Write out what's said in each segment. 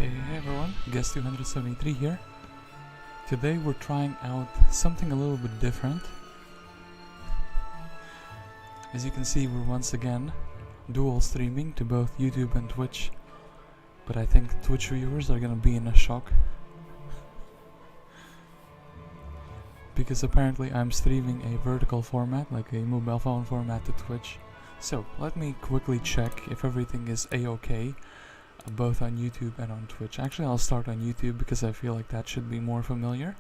Hey everyone, Guest 273 here. Today we're trying out something a little bit different. As you can see, we're once again dual streaming to both YouTube and Twitch. But I think Twitch viewers are gonna be in a shock. Because apparently I'm streaming a vertical format, like a mobile phone format to Twitch. So, let me quickly check if everything is a-okay. Both on YouTube and on Twitch. Actually, I'll start on YouTube because I feel like that should be more familiar.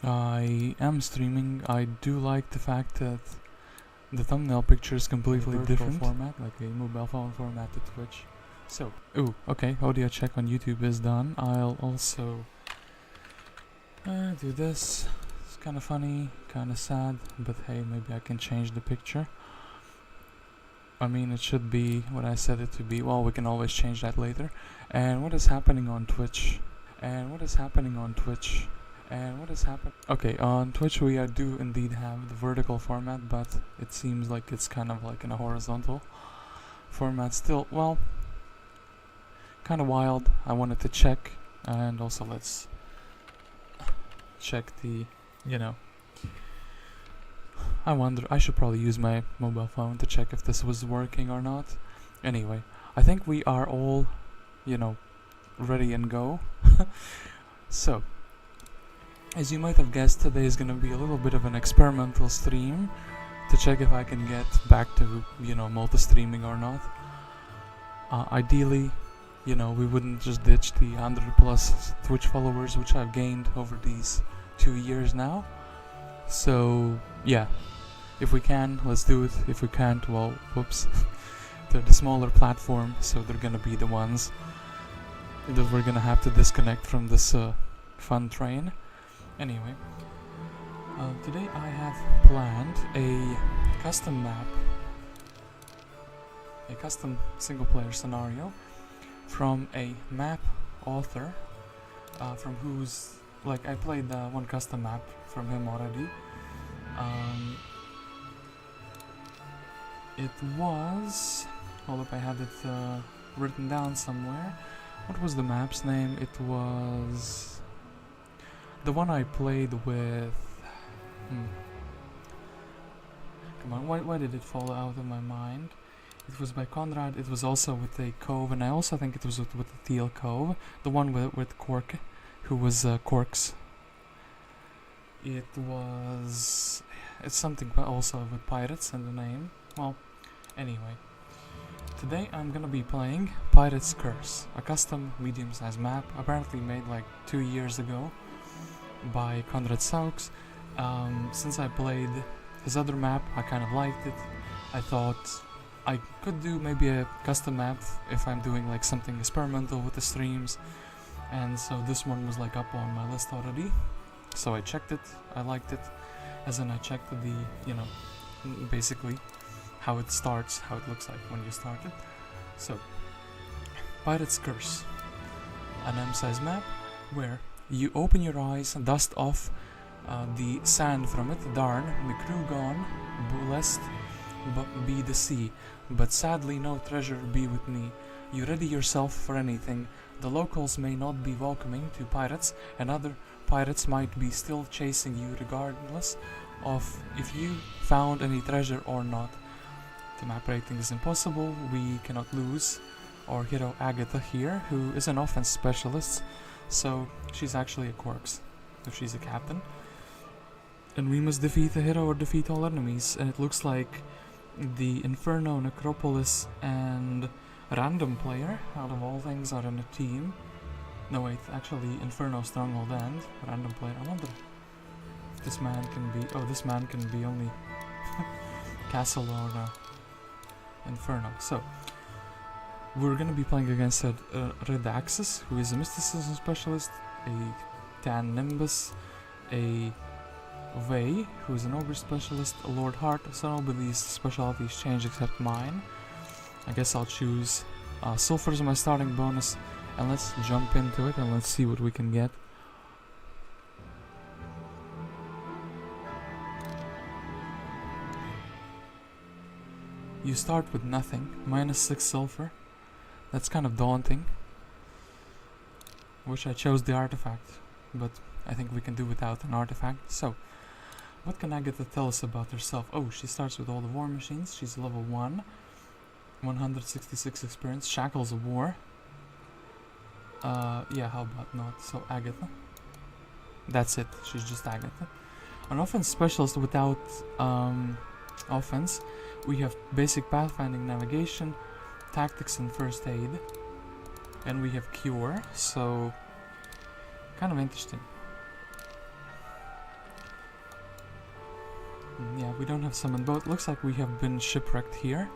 I am streaming. I do like the fact that the thumbnail picture is completely different format, like a mobile phone format to Twitch. So, okay, audio check on YouTube is done. I'll also do this. It's kind of funny, kind of sad, but hey, maybe I can change the picture. I mean, it should be what I said it to be. Well, we can always change that later. And what is happening on Twitch? Okay, on Twitch we do indeed have the vertical format, but it seems like it's kind of like in a horizontal format still. Well, kind of wild. I wanted to check, and also let's check the, I wonder, I should probably use my mobile phone to check if this was working or not. Anyway, I think we are all, ready and go. So, as you might have guessed, today is gonna be a little bit of an experimental stream to check if I can get back to, multi-streaming or not. Ideally, we wouldn't just ditch the 100+ Twitch followers which I've gained over these 2 years now. So, yeah, if we can, let's do it. If we can't, well, whoops. They're the smaller platform, so they're gonna be the ones that we're gonna have to disconnect from this fun train. Anyway, today I have planned a custom map, a custom single-player scenario from a map author, from whose, I played one custom map from him already. It was, hold up, I had it written down somewhere. What was the map's name? It was the one I played with. Come on, why did it fall out of my mind? It was by Konrad. It was also with a cove, and I also think it was with the Teal Cove, the one with Cork, who was Corks. It's something also with pirates in the name. Well, anyway, today I'm gonna be playing Pirate's Curse, a custom medium-sized map, apparently made 2 years ago by Konrad Saox. Since I played his other map, I kind of liked it. I thought I could do maybe a custom map if I'm doing something experimental with the streams, and so this one was up on my list already. So I checked it, I liked it, as in I checked the, basically how it starts, how it looks like when you start it. So, Pirate's Curse, an M-size map where you open your eyes, dust off the sand from it, darn, the crew gone, blessed be the sea, but sadly no treasure be with me. You ready yourself for anything. The locals may not be welcoming to pirates, and other pirates might be still chasing you regardless of if you found any treasure or not. The map rating is impossible. We cannot lose our hero Agatha here, who is an offense specialist, so she's actually a corpse if she's a captain. And we must defeat the hero or defeat all enemies, and it looks like the Inferno, Necropolis, and Random Player, out of all things, are in a team. No wait, actually Inferno, Stronghold, and Random Player. I wonder if this man can be... Oh, this man can be only Castle or Inferno. So, we're gonna be playing against a Red Axis, who is a Mysticism Specialist, a Tan Nimbus, a Vey, who is an Ogre Specialist, a Lord Heart. So nobody's specialities change except mine. I guess I'll choose Sulfur as my starting bonus, and let's jump into it and let's see what we can get. You start with nothing, -6 sulfur, That's kind of daunting. Wish I chose the artifact, but I think we can do without an artifact. So, what can Agatha tell us about herself? Oh, she starts with all the war machines. She's level 1. 166 experience. Shackles of War. Yeah, how about not? So, Agatha. That's it. She's just Agatha. An offense specialist without offense. We have basic pathfinding, navigation, tactics, and first aid. And we have cure, so kind of interesting. Yeah, we don't have summon boat. Looks like we have been shipwrecked here.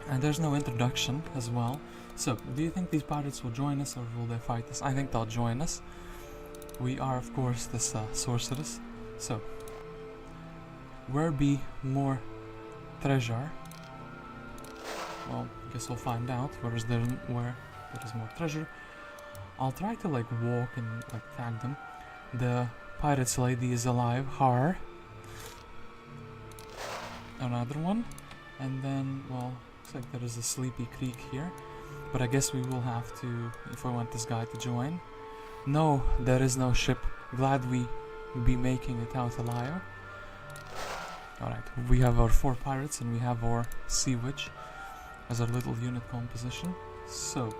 And there's no introduction as well. So, do you think these pirates will join us or will they fight us? I think they'll join us. We are, of course, this sorceress. So, where be more treasure? Well, guess we'll find out where there is more treasure. I'll try to like walk and like tag them. The pirate's lady is alive. Har. Another one. And then, well, looks like there is a sleepy creek here. But I guess we will have to, if I want this guy to join. No, there is no ship. Glad we be making it out alive. Alright, we have our 4 pirates and we have our sea witch as our little unit composition. So,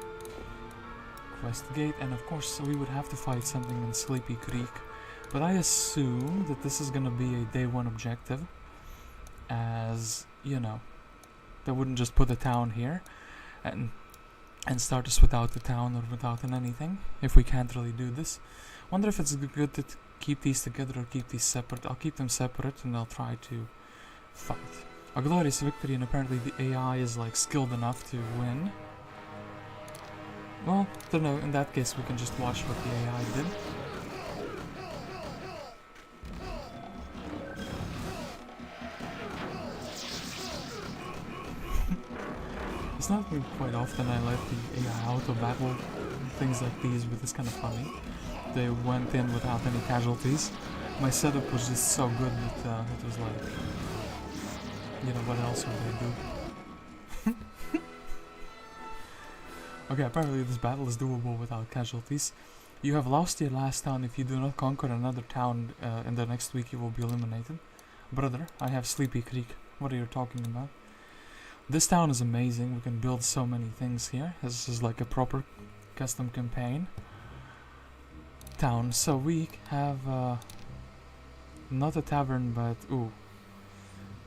quest gate, and of course we would have to fight something in Sleepy Creek. But I assume that this is gonna be a day 1 objective, as, you know, they wouldn't just put a town here and start us without the town or without anything, if we can't really do this. Wonder if it's good to keep these together or keep these separate. I'll keep them separate and I'll try to fight. A glorious victory, and apparently the AI is like skilled enough to win. Well, don't know, in that case we can just watch what the AI did. It's not quite often I let the AI auto battle things like these, but it's kind of funny. They went in without any casualties. My setup was just so good that it was like, you know, what else would they do? Okay, apparently this battle is doable without casualties. You have lost your last town. If you do not conquer another town in the next week, you will be eliminated. Brother, I have Sleepy Creek. What are you talking about? This town is amazing. We can build so many things here. This is like a proper custom campaign town. So we have not a tavern, but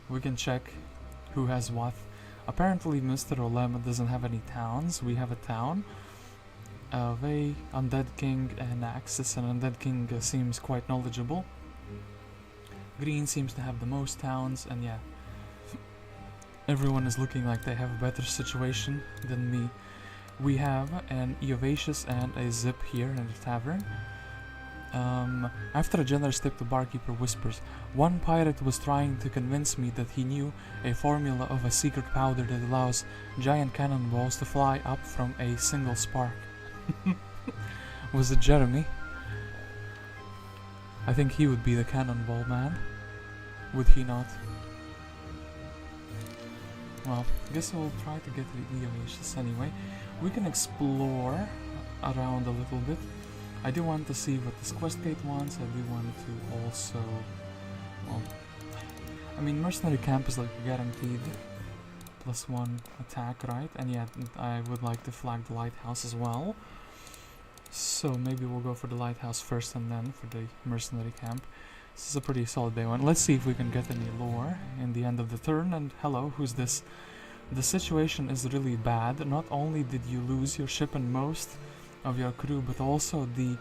we can check who has what. Apparently Mr. Olema doesn't have any towns. We have a town of a Undead King and Axis, and Undead King seems quite knowledgeable. Green seems to have the most towns, and yeah, everyone is looking like they have a better situation than me. We have an Eovacious and a Zip here in the tavern. After a generous tip, the barkeeper whispers, "One pirate was trying to convince me that he knew a formula of a secret powder that allows giant cannonballs to fly up from a single spark." Was it Jeremy? I think he would be the cannonball man. Would he not? Well, I guess we'll try to get the Eovacious anyway. We can explore around a little bit. I do want to see what this quest gate wants. I do want to also, well, I mean, mercenary camp is like guaranteed +1 attack, right? And yeah, I would like to flag the lighthouse as well. So maybe we'll go for the lighthouse first and then for the mercenary camp. This is a pretty solid day 1. Let's see if we can get any lore in the end of the turn. And hello, who's this? The situation is really bad. Not only did you lose your ship and most of your crew, but also the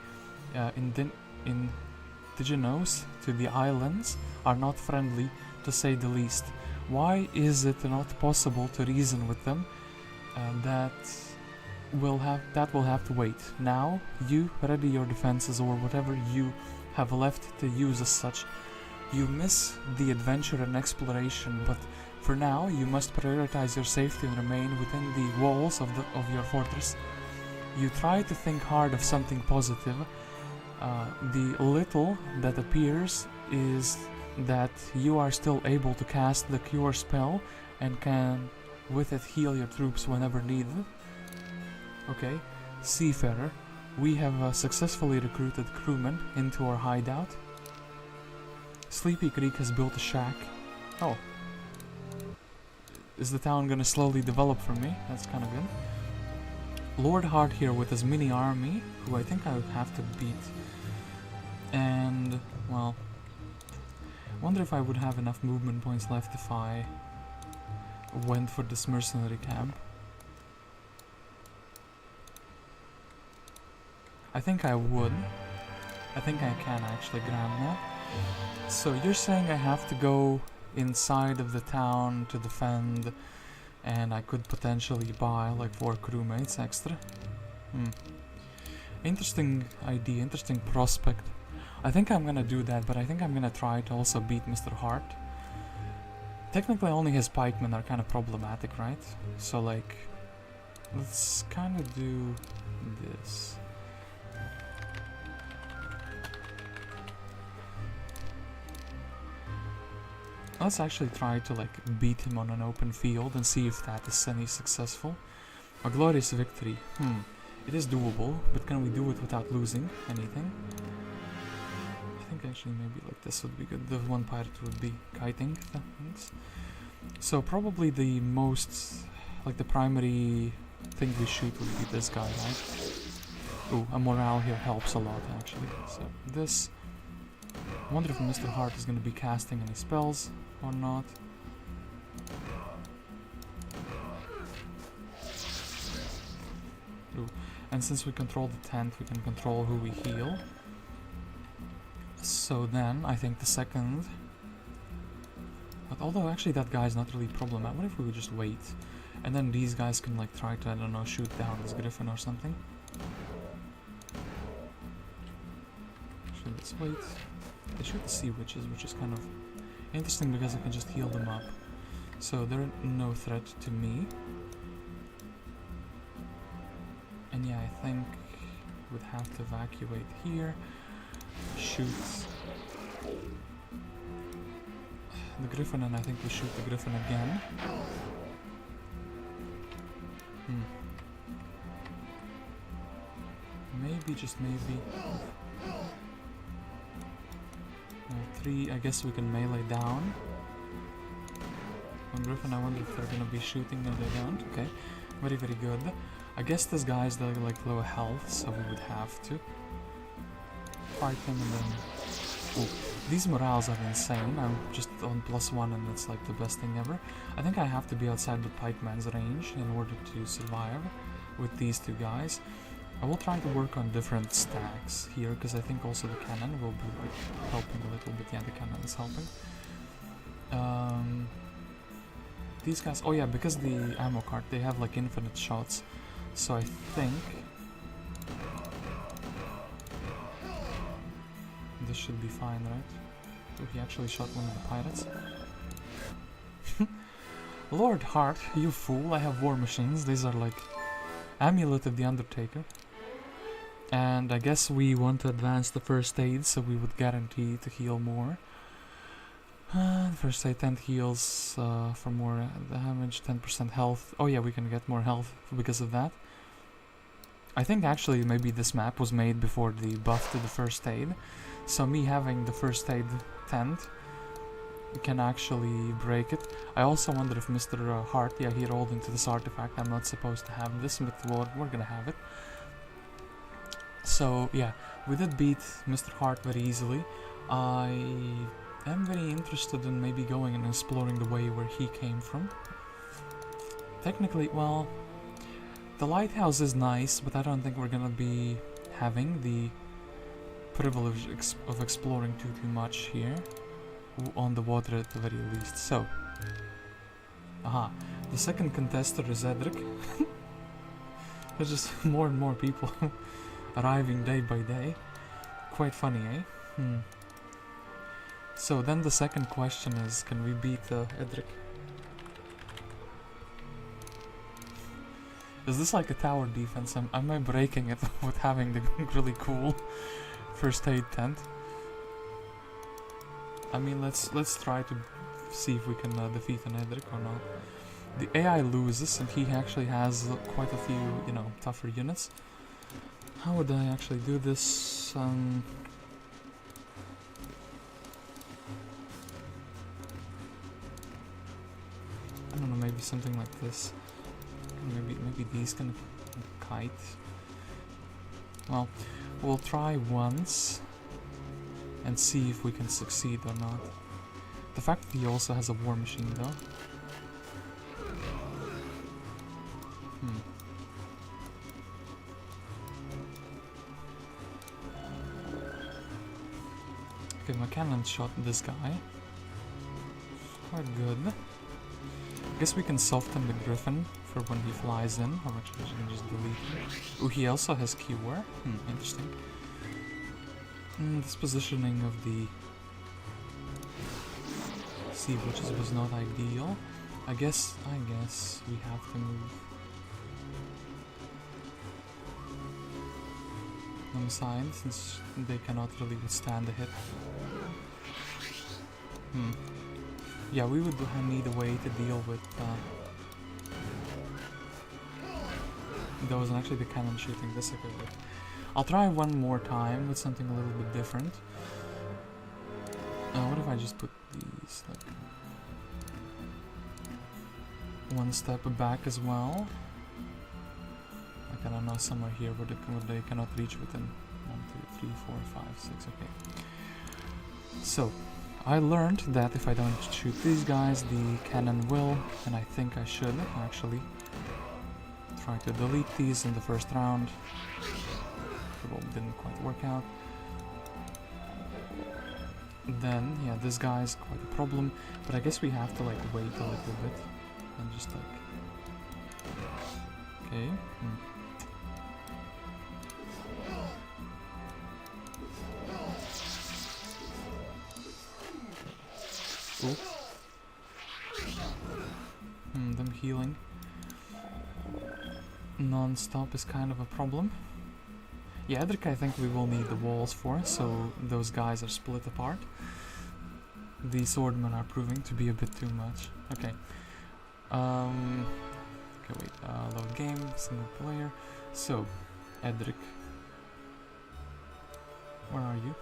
indigenous to the islands are not friendly, to say the least. Why is it not possible to reason with them? That will have to wait. Now you ready your defenses or whatever you have left to use as such. You miss the adventure and exploration, but for now you must prioritize your safety and remain within the walls of your fortress. You try to think hard of something positive. The little that appears is that you are still able to cast the cure spell and can With it, heal your troops whenever needed. Okay. Seafarer. We have successfully recruited crewmen into our hideout. Sleepy Creek has built a shack. Oh. Is the town gonna slowly develop for me? That's kind of good. Lord Hart here with his mini army, who I think I would have to beat. And, well, I wonder if I would have enough movement points left if I went for this mercenary camp. I think I would. I think I can actually grab that. So you're saying I have to go inside of the town to defend, and I could potentially buy like 4 crewmates extra. Interesting idea, interesting prospect. I think I'm gonna do that, but I think I'm gonna try to also beat Mr. Hart. Technically only his pikemen are kind of problematic, right? So like, let's kind of do this. Let's actually try to like beat him on an open field and see if that is any successful. A glorious victory. It is doable, but can we do it without losing anything? I think actually maybe like this would be good. The one pirate would be kiting things. So probably the most, like the primary thing we shoot would be this guy, right? Ooh, a morale here helps a lot actually. So this. I wonder if Mr. Hart is going to be casting any spells or not. Ooh. And since we control the tent, we can control who we heal. So then, I think the second... But although actually that guy's not really problematic, what if we would just wait? And then these guys can like try to, I don't know, shoot down this griffin or something. Actually, let's wait. They shoot the sea witches, which is kind of interesting because I can just heal them up. So they're no threat to me. And yeah, I think we'd have to evacuate here. Shoot the griffin, and I think we shoot the griffin again. Maybe, just maybe. 3, I guess we can melee down. One griffin, I wonder if they're gonna be shooting. No, they don't. Okay, very, very good. I guess this guy's like low health, so we would have to fight him and then... Ooh, these morales are insane. I'm just on +1 and it's like the best thing ever. I think I have to be outside the pikeman's range in order to survive with these 2 guys. I will try to work on different stacks here, because I think also the cannon will be like helping a little bit. Yeah, the cannon is helping. These guys, oh yeah, because the ammo cart, they have like infinite shots. So I think this should be fine, right? Oh, he actually shot one of the pirates. Lord Hart, you fool, I have war machines. These are like Amulet of the Undertaker. And I guess we want to advance the first aid, so we would guarantee to heal more. First aid 10 heals for more damage, 10% health. Oh yeah, we can get more health because of that. I think actually maybe this map was made before the buff to the first aid. So me having the first aid tent can actually break it. I also wonder if Mr. Hart, yeah, he rolled into this artifact. I'm not supposed to have this, but we're gonna have it. So yeah, we did beat Mr. Hart very easily. I am very interested in maybe going and exploring the way where he came from. Technically, well, the lighthouse is nice, but I don't think we're gonna be having the privilege of exploring too much here. On the water at the very least. So, the second contester is Edric. There's just more and more people arriving day by day. Quite funny, eh? So then the second question is, can we beat Edric? Is this like a tower defense? Am I breaking it with having the really cool first aid tent? I mean, let's try to see if we can defeat an Edric or not. the AI loses and he actually has quite a few, you know, tougher units. How would I actually do this? I don't know, maybe something like this. Maybe these can kite. Well, we'll try once and see if we can succeed or not. The fact that he also has a war machine though. Okay, my cannon shot this guy. Quite good. I guess we can soften the griffin for when he flies in, or actually we can just delete him. Oh, he also has cure. Interesting. This positioning of the sea witches was not ideal. I guess we have to move them aside since they cannot really withstand the hit. Yeah, we would need a way to deal with those, and actually the cannon shooting this a bit. I'll try one more time with something a little bit different. What if I just put these like one step back as well? Like, I don't know, somewhere here where they cannot reach within 1, 2, 3, 4, 5, 6. Okay. So I learned that if I don't shoot these guys, the cannon will, and I think I should actually try to delete these in the first round. Well, didn't quite work out. Then, yeah, this guy's quite a problem, but I guess we have to like wait a little bit and just like... Okay. Ooh. Them healing non-stop is kind of a problem. Yeah, Edric I think we will need the walls for, so those guys are split apart. The swordmen are proving to be a bit too much. Okay. Okay, wait, load game, single player. So, Edric. Where are you?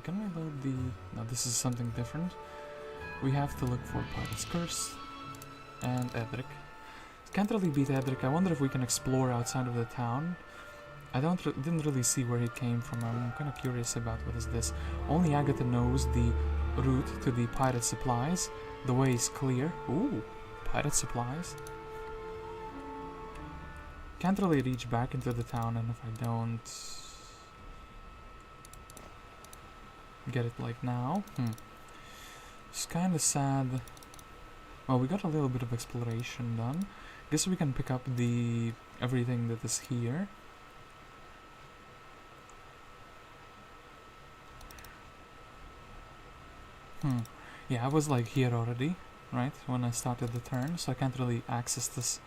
Can we load the... No, this is something different. We have to look for Pirate's Curse and Edric. Can't really beat Edric. I wonder if we can explore outside of the town. I didn't really see where he came from. I'm kind of curious about what is this. Only Agatha knows the route to the pirate supplies. The way is clear. Ooh, pirate supplies. Can't really reach back into the town, and if I don't get it like now, it's kind of sad. Well, we got a little bit of exploration done. Guess we can pick up the everything that is here. Yeah, I was like here already, right, when I started the turn, so I can't really access this.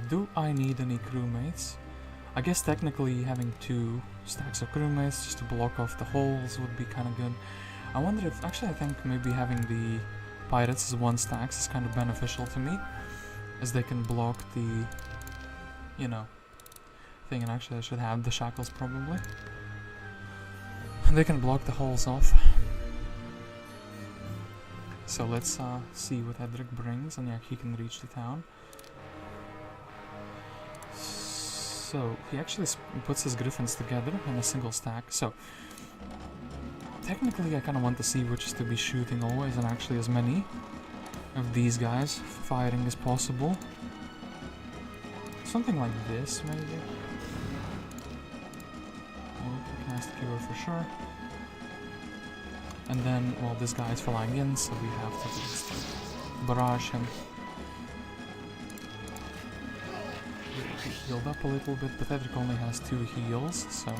Do I need any crewmates? I guess technically having 2 stacks of crewmates just to block off the holes would be kind of good. I wonder if, actually I think maybe having the pirates as 1 stacks is kind of beneficial to me, as they can block the, you know, thing, and actually I should have the shackles probably. They can block the holes off. So let's see what Edric brings, and yeah, he can reach the town. So he actually puts his griffins together in a single stack. So technically I kind of want the sea witches to be shooting always, and actually as many of these guys firing as possible. Something like this maybe. Cast cure for sure. And then, well, this guy is flying in, so we have to just barrage him. He healed up a little bit, but Edric only has 2 heals, so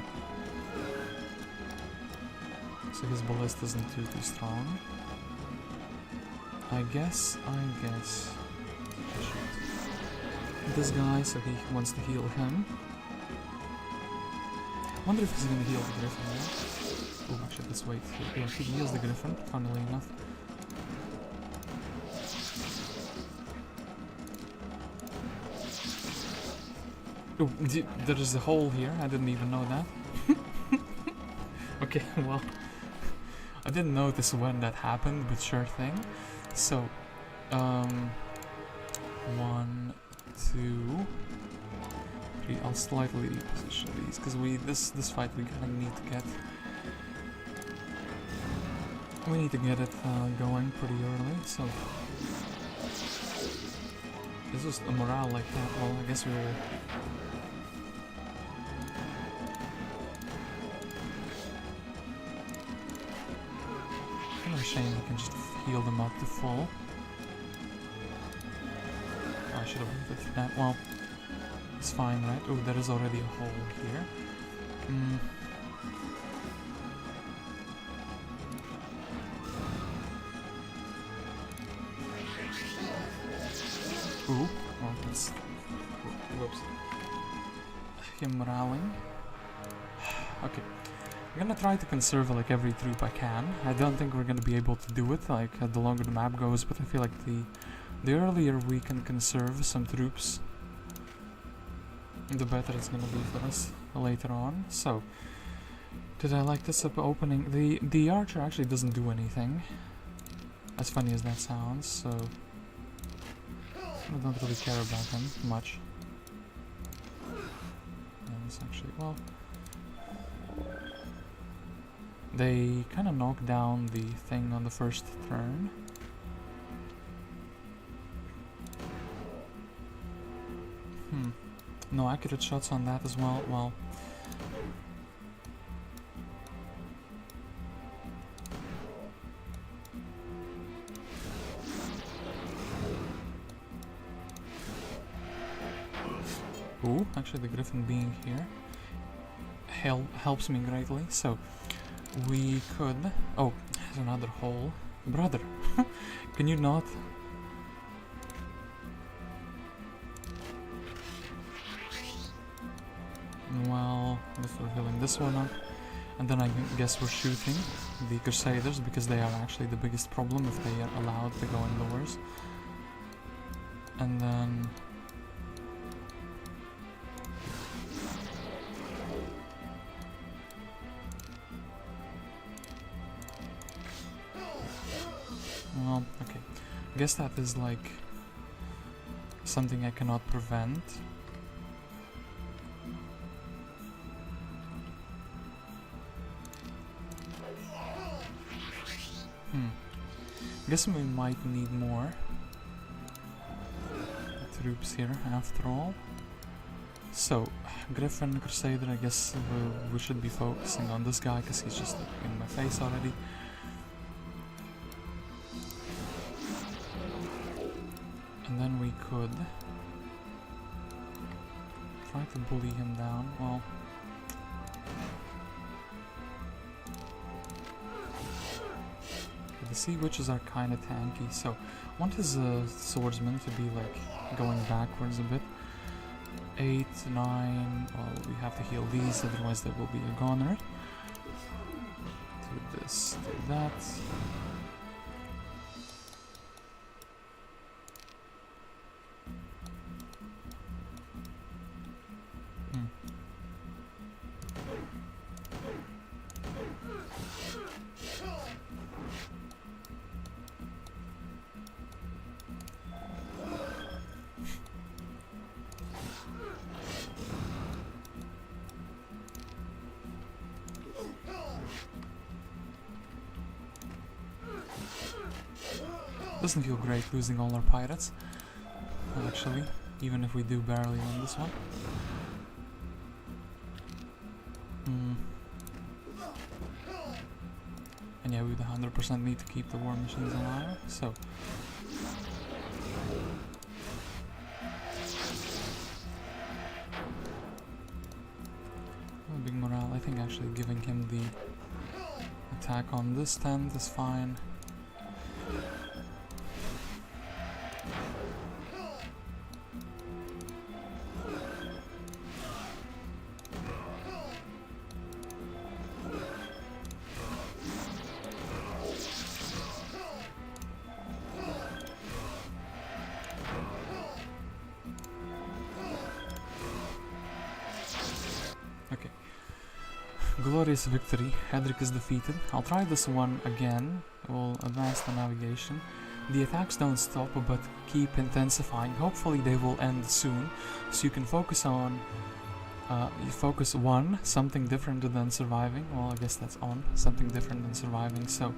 his ballista isn't too strong. I guess this guy, so he wants to heal him. I wonder if he's gonna heal the griffin now. Oh, actually, let's wait. Yeah, he heals the griffin, funnily enough. Oh, there is a hole here. I didn't even know that. Okay, well, I didn't notice when that happened, but sure thing. So, 1, 2, 3. I'll slightly position these because this fight we kind of need to get. We need to get it going pretty early. So, this was a morale like that. Well, I guess we will. Kind of a shame I can just heal them up to full. Oh, I should have waited for that. Well, it's fine, right? Oh, there is already a hole here. Ooh, well, that's... Whoops. Him moraling. Okay. I'm gonna try to conserve like every troop I can. I don't think we're gonna be able to do it like the longer the map goes, but I feel like the earlier we can conserve some troops, the better it's gonna be for us later on. So, did I like this opening? The archer actually doesn't do anything, as funny as that sounds, so I don't really care about him much. And it's actually, well, they kind of knocked down the thing on the first turn. No accurate shots on that as well. Well, ooh, actually the Griffin being here helps me greatly. So we could... Oh, there's another hole. Brother, can you not? Well, if we're filling this one up, and then I guess we're shooting the Crusaders because they are actually the biggest problem if they are allowed to go indoors. And then... Well, okay. I guess that is like something I cannot prevent. Guess we might need more troops here after all. So, Griffin, Crusader, I guess we should be focusing on this guy because he's just in my face already. And then we could try to bully him down. Well, the sea witches are kind of tanky, so I want his swordsman to be like going backwards a bit. 8, 9, well, we have to heal these, otherwise there will be a goner. Do this, do that. Doesn't feel great losing all our pirates, actually, even if we do barely win this one. And yeah, we would 100% need to keep the war machines alive, so... Big morale. I think actually giving him the attack on this tent is fine. Glorious victory. Edric is defeated. I'll try this one again. We'll advance the navigation. The attacks don't stop but keep intensifying. Hopefully they will end soon, so you can focus on you focus one, something different than surviving. Well, I guess that's on, something different than surviving, so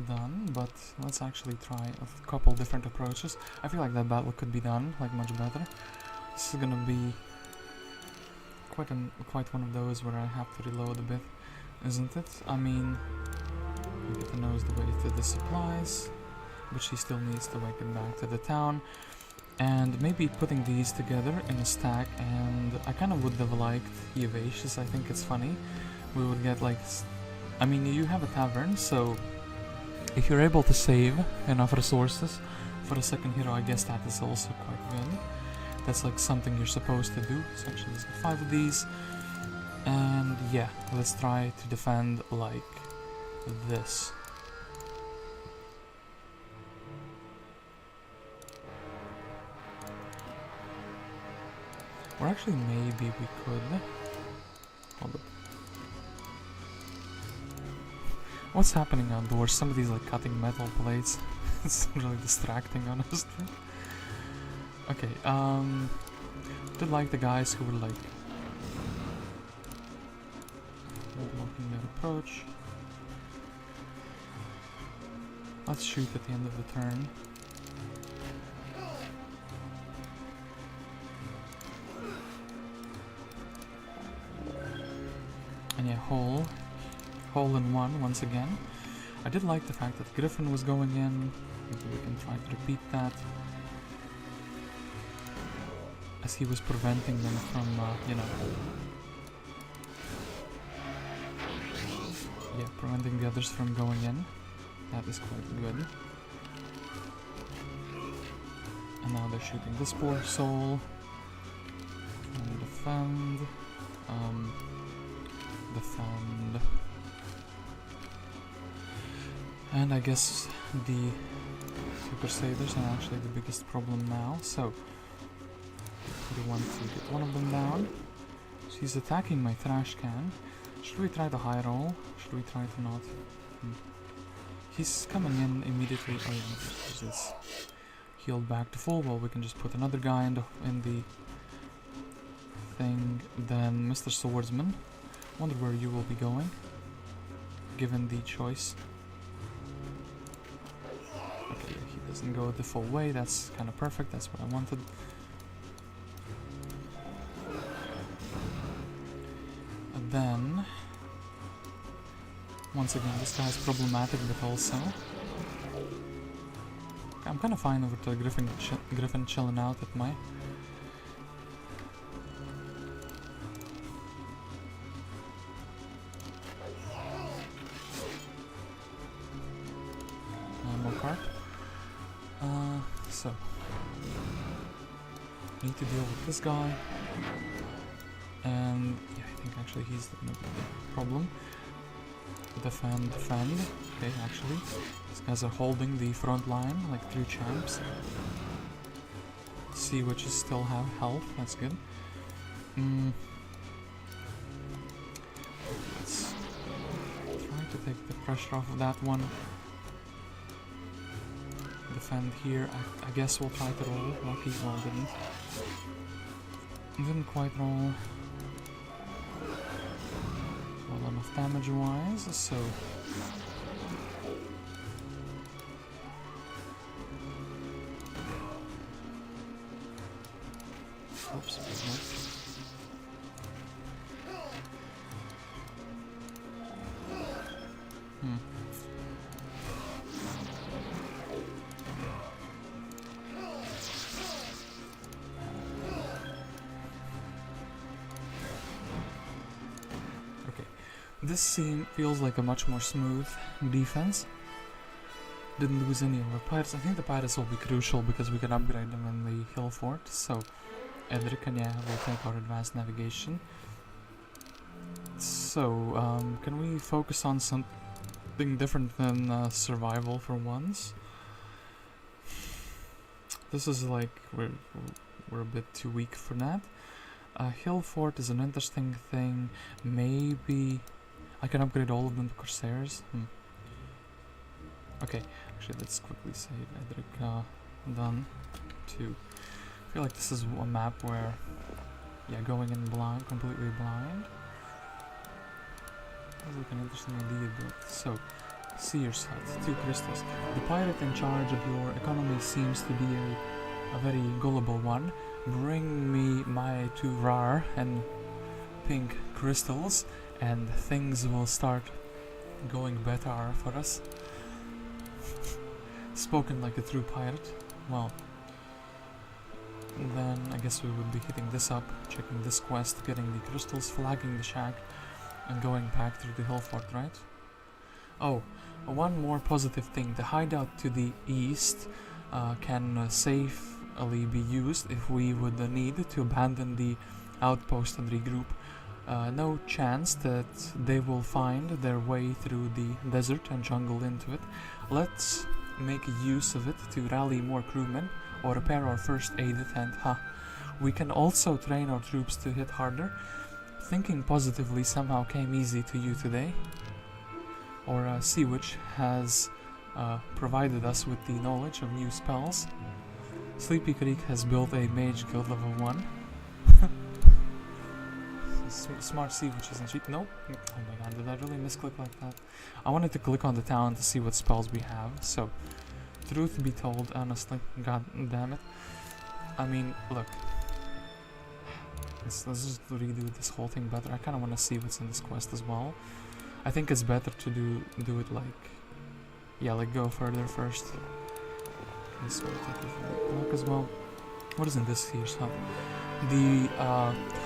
done. But let's actually try a couple different approaches. I feel like that battle could be done like much better. This is gonna be quite one of those where I have to reload a bit, isn't it? I mean, Agatha knows the way to the supplies, but she still needs to make it back to the town. And maybe putting these together in a stack, and I kind of would have liked the Evacious. I think it's funny. We would get like, I mean, you have a tavern, so if you're able to save enough resources for a second hero, I guess that is also quite good. That's like something you're supposed to do. So actually let's get 5 of these. And yeah, let's try to defend like this. Or actually maybe we could... Hold up. What's happening outdoors? Somebody's like cutting metal plates. It's really distracting, honestly. Okay, did like the guys who were like blocking their approach. Let's shoot at the end of the turn. And yeah, hole in one once again. I did like the fact that Griffin was going in. Maybe we can try to repeat that, as he was preventing them from, you know, yeah, preventing the others from going in. That is quite good. And now they're shooting this poor soul. And defend. Defend. And I guess the Super Sailors are actually the biggest problem now, so we want to get one of them down. She's attacking my trash can. Should we try the high roll? Should we try to not? He's coming in immediately. Oh yeah, there's this. Healed back to full. Well, we can just put another guy in the thing. Then Mr. Swordsman. Wonder where you will be going, given the choice. Okay, he doesn't go the full way. That's kind of perfect. That's what I wanted. And then, once again, this guy's problematic, but also I'm kind of fine with the Griffin chilling out at my. More card. So need to deal with this guy, and yeah, I think actually he's the problem. Defend. Okay, actually, these guys are holding the front line like 3 champs. See which is still have health. That's good. Let's try to take the pressure off of that one. Defend here. I guess we'll try to roll. Lucky, well, didn't quite roll well enough damage wise, so oops, this scene feels like a much more smooth defense. Didn't lose any of our pirates. I think the pirates will be crucial because we can upgrade them in the hill fort. So Edric and yeah, will take our advanced navigation. So can we focus on something different than survival for once? This is like we're a bit too weak for that. Hill Fort is an interesting thing. Maybe I can upgrade all of them to Corsairs. Okay, actually let's quickly save Edric. Done. 2. I feel like this is a map where, yeah, going in blind, completely blind. Sounds like an interesting idea, but so, Seer's Hut, 2 crystals. The pirate in charge of your economy seems to be a very gullible one. Bring me my 2 rare and pink crystals, and things will start going better for us. Spoken like a true pirate. Well, then I guess we would be hitting this up, checking this quest, getting the crystals, flagging the shack, and going back through the hill fort, right? Oh, one more positive thing. The hideout to the east can safely be used if we would need to abandon the outpost and regroup. No chance that they will find their way through the desert and jungle into it. Let's make use of it to rally more crewmen or repair our first aid and we can also train our troops to hit harder. Thinking positively somehow came easy to you today. Or Sea Witch has provided us with the knowledge of new spells. Sleepy Creek has built a mage guild level 1. Smart Sea Witch isn't cheap. Nope. Oh my god, did I really misclick like that? I wanted to click on the talent to see what spells we have. So, truth be told, honestly, god damn it. I mean, look. Let's just redo this whole thing better. I kind of want to see what's in this quest as well. I think it's better to do it like, yeah, like go further first. Okay, so we'll take a look as well. What is in this here's hut? The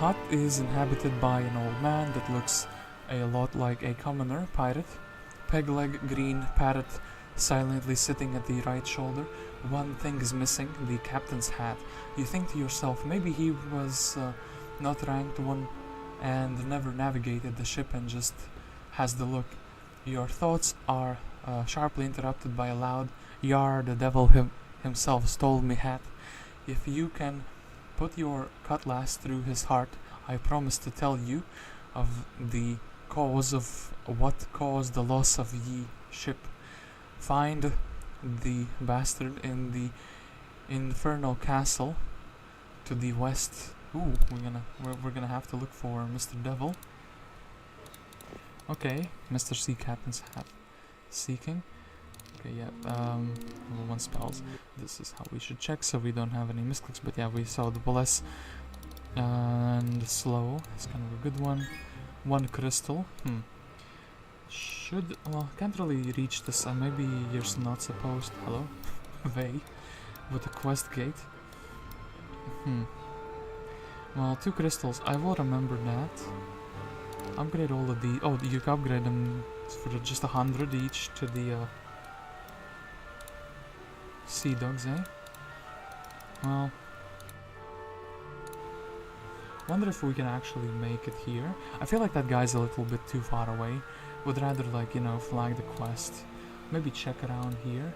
hut is inhabited by an old man that looks a lot like a commoner pirate. Peg-leg green parrot silently sitting at the right shoulder. One thing is missing, the captain's hat. You think to yourself, maybe he was not ranked 1 and never navigated the ship and just has the look. Your thoughts are sharply interrupted by a loud, "Yar, the devil himself stole me hat. If you can put your cutlass through his heart, I promise to tell you of the cause of what caused the loss of ye ship. Find the bastard in the Inferno castle to the west." Ooh, we're gonna have to look for Mr. Devil. Okay, Mr. Sea Captain's hat. Seeking. Okay, yeah, level 1 spells. This is how we should check so we don't have any misclicks, but yeah, we saw the bless and slow. It's kind of a good one. 1 crystal. Well, can't really reach this, maybe you're not supposed. Hello? Vey. With a quest gate. Well, 2 crystals, I will remember that. Upgrade all of the. Oh, you can upgrade them for just 100 each to the sea dogs, eh? Well, wonder if we can actually make it here. I feel like that guy's a little bit too far away. Would rather, like, you know, flag the quest. Maybe check around here.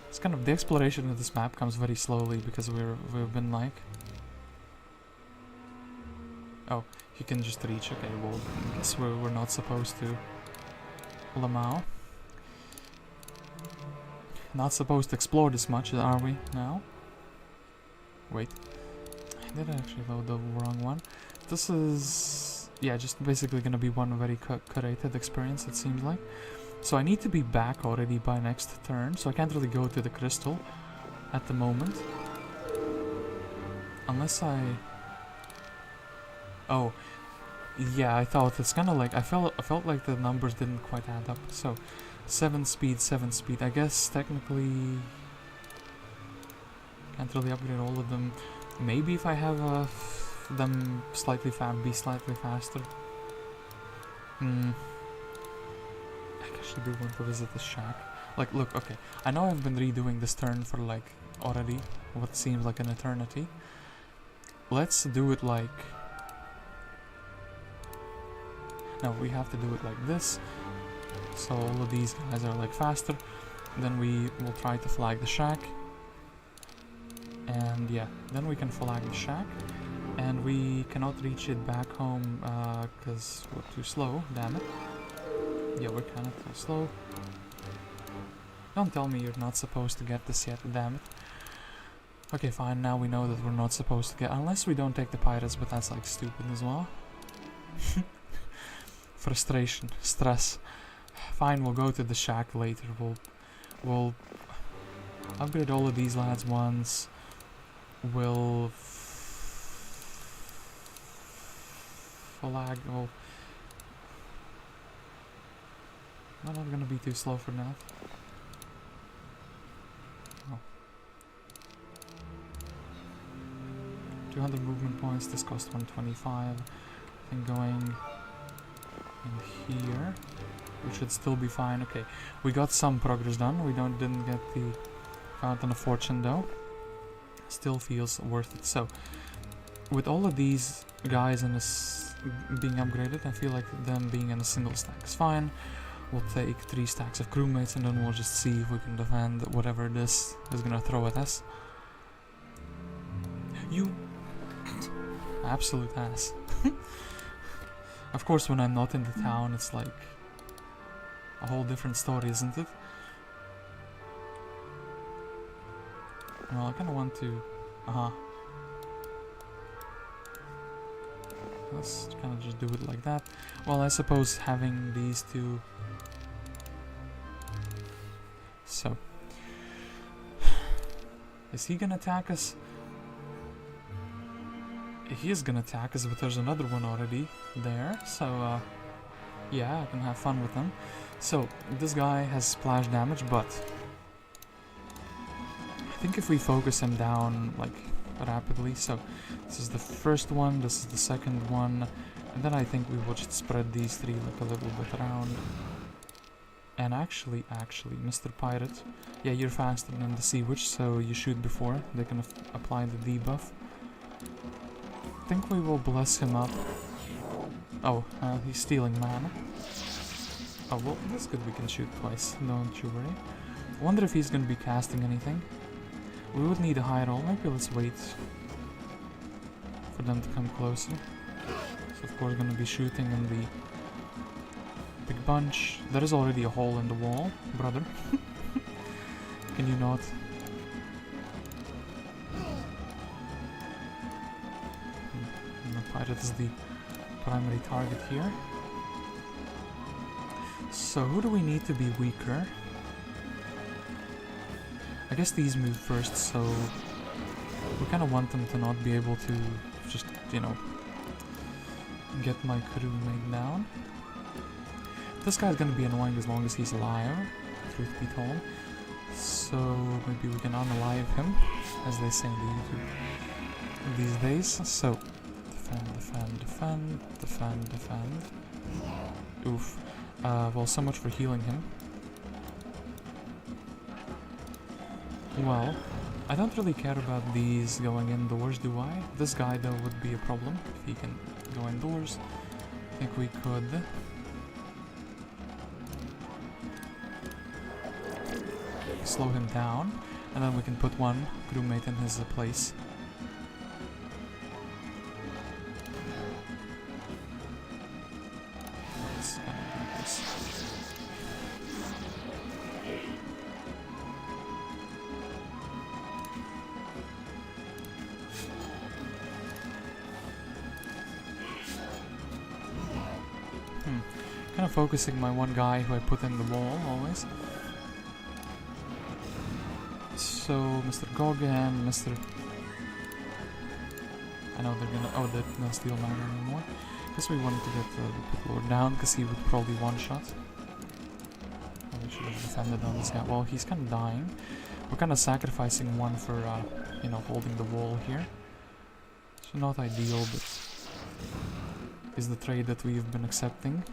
It's kind of the exploration of this map comes very slowly because we've been like. Oh, you can just reach. Okay, well, I guess we're not supposed to. Olema. Not supposed to explore this much, are we now? Wait. Did I actually load the wrong one? This is, yeah, just basically gonna be one very curated experience, it seems like. So I need to be back already by next turn, so I can't really go to the crystal at the moment. Unless I... Oh, yeah, I thought it's kind of like, I felt like the numbers didn't quite add up. So, 7 speed, 7 speed. I guess technically can't really upgrade all of them. Maybe if I have them slightly be slightly faster. I actually do want to visit the shack. Like, look, okay. I know I've been redoing this turn for like already what seems like an eternity. Let's do it like. No, we have to do it like this. So all of these guys are like faster. Then we will try to flag the shack. And yeah, then we can flag the shack. And we cannot reach it back home because we're too slow, damn it. Yeah, we're kind of too slow. Don't tell me you're not supposed to get this yet, damn it. Okay, fine, now we know that we're not supposed to get... Unless we don't take the pirates, but that's like stupid as well. Frustration, stress. Fine, we'll go to the shack later. We'll upgrade all of these lads once. We'll... flag... Well... I'm not gonna be too slow for that. Oh. 200 movement points, this cost 125. I think going in here, we should still be fine. Okay, we got some progress done. We didn't get the Fountain of Fortune though. Still feels worth it. So, with all of these guys in this being upgraded, I feel like them being in a single stack is fine. We'll take 3 stacks of crewmates and then we'll just see if we can defend whatever this is gonna throw at us. You absolute ass. Of course, when I'm not in the town, it's like a whole different story, isn't it? Well, I kinda want to... Let's kinda just do it like that. Well, I suppose having these two... So... Is he gonna attack us? He is gonna attack us, but there's another one already there, so yeah, I can have fun with him. So, this guy has splash damage, but I think if we focus him down, like, rapidly, so this is the first one, this is the second one, and then I think we will just spread these 3 like a little bit around. And actually, Mr. Pirate, yeah, you're faster than the Sea Witch, so you shoot before they can apply the debuff. I think we will bless him up. Oh, he's stealing mana. Oh, well, that's good, we can shoot twice, don't you worry. I wonder if he's gonna be casting anything. We would need a high roll, maybe let's wait for them to come closer. So of course gonna be shooting in the big bunch. There is already a hole in the wall, brother. Can you not? The pirate is the primary target here. So who do we need to be weaker? I guess these move first, so we kind of want them to not be able to just, you know, get my crewmate down. This guy's gonna be annoying as long as he's alive, truth be told. So maybe we can unalive him, as they say in the YouTube these days. So defend. Oof. Well, so much for healing him. Well, I don't really care about these going indoors, do I? This guy, though, would be a problem if he can go indoors. I think we could... slow him down, and then we can put one crewmate in his place. Let's do this. Kind of focusing my one guy who I put in the wall always. So, Mr. Gorgon, Mr. I know they're gonna... oh, they're not steal mana anymore. Guess we wanted to get the Pit Lord down, because he would probably one-shot. Oh, we should have defended on this guy. Well, he's kind of dying. We're kind of sacrificing one for, you know, holding the wall here. So not ideal, but is the trade that we've been accepting.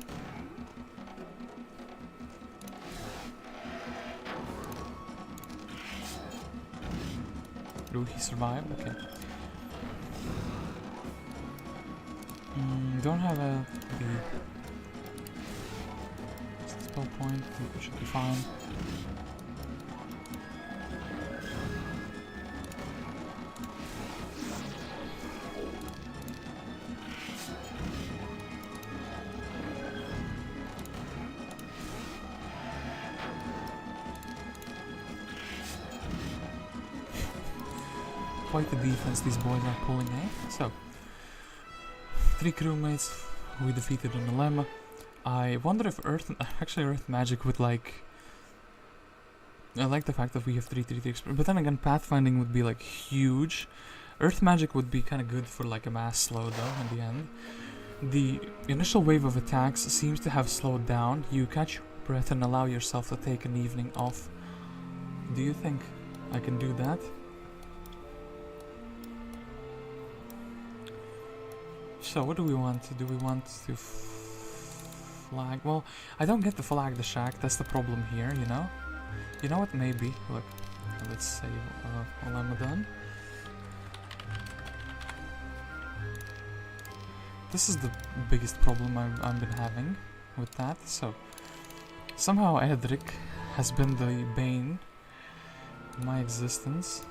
Ooh, he survived, okay. Don't have the spell point, I think we should be fine. quite the defense these boys are pulling, eh? So, 3 crewmates we defeated in Olema. I wonder if Earth Magic would like... I like the fact that we have 3 experience, but then again, pathfinding would be like huge. Earth Magic would be kind of good for like a mass slow though, in the end. The initial wave of attacks seems to have slowed down. You catch your breath and allow yourself to take an evening off. Do you think I can do that? So what do we want to do? We want to flag... Well, I don't get to flag the shack, that's the problem here, you know? You know what, maybe. Look, let's save Olema done. This is the biggest problem I've been having with that. So, somehow Edric has been the bane of my existence.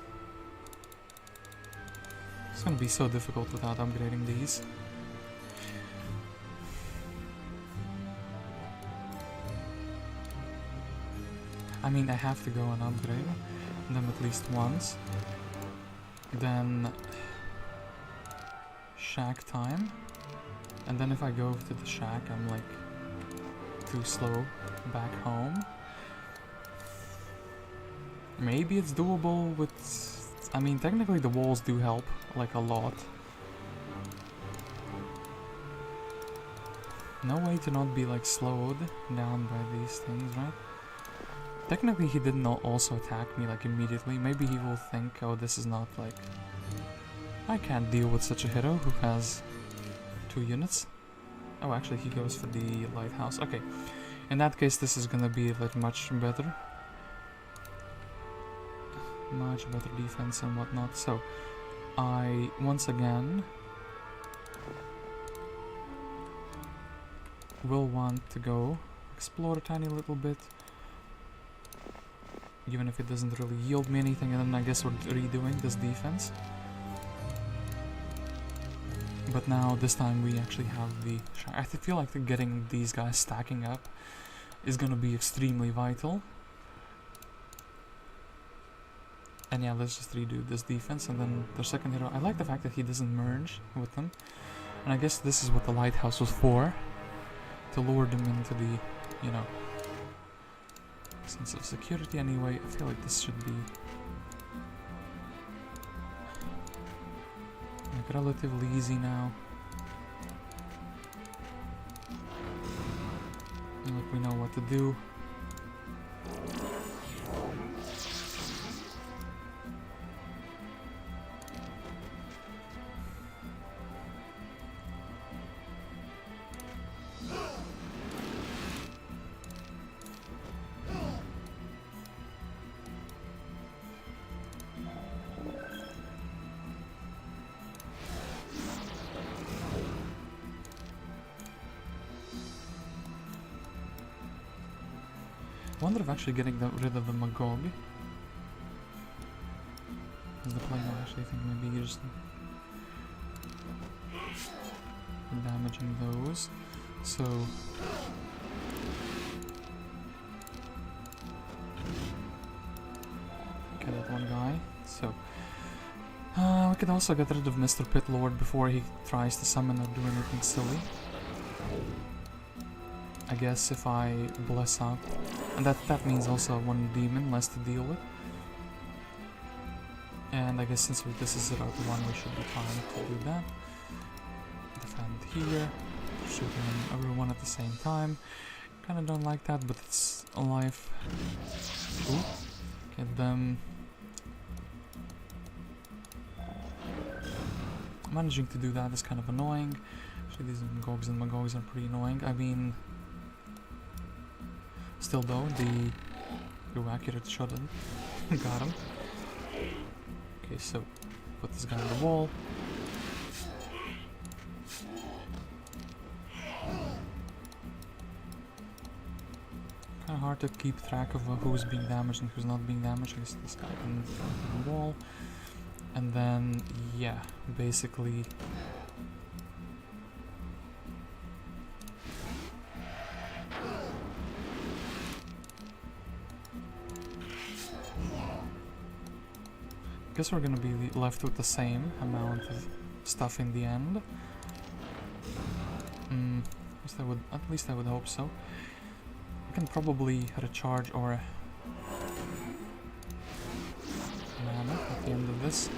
It's gonna be so difficult without upgrading these. I mean, I have to go and upgrade them at least once. Then shack time. And then if I go to the shack, I'm like too slow back home. Maybe it's doable with... I mean, technically the walls do help, like a lot. No way to not be like slowed down by these things, right? Technically he did not also attack me like immediately. Maybe he will think, oh, this is not like... I can't deal with such a hero who has 2 units. Oh, actually he goes for the lighthouse. Okay, in that case this is gonna be like much better. Much better defense and whatnot. So, I once again will want to go explore a tiny little bit. Even if it doesn't really yield me anything, and then I guess we're redoing this defense. But now, this time we actually have the... I feel like getting these guys stacking up is gonna be extremely vital. And yeah, let's just redo this defense, and then the second hero... I like the fact that he doesn't merge with them. And I guess this is what the lighthouse was for. To lure them into the, you know... sense of security anyway. I feel like this should be... like relatively easy now. And like we know what to do. I wonder if actually getting rid of the Magog is the play. I actually think maybe just damaging those. So okay, that one guy. So we could also get rid of Mr. Pit Lord before he tries to summon or do anything silly. I guess if I bless up, and that means also one demon less to deal with. And I guess since this is about 1, we should be fine to do that. Defend here, shooting everyone at the same time. Kinda don't like that, but it's alive. Ooh. Get them. Managing to do that is kind of annoying. Actually, these Magogs are pretty annoying. I mean, still though, the accurate shot in. Got him. Okay, so put this guy on the wall. Kinda hard to keep track of who's being damaged and who's not being damaged. I guess this guy can go on the wall. And then, yeah, basically... Guess we're gonna be left with the same amount of stuff in the end. At least I would hope so. I can probably recharge or mana at the end of this.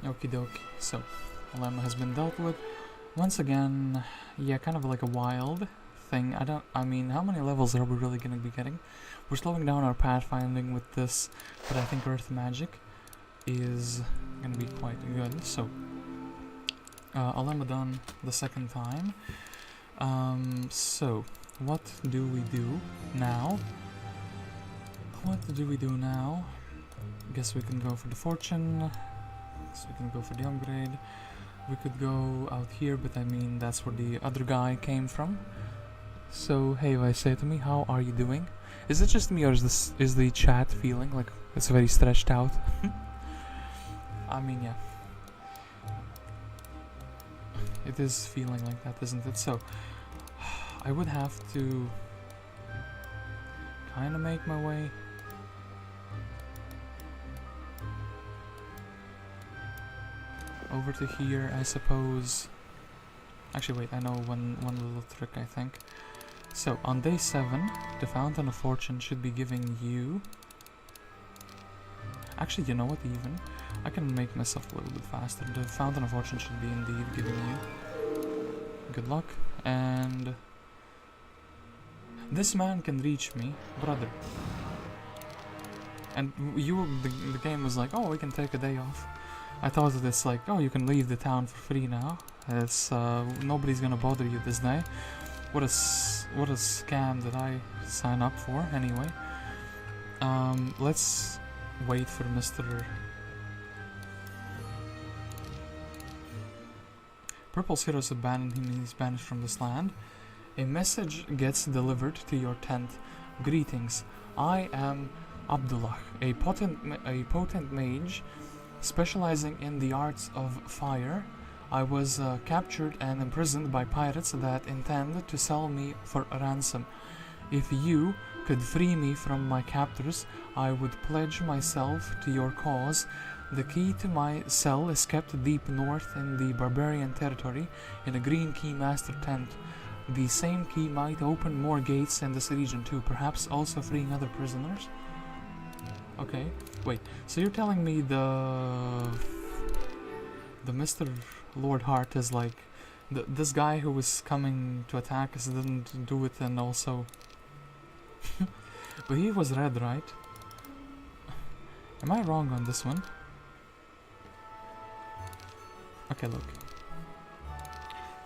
Okie dokie, so Olema has been dealt with. Once again, yeah, kind of like a wild thing. I mean, how many levels are we really gonna be getting? We're slowing down our pathfinding with this, but I think Earth Magic is gonna be quite good. So, Olema done the second time. So, what do we do now? Guess we can go for the fortune. So we can go for the upgrade. We could go out here, but I mean that's where the other guy came from. So hey, say to me, how are you doing? Is it just me, or is the chat feeling like it's very stretched out? I mean, yeah, it is feeling like that, isn't it? So I would have to kind of make my way. Over to here, I suppose. Actually, wait, I know one little trick, I think. So, on day 7, the Fountain of Fortune should be giving you... Actually, you know what, even? I can make myself a little bit faster. The Fountain of Fortune should be indeed giving you good luck. And... this man can reach me, brother. And the game was like, oh, we can take a day off. I thought that it's like, oh, you can leave the town for free now. It's nobody's gonna bother you this day. What a scam did I sign up for anyway. Let's wait for Mr. Purple's heroes abandoned him and he's banished from this land. A message gets delivered to your tent. Greetings. I am Abdullah, a potent mage specializing in the arts of fire. I was captured and imprisoned by pirates that intend to sell me for a ransom. If you could free me from my captors, I would pledge myself to your cause. The key to my cell is kept deep north in the barbarian territory in a green key master tent. The same key might open more gates in this region too, perhaps also freeing other prisoners. Okay, wait, so you're telling me the Mr. Lord Hart is like this guy who was coming to attack us didn't do it, and also but he was red, right? Am I wrong on this one? Okay, look.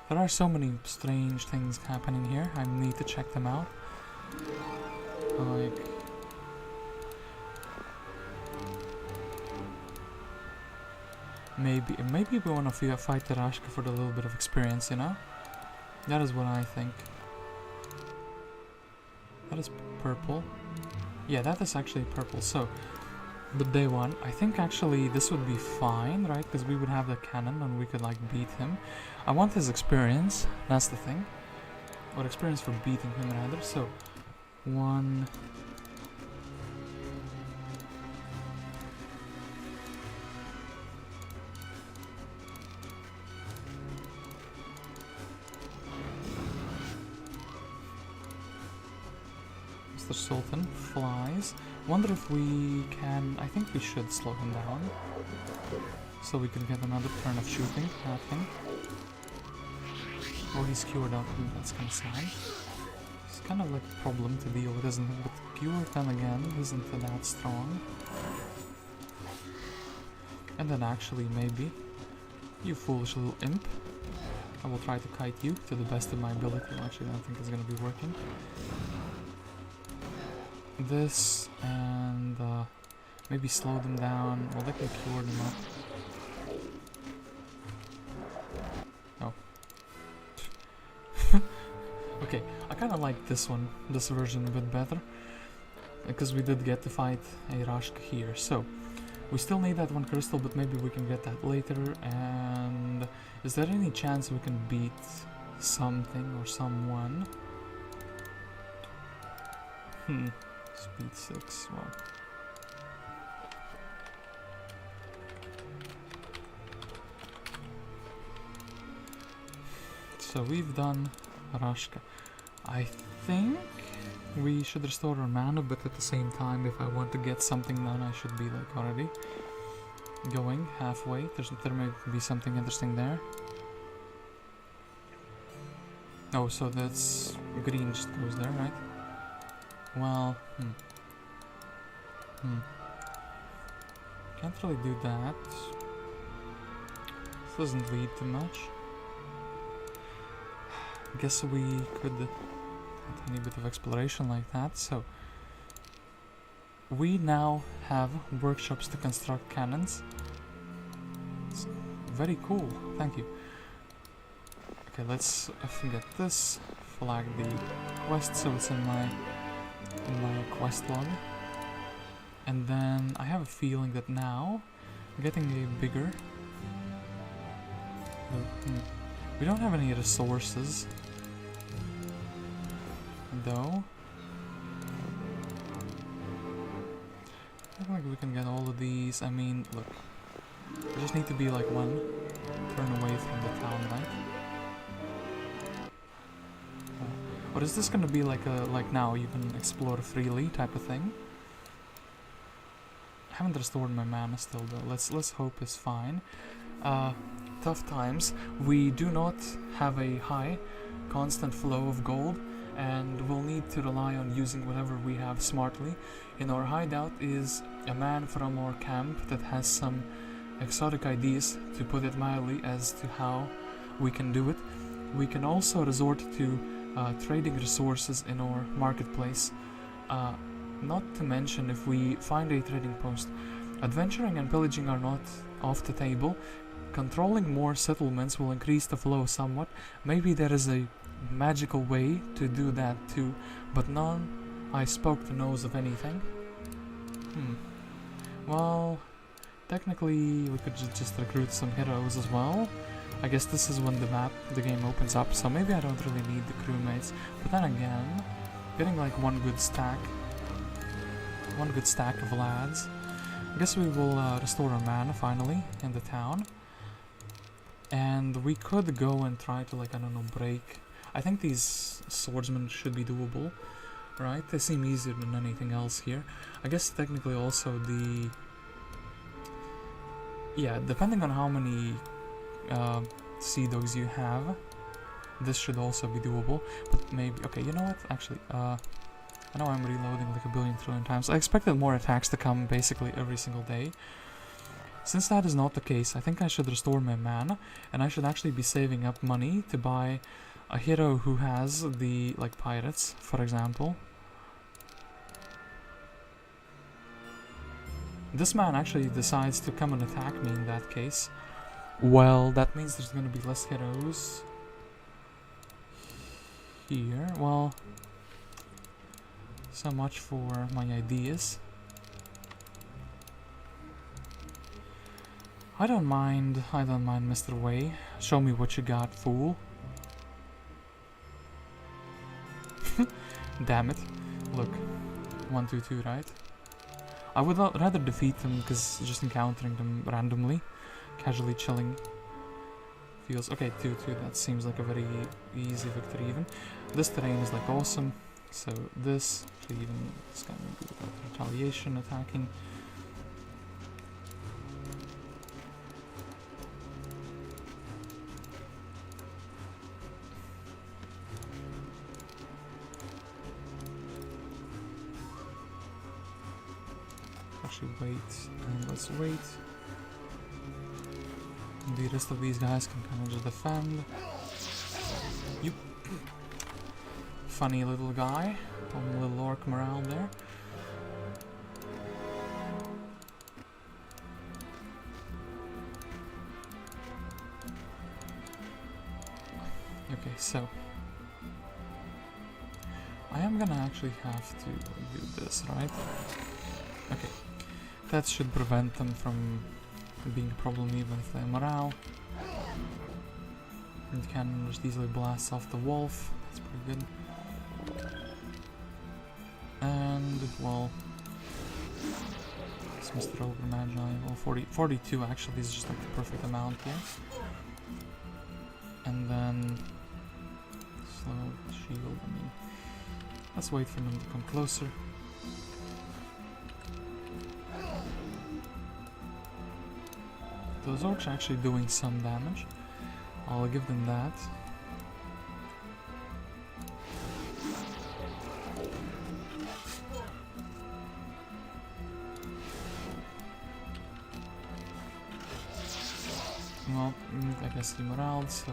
There are so many strange things happening here. I need to check them out. Like... maybe we want to fight Terashka for the little bit of experience, you know? That is what I think. That is purple. Yeah, that is actually purple. So, but day 1, I think actually this would be fine, right? Because we would have the cannon and we could like beat him. I want his experience, that's the thing. Or experience for beating him rather. So, 1... the Sultan flies. Wonder if we can... I think we should slow him down. So we can get another turn of shooting at him. Oh, he's cured up. That's kind of sad. It's kind of like a problem to deal with, isn't it? But cure then again isn't that strong. And then actually maybe... you foolish little imp. I will try to kite you to the best of my ability. Actually, I don't think it's going to be working. This and Maybe slow them down. Well, they can cure them up. Oh. Okay, I kind of like this one, this version a bit better. Because we did get to fight a Rashk here. So, we still need that one crystal, but maybe we can get that later. And is there any chance we can beat something or someone? Speed 6, well. So we've done Rashka. I think we should restore our mana, but at the same time, if I want to get something done, I should be like already going halfway. There may be something interesting there. Oh, so that's green just goes there, right? Well, can't really do that. This doesn't lead to much. Guess we could do a tiny bit of exploration like that. So we now have workshops to construct cannons. It's very cool. Thank you. Okay, let's get this. Flag the quest so it's in my quest log. And then I have a feeling that now I'm getting a bigger. We don't have any resources, though. I feel like we can get all of these. I mean, look, we just need to be like one turn away from the town, right? Or is this gonna be like a now you can explore freely type of thing? I haven't restored my mana still though. Let's hope it's fine. Tough times. We do not have a high constant flow of gold, and we'll need to rely on using whatever we have smartly. In our hideout is a man from our camp that has some exotic ideas, to put it mildly, as to how we can do it. We can also resort to trading resources in our marketplace. Not to mention, if we find a trading post, adventuring and pillaging are not off the table. Controlling more settlements will increase the flow somewhat. Maybe there is a magical way to do that too, but none I spoke to knows of anything. Well, technically we could just recruit some heroes as well. I guess this is when the game opens up, so maybe I don't really need the crewmates. But then again, getting like one good stack of lads. I guess we will restore our mana finally in the town. And we could go and try to, like, I don't know, break. I think these swordsmen should be doable, right? They seem easier than anything else here. I guess technically also the... Yeah, depending on how many sea dogs you have, this should also be doable. But maybe... Okay, you know what? Actually, I know I'm reloading like a billion trillion times. I expected more attacks to come basically every single day. Since that is not the case, I think I should restore my mana, and I should actually be saving up money to buy a hero who has the, like, pirates, for example. This man actually decides to come and attack me in that case. Well, that means there's gonna be less heroes here. Well, so much for my ideas. I don't mind, Mr. Way. Show me what you got, fool. Damn it. Look, 1, 2, 2, right? I would rather defeat them, because just encountering them randomly, casually chilling, feels... Okay, 2, 2, that seems like a very easy victory even. This terrain is like awesome, so this, actually even, it's gonna be retaliation, attacking. Wait, and let's wait. The rest of these guys can kind of just defend. You funny little guy, little orc morale there. Okay, so I am gonna actually have to do this, right? Okay, that should prevent them from being a problem even if they morale. And can just easily blast off the wolf. That's pretty good. And well, this Mr. Over Magi, well 42 actually is just like the perfect amount here. And then slow shield, I mean, let's wait for them to come closer. Those orcs are actually doing some damage. I'll give them that. Well, I guess he morale, so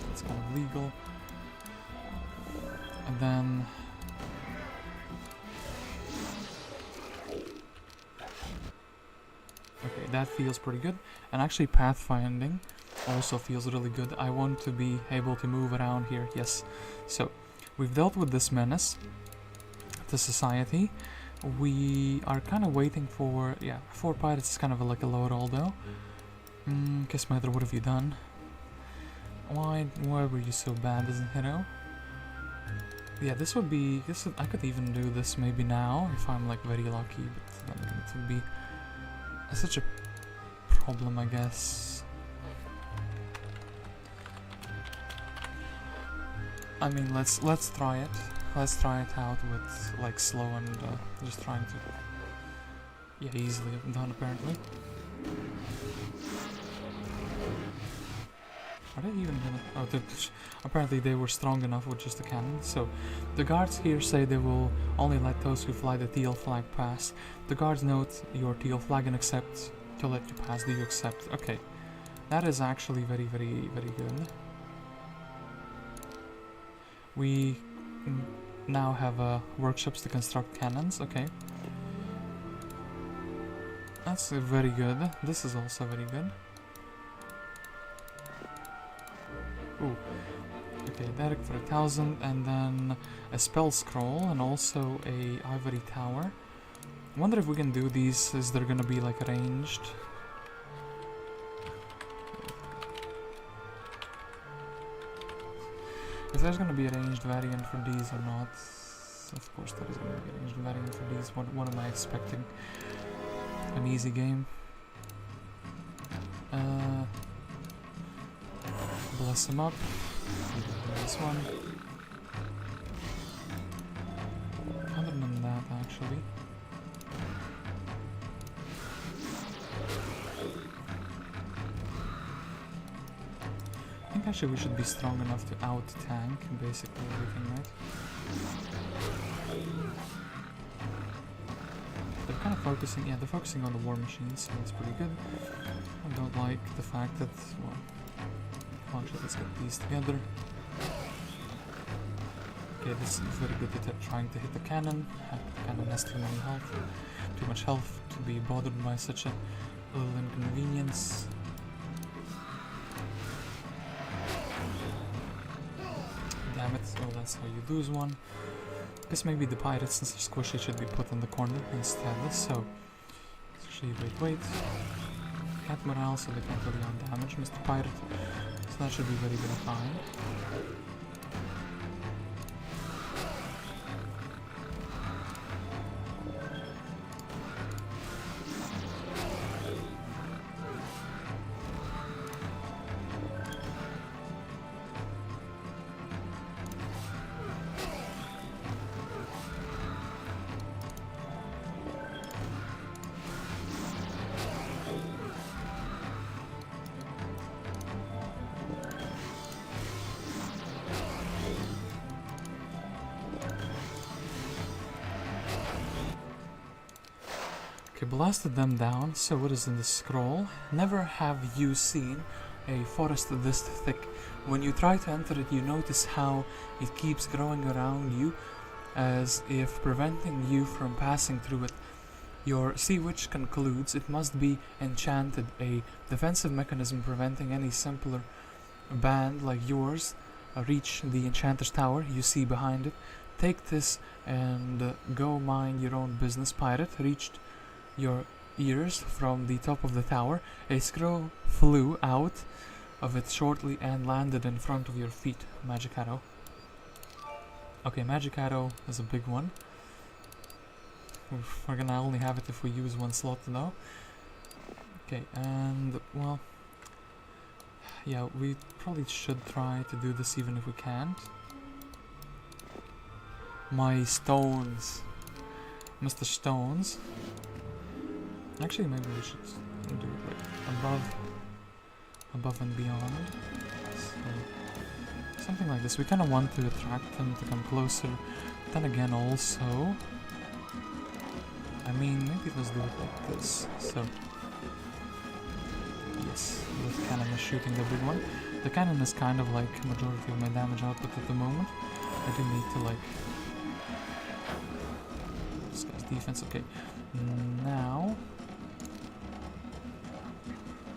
that's kind of legal. And then okay, that feels pretty good. And actually pathfinding also feels really good. I want to be able to move around here, yes. So, we've dealt with this menace to society. We are kind of waiting for, yeah, 4 pirates is kind of like a load although. Kissmatter, what have you done? Why were you so bad as a hero? Yeah, this would be, I could even do this maybe now if I'm like very lucky, but then it would be such a problem, I guess. I mean, let's try it. Let's try it out with like slow and just trying to, yeah, easily done apparently. Are they even gonna? Oh, apparently they were strong enough with just a cannon. So, the guards here say they will only let those who fly the teal flag pass. The guards note your teal flag and accept to let you pass. Do you accept? Okay, that is actually very, very, very good. We now have workshops to construct cannons. Okay, that's very good. This is also very good. Ooh. Okay, Edric for 1,000, and then a spell scroll, and also a ivory tower. I wonder if we can do these, is there gonna be like ranged? If there's gonna be a ranged variant for these or not. Of course there is gonna be a ranged variant for these. What am I expecting? An easy game. Bless him up. This one. Other than that, actually. I think actually we should be strong enough to out-tank basically everything, right? They're kind of focusing, yeah, they're focusing on the war machines, so that's pretty good. I don't like the fact that, well, actually, let's get these together. Okay, this is very good at trying to hit the cannon. The cannon has too much health to be bothered by such a little inconvenience. Damn it, well that's how you lose one. Guess maybe the pirates, since they're squishy, should be put in the corner instead, so... Actually, wait. Cat morale, so they can't really out-damage Mr. Pirate. So that should be very, very fine. Okay, blasted them down. So what is in the scroll? Never have you seen a forest this thick. When you try to enter it, you notice how it keeps growing around you, as if preventing you from passing through it. Your sea witch concludes it must be enchanted, a defensive mechanism preventing any simpler band like yours reach the Enchanter's Tower you see behind it. Take this and go mind your own business, pirate. Reached your ears from the top of the tower. A scroll flew out of it shortly and landed in front of your feet. Magic arrow. Okay, magic arrow is a big one. We're gonna only have it if we use one slot though. Okay, and well, yeah, we probably should try to do this even if we can't. My stones, Mr. Stones. Actually, maybe we should do it like above and beyond. So, something like this. We kind of want to attract them to come closer. Then again, also, I mean, maybe let's do it like this. So, yes, the cannon is shooting the big one. The cannon is kind of like majority of my damage output at the moment. I do need to like this guy's defense. Okay, now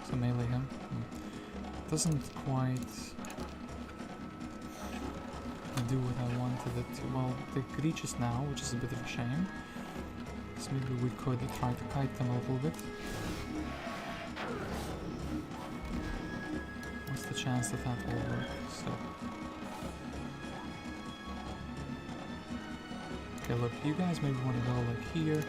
so melee him. Doesn't quite do what I wanted it to. Well, they reach us now, which is a bit of a shame. So maybe we could try to kite them a little bit. What's the chance that that will work? So, okay, look, you guys maybe want to go like here.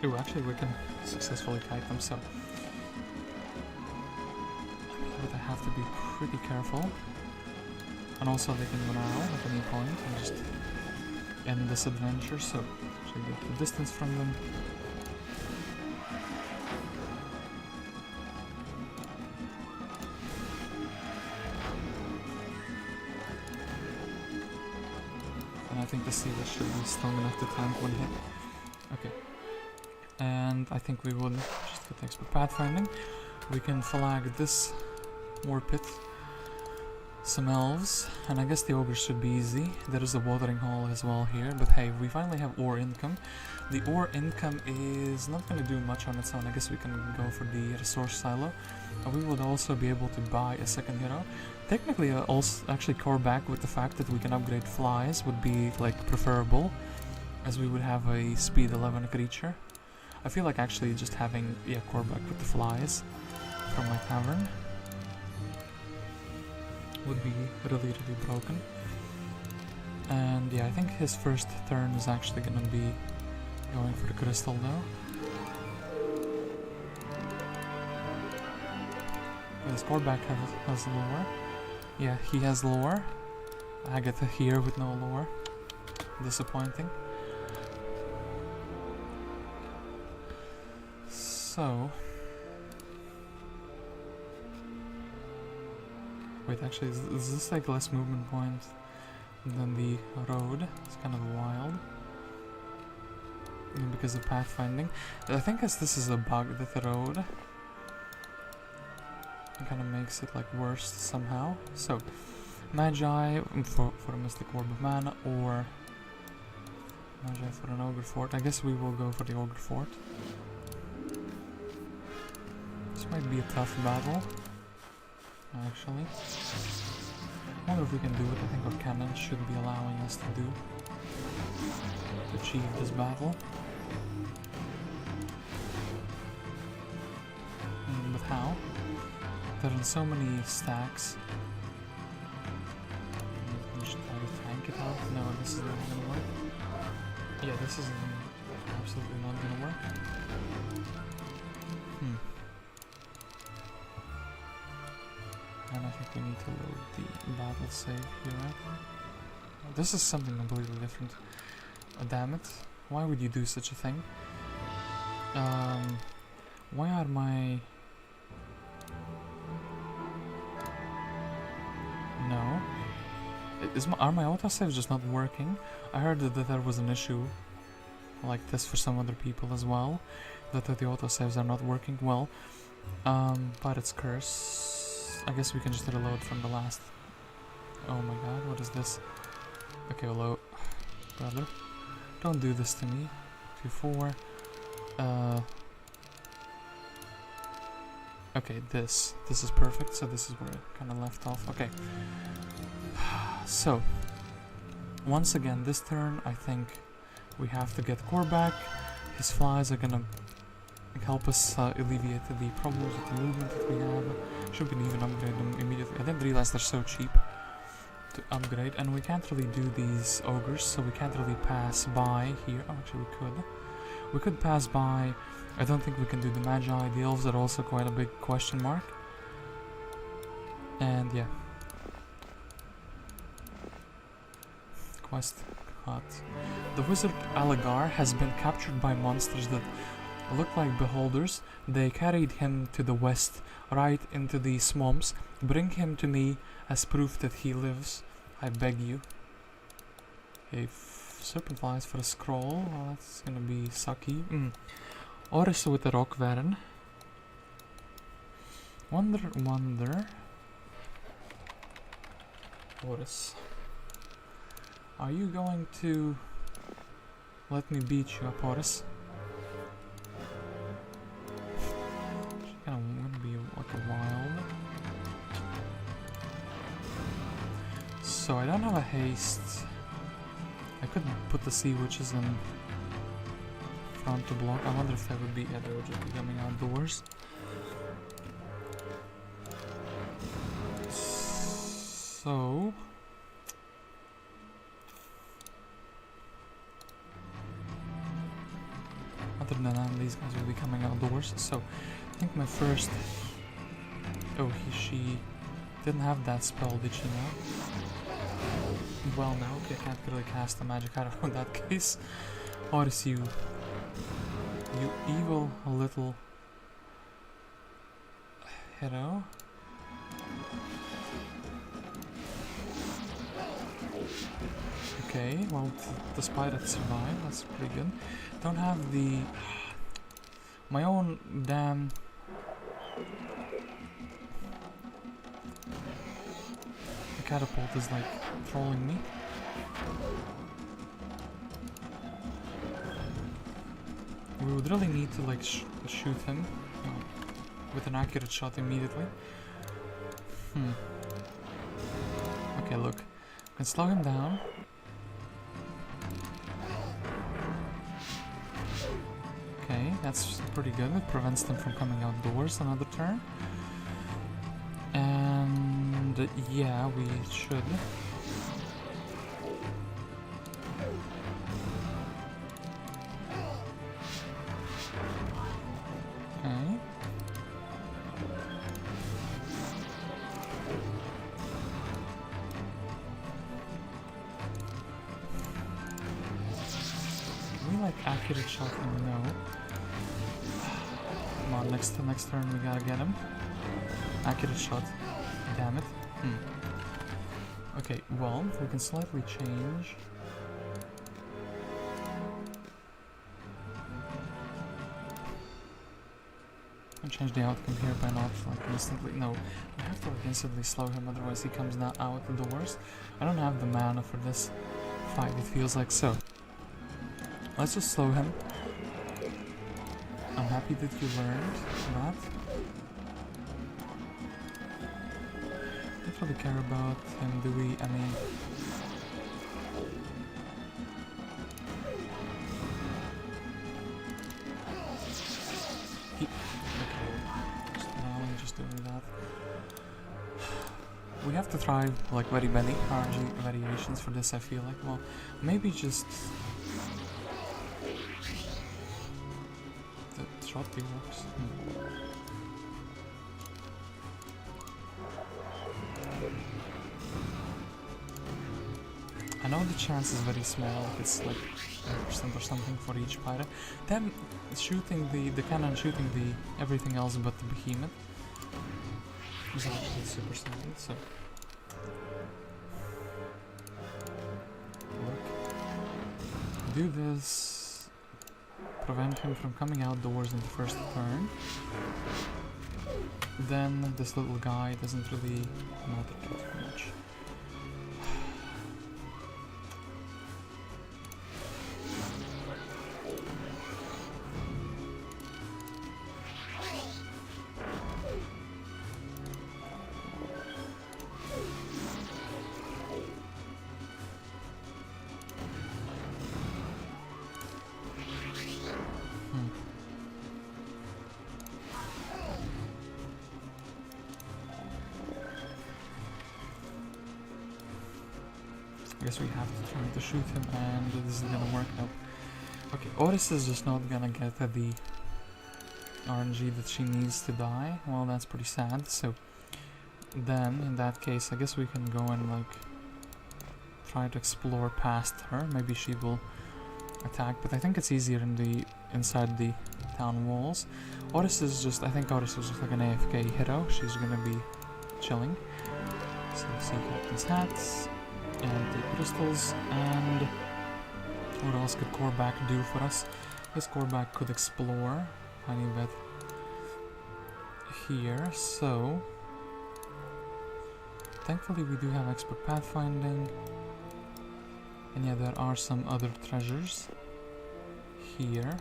Ooh, actually we can successfully kite them, so but I have to be pretty careful. And also they can run out at any point and just end this adventure, so actually get the distance from them. And I think the sealer should be strong enough to tank one hit. Okay. And I think we would just get expert pathfinding. We can flag this war pit, some elves, and I guess the ogres should be easy. There is a watering hole as well here, but hey, we finally have ore income. The ore income is not going to do much on its own. I guess we can go for the resource silo. We would also be able to buy a second hero. Technically, also actually core back with the fact that we can upgrade flies would be like preferable, as we would have a speed 11 creature. I feel like actually just having core back with the flies from my tavern would be really broken. And yeah, I think his first turn is actually gonna be going for the crystal though. His core back has lore. Yeah, he has lore. Agatha here with no lore. Disappointing. So, wait, actually, is this like less movement points than the road? It's kind of wild. Because of pathfinding. I think as this is a bug that the road kind of makes it like worse somehow. So, Magi for a Mystic Orb of Mana, or Magi for an Ogre Fort. I guess we will go for the Ogre Fort. This might be a tough battle, actually. I wonder if we can do it. I think our cannon should be allowing us to achieve this battle. But how? There are so many stacks. Just try to tank it out. No, this is not gonna work. Yeah, this is absolutely not gonna work. And I think we need to load the battle save here, right? This is something completely different. Damn it. Why would you do such a thing? Why are my... No. Are my autosaves just not working? I heard that there was an issue like this for some other people as well. That the autosaves are not working well. Pirate's Curse. I guess we can just reload from the last. Oh my god, what is this? Okay, hello. Brother. Don't do this to me. 2-4. Okay, this is perfect. So this is where I kind of left off. Okay. So once again, this turn I think we have to get core back. His flies are gonna help us alleviate the problems with the movement that we have. Should we even upgrade them immediately? I didn't realize they're so cheap to upgrade, and we can't really do these ogres, so we can't really pass by here. Oh, actually we could. We could pass by. I don't think we can do the Magi. The elves are also quite a big question mark. And yeah. Quest cut. The wizard Allegar has been captured by monsters that look like beholders. They carried him to the west, right into the swamps. Bring him to me as proof that he lives, I beg you. Okay, serpent flies for a scroll. Well, that's gonna be sucky. Oris with the rock Varen. Wonder. Oris. Are you going to let me beat you up, Oris? Kind of gonna be like a wild. So I don't have a haste. I could put the sea witches in front to block. I wonder if that would be. Yeah, they would just be coming outdoors. So. Other than that, these guys will be coming outdoors. So I think my first. Oh, she didn't have that spell, did she now? Well, now okay, I can't really cast a magic arrow in that case. Oris, you evil little hero. Okay, well, the spider survived. That's pretty good. Don't have the my own damn. The catapult is like trolling me. We would really need to like shoot him with an accurate shot immediately. Okay, look, we can slow him down. Okay, that's pretty good. It prevents them from coming outdoors another turn. And yeah, we should. Okay. We like accurate shot him? No. Come on, next turn we gotta get him. Accurate shot. Damn it. Okay, well, we can slightly change. I'll change the outcome here by not like instantly. No, we have to like instantly slow him, otherwise he comes not out the doors. I don't have the mana for this fight, it feels like. So let's just slow him. I'm happy that you learned that. Don't really care about him, do we? I mean, just doing that. We have to try like very many RNG variations for this. I feel like, well, maybe just the trough works. I know the chance is very small, it's like 10% or something for each Pyre. Them shooting the cannon shooting the everything else but the behemoth is actually super solid, so look. Do this, prevent him from coming outdoors in the first turn. Then this little guy doesn't really matter too much. I guess we have to try to shoot him, and this isn't gonna work out. Okay, Oris is just not gonna get the RNG that she needs to die. Well, that's pretty sad. So then, in that case, I guess we can go and like try to explore past her. Maybe she will attack, but I think it's easier in the inside the town walls. Oris is just, I think Oris is just like an AFK hero. She's gonna be chilling. So see Captain's hats and the crystals, and what else could Korvac do for us? This Korvac could explore tiny bit here, so thankfully we do have expert pathfinding, and yeah, there are some other treasures here.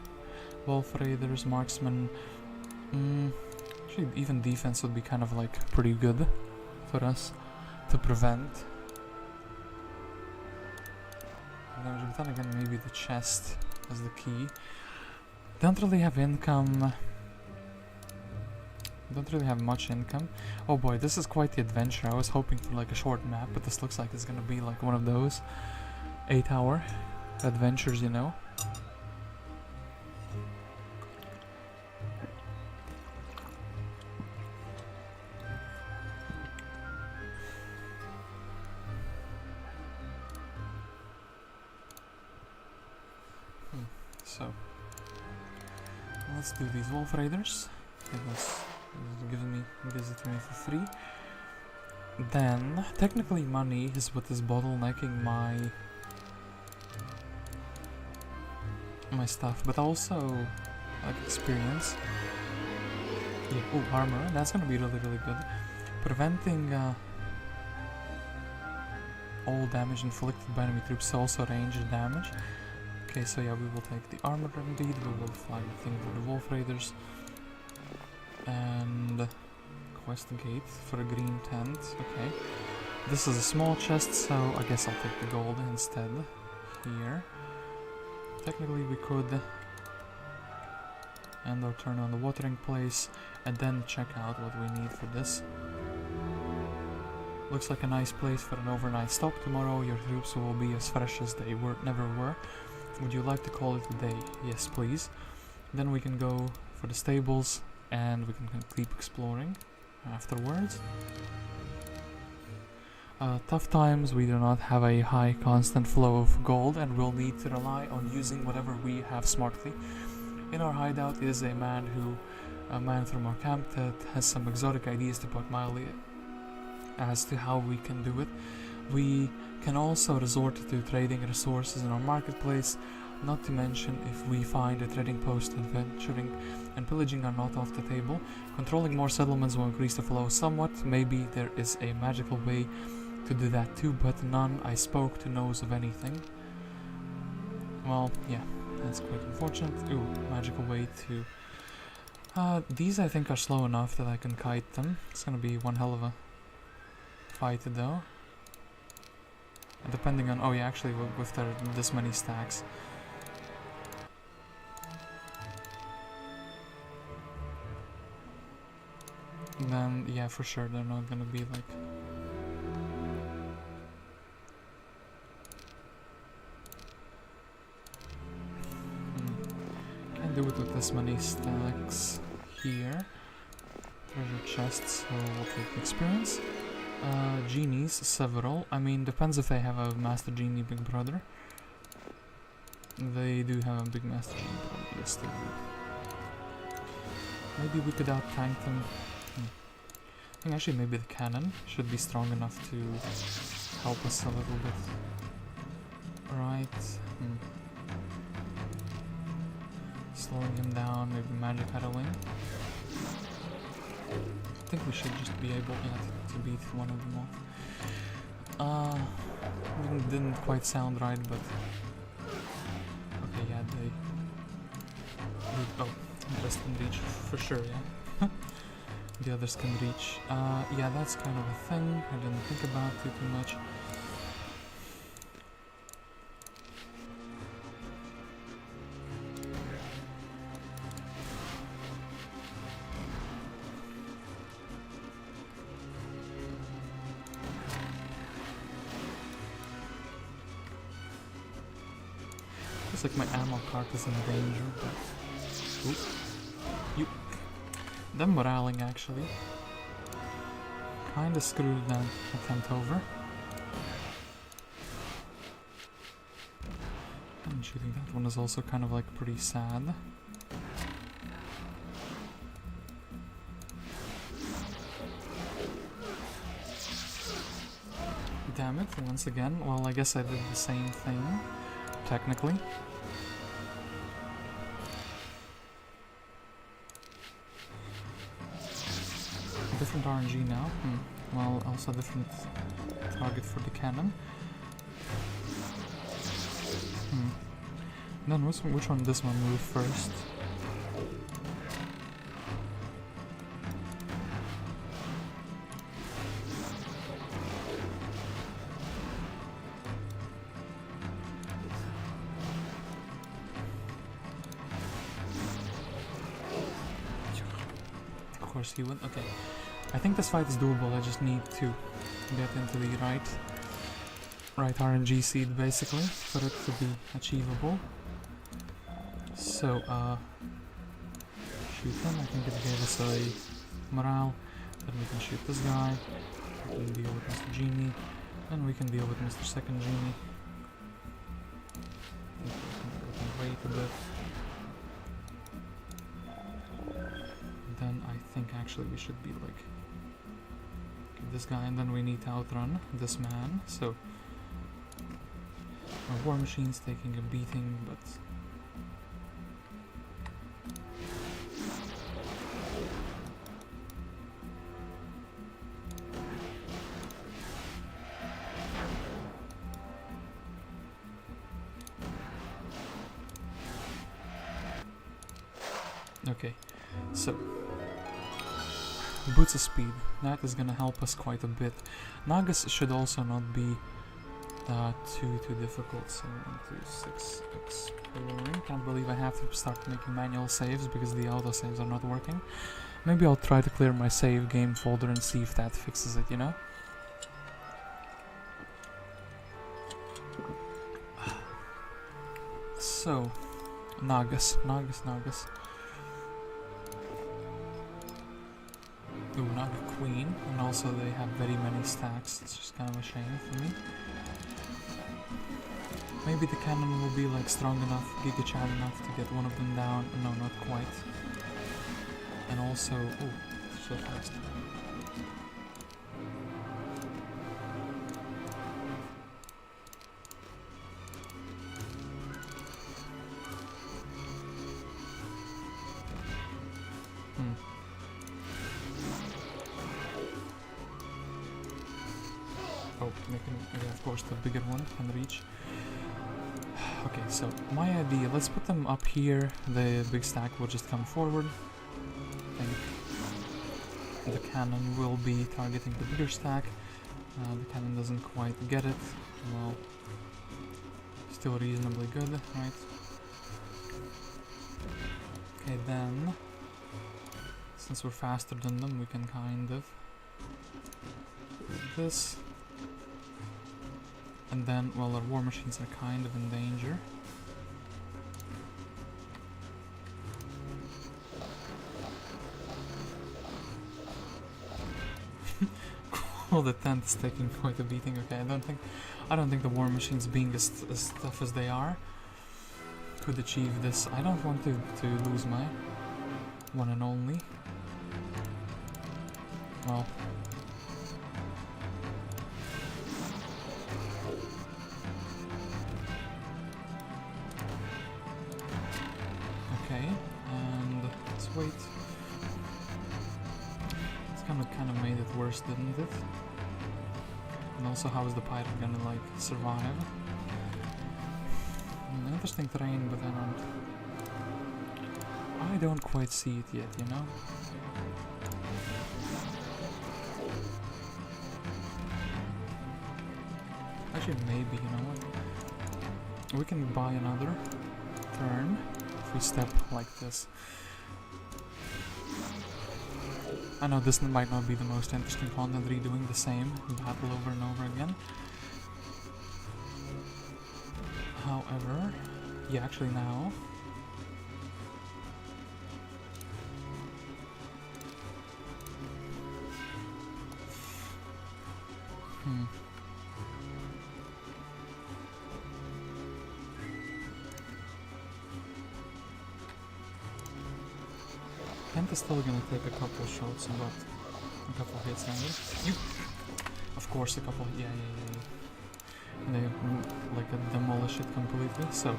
Wolf raiders, marksmen, actually even defense would be kind of like pretty good for us to prevent. But then again, maybe the chest is the key. Don't really have income. Don't really have much income. Oh boy, this is quite the adventure. I was hoping for like a short map, but this looks like it's gonna be like one of those 8-hour adventures, you know. So let's do these wolf raiders. Gives it to me for free. Then technically money is what is bottlenecking my stuff, but also like experience. Yeah, oh, armor, that's gonna be really good. Preventing all damage inflicted by enemy troops, also ranged damage. Okay, so yeah, we will take the armor indeed. We will flag the thing for the wolf raiders. And quest gate for a green tent. Okay, this is a small chest, so I guess I'll take the gold instead here. Technically we could end our turn on the watering place and then check out what we need for this. Looks like a nice place for an overnight stop. Tomorrow your troops will be as fresh as they never were. Would you like to call it a day? Yes, please. Then we can go for the stables and we can keep exploring afterwards. Tough times, we do not have a high constant flow of gold and we'll need to rely on using whatever we have smartly. In our hideout is a man from our camp that has some exotic ideas, to put mildly, as to how we can do it. We can also resort to trading resources in our marketplace, not to mention if we find a trading post, adventuring and pillaging are not off the table. Controlling more settlements will increase the flow somewhat. Maybe there is a magical way to do that too, but none I spoke to knows of anything. Well, yeah, that's quite unfortunate. Ooh, magical way to... these I think are slow enough that I can kite them. It's gonna be one hell of a fight though. Depending on... oh yeah, actually with this many stacks. Then, yeah, for sure, they're not gonna be like... Can't do it with this many stacks here. Treasure chests, so we'll take the experience. Genies, several. I mean, depends if they have a Master Genie Big Brother. They do have a big Master Genie Brother, yes they do. Maybe we could out-tank them. I think actually maybe the cannon should be strong enough to help us a little bit. Right. Slowing him down, maybe magic arrowing. I think we should just be able to beat one of them off. Didn't quite sound right, but... okay, yeah, they... oh, the rest can reach for sure, yeah. The others can reach. Yeah, that's kind of a thing. I didn't think about it too much. Looks like my ammo cart is in danger, but... Oop. You. Them moraling, actually. Kinda screwed that attempt over. And shooting that one is also kind of like pretty sad. Damn it, once again. Well, I guess I did the same thing, technically. Different RNG now. Well, also different target for the cannon. Then which one this one move first? Of course he would. Okay. I think this fight is doable. I just need to get into the right RNG seed basically for it to be achievable. So, shoot him. I think it gave us a morale. Then we can shoot this guy. We can deal with Mr. Genie. And we can deal with Mr. Second Genie. We can wait a bit. Then I think actually we should be like this guy, and then we need to outrun this man. So our war machine's taking a beating, but okay, so boots of speed, that is gonna help us quite a bit. Nagas should also not be too difficult. So 1, 2, 6 exploring. Can't believe I have to start making manual saves because the autosaves are not working. Maybe I'll try to clear my save game folder and see if that fixes it, you know? So, Nagas. Ooh, Naga Queen, and also they have very many stacks. It's just kind of a shame for me. Maybe the cannon will be like strong enough, giga chat enough to get one of them down. No, not quite. And also, oh, so fast. Oh, yeah, of course the bigger one can reach. Okay, so my idea, let's put them up here. The big stack will just come forward. I think the cannon will be targeting the bigger stack. The cannon doesn't quite get it. Well, still reasonably good, right? Okay, then, since we're faster than them, we can kind of do this. And then, well, our war machines are kind of in danger. Well, the tent is taking quite a beating. Okay, I don't think the war machines, being as tough as they are, could achieve this. I don't want to lose my one and only. Well. Okay, and let's wait. It's kind of made it worse, didn't it? And also, how is the Pyre gonna like survive? Interesting terrain, but I don't quite see it yet, you know? Actually, maybe, you know what? We can buy another turn if we step like this. I know this might not be the most interesting content, redoing the same battle over and over again. However, Yeah, actually now. Kent is still gonna take a couple shots, but a couple hits anyway. You, of course, a couple. Yeah. They like demolish it completely. So.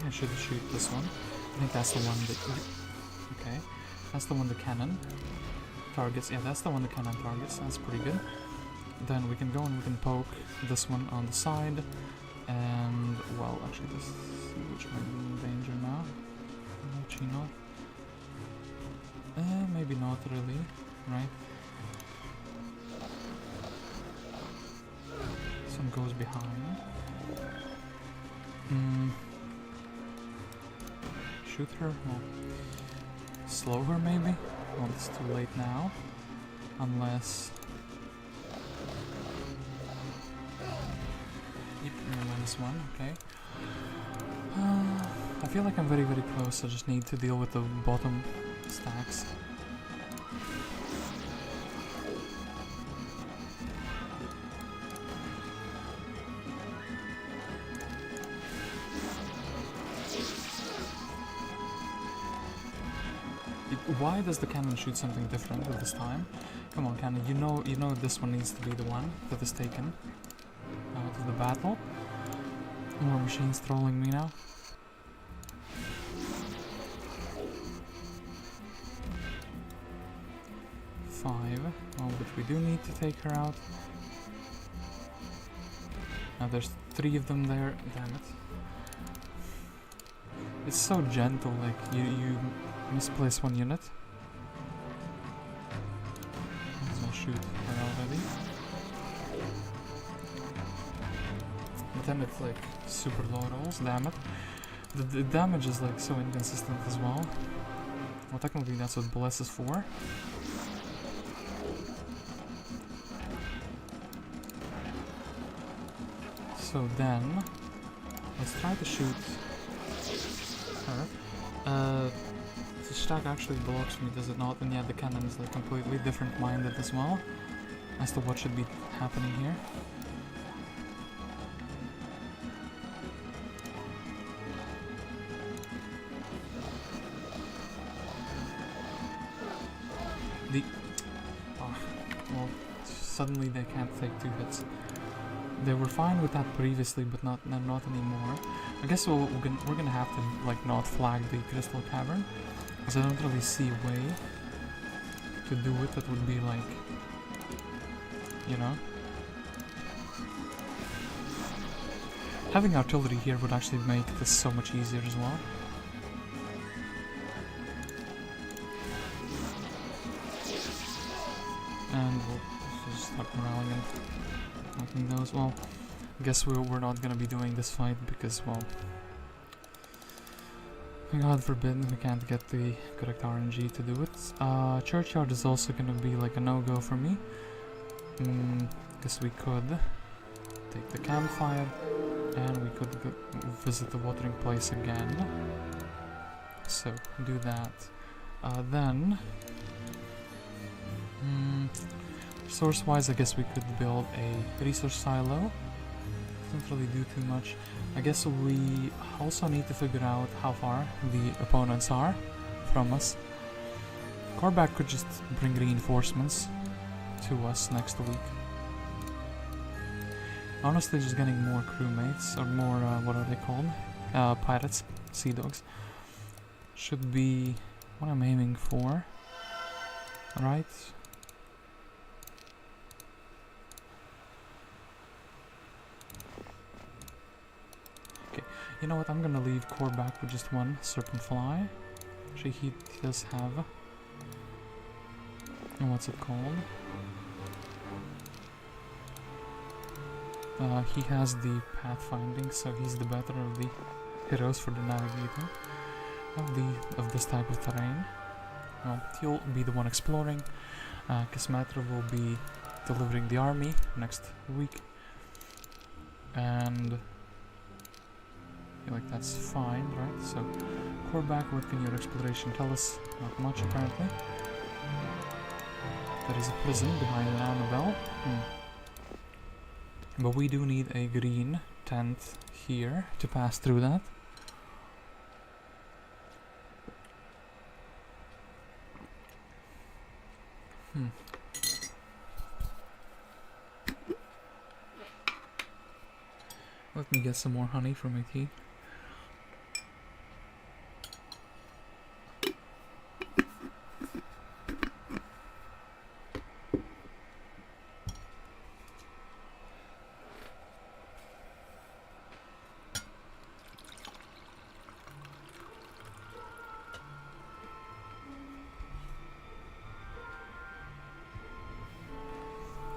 I should shoot this one. I think that's the one that... Okay. That's the one the cannon targets. Yeah, that's the one the cannon targets. That's pretty good. Then we can go and we can poke this one on the side. And, well, actually this... Which might be in danger now. Actually not. Maybe not really. Right? This one goes behind. Shoot her? Well, slow her maybe? Well, it's too late now. Unless... Yep, -1, okay. I feel like I'm very, very close. I just need to deal with the bottom stacks. Why does the cannon shoot something different at this time? Come on, cannon, you know this one needs to be the one that is taken out of the battle. More machines trolling me now. Five. Oh, but we do need to take her out. Now there's 3 of them there. Damn it. It's so gentle, like you misplace 1 unit. I'll shoot her already. But then it's like super low rolls, damn it. The damage is like so inconsistent as well. Well, technically that's what Bless is for. So then, let's try to shoot her. The stack actually blocks me, does it not? And yeah, the cannon is like completely different minded as well as to what should be happening here. Well, suddenly they can't take 2 hits. They were fine with that previously, but not anymore. I guess we're gonna have to like not flag the crystal cavern, because I don't really see a way to do it that would be like, you know. Having artillery here would actually make this so much easier as well. And we'll just start moralling and knocking those. Well, I guess we're not gonna be doing this fight because, well, God forbid we can't get the correct RNG to do it. Churchyard is also gonna be like a no-go for me. Guess we could take the campfire and we could visit the watering place again. So, do that. Then... resource-wise, I guess we could build a resource silo. Doesn't really do too much. I guess we also need to figure out how far the opponents are from us. Korvac could just bring reinforcements to us next week. Honestly, just getting more crewmates, or more, what are they called? Pirates, sea dogs. Should be what I'm aiming for. Right? Okay, you know what, I'm gonna leave Korvac with just 1 serpent fly. Actually, he does have... what's it called? He has the pathfinding, so he's the better of the heroes for the navigator of this type of terrain. Well, he'll be the one exploring. Kismetra will be delivering the army next week, and I feel like that's fine, right? So, Korvac, what can your exploration tell us? Not much, apparently. There is a prison behind Anabel. But we do need a green tent here to pass through that. Let me get some more honey for my tea.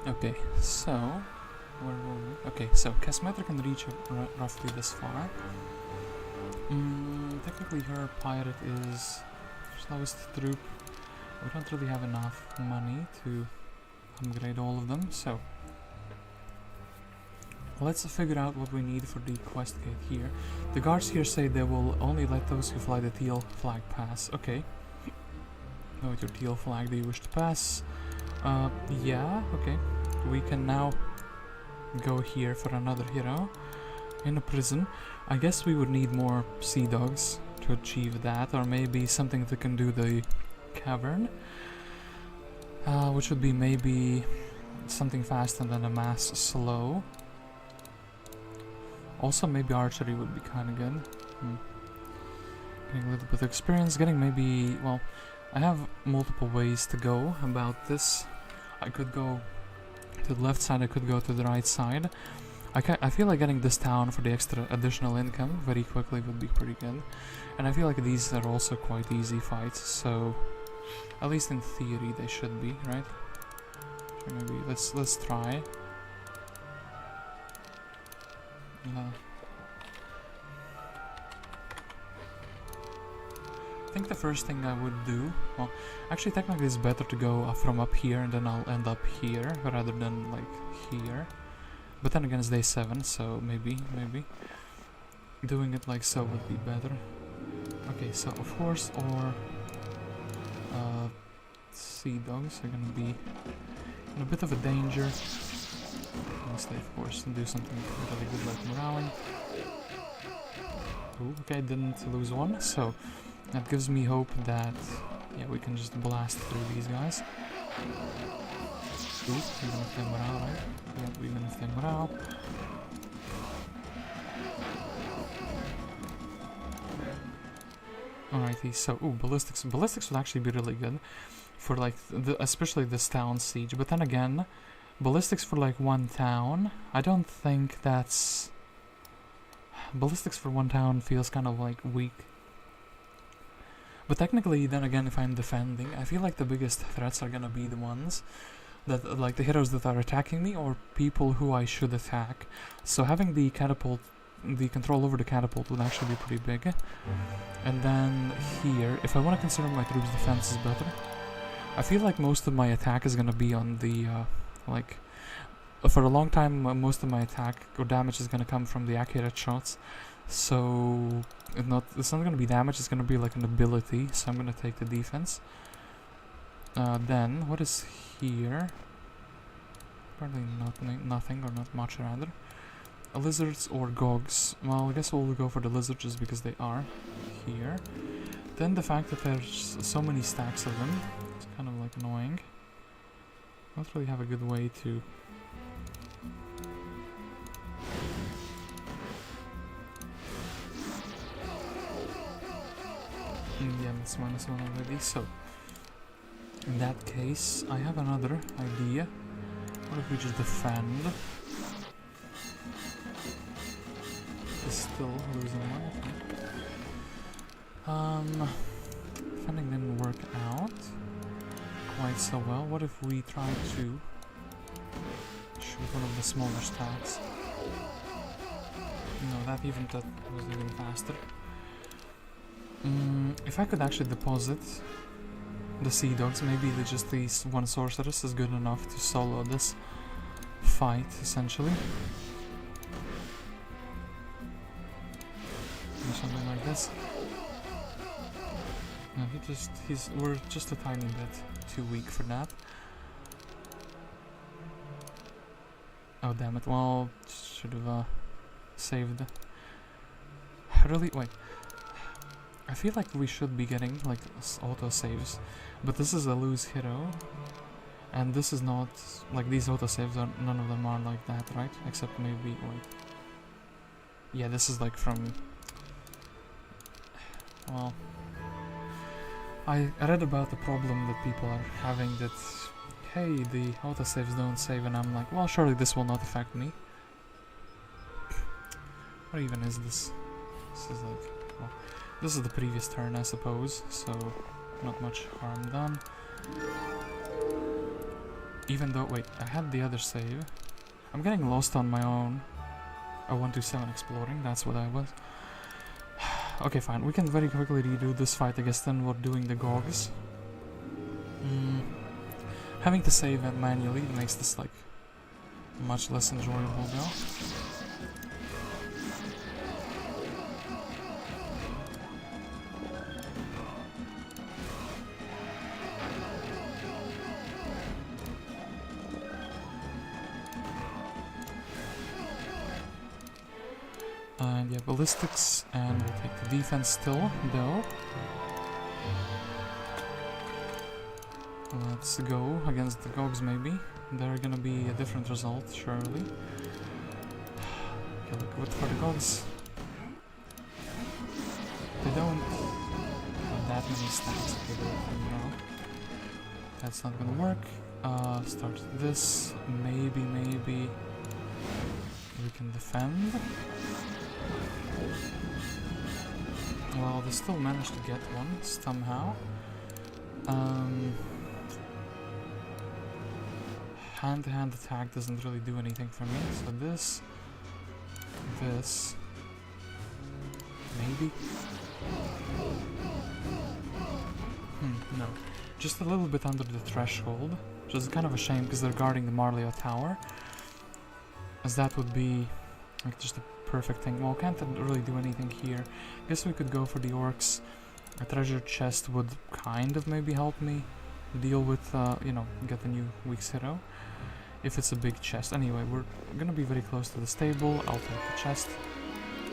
Okay, so where were we? Okay, so Kismetra can reach roughly this far. Technically her pirate is slowest troop. We don't really have enough money to upgrade all of them, so let's figure out what we need for the quest gate here. The guards here say they will only let those who fly the teal flag pass. Okay. Now with your teal flag do you wish to pass? Yeah, okay. We can now go here for another hero in a prison. I guess we would need more sea dogs to achieve that, or maybe something that can do the cavern, which would be maybe something fast and then a mass slow. Also maybe archery would be kind of good. Getting a little bit of experience, getting maybe, well, I have multiple ways to go about this. I could go to the left side, I could go to the right side. I feel like getting this town for the extra additional income very quickly would be pretty good. And I feel like these are also quite easy fights, so at least in theory they should be, right? So maybe let's try. I think the first thing I would do, well, actually technically it's better to go from up here and then I'll end up here rather than like here. But then again it's day 7, so maybe doing it like so would be better. Okay, so of course or sea dogs are gonna be in a bit of a danger. Unless they of course do something really good like morale. Ooh, okay, didn't lose one, so that gives me hope that, yeah, we can just blast through these guys. Ooh, even if they morale, right? Yeah, even if they morale. Alrighty, so, ooh, ballistics. Ballistics would actually be really good for, like, especially this town siege. But then again, ballistics for, like, one town, I don't think that's... Ballistics for one town feels kind of, like, weak. But technically, then again, if I'm defending, I feel like the biggest threats are gonna be the ones that, like, the heroes that are attacking me or people who I should attack. So having the catapult, the control over the catapult would actually be pretty big. And then here, if I want to consider my troops' defense is better, I feel like most of my attack is gonna be on the, like, for a long time, most of my attack or damage is gonna come from the accurate shots. So it's not gonna be damage, it's gonna be like an ability, so I'm gonna take the defense. Then what is here? Apparently nothing, or not much rather. Lizards or gogs. Well, I guess we'll go for the lizards just because they are here. Then the fact that there's so many stacks of them, it's kind of like annoying. I don't really have a good way to... Yeah, that's -1 already, so in that case, I have another idea. What if we just defend? It's still losing one, I think. Defending didn't work out quite so well. What if we try to shoot one of the smaller stacks? No, that was even faster. If I could actually deposit the Sea Dogs, maybe just these one sorceress is good enough to solo this fight, essentially. Or something like this. No, we're just a tiny bit too weak for that. Oh damn it, well, should have saved. Really, wait. I feel like we should be getting like autosaves, but this is a loose hero, and this is not, like these autosaves are, none of them are like that, right? Except maybe, wait. Yeah, this is like from, well, I read about the problem that people are having that, hey, the autosaves don't save, and I'm like, well, surely this will not affect me. What even is this? This is like, well, this is the previous turn, I suppose, so not much harm done. Even though, wait, I had the other save. I'm getting lost on my own. Oh, 127 exploring, that's what I was. Okay, fine, we can very quickly redo this fight against them. We're doing the Gogs. Having to save it manually makes this like much less enjoyable now. And yeah, ballistics, and we'll take the defense still, though. Let's go against the Gogs, maybe. They're gonna be a different result, surely. Okay, look, what for the Gogs? They don't have that many stats to do it now. That's not gonna work. Start this. Maybe we can defend. Well, they still managed to get one somehow. Hand-to-hand attack doesn't really do anything for me, so this, maybe? No. Just a little bit under the threshold, which is kind of a shame because they're guarding the Marleo Tower, as that would be like just a perfect thing. Well, can't really do anything here. Guess we could go for the orcs. A treasure chest would kind of maybe help me deal with, you know, get a new weak hero. If it's a big chest. Anyway, we're gonna be very close to the stable. I'll take the chest.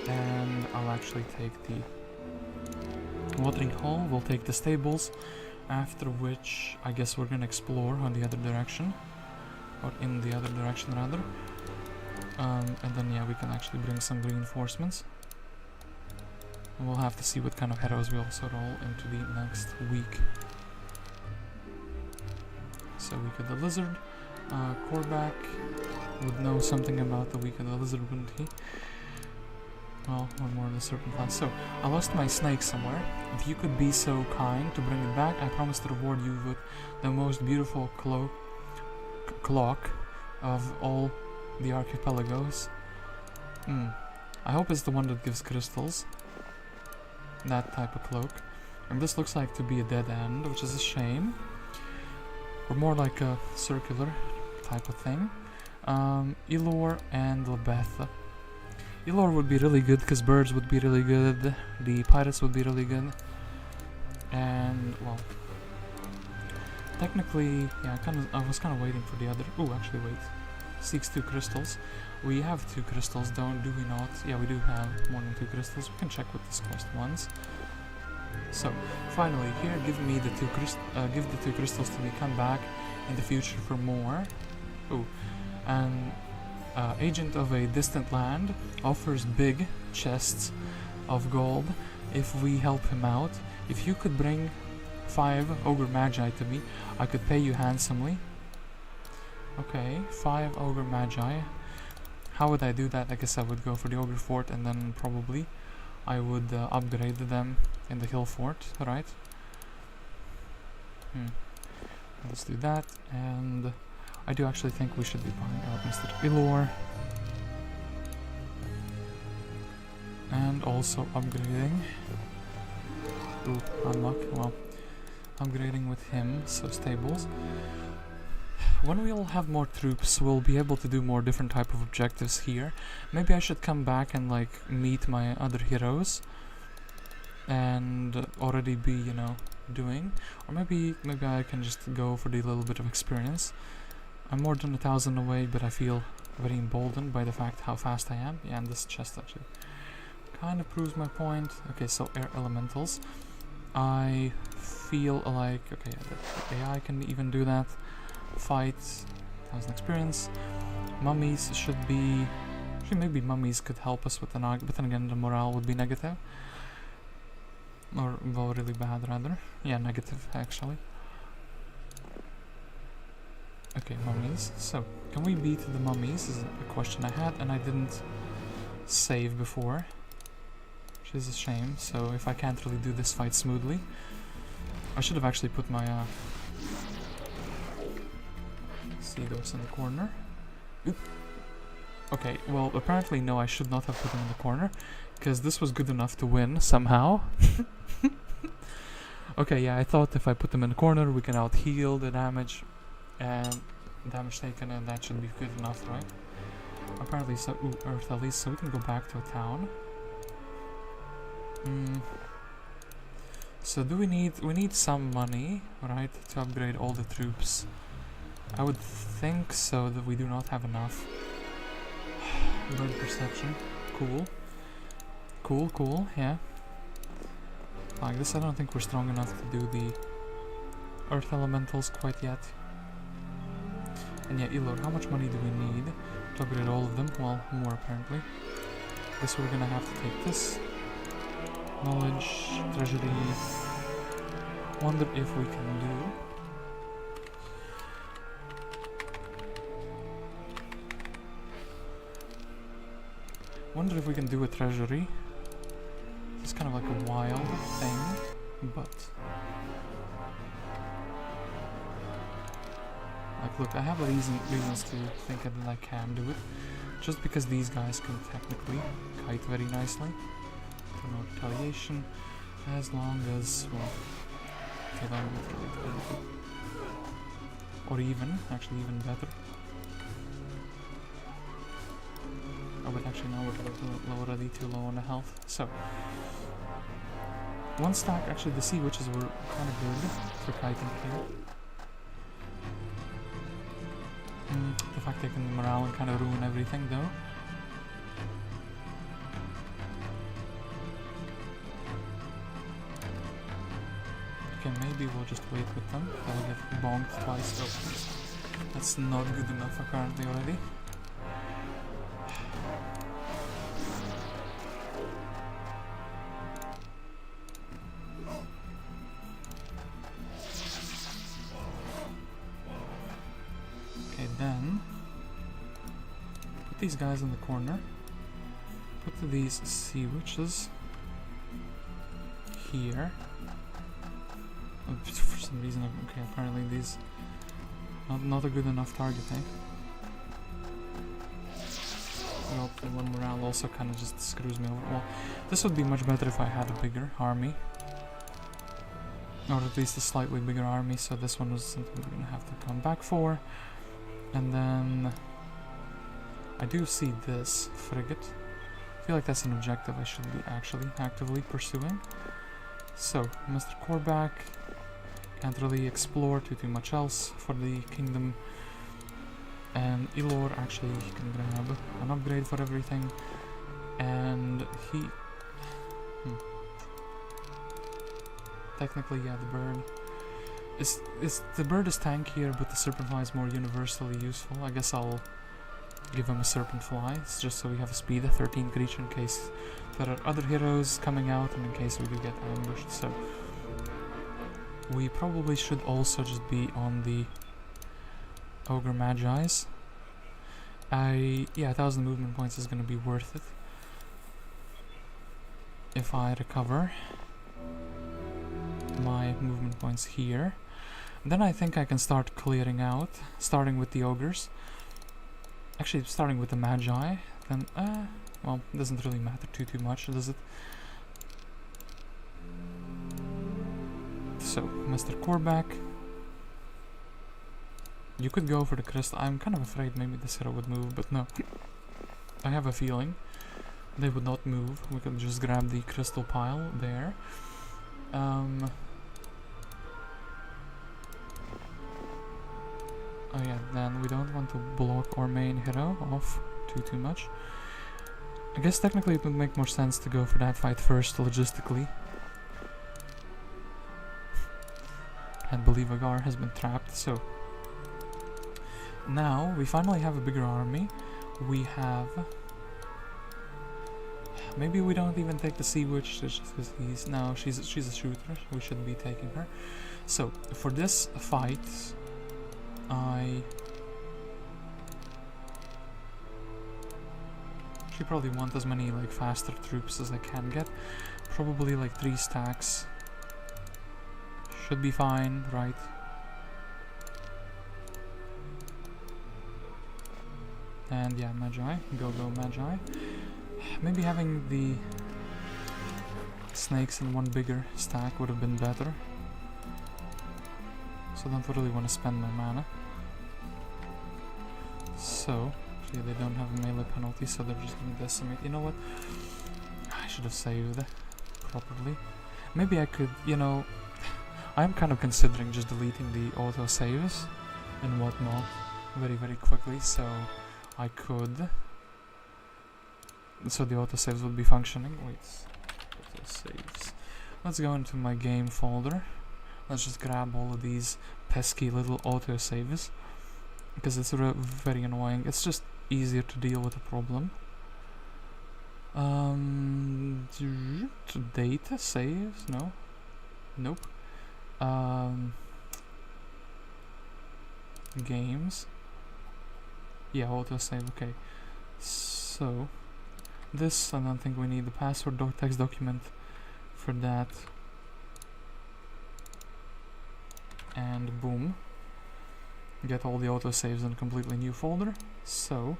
And I'll actually take the watering hole. We'll take the stables. After which, I guess we're gonna explore on the other direction. Or in the other direction, rather. And then, yeah, we can actually bring some reinforcements. And we'll have to see what kind of heroes we also roll into the next week. So, Week of the Lizard. Korvac would know something about the Week of the Lizard, wouldn't he? Well, one more of the Serpent Plant. So, I lost my snake somewhere. If you could be so kind to bring it back, I promise to reward you with the most beautiful clock of all the archipelagos. I hope it's the one that gives crystals. That type of cloak. And this looks like to be a dead end, which is a shame. Or more like a circular type of thing. Elor and Lebeth. Elor would be really good because birds would be really good. The pirates would be really good. And, well, technically, yeah, I was kind of waiting for the other. Oh, actually, wait. Seeks 2 crystals. We have 2 crystals, do we not? Yeah, we do have more than 2 crystals. We can check what this cost once. So, finally, here, give the 2 crystals to me. Come back in the future for more. Oh, and agent of a distant land offers big chests of gold if we help him out. If you could bring 5 ogre magi to me, I could pay you handsomely. Okay, 5 ogre magi. How would I do that? I guess I would go for the ogre fort and then probably I would upgrade them in the hill fort, right? Let's do that, and I do actually think we should be buying out Mr. Elor. And also upgrading. Ooh, unlock. Well, upgrading with him, so stables. When we'll have more troops, we'll be able to do more different type of objectives here. Maybe I should come back and like meet my other heroes and already be, you know, doing. Or maybe I can just go for the little bit of experience. I'm more than 1,000 away, but I feel very emboldened by the fact how fast I am. Yeah, and this chest actually kind of proves my point. Okay, so air elementals. I feel like, okay, yeah, the AI can even do that. Fights, 1,000 experience. Mummies should be... Actually, maybe mummies could help us with the but then again the morale would be negative. Or, well, really bad rather. Yeah, negative actually. Okay, mummies. So, can we beat the mummies is a question I had, and I didn't save before. Which is a shame, so if I can't really do this fight smoothly... I should have actually put my Seagulls in the corner. Oop. Okay, well apparently no, I should not have put them in the corner, because this was good enough to win somehow. Okay, yeah, I thought if I put them in the corner we can out-heal the damage and damage taken, and that should be good enough, right? Apparently so. Ooh, Earth at least, so we can go back to a town. So do we need some money, right, to upgrade all the troops? I would think so, that we do not have enough. Bird perception, cool, yeah. Like this, I don't think we're strong enough to do the earth elementals quite yet. And yeah, Elor, how much money do we need to upgrade all of them? Well, more apparently. Guess we're gonna have to take this. Knowledge, treasury. Wonder if we can do. Wonder if we can do a treasury. It's kind of like a wild thing, but like, look, I have reasons to think that I can do it. Just because these guys can technically kite very nicely. For no retaliation, as long as, well, or even, actually even better. Oh, but actually now we're already too low on the health. So, one stack, actually the sea witches were kind of good for kiting here. The fact they can morale and kind of ruin everything though. Okay, maybe we'll just wait with them. They'll get bonked twice. Oh, that's not good enough apparently already. Okay, then put these guys in the corner. Put these sea witches here. For some reason, okay, apparently these not a good enough target, eh? Well, one morale also kind of just screws me over. Well, this would be much better if I had a bigger army. Or at least a slightly bigger army, so this one was something we're gonna have to come back for. And then I do see this frigate. I feel like that's an objective I should be actually actively pursuing. So, Mr. Korback can't really explore too much else for the kingdom. And Elor actually can grab an upgrade for everything. And he... Technically, yeah, the bird... the bird is tankier, but the serpent fly is more universally useful. I guess I'll give him a serpent fly. It's just so we have a speed of 13 creature in case there are other heroes coming out and in case we do get ambushed. So we probably should also just be on the Ogre Magi's. Yeah, 1,000 movement points is going to be worth it if I recover my movement points here. Then I think I can start clearing out, starting with the ogres. Actually, starting with the Magi. Then Well, it doesn't really matter too much, does it? So, Mr. Korback. You could go for the crystal. I'm kind of afraid maybe this hero would move, but no. I have a feeling they would not move. We could just grab the crystal pile there. Oh yeah, then we don't want to block our main hero off too much. I guess technically it would make more sense to go for that fight first, logistically. Can't believe Agar has been trapped, so... Now, we finally have a bigger army. We have... Maybe we don't even take the Sea Witch, just because he's... No, she's a shooter, we should be taking her. So, for this fight, I probably want as many like faster troops as I can get. Probably like 3 stacks. Should be fine, right? And yeah, Magi. Go Magi. Maybe having the snakes in one bigger stack would have been better. So I don't really want to spend my mana. So, yeah, they don't have a melee penalty, so they're just gonna decimate. You know what? I should have saved properly. Maybe I could, you know... I'm kind of considering just deleting the autosaves and whatnot very quickly, so I could... So the autosaves would be functioning. Wait, autosaves. Let's go into my game folder. Let's just grab all of these pesky little autosaves, because it's very annoying. It's just easier to deal with a problem. Data saves? No. Nope. Games. Yeah, autosave. Okay. So this, I don't think we need the password text document for that. And boom. Get all the autosaves in a completely new folder. So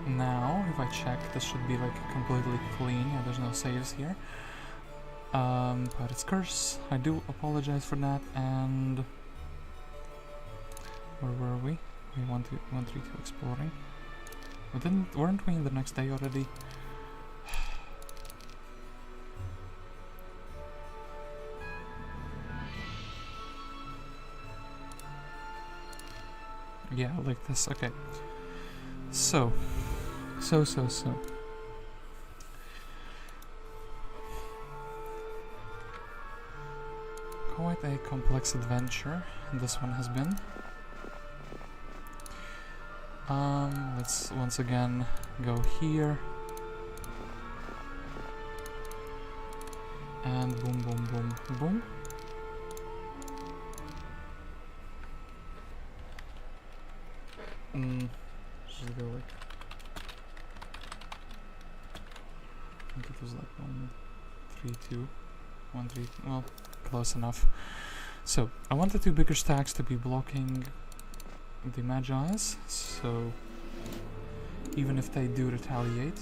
now if I check, this should be like completely clean. Yeah, there's no saves here. Pirate's Curse, I do apologize for that. And where were we? We 132 exploring. But weren't we in the next day already? Yeah, like this. Okay. So. Quite a complex adventure this one has been. Let's once again go here. And boom. Just go like... I think it was like 1, 3, 2, 1, 3, well, close enough. So, I want the 2 bigger stacks to be blocking the Magi's, so even if they do retaliate.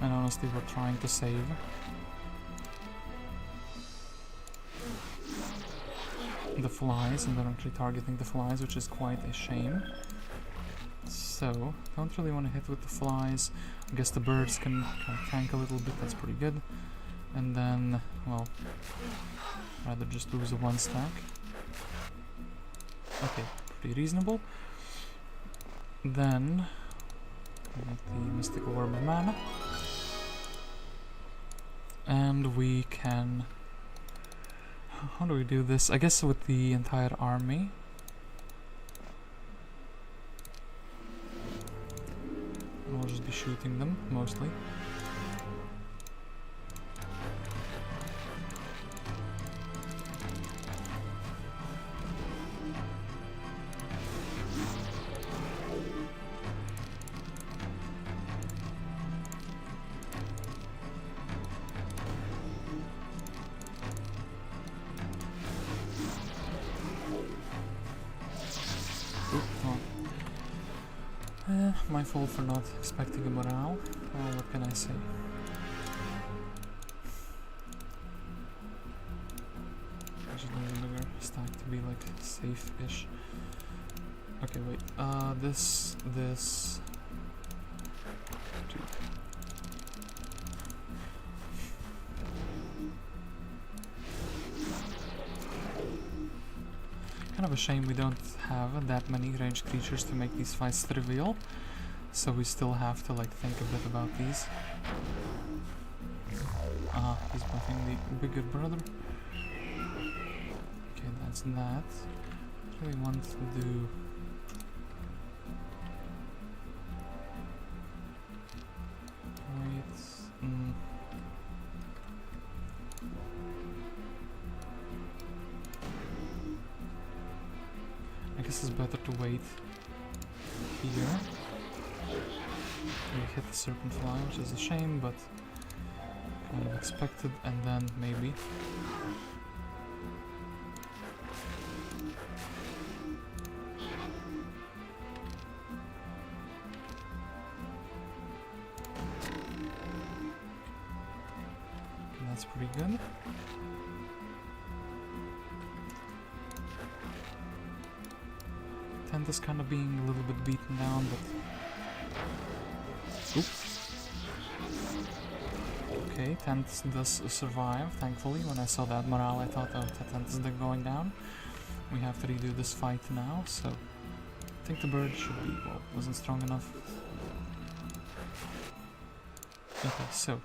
And honestly, we're trying to save. The flies, and they're actually targeting the flies, which is quite a shame. So, don't really want to hit with the flies. I guess the birds can kind of tank a little bit, that's pretty good. And then, well, rather just lose a 1 stack. Okay, pretty reasonable. Then, get the Mystical Orb of Mana. And we can... How do we do this? I guess with the entire army. We'll just be shooting them, mostly. My fault for not expecting a morale. Well, what can I say? I just need a bigger stack to be like safe-ish. Okay, wait. This. Dude. Kind of a shame we don't have that many ranged creatures to make these fights trivial, so we still have to like think a bit about these. He's buffing the bigger brother. Okay, that's that. I really want to do... Wait... I guess it's better to wait here. We hit the serpent fly, which is a shame, but kind of expected, and then maybe. That's pretty good. Tent is kind of being a little bit beaten down, but... Oops. Okay, Tent does survive, thankfully. When I saw that morale, I thought, oh, Tent is going down. We have to redo this fight now, so... I think the bird should be... well, wasn't strong enough. Okay, so...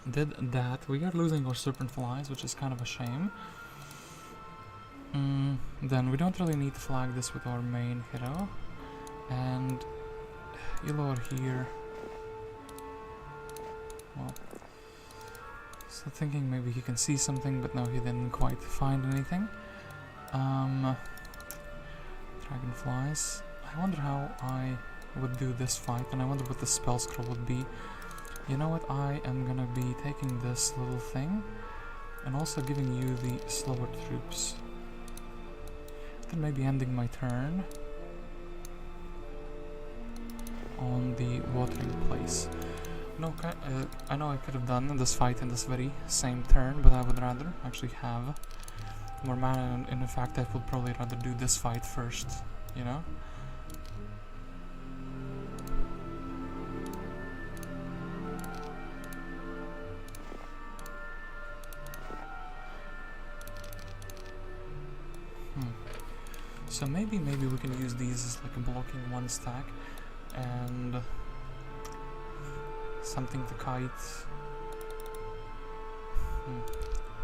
did that. We are losing our serpent flies, which is kind of a shame. Then we don't really need to flag this with our main hero. And Ilor here. Well, so thinking maybe he can see something, but no, he didn't quite find anything. Dragonflies. I wonder how I would do this fight, and I wonder what the spell scroll would be. You know what, I am gonna be taking this little thing and also giving you the slower troops. Then maybe ending my turn on the watering place. No, I know I could have done this fight in this very same turn, but I would rather actually have more mana, and in fact I would probably rather do this fight first, you know? So maybe we can use these as like a blocking one stack and something to kite.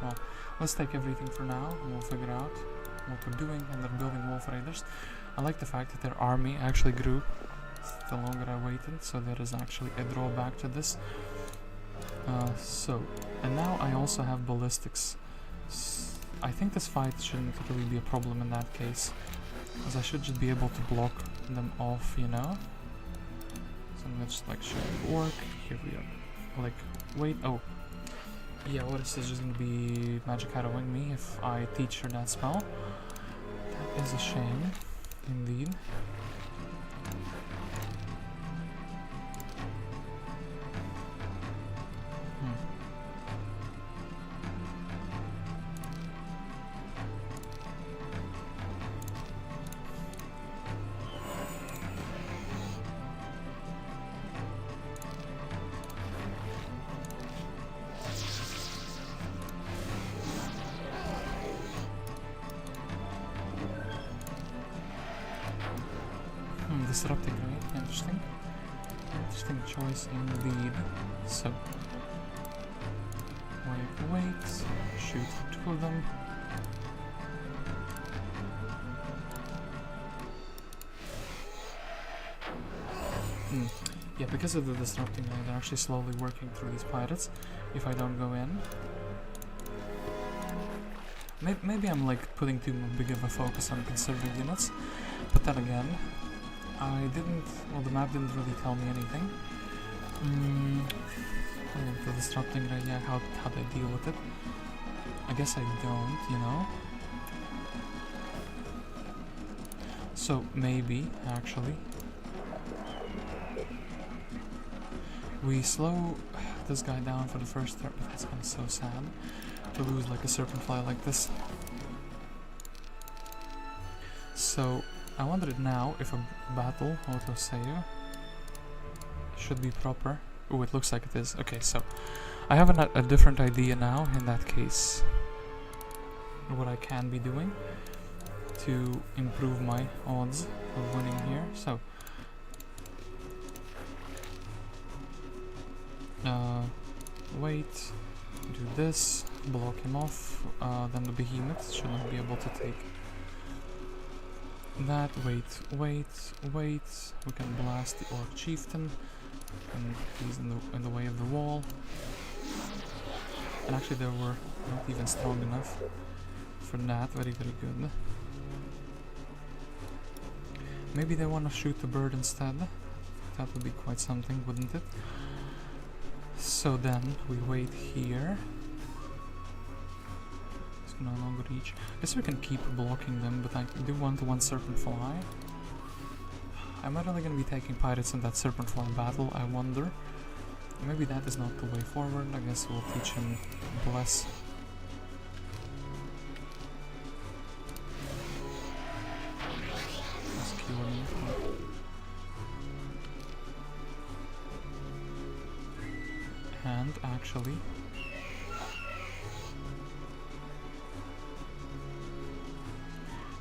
Well, let's take everything for now and we'll figure out what we're doing, and they're building wolf raiders. I like the fact that their army actually grew the longer I waited, so there is actually a drawback to this. And now I also have ballistics. I think this fight shouldn't really be a problem in that case, because I should just be able to block them off, you know? So I'm gonna just like show work. Here we are. Like, wait, oh. Yeah, Oris is just gonna be magic arrowing me if I teach her that spell. That is a shame, indeed. Disrupting, right? Interesting. Interesting choice indeed. So, wait, shoot two of them. Yeah, because of the disrupting, they're actually slowly working through these pirates. If I don't go in, maybe I'm like putting too big of a focus on conserving units, but then again, well, the map didn't really tell me anything. The disrupting, right? Yeah, how they deal with it. I guess I don't, you know. So maybe, actually, We slow this guy down for the first turn, but that's kind of so sad to lose like a serpent fly like this. So I wondered now if a battle autosave should be proper. Oh, it looks like it is. Okay, so I have a different idea now in that case. What I can be doing to improve my odds of winning here. So wait, do this, block him off, then the behemoth should not be able to take that. Wait, we can blast the orc chieftain, and he's in the way of the wall. And actually they were not even strong enough for that. Very good. Maybe they want to shoot the bird instead. That would be quite something, wouldn't it? So then we wait here. It's no longer reach. I guess we can keep blocking them, but I do want one serpent fly. Am I really going to be taking pirates in that serpent fly battle? I wonder. Maybe that is not the way forward. I guess we'll teach him bless. And actually,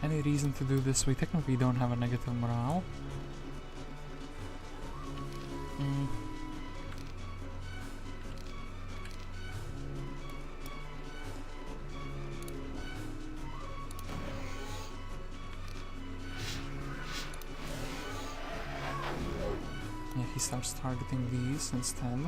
any reason to do this? We technically don't have a negative morale. Yeah, he starts targeting these instead.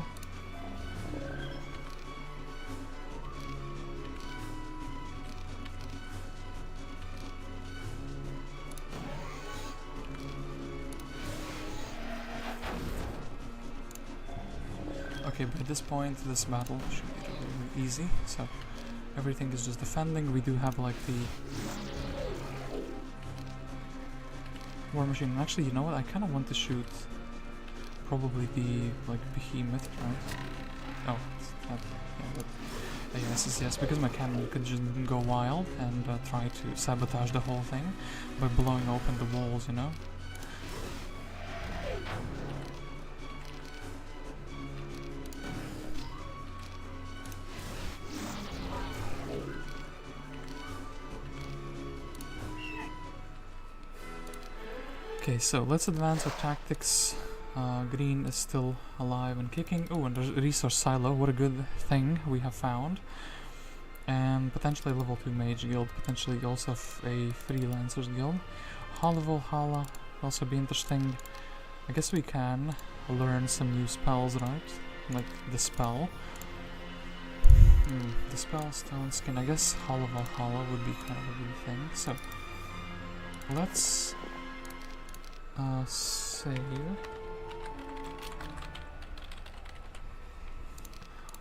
Okay, by this point, this battle should be really easy, so everything is just defending. We do have like the war machine. Actually, you know what? I kind of want to shoot probably the like behemoth, right? Oh, that, yeah, but yes, because my cannon could just go wild and try to sabotage the whole thing by blowing open the walls, you know? Okay, so let's advance our tactics. Green is still alive and kicking. Oh, and there's a resource silo. What a good thing we have found. And potentially level 2 mage guild. Potentially also a freelancers guild. Halaval Hala will also be interesting. I guess we can learn some new spells, right? Like the spell. The spell, stone skin. I guess Halaval Hala would be kind of a good thing. So let's save.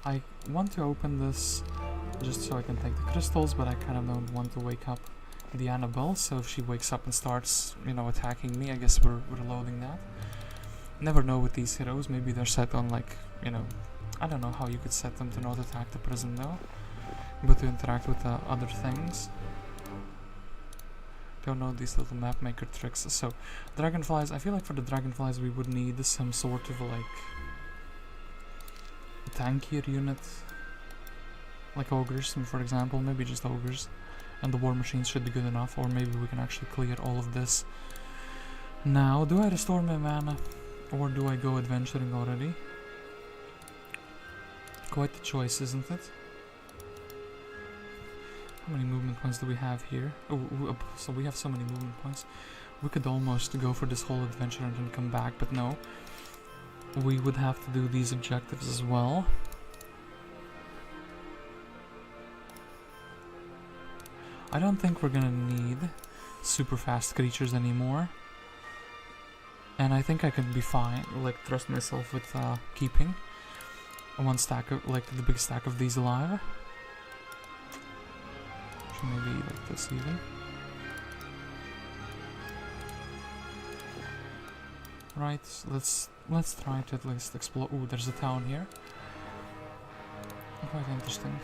I want to open this just so I can take the crystals, but I kind of don't want to wake up the Anabel, so if she wakes up and starts, you know, attacking me, I guess we're loading that. Never know with these heroes, maybe they're set on like, you know, I don't know how you could set them to not attack the prison though, but to interact with other things. Don't know these little map maker tricks. So dragonflies, I feel like for the dragonflies we would need some sort of like tankier unit, like ogres for example, maybe just ogres, and the war machines should be good enough, or maybe we can actually clear all of this. Now, do I restore my mana or do I go adventuring already? Quite the choice, isn't it? How many movement points do we have here? Oh, so we have so many movement points. We could almost go for this whole adventure and then come back, but no. We would have to do these objectives as well. I don't think we're gonna need super fast creatures anymore. And I think I can be fine, like trust myself with keeping one stack of, like the big stack of these alive. Maybe like this even. Right, let's try to at least explore. Ooh, there's a town here. Quite interesting.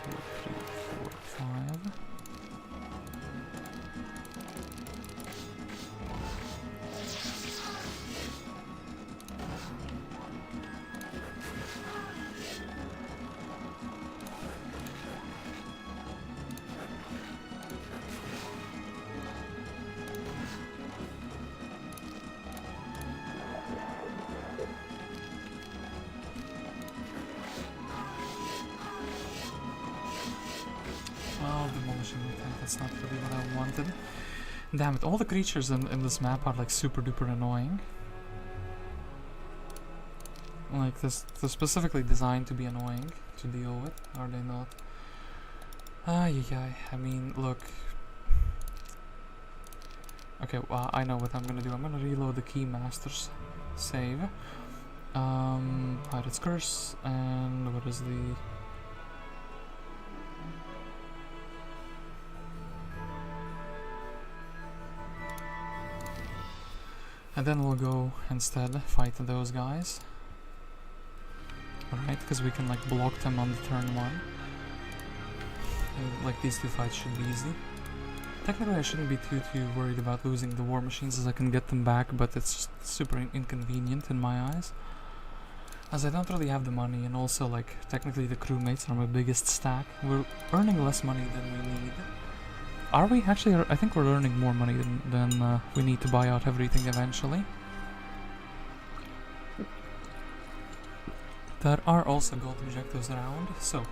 2, 3, 4, 5. Demolishing the tank, that's not really what I wanted. Damn it, all the creatures in this map are like super duper annoying. Like, they're specifically designed to be annoying to deal with, are they not? I mean, look. Okay, well, I know what I'm gonna do. I'm gonna reload the Keymasters save. Pirate's Curse, and what is the... And then we'll go instead fight those guys. Alright, because we can like block them on the turn 1. And, like, these two fights should be easy. Technically I shouldn't be too worried about losing the war machines, as I can get them back, but it's just super inconvenient in my eyes. As I don't really have the money, and also like technically the crewmates are my biggest stack. We're earning less money than we need. Are we? Actually, I think we're earning more money than we need to buy out everything eventually. There are also gold objectives around, so...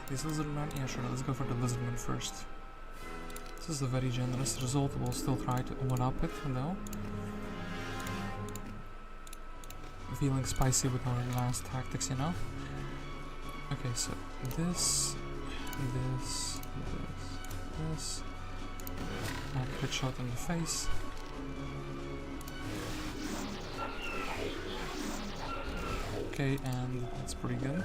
These lizardmen? Yeah, sure, let's go for the lizardmen first. This is a very generous result, we'll still try to one-up it, though. Feeling spicy with our last tactics, you know? Okay, so this, and crit shot in the face. Okay, and that's pretty good.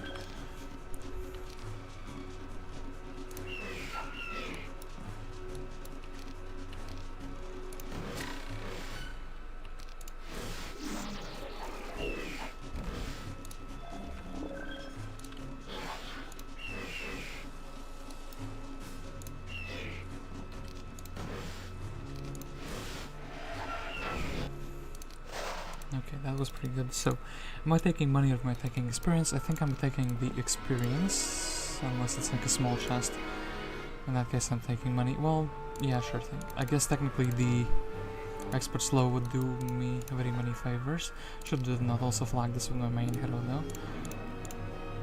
Okay, that was pretty good. So, am I taking money or am I taking experience? I think I'm taking the experience, unless it's like a small chest. In that case, I'm taking money. Well, yeah, sure thing. I guess technically the expert slow would do me very many favors. Should not also flag this with my main hero though.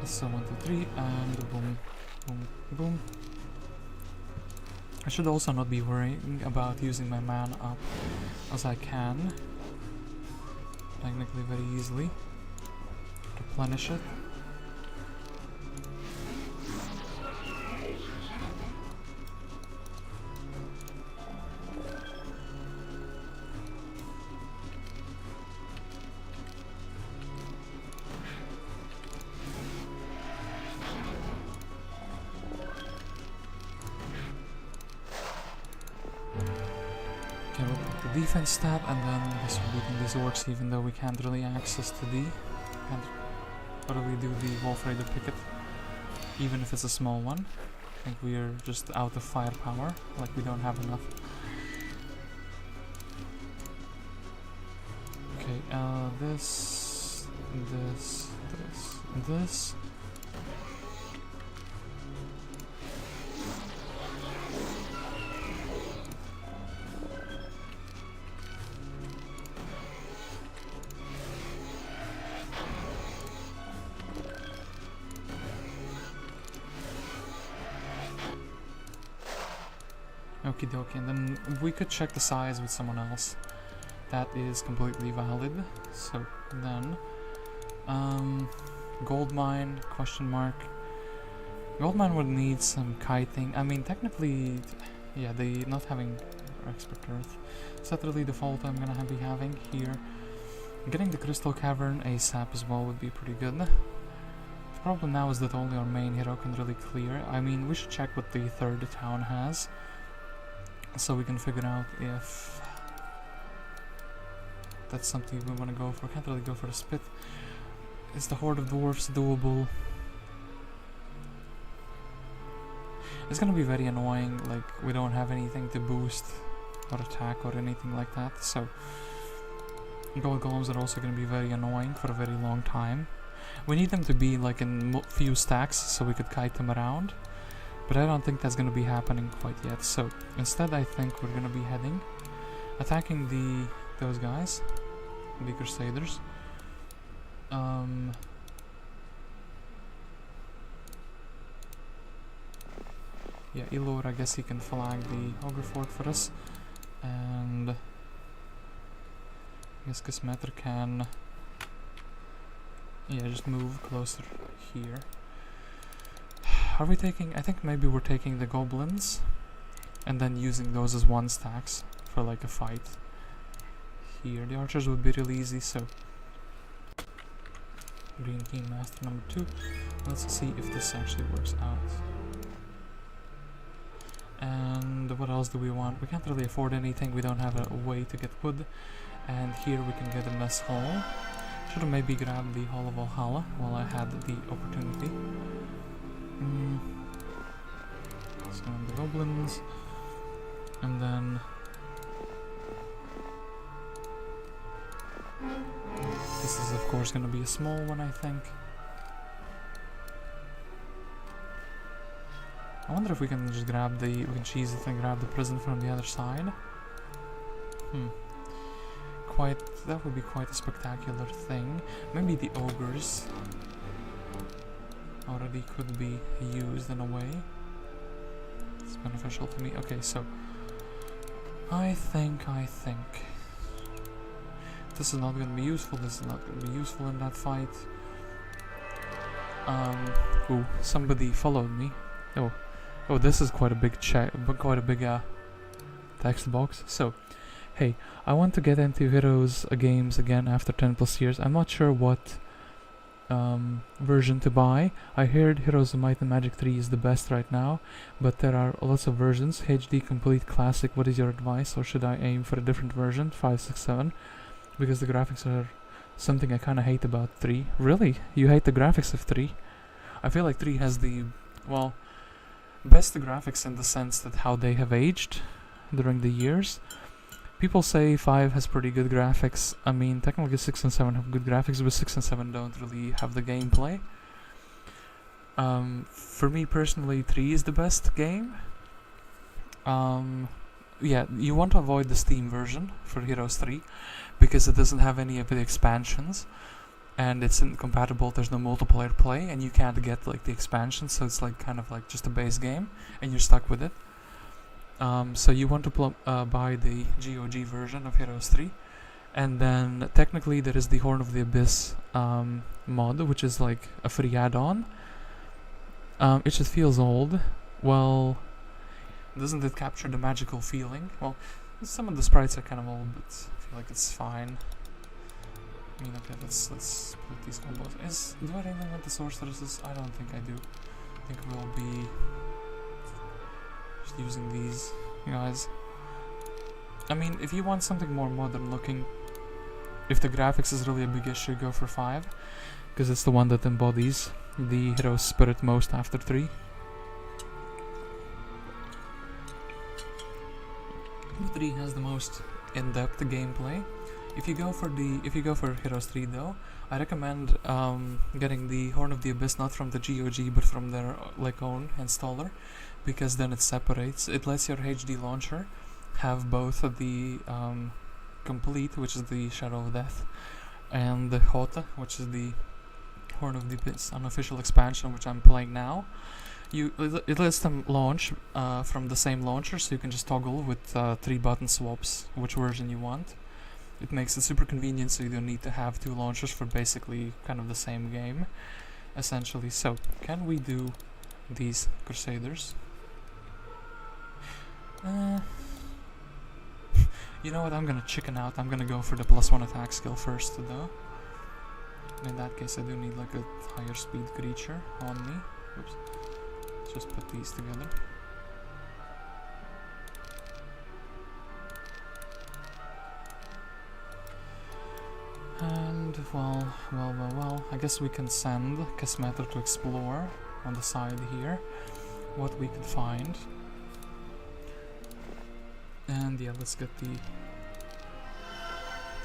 So 1, 2, 3, and boom, boom, boom. I should also not be worrying about using my mana up, as I can technically very easily replenish it. Okay, we'll put the defense stat, and then I guess we're beating these orcs even though we can't really access to the... can't really do the Wolf Raider picket, even if it's a small one. I think we are just out of firepower, like we don't have enough. Okay, this, this. Okie dokie, and then we could check the size with someone else. That is completely valid. So then, gold mine, question mark. Gold mine would need some kiting. I mean, technically, yeah, the not having expert earth. Is that really the fault I'm gonna be having here? Getting the crystal cavern ASAP as well would be pretty good. The problem now is that only our main hero can really clear. I mean, we should check what the third town has. so we can figure out if that's something we want to go for. Can't really go for a spit. Is the Horde of Dwarfs doable? It's gonna be very annoying, like we don't have anything to boost or attack or anything like that, so gold golems are also gonna be very annoying for a very long time. We need them to be like in few stacks so we could kite them around, but I don't think that's gonna be happening quite yet. So instead I think we're gonna be attacking those guys, the Crusaders. Yeah, Ilor, I guess he can flag the Ogre Fort for us, and I guess Kismeter can, yeah, just move closer here. Are we taking, I think maybe we're taking the Goblins, and then using those as one stacks for like a fight here. The archers would be really easy, so Green Team Master number 2. Let's see if this actually works out. And what else do we want? We can't really afford anything, we don't have a way to get wood. And here we can get a mess hall. Should have maybe grabbed the Hall of Valhalla while I had the opportunity. So the goblins. And then this is of course gonna be a small one, I think. I wonder if we can just grab we can cheese it and grab the prison from the other side. That would be quite a spectacular thing. Maybe the ogres already could be used in a way. It's beneficial to me. Okay, so I think this is not going to be useful. This is not going to be useful in that fight. Ooh, somebody followed me. Oh, this is quite a big text box. So, hey, I want to get into Heroes games again after 10+ years. I'm not sure what version to buy. I heard Heroes of Might and Magic 3 is the best right now, but there are lots of versions. HD, Complete, Classic, what is your advice? Or should I aim for a different version, 5, 6, 7? Because the graphics are something I kind of hate about 3. Really? You hate the graphics of 3? I feel like 3 has the, well, best graphics in the sense that how they have aged during the years. People say 5 has pretty good graphics. I mean, technically 6 and 7 have good graphics, but 6 and 7 don't really have the gameplay. For me personally, 3 is the best game. Yeah, you want to avoid the Steam version for Heroes 3 because it doesn't have any of the expansions, and it's incompatible. There's no multiplayer play, and you can't get like the expansions, so it's like kind of like just a base game, and you're stuck with it. So you want to buy the GOG version of Heroes 3, and then technically there is the Horn of the Abyss mod, which is like a free add-on. It just feels old. Well, doesn't it capture the magical feeling? Well, some of the sprites are kind of old, but I feel like it's fine. I mean, okay, let's put these combos. Do I really want the sorceresses? I don't think I do. I think we'll be just using these guys. I mean, if you want something more modern looking, if the graphics is really a big issue, go for 5, because it's the one that embodies the hero spirit most after 3. But 3 has the most in-depth gameplay. If you go for Heroes 3 though, I recommend getting the Horn of the Abyss not from the GOG but from their like own installer, because then it separates. It lets your HD launcher have both of the Complete, which is the Shadow of Death, and the Hota, which is the Horn of the Abyss unofficial expansion, which I'm playing now. It lets them launch from the same launcher, so you can just toggle with 3 button swaps which version you want. It makes it super convenient, so you don't need to have 2 launchers for basically kind of the same game, essentially. So, can we do these Crusaders? You know what, I'm gonna chicken out. I'm gonna go for the +1 attack skill first, though. In that case, I do need like a higher speed creature on me. Oops. Let's just put these together. And, well, I guess we can send Kismeter to explore on the side here what we could find. And yeah, let's get the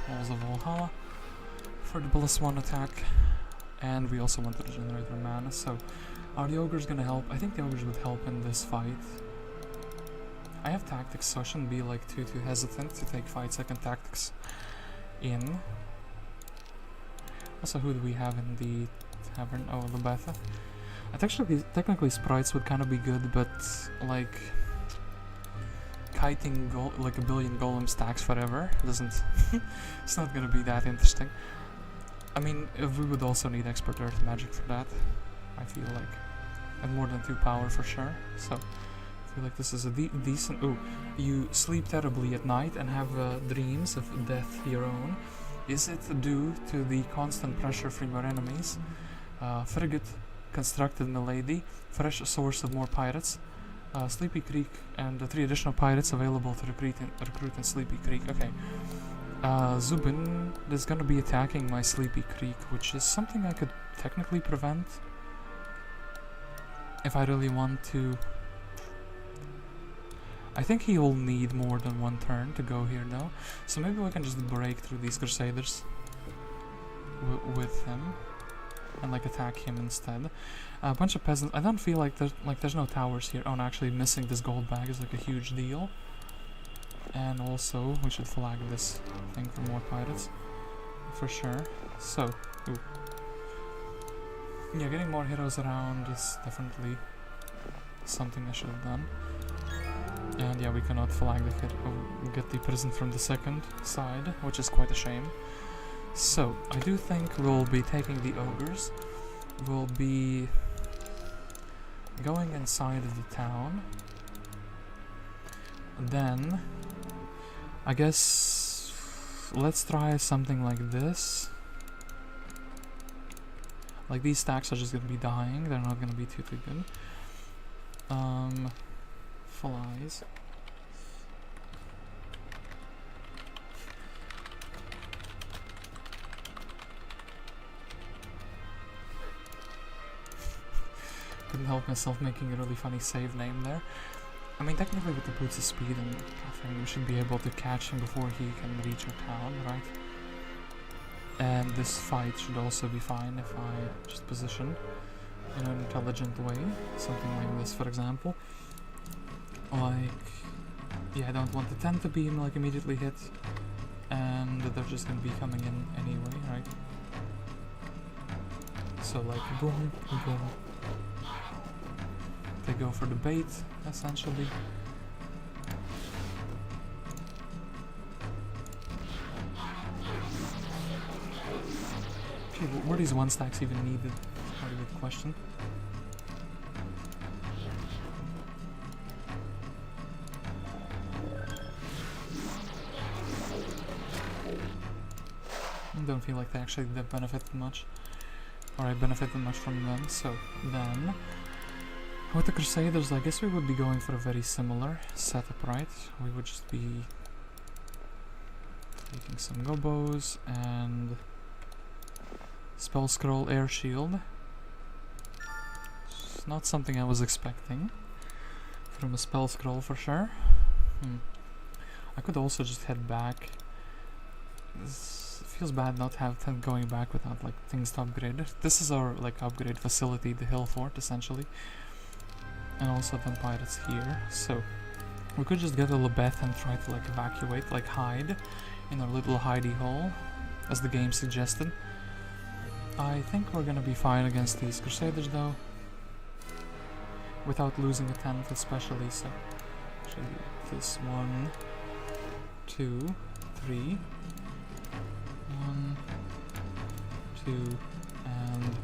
Halls of Valhalla for the +1 attack. And we also want to regenerate our mana, so are the ogres gonna help? I think the ogres would help in this fight. I have tactics, so I shouldn't be like too hesitant to take 5-second tactics in. Also, who do we have in the tavern? Oh, the Betha. Technically sprites would kind of be good, but like kiting like a billion golem stacks forever doesn't. It's not gonna be that interesting. I mean, we would also need expert earth magic for that. I feel like, and more than 2 power for sure. So I feel like this is a decent. Ooh, you sleep terribly at night and have dreams of death your own. Is it due to the constant pressure from your enemies? Frigate, constructed milady, fresh source of more pirates, Sleepy Creek, and 3 additional pirates available to recruit in Sleepy Creek. Okay. Zubin is gonna be attacking my Sleepy Creek, which is something I could technically prevent if I really want to. I think he will need more than 1 turn to go here now, so maybe we can just break through these Crusaders with him and like attack him instead. A bunch of peasants. I don't feel like there's no towers here. Oh, and actually missing this gold bag is like a huge deal. And also we should flag this thing for more pirates for sure. So, ooh. Yeah, getting more heroes around is definitely something I should have done. And yeah, we cannot flag the hit or get the prison from the second side, which is quite a shame. So, I do think we'll be taking the ogres. We'll be going inside of the town. Then, I guess, let's try something like this. Like, these stacks are just gonna be dying, they're not gonna be too good. Flies. Couldn't help myself making a really funny save name there. I mean, technically with the boots of speed and I think we should be able to catch him before he can reach our town, right? And this fight should also be fine if I just position in an intelligent way. Something like this, for example. Like, yeah, I don't want the 10 to be like immediately hit, and they're just gonna be coming in anyway, right? So like boom, boom. They go for the bait, essentially. Okay, were these 1 stacks even needed? That's quite a good question. I don't feel like they actually did benefit much, or I benefited much from them. So then, with the Crusaders, I guess we would be going for a very similar setup, right? We would just be taking some gobos and spell scroll air shield. It's not something I was expecting from a spell scroll for sure. I could also just head back. It feels bad not to have 10 going back without like things to upgrade. This is our like upgrade facility, the hill fort essentially. And also 10 pirates here, so we could just get a Lebeth and try to like evacuate, like hide in our little hidey hole, as the game suggested. I think we're gonna be fine against these Crusaders though, without losing a 10th especially, so actually this 1, 2, 3, 1, 2, and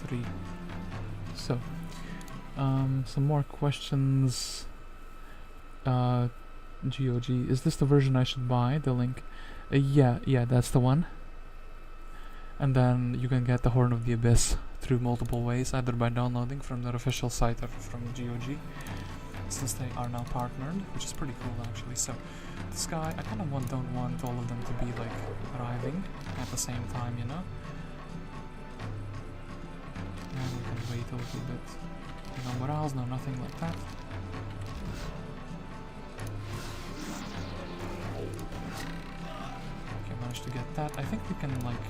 3. So, some more questions. GOG, is this the version I should buy? The link? Yeah, that's the one. And then you can get the Horn of the Abyss through multiple ways, either by downloading from their official site or from GOG. since they are now partnered, which is pretty cool actually. So this guy, I kind of don't want all of them to be like arriving at the same time, you know? And we can wait a little bit. No morals, no nothing like that. Okay, managed to get that. I think we can like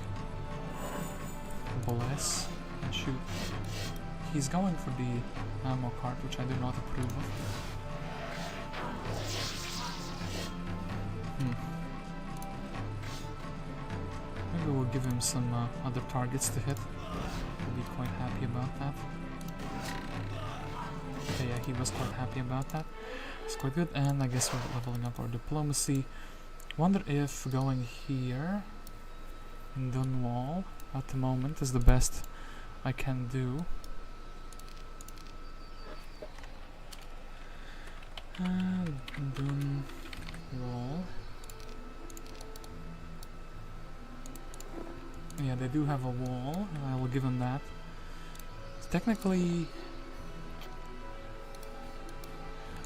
bless and shoot. He's going for the ammo cart, which I do not approve of. Maybe we'll give him some other targets to hit. We'll be quite happy about that. Okay, yeah, he was quite happy about that. It's quite good, and I guess we're leveling up our diplomacy. Wonder if going here in Dunwall at the moment is the best I can do. Dunwall. Yeah, they do have a wall, and I will give them that. Technically,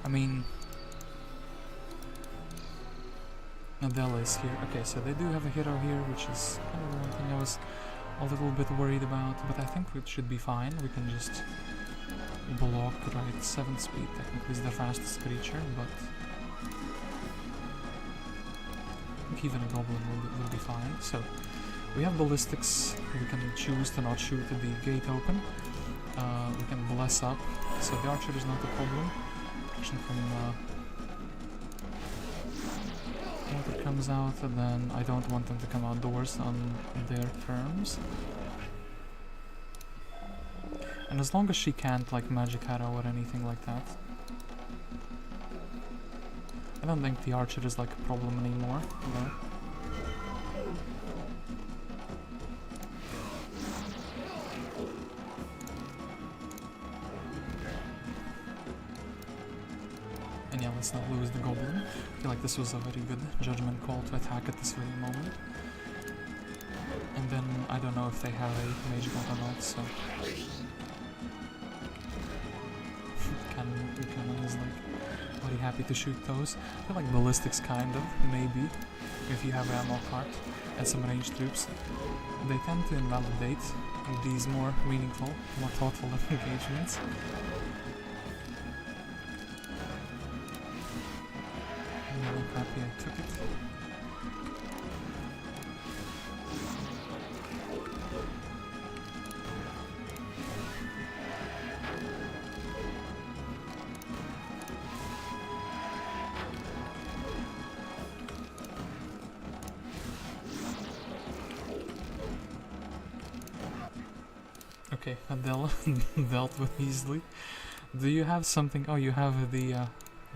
I mean, Adela is here. Okay, so they do have a hero here, which is kind of the one thing I was a little bit worried about, but I think it should be fine. We can just block, right? 7 speed technically is the fastest creature, but I think even a goblin will be fine. So we have ballistics. We can choose to not shoot the gate open. We can bless up, so the archer is not a problem. Action from water comes out, and then I don't want them to come outdoors on their terms. And as long as she can't like magic arrow or anything like that, I don't think the archer is like a problem anymore, though. And yeah, let's not lose the goblin. I feel like this was a very good judgment call to attack at this very moment. And then I don't know if they have a mage god or not, so Cannon is like very happy to shoot those. I feel like ballistics kind of, maybe, if you have ammo cart and some ranged troops. They tend to invalidate these more meaningful, more thoughtful engagements. I'm really happy I took it. Okay, Adela dealt with easily. Do you have something? Oh, you have the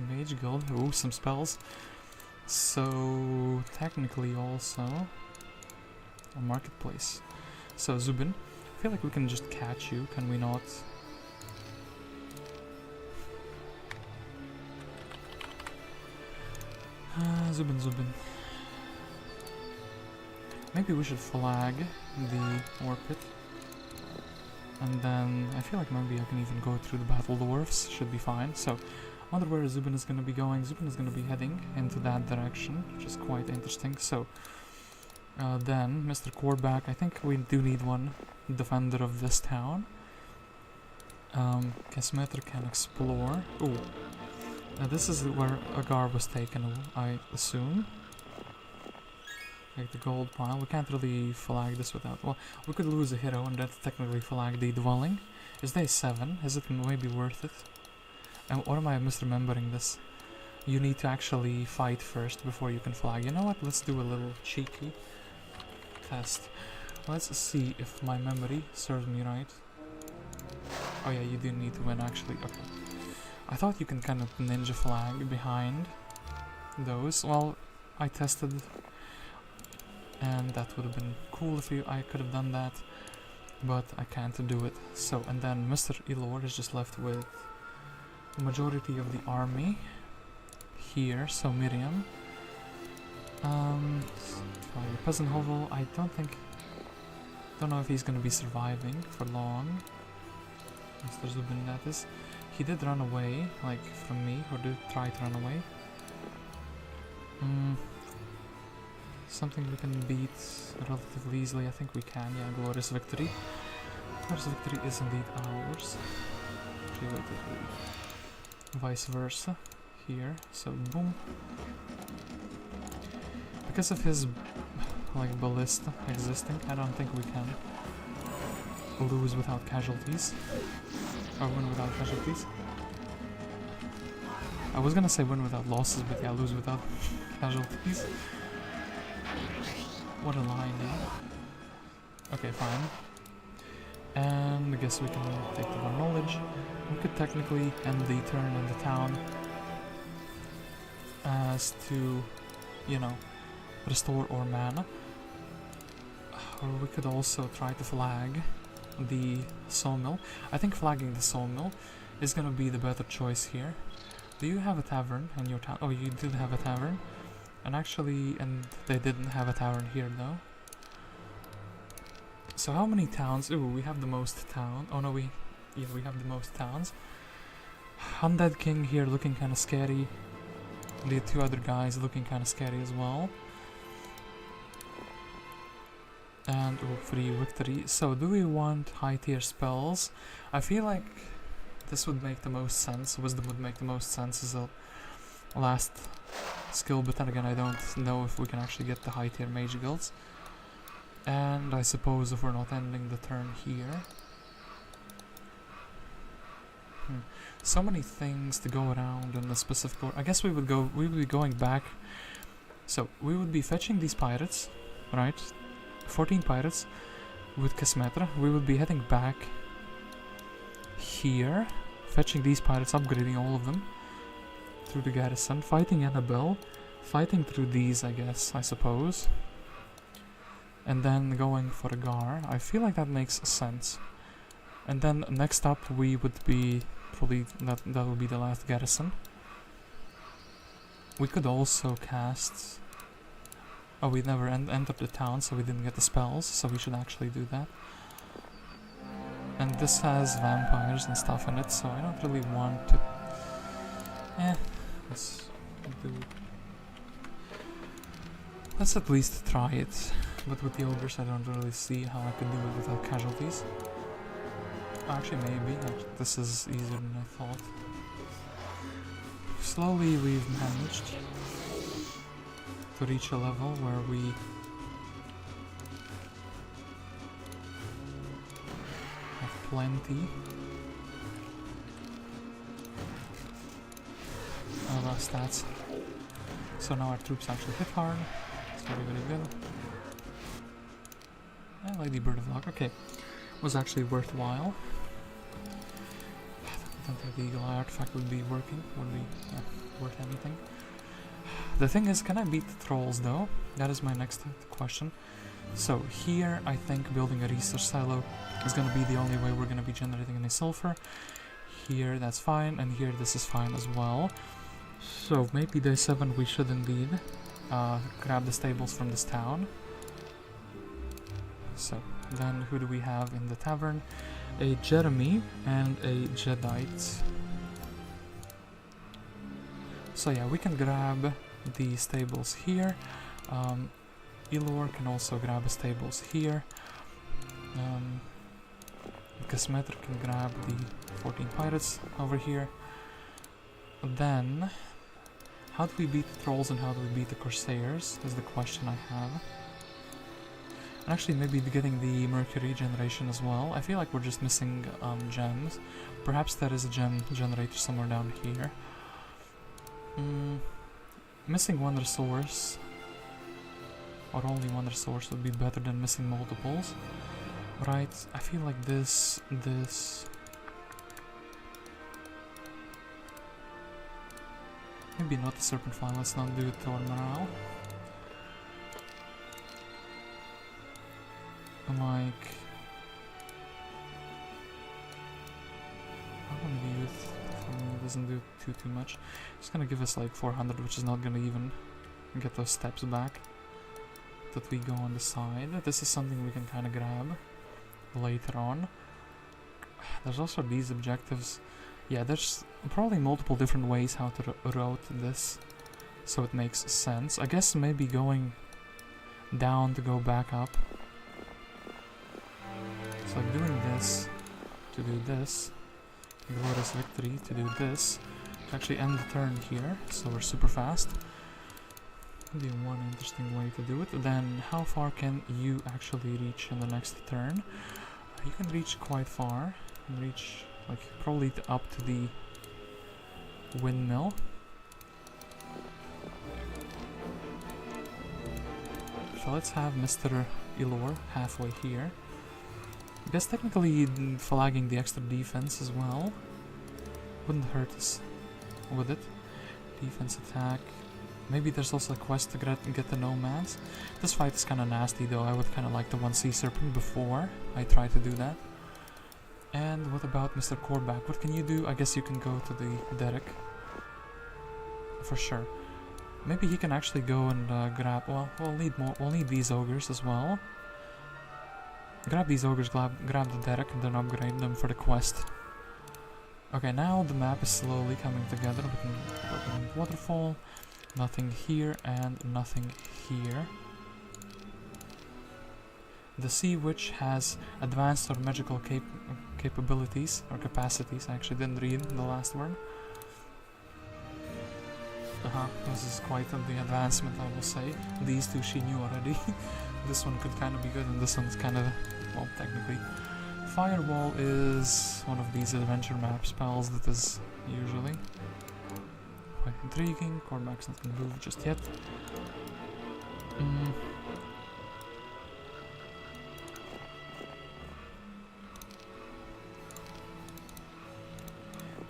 Mage Guild. Ooh, some spells. So, technically also a marketplace. So, Zubin, I feel like we can just catch you, can we not? Zubin. Maybe we should flag the ore pit. And then I feel like maybe I can even go through the battle dwarfs, should be fine. So I wonder where Zubin is going to be going. Zubin is going to be heading into that direction, which is quite interesting. So then Mr. Korback, I think we do need one defender of this town. Casmeter can explore. Ooh, this is where Agar was taken, I assume. Like the gold pile. We can't really flag this without... Well, we could lose a hero and that's technically flag the dwelling. Is day 7? Is it maybe worth it? Or am I misremembering this? You need to actually fight first before you can flag. You know what? Let's do a little cheeky test. Let's see if my memory serves me right. Oh yeah, you do need to win actually. Okay. I thought you can kind of ninja flag behind those. Well, I tested... And that would have been cool if I could have done that, but I can't do it. So, and then Mr. Elor is just left with the majority of the army here. So Miriam, Peasant Hovel. I don't know if he's gonna be surviving for long. Mr. Zubin, that is. He did run away, like, from me, or did try to run away. Something we can beat relatively easily, I think we can, yeah, Glorious Victory. Glorious Victory is indeed ours. Vice versa, here, so boom. Because of his, like, ballista existing, I don't think we can lose without casualties. Or win without casualties. I was gonna say win without losses, but yeah, lose without casualties. What a line, eh? Okay, fine. And I guess we can take the one knowledge. We could technically end the turn in the town as to, you know, restore our mana. Or we could also try to flag the sawmill. I think flagging the sawmill is gonna be the better choice here. Do you have a tavern in your town? Oh, you did have a tavern. And actually, and they didn't have a tavern here though. So how many towns? Ooh, we have the most town. Oh no, we have the most towns. Undead King here looking kind of scary. The two other guys looking kind of scary as well. And free victory. So do we want high tier spells? I feel like this would make the most sense. Wisdom would make the most sense as a last skill, but then again I don't know if we can actually get the high tier mage guilds. And I suppose if we're not ending the turn here. So many things to go around in the specific order. I guess we would be going back. So we would be fetching these pirates, right? 14 pirates with Kasmetra. We would be heading back here, fetching these pirates, upgrading all of them through the garrison, fighting Anabel, fighting through these, I guess, I suppose, and then going for a Gar. I feel like that makes sense. And then next up we would be probably that will be the last garrison. We could also cast. Oh, we never entered the town, so we didn't get the spells, so we should actually do that. And this has vampires and stuff in it, so I don't really want to... Let's at least try it. But with the ogres, I don't really see how I could do it without casualties. Actually, maybe. This is easier than I thought. Slowly, we've managed to reach a level where we have plenty of our stats. So now our troops actually hit hard. It's very, very good. I like the Bird of Luck. Okay, was actually worthwhile. I don't think the Eagle Eye artifact would be working. Would be worth anything. The thing is, can I beat the trolls though? That is my next question. So here, I think building a research silo is going to be the only way we're going to be generating any sulfur. Here, that's fine, and here, this is fine as well. So maybe day 7 we should indeed grab the stables from this town. So then who do we have in the tavern? A Jeremy and a Jedite. So yeah, we can grab the stables here. Ilor can also grab the stables here. Kasmetra can grab the 14 pirates over here. Then, how do we beat the trolls and how do we beat the corsairs is the question I have. And actually maybe getting the mercury generation as well. I feel like we're just missing gems. Perhaps there is a gem generator somewhere down here. Missing one resource, or only one resource, would be better than missing multiples. Right, I feel like this... Maybe not the serpent fly, let's not do it to our morale. Like... I'm gonna use it, for me it doesn't do too much. It's gonna give us like 400, which is not gonna even get those steps back that we go on the side. This is something we can kind of grab later on. There's also these objectives. Yeah, there's probably multiple different ways how to route this, so it makes sense. I guess maybe going down to go back up. It's like doing this to do this, glorious victory to do this, to actually end the turn here, so we're super fast. Maybe one interesting way to do it. Then how far can you actually reach in the next turn? You can reach quite far. You can reach like probably up to the windmill. So let's have Mr. Ilor halfway here. I guess technically flagging the extra defense as well wouldn't hurt us, would it? Defense attack. Maybe there's also a quest to get the nomads. This fight is kind of nasty though. I would kind of like the 1 sea serpent before I try to do that. And what about Mr. Korback? What can you do? I guess you can go to the Derek. For sure. Maybe he can actually go and grab... Well, we'll need more. We'll need these ogres as well. Grab these ogres, grab the Derek, and then upgrade them for the quest. Okay, now the map is slowly coming together. We can open waterfall. Nothing here and nothing here. The Sea Witch has advanced or magical capabilities or capacities. I actually didn't read the last word. This is quite the advancement, I will say. These two she knew already. This one could kind of be good, and this one's kind of, well, technically. Firewall is one of these adventure map spells that is usually quite intriguing. Cormac's not gonna move just yet.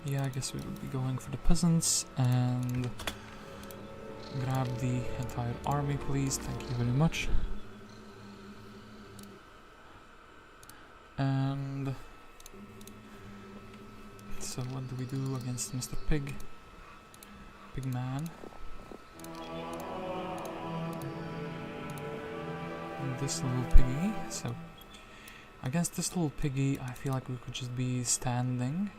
Yeah, I guess we would be going for the peasants and grab the entire army, please. Thank you very much. And so what do we do against Mr. Pig? Pigman. And this little piggy. So against this little piggy, I feel like we could just be standing.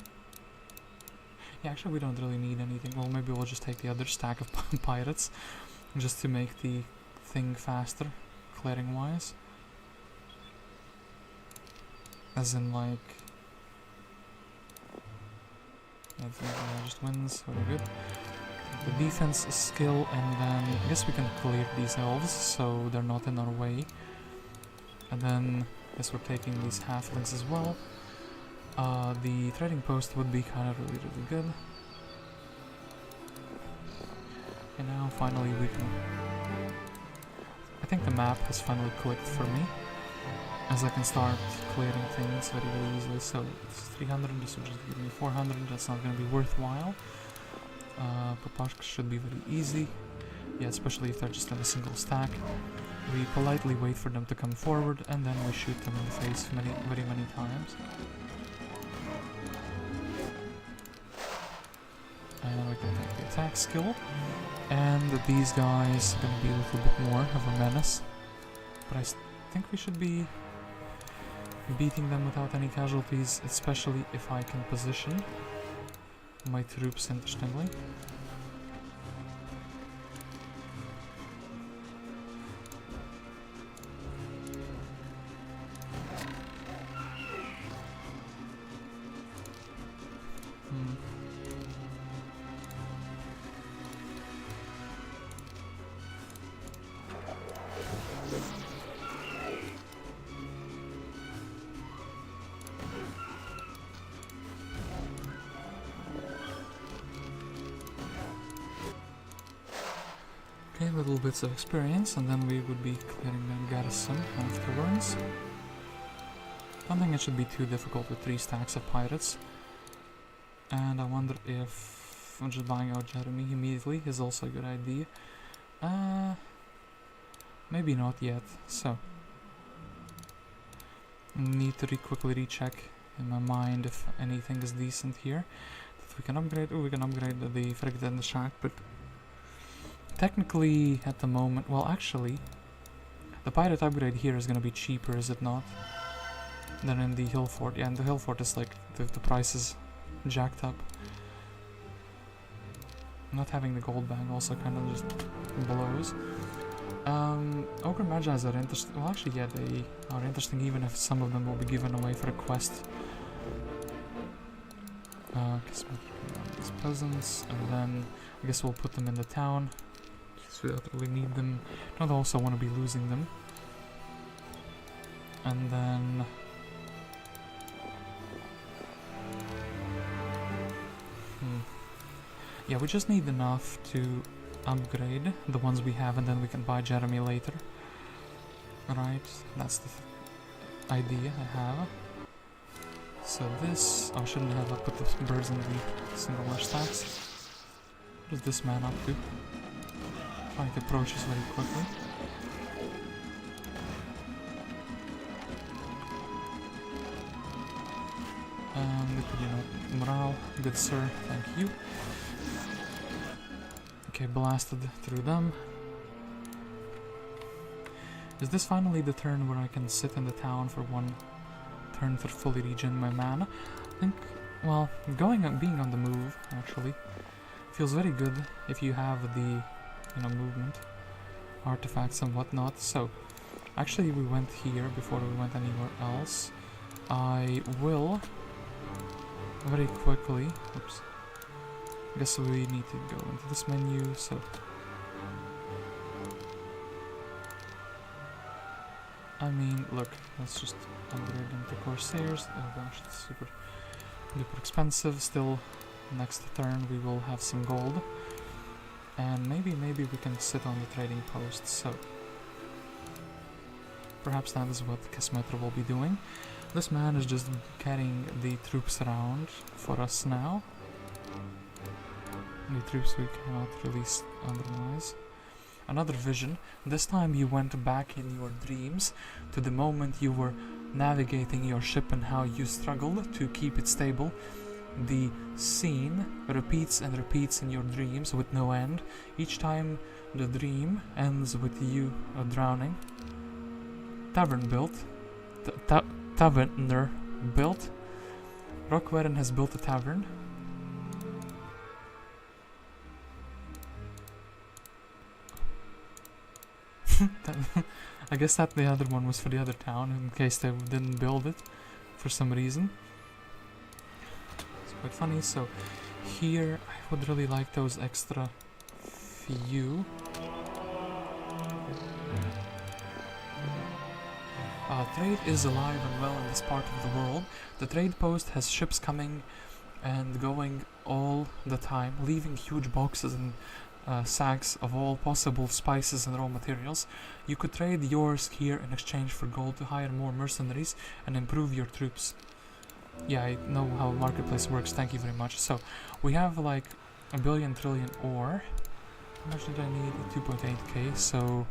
Yeah, actually we don't really need anything. Well, maybe we'll just take the other stack of pirates just to make the thing faster, clearing wise. As in like... yeah, just wins, very good. The defense skill, and then I guess we can clear these elves so they're not in our way. And then I guess we're taking these halflings as well. The trading post would be kind of really good. And now finally we can... I think the map has finally clicked for me, as I can start clearing things very easily. So it's 300, this will just give me 400, that's not going to be worthwhile. Papashka should be very easy. Yeah, especially if they're just in a single stack. We politely wait for them to come forward, and then we shoot them in the face very many times. And we can take the attack skill. And these guys are going to be a little bit more of a menace. But I think we should be beating them without any casualties, especially if I can position my troops interestingly. Okay, little bits of experience, and then we would be clearing the garrison afterwards. Don't think it should be too difficult with 3 stacks of pirates. And I wonder if just buying out Jeremy immediately is also a good idea. Maybe not yet. So need to quickly recheck in my mind if anything is decent here that we can upgrade. Oh, we can upgrade the frigate and the shack, but technically at the moment, well, actually the pirate upgrade here is going to be cheaper, is it not, than in the hill fort? Yeah, and the hill fort is like the price is jacked up. Not having the gold bag also kind of just blows. Ogre Magi's are interesting. Well, actually, yeah, they are interesting even if some of them will be given away for a quest. These peasants, and then I guess we'll put them in the town. So we don't really need them. Don't also want to be losing them. And then yeah, we just need enough to upgrade the ones we have, and then we can buy Jeremy later. Right, that's the idea I have. So this, I shouldn't have put the birds in the single lash stacks. What is this man up to? Trying to approach us very quickly. Morale, good sir, thank you. Okay, blasted through them. Is this finally the turn where I can sit in the town for one turn to fully regen my mana? I think, well, being on the move, actually, feels very good if you have the, movement, artifacts and whatnot. So, actually we went here before we went anywhere else. I will very quickly, oops, I guess we need to go into this menu, so I mean, look, let's just upgrade them to Corsairs. Oh gosh, it's super duper expensive. Still, next turn we will have some gold, and maybe we can sit on the trading post, so perhaps that is what Kismetra will be doing. This man is just carrying the troops around for us now. The troops we cannot release otherwise. Another vision. This time you went back in your dreams to the moment you were navigating your ship and how you struggled to keep it stable. The scene repeats and repeats in your dreams with no end. Each time the dream ends with you drowning. Tavern built. Taverner built. Rockwarren has built a tavern. I guess that the other one was for the other town, in case they didn't build it for some reason. It's quite funny. So here I would really like those extra few. Trade is alive and well in this part of the world. The trade post has ships coming and going all the time, leaving huge boxes and sacks of all possible spices and raw materials. You could trade yours here in exchange for gold to hire more mercenaries and improve your troops. Yeah, I know how marketplace works, thank you very much. So, we have like a billion trillion ore. How much did I need? 2.8k, so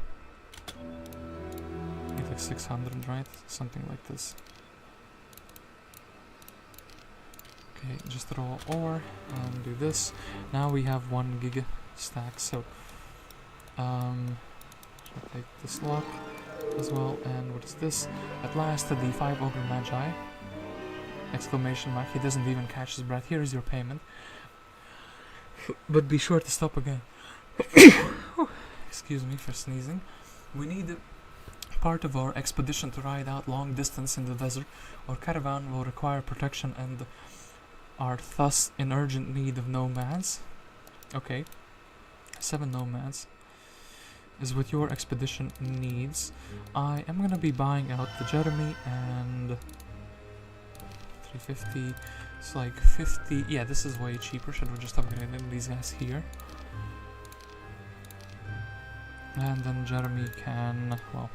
need like 600, right? Something like this. Okay, just raw ore and do this. Now we have 1 giga stack, so should take this lock as well. And what is this? At last, the 5 Ogre Magi! Exclamation mark. He doesn't even catch his breath. Here is your payment, but be sure to stop again. Excuse me for sneezing. We need part of our expedition to ride out long distance in the desert. Our caravan will require protection and are thus in urgent need of nomads. Okay, 7 nomads is what your expedition needs. I am gonna be buying out the Jeremy and 350. It's like 50. Yeah, this is way cheaper. Should we just upgrade these guys here? And then Jeremy can, well.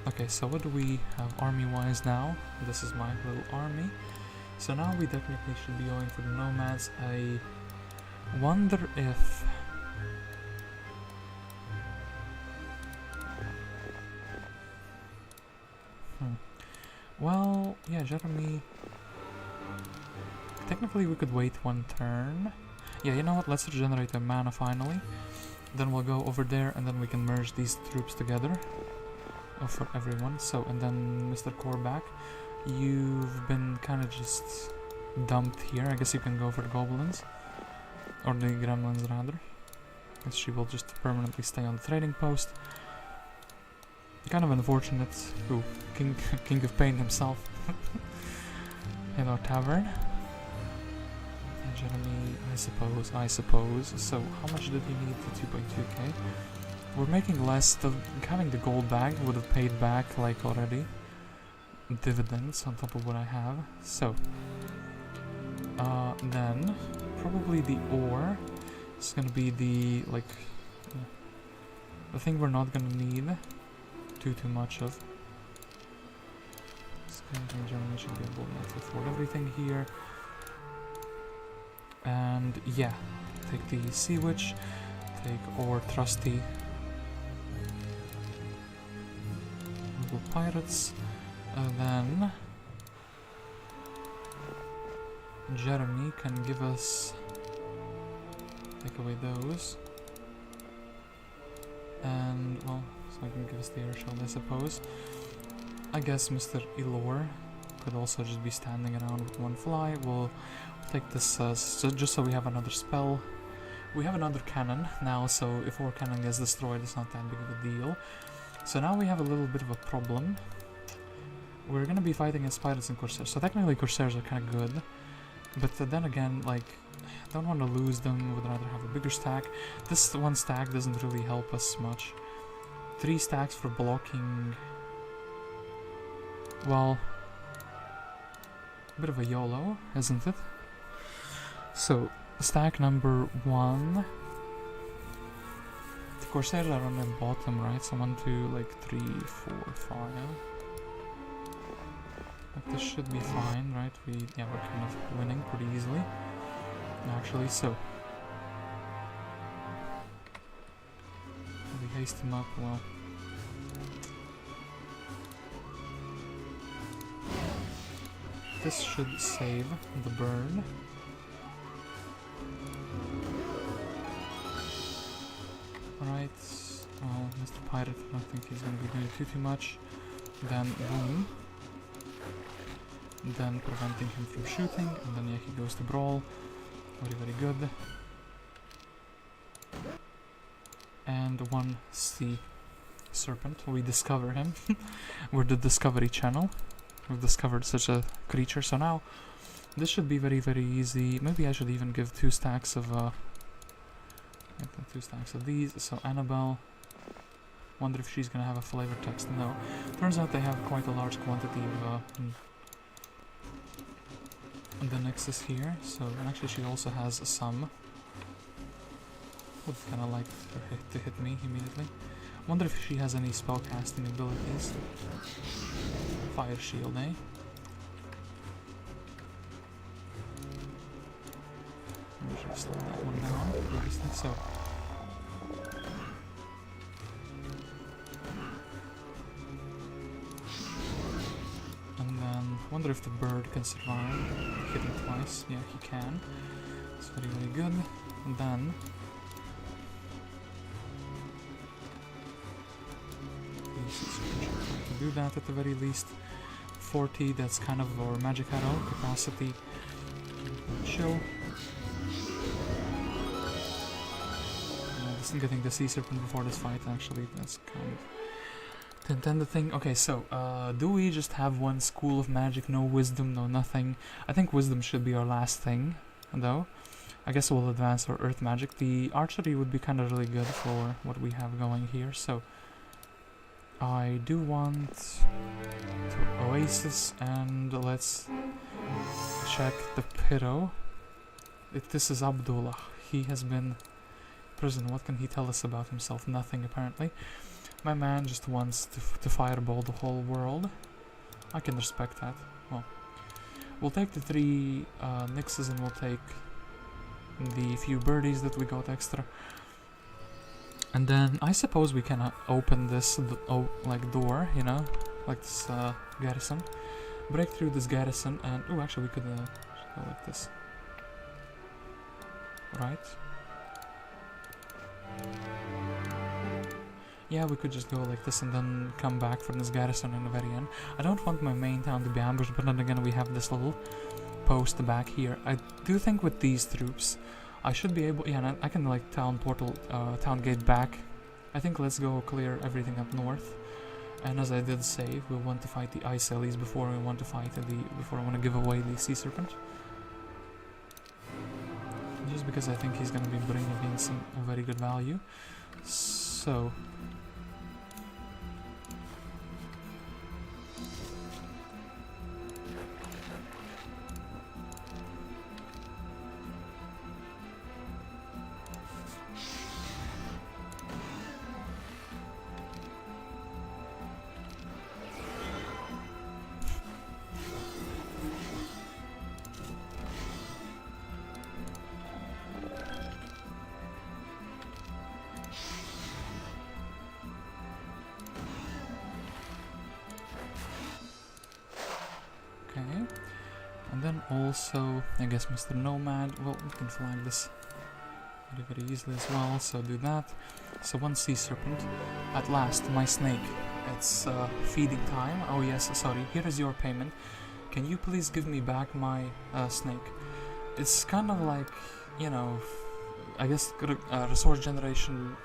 Okay, so what do we have army-wise now? This is my little army. So now we technically should be going for the nomads. I wonder if... Well, yeah, Jeremy... Technically we could wait 1 turn. Yeah, you know what, let's regenerate the mana finally. Then we'll go over there and then we can merge these troops together. For everyone. So, and then Mr. Core back. you've been kind of just dumped here. I guess you can go for the goblins. Or the gremlins, rather. Because she will just permanently stay on the trading post. Kind of unfortunate. Ooh, King of Pain himself. In our tavern. And Jeremy, I suppose. So, how much did he need for 2.2k? We're making less. Having the gold bag would have paid back, like, already. Dividends on top of what I have. So, then, probably the ore is gonna be the, like, the thing we're not gonna need too much of. Skeleton Germany should be able to afford everything here. And yeah, take the Sea Witch, take ore Trusty. Little Pirates, and then Jeremy can give us, take away those, and well, so I can give us the air shield, I suppose. I guess Mr. Elor could also just be standing around with one fly. We'll take this so just so we have another spell. We have another cannon now, so if our cannon gets destroyed, it's not that big of a deal. So now we have a little bit of a problem. We're gonna be fighting against pirates and corsairs, so technically corsairs are kind of good. But then again, like, I don't want to lose them, would rather have a bigger stack. This one stack doesn't really help us much. 3 stacks for blocking. Well, a bit of a YOLO, isn't it? So, stack number 1. The corsairs are on the bottom, right? So 1, 2, like 3, 4, 5. Like this should be fine, right? We're kind of winning pretty easily, actually. So we haste him up. Well, this should save the burn. Alright. Well, Mr. Pirate, I don't think he's gonna be doing too much. Then boom. Then preventing him from shooting, and then yeah, he goes to brawl. Very good. And 1 sea serpent, we discover him. We're the Discovery Channel. We've discovered such a creature, so now this should be very easy. Maybe I should even give 2 stacks of 2 stacks of these. So Anabel, wonder if she's gonna have a flavor text. No, turns out they have quite a large quantity of the Nexus here, so, and actually she also has some. Would kind of like to hit me immediately. Wonder if she has any spellcasting abilities. Fire shield, eh? Usually slow that one down previously, so. Wonder if the bird can survive hitting twice. Yeah, he can. It's very good. And then to do that at the very least. 40, that's kind of our magic arrow capacity. Chill. Just getting the sea serpent before this fight, actually, that's kind of intended thing. Okay, so do we just have 1 school of magic, no wisdom, no nothing? I think wisdom should be our last thing, though. I guess we'll advance our earth magic. The archery would be kind of really good for what we have going here, so I do want to Oasis, and let's check the Pyro. This is Abdullah. He has been in prison. What can he tell us about himself? Nothing, apparently. My man just wants to fireball the whole world. I can respect that. Well, we'll take the 3 Nixes, and we'll take the few birdies that we got extra. And then I suppose we can open this like door, you know, like this garrison. Break through this garrison, and oh, actually we could go like this. Right. Yeah, we could just go like this and then come back for this garrison in the very end. I don't want my main town to be ambushed, but then again we have this little post back here. I do think with these troops, I should be able... Yeah, and I can like town portal, town gate back. I think let's go clear everything up north. And as I did say, we want to fight the Ice Ellies before we want to fight before I want to give away the Sea Serpent. Just because I think he's going to be bringing in some very good value. So... And then also, I guess Mr. Nomad, well, we can flag this very easily as well, so do that. So one Sea Serpent. At last, my snake. It's feeding time. Oh yes, sorry, here is your payment. Can you please give me back my snake? It's kind of like, you know, I guess resource generation.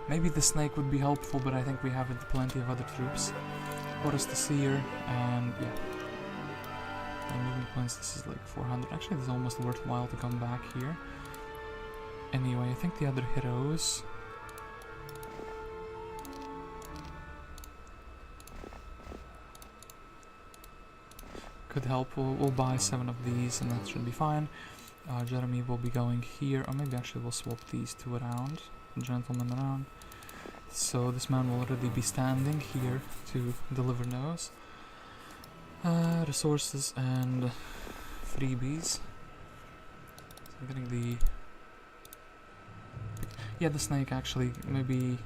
Maybe the snake would be helpful, but I think we have plenty of other troops. Oris the Seer, and yeah. And moving points, this is like 400. Actually, it's almost worthwhile to come back here. Anyway, I think the other heroes... could help. We'll buy 7 of these and that should be fine. Jeremy will be going here, or maybe actually we'll swap these two around. Gentlemen around. So this man will already be standing here to deliver those. Resources and freebies. So I'm getting the... yeah, the snake actually, maybe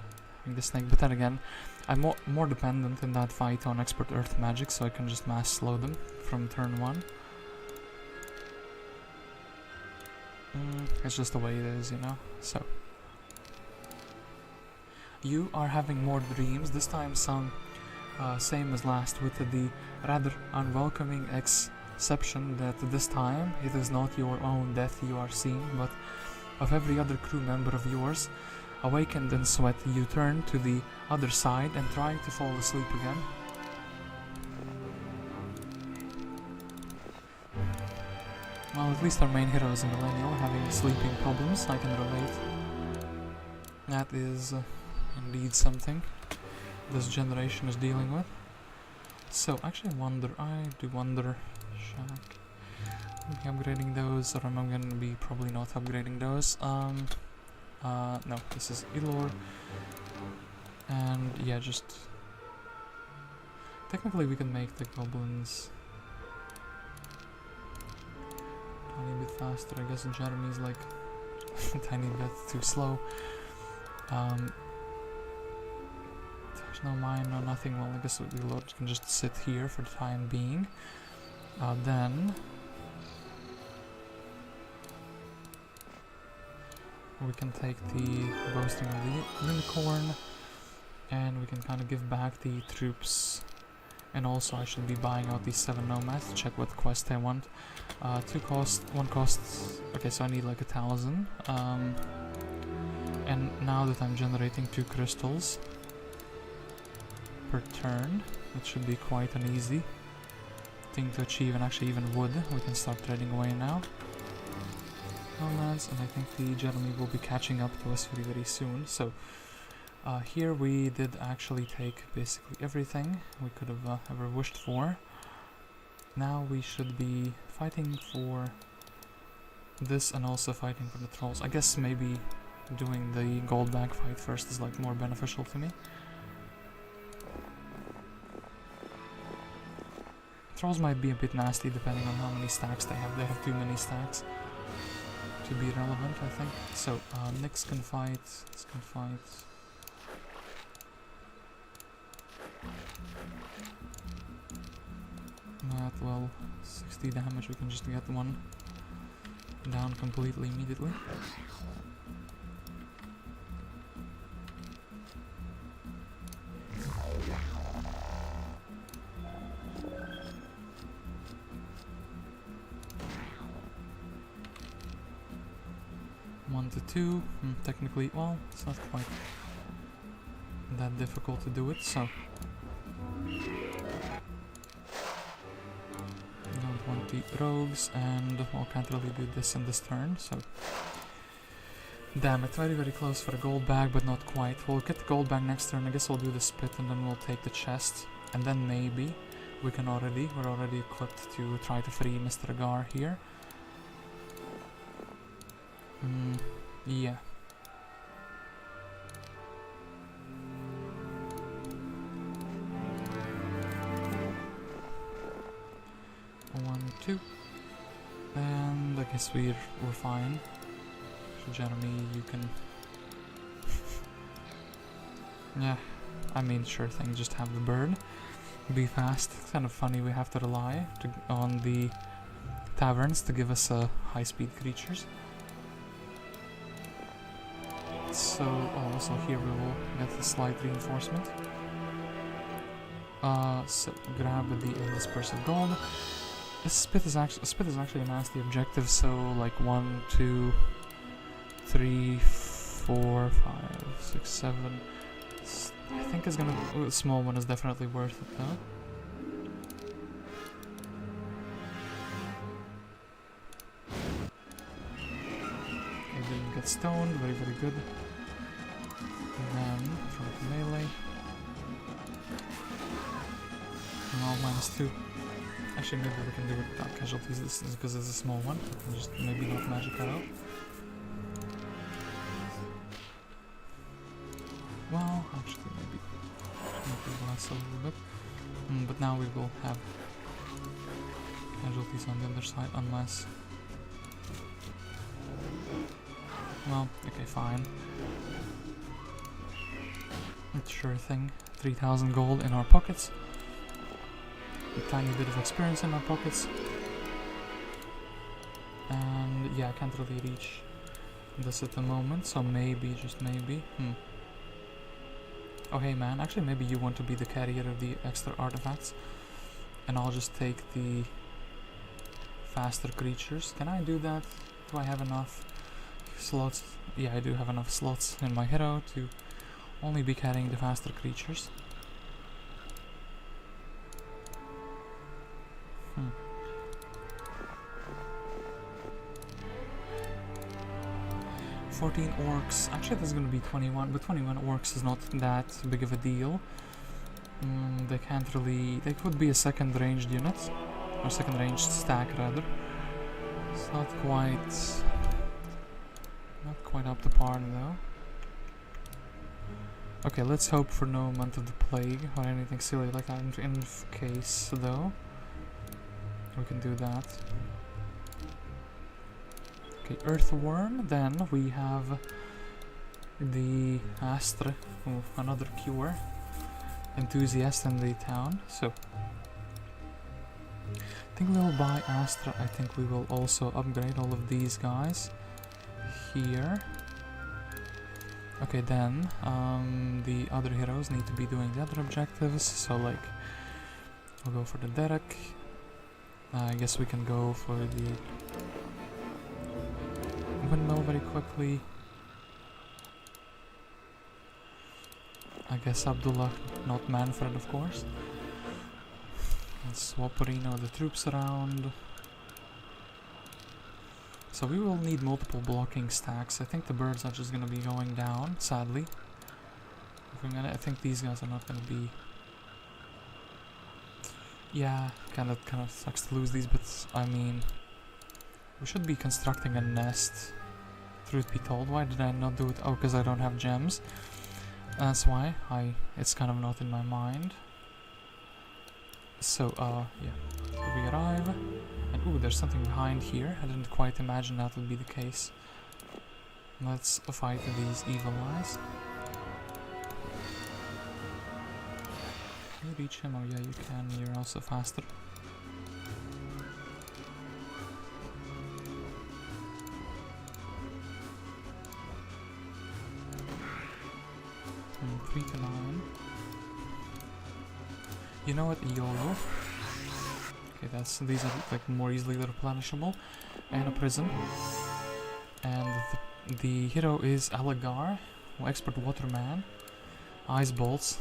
the snake, but then again, I'm more dependent in that fight on expert earth magic, so I can just mass slow them from turn 1. It's just the way it is, you know, so. You are having more dreams, this time some same as last, with the rather unwelcoming exception that this time it is not your own death you are seeing, but of every other crew member of yours. Awakened in sweat, you turn to the other side and trying to fall asleep again. Well, at least our main hero is a millennial, having sleeping problems, I can relate. That is indeed something this generation is dealing with. So, actually I do wonder, Shack, maybe upgrading those, or am I going to be probably not upgrading those? No, this is Ilor, and yeah, just, technically we can make the goblins a tiny bit faster. I guess Jeremy's like a tiny bit too slow. There's no mine, no nothing. Well, I guess Ilor can just sit here for the time being. Then we can take the boasting of the unicorn, and we can kind of give back the troops. And also I should be buying out these 7 nomads to check what quest I want. 2 cost, 1 costs, okay, so I need like 1,000. And now that I'm generating 2 crystals per turn, it should be quite an easy thing to achieve, and actually even wood, we can start trading away now. Nomads, and I think the Jeremy will be catching up to us very, very soon. So here we did actually take basically everything we could have ever wished for. Now we should be fighting for this and also fighting for the trolls. I guess maybe doing the gold bag fight first is like more beneficial to me. Trolls might be a bit nasty depending on how many stacks they have. They have too many stacks to be relevant, I think. So, Nyx can fight, this can fight. That, well, 60 damage, we can just get one down completely immediately. to 2. Technically, well, it's not quite that difficult to do it, so... Don't want the rogues, and well, can't really do this in this turn, so... Damn it, very very close for a gold bag, but not quite. We'll get the gold bag next turn, I guess we'll do the spit, and then we'll take the chest. And then maybe we're already equipped to try to free Mr. Gar here. Yeah. One, two. And I guess we're fine. So Jeremy, you can... yeah, I mean, sure thing, just have the bird. Be fast. It's kind of funny, we have to rely on the taverns to give us high-speed creatures. So, also here we will get the slight reinforcement. So grab the undispersed gold. This spit is actually a nasty objective, so like 1, 2, 3, 4, 5, 6, 7. I think it's gonna... the small one is definitely worth it though. I didn't get stoned, very very good. And then from melee. Now -2. Actually, maybe we can do it without casualties. This is because it's a small one. We can just maybe not magic that out. Well, actually, maybe less a little bit. But now we will have casualties on the other side, unless... well, okay, fine. Sure thing. 3,000 gold in our pockets. A tiny bit of experience in our pockets. And yeah, I can't really reach this at the moment, so maybe, just maybe. Oh hey man, actually maybe you want to be the carrier of the extra artifacts. And I'll just take the faster creatures. Can I do that? Do I have enough slots? Yeah, I do have enough slots in my hero to only be carrying the faster creatures. 14 orcs. Actually, this is going to be 21, but 21 orcs is not that big of a deal. They can't really... they could be a second ranged unit, or second ranged stack rather. It's not quite up to par though. Okay, let's hope for no Month of the Plague or anything silly like that in case though. We can do that. Okay, Earthworm, then we have the Astre, another cure enthusiast in the town, so I think we will buy Astra. I think we will also upgrade all of these guys here. Okay, then the other heroes need to be doing the other objectives, so like we'll go for the Derek. I guess we can go for the windmill very quickly. I guess Abdullah, not Manfred of course. Let's swap Reno the troops around. So we will need multiple blocking stacks. I think the birds are just gonna be going down, sadly. I think these guys are not gonna be... yeah, kind of sucks to lose these, but I mean, we should be constructing a nest. Truth be told, why did I not do it? Oh, because I don't have gems. That's why it's kind of not in my mind. So yeah, we arrive, and ooh, there's something behind here. I didn't quite imagine that would be the case. Let's fight these evil eyes. Can you reach him? Oh yeah, you can. You're also faster. 3 to 9. You know what? YOLO. Okay, these are like more easily replenishable. And a prison. And The hero is Alagar, expert waterman, ice bolts.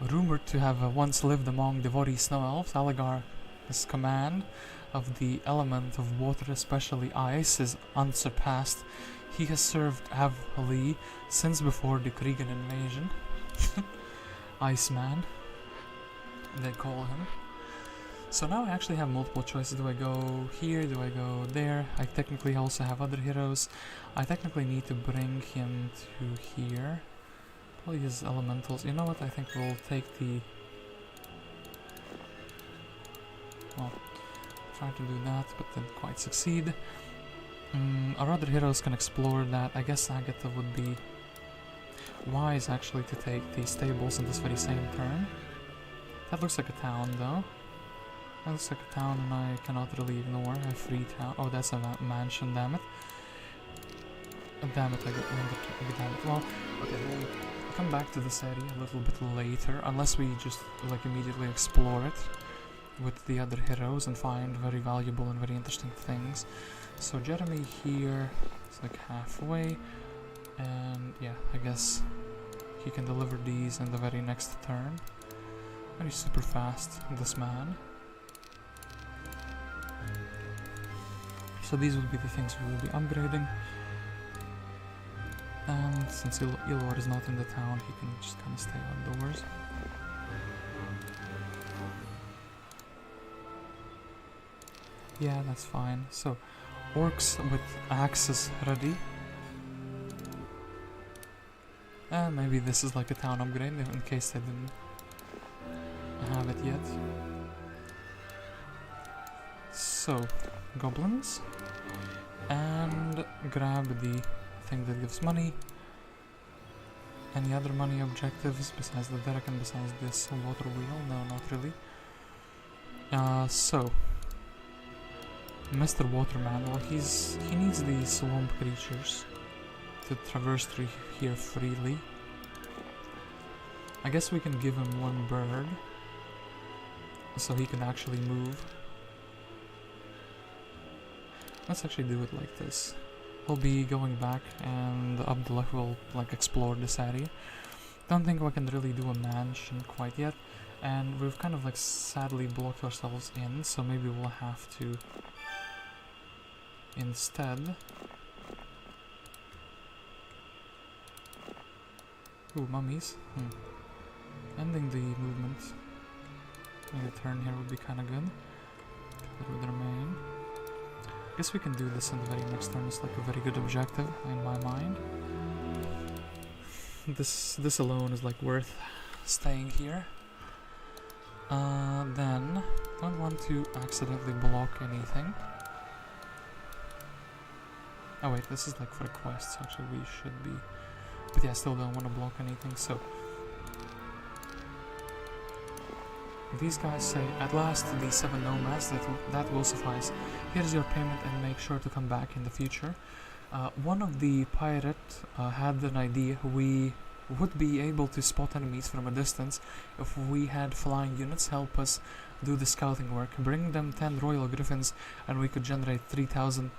Rumored to have once lived among devotee snow elves, Alagar, his command of the element of water, especially ice, is unsurpassed. He has served Avali since before the Kriegan invasion. Iceman, they call him. So now I actually have multiple choices. Do I go here? Do I go there? I technically also have other heroes. I technically need to bring him to here. Probably his elementals. You know what? I think we'll take the... Well, try to do that, but didn't quite succeed. Our other heroes can explore that. I guess Agatha would be wise actually to take the stables in this very same turn. That looks like a town though. That looks like a town and I cannot really ignore a free town. Oh, that's a mansion, damn it. Damn it, I got one. Damn it. Well, okay, we'll come back to this area a little bit later, unless we just like immediately explore it with the other heroes and find very valuable and very interesting things. So Jeremy here is like halfway, and yeah, I guess he can deliver these in the very next turn. Very super fast, this man. So these will be the things we will be upgrading. And since Ilor is not in the town, he can just kind of stay outdoors. Yeah, that's fine. So, orcs with axes ready. And maybe this is like a town upgrade in case they didn't have it yet. So, goblins. And grab the thing that gives money. Any other money objectives besides the Derek and besides this water wheel? No, not really. So Mr. Waterman, well, he needs these swamp creatures to traverse through here freely. I guess we can give him one bird so he can actually move. Let's actually do it like this. We'll be going back and Abdullah will like explore this area. Don't think we can really do a mansion quite yet, and we've kind of like sadly blocked ourselves in, so maybe we'll have to instead... Ooh, mummies. Ending the movement in the turn here would be kinda good. That would remain. Guess we can do this in the very next turn. It's like a very good objective in my mind. This alone is like worth staying here. Then don't want to accidentally block anything. Oh wait, this is like for a quest, so actually we should be. But yeah, I still don't want to block anything, so these guys say, at last the 7 nomads, that will suffice. Here's your payment and make sure to come back in the future. One of the pirates had an idea. We would be able to spot enemies from a distance if we had flying units help us do the scouting work. Bring them 10 royal griffins and we could generate 3,000,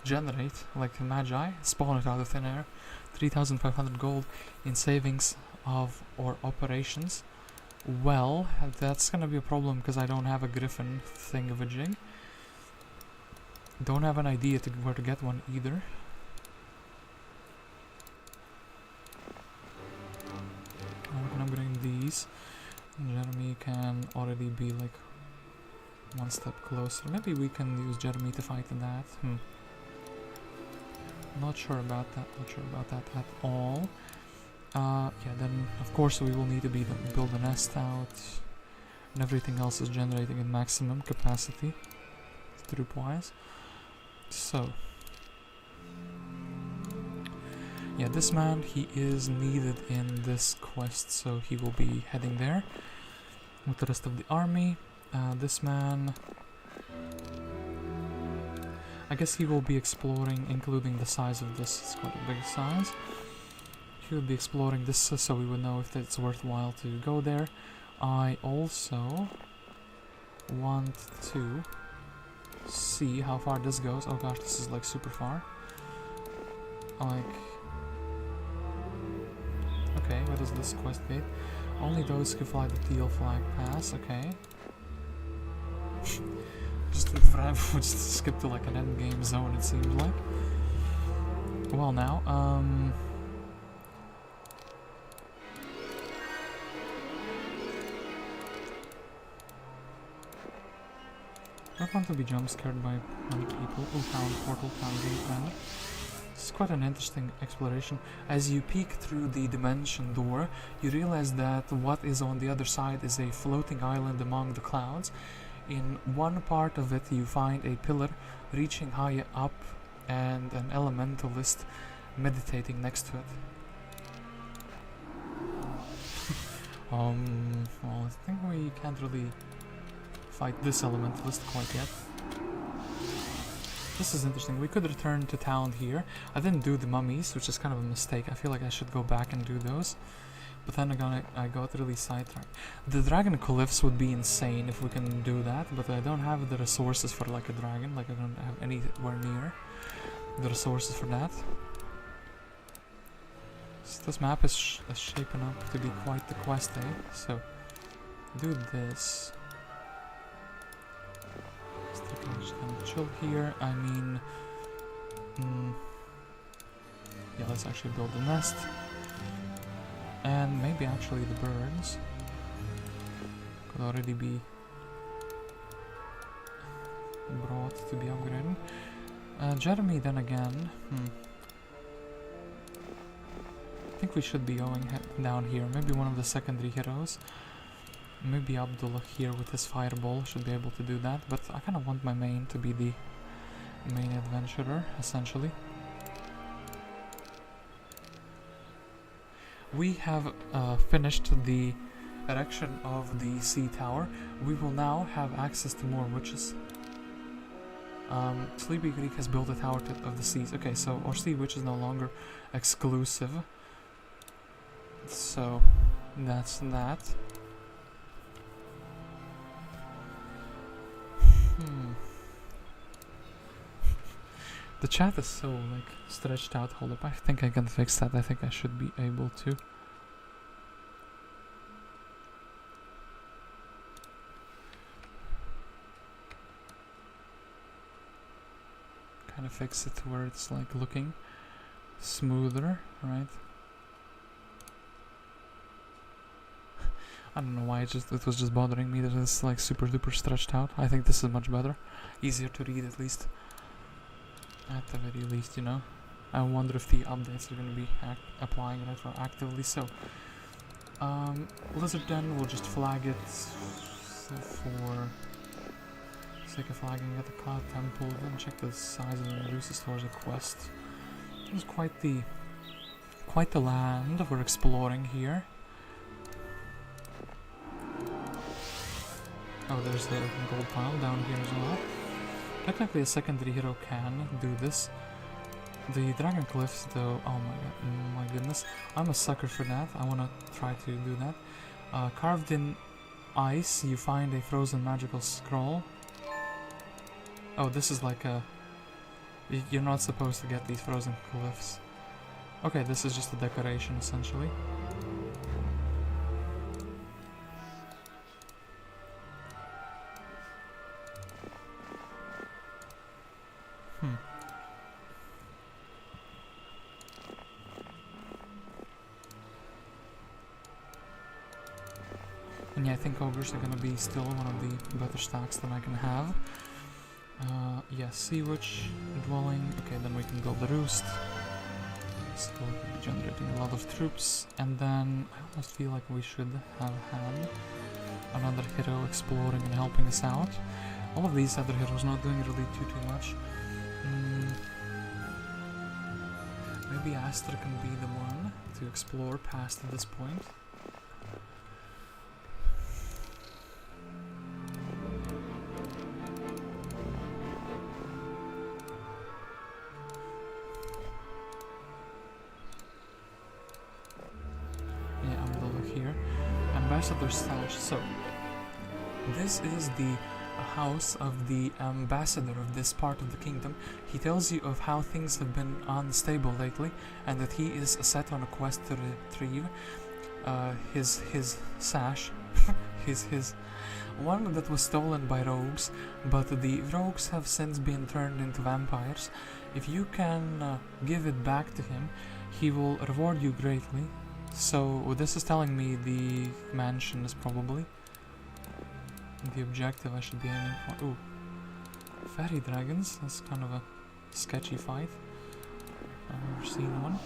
like a Magi, spawn it out of thin air, 3,500 gold in savings of or operations. Well, that's gonna be a problem because I don't have a griffin thingamajig. Don't have an idea to where to get one either. We can upgrade these. Jeremy can already be like one step closer. Maybe we can use Jeremy to fight that. Not sure about that. Not sure about that at all. Yeah, then of course we will need to build a nest out, and everything else is generating in maximum capacity, troop-wise. So, yeah, this man, he is needed in this quest, so he will be heading there with the rest of the army. This man, I guess he will be exploring, including the size of this. It's quite a big size. He will be exploring this so we would know if it's worthwhile to go there. I also want to see how far this goes. Oh gosh, this is like super far. Like, okay, what is this quest gate? Only those who fly the teal flag pass. Okay. Just forever, just skip to like an end game zone. It seems like. Well, now, I don't want to be jump scared by many people. Oh, town portal, town gate, man. This is quite an interesting exploration. As you peek through the dimension door, you realize that what is on the other side is a floating island among the clouds. In one part of it, you find a pillar reaching high up and an elementalist meditating next to it. Well, I think we can't really fight this elementalist quite yet. This is interesting. We could return to town here. I didn't do the mummies, which is kind of a mistake. I feel like I should go back and do those. But then again, I got really sidetracked. The dragon cliffs would be insane if we can do that, but I don't have the resources for like a dragon. Like I don't have anywhere near the resources for that. So this map is shaping up to be quite the quest, eh? So, do this. I'm just gonna chill here. I mean, yeah, let's actually build the nest. And maybe actually the birds could already be brought to be upgraded. Jeremy, then again, I think we should be going down here. Maybe one of the secondary heroes. Maybe Abdullah here with his fireball should be able to do that, but I kind of want my main to be the main adventurer, essentially. We have finished the erection of the sea tower. We will now have access to more witches. Sleepy Greek has built a tower of the seas. Okay, so our sea witch is no longer exclusive. So that's that. The chat is so like stretched out. Hold up, I think I can fix that. I think I should be able to. Kind of fix it to where it's like looking smoother, right? I don't know why it was just bothering me that it's like super duper stretched out. I think this is much better, easier to read at least. At the very least, you know. I wonder if the updates are going to be applying retroactively. So, Lizard Den, we'll just flag it for sake of flagging at the Cloud Temple. Then check the size of the Medusa stores a quest. It's quite the land we're exploring here. Oh, there's the gold pile down here as well. Technically a secondary hero can do this. The Dragon Cliffs though, oh my goodness. I'm a sucker for that. I wanna try to do that. Carved in ice, you find a frozen magical scroll. Oh, this is like a... You're not supposed to get these frozen cliffs. Okay, this is just a decoration essentially. And yeah, I think ogres are gonna be still one of the better stacks that I can have. Yeah, Sea Witch dwelling. Okay, then we can build the roost. So we'll be generating a lot of troops. And then I almost feel like we should have had another hero exploring and helping us out. All of these other heroes not doing really too much. Maybe Astra can be the one to explore past this point. Ambassador Stash. So, this is the house of the ambassador of this part of the kingdom. He tells you of how things have been unstable lately, and that he is set on a quest to retrieve his sash, his one that was stolen by rogues, but the rogues have since been turned into vampires. If you can give it back to him, he will reward you greatly. So this is telling me the mansion is probably the objective I should be aiming for. Ooh, fairy dragons. That's kind of a sketchy fight. I've never seen one.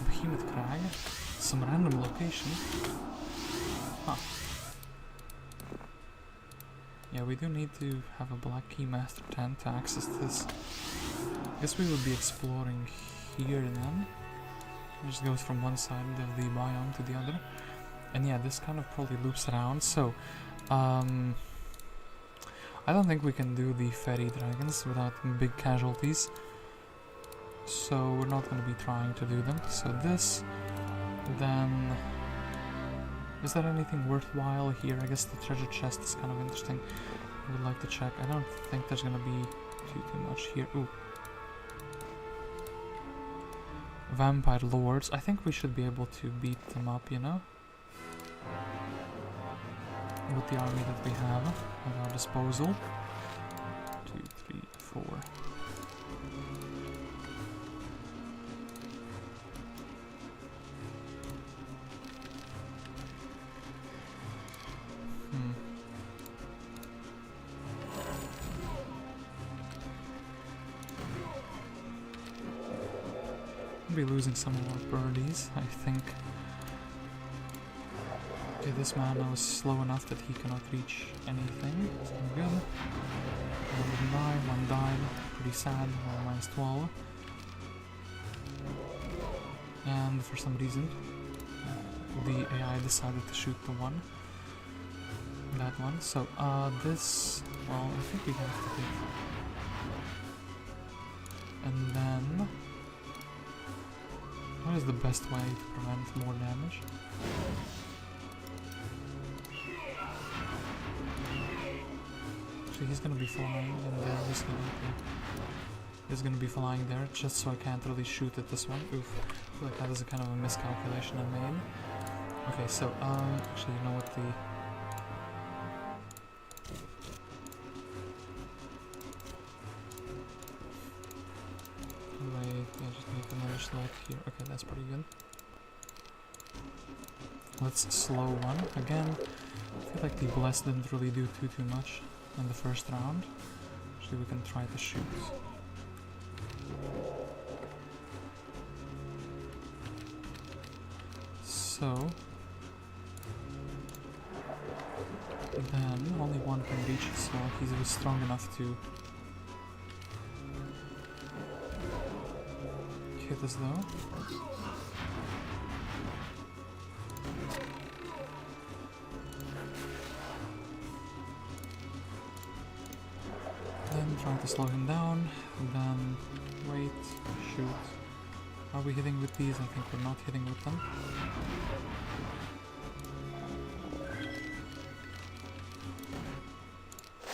Behemoth crag. Some random location. Huh. Yeah, we do need to have a black key master tent to access this. I guess we will be exploring here then. It just goes from one side of the biome to the other. And yeah, this kind of probably loops around, so I don't think we can do the fairy dragons without big casualties. So we're not going to be trying to do them. So this, then... Is there anything worthwhile here? I guess the treasure chest is kind of interesting. I would like to check. I don't think there's gonna be too much here. Ooh. Vampire lords. I think we should be able to beat them up, you know? With the army that we have at our disposal. 2, 3, 4. Be losing some of our birdies, I think. Okay, this man now is slow enough that he cannot reach anything. So good. One didn't die, one died. Pretty sad. Minus 12. And for some reason, the AI decided to shoot the one. That one. So, this... Well, I think we have to hit. And then... What is the best way to prevent more damage? So he's gonna be flying and there he's gonna be flying there, just so I can't really shoot at this one. Oof. I feel like that is a kind of a miscalculation I made. Okay, so actually, you know what, the just make another slot here. Okay, that's pretty good. Let's slow one again. I feel like the bless didn't really do too much in the first round. Actually, we can try to shoot. So then only one can reach it, so he's strong enough to hit us though. Then try to slow him down, and then wait, shoot. Are we hitting with these? I think we're not hitting with them.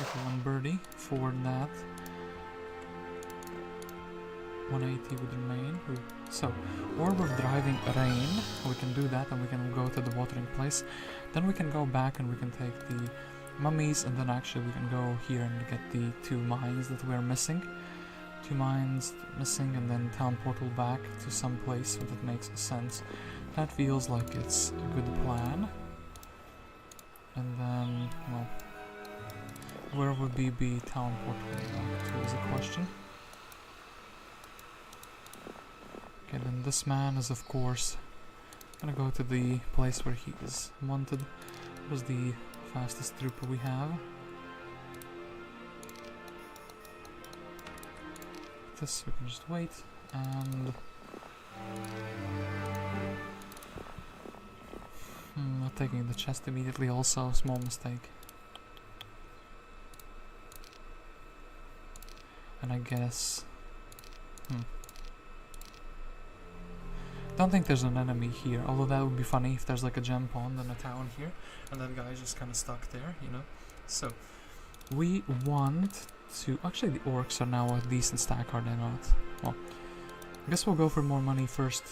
Okay, one birdie, forward that. 180 would remain. So, Orb of Driving Rain, we can do that and we can go to the watering place. Then we can go back and we can take the mummies, and then actually we can go here and get the 2 mines that we're missing. 2 mines missing, and then town portal back to some place that makes sense. That feels like it's a good plan. And then, well, where would be town portal back to is a question. Okay, then this man is of course gonna go to the place where he is wanted. It was the fastest trooper we have. This we can just wait, and not taking the chest immediately, also a small mistake. And I guess don't think there's an enemy here, although that would be funny if there's like a gem pond and a town here, and that guy's just kind of stuck there, you know. So, We want to... Actually, the orcs are now a decent stack, are they not? Well, I guess we'll go for more money first.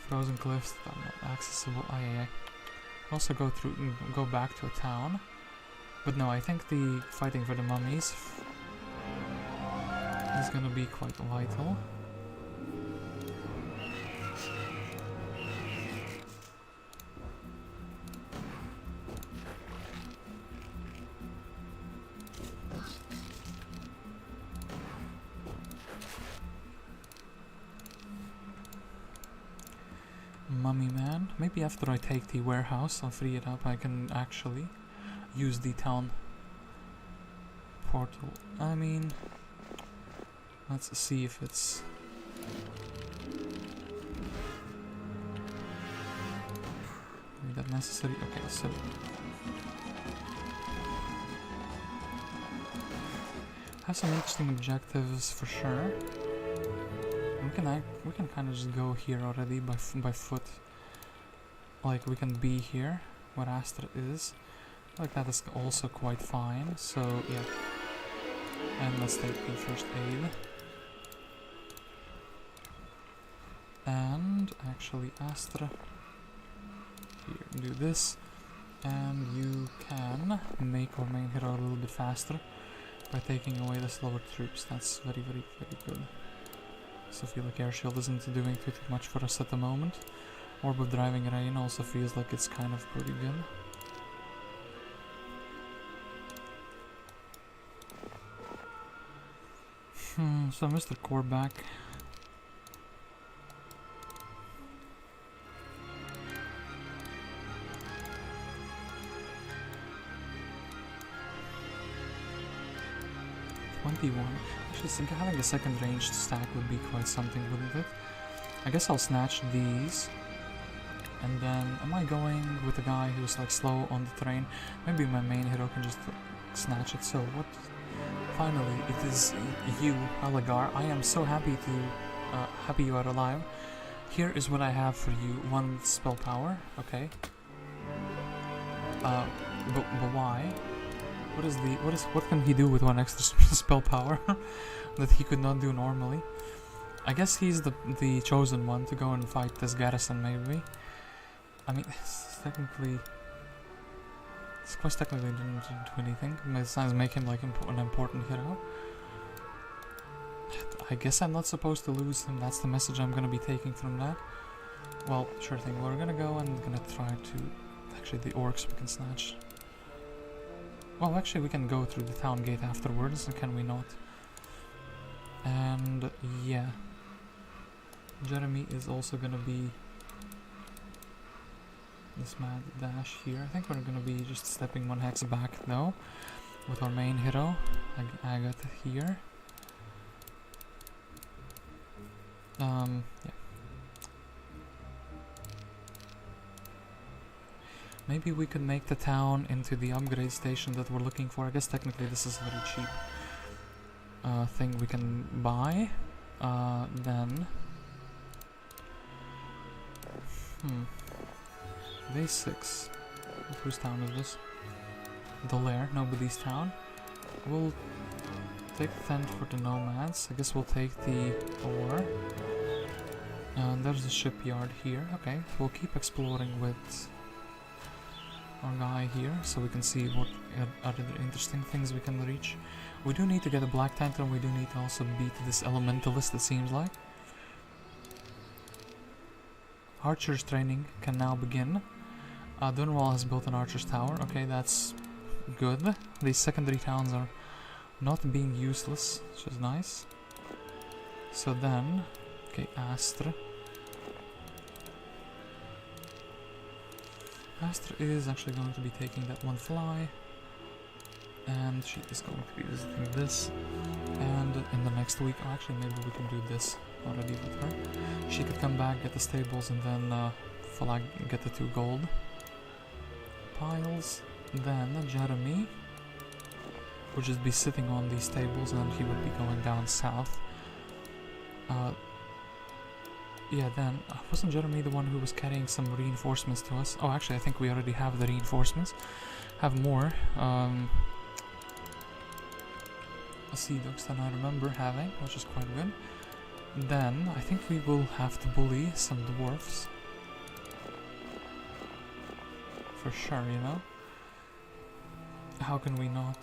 Frozen cliffs that are not accessible. Yeah. Also go back to a town. But no, I think the fighting for the mummies is gonna be quite vital. Mummy man. Maybe after I take the warehouse, I'll free it up, I can actually use the town portal. I mean, let's see if it's... Is that necessary? Okay, so... have some interesting objectives for sure. We can kind of just go here already by foot. Like we can be here where Astra is. Like that is also quite fine. So yeah. And let's take the first aid. And actually Astra, here, do this. And you can make our main hero a little bit faster by taking away the slower troops. That's very, very, very good. So I feel like air shield isn't doing too much for us at the moment. Orb of driving rain also feels like it's kind of pretty good. So Mr. Core back. Actually, having a second ranged stack would be quite something, wouldn't it? I guess I'll snatch these. And then, am I going with the guy who's like slow on the train? Maybe my main hero can just snatch it. So what? Finally, it is you, Aligar. I am so happy happy you are alive. Here is what I have for you. 1 spell power. Okay. But why? What can he do with 1 extra spell power that he could not do normally? I guess he's the chosen one to go and fight this garrison, maybe. I mean, technically didn't do anything. Besides make him like an important hero. I guess I'm not supposed to lose him. That's the message I'm gonna be taking from that. Well, sure thing. We're gonna go and gonna try to... Actually, the orcs we can snatch. Well, actually, we can go through the town gate afterwards, can we not? And yeah, Jeremy is also gonna be this mad dash here. I think we're gonna be just stepping 1 hex back though, with our main hero, Agatha here. Yeah. Maybe we could make the town into the upgrade station that we're looking for. I guess technically this is a very cheap thing we can buy. Then... Day 6. Whose town is this? The Lair, nobody's town. We'll take the tent for the nomads. I guess we'll take the ore. And there's a shipyard here. Okay, we'll keep exploring with our guy here, so we can see what other interesting things we can reach. We do need to get a black tent, and we do need to also beat this elementalist, it seems like. Archer's training can now begin. Dunwall has built an archer's tower. Okay, that's good. These secondary towns are not being useless, which is nice. So then, okay, Astra. Astra is actually going to be taking that 1 fly, and she is going to be visiting this, and in the next week, actually maybe we can do this already with her. She could come back, get the stables, and then flag, get the 2 gold piles. Then Jeremy would just be sitting on these tables, and he would be going down south. Yeah, then, wasn't Jeremy the one who was carrying some reinforcements to us? Oh, actually, I think we already have the reinforcements. have more sea dogs than I remember having, which is quite good. Then I think we will have to bully some dwarfs. For sure, you know? How can we not?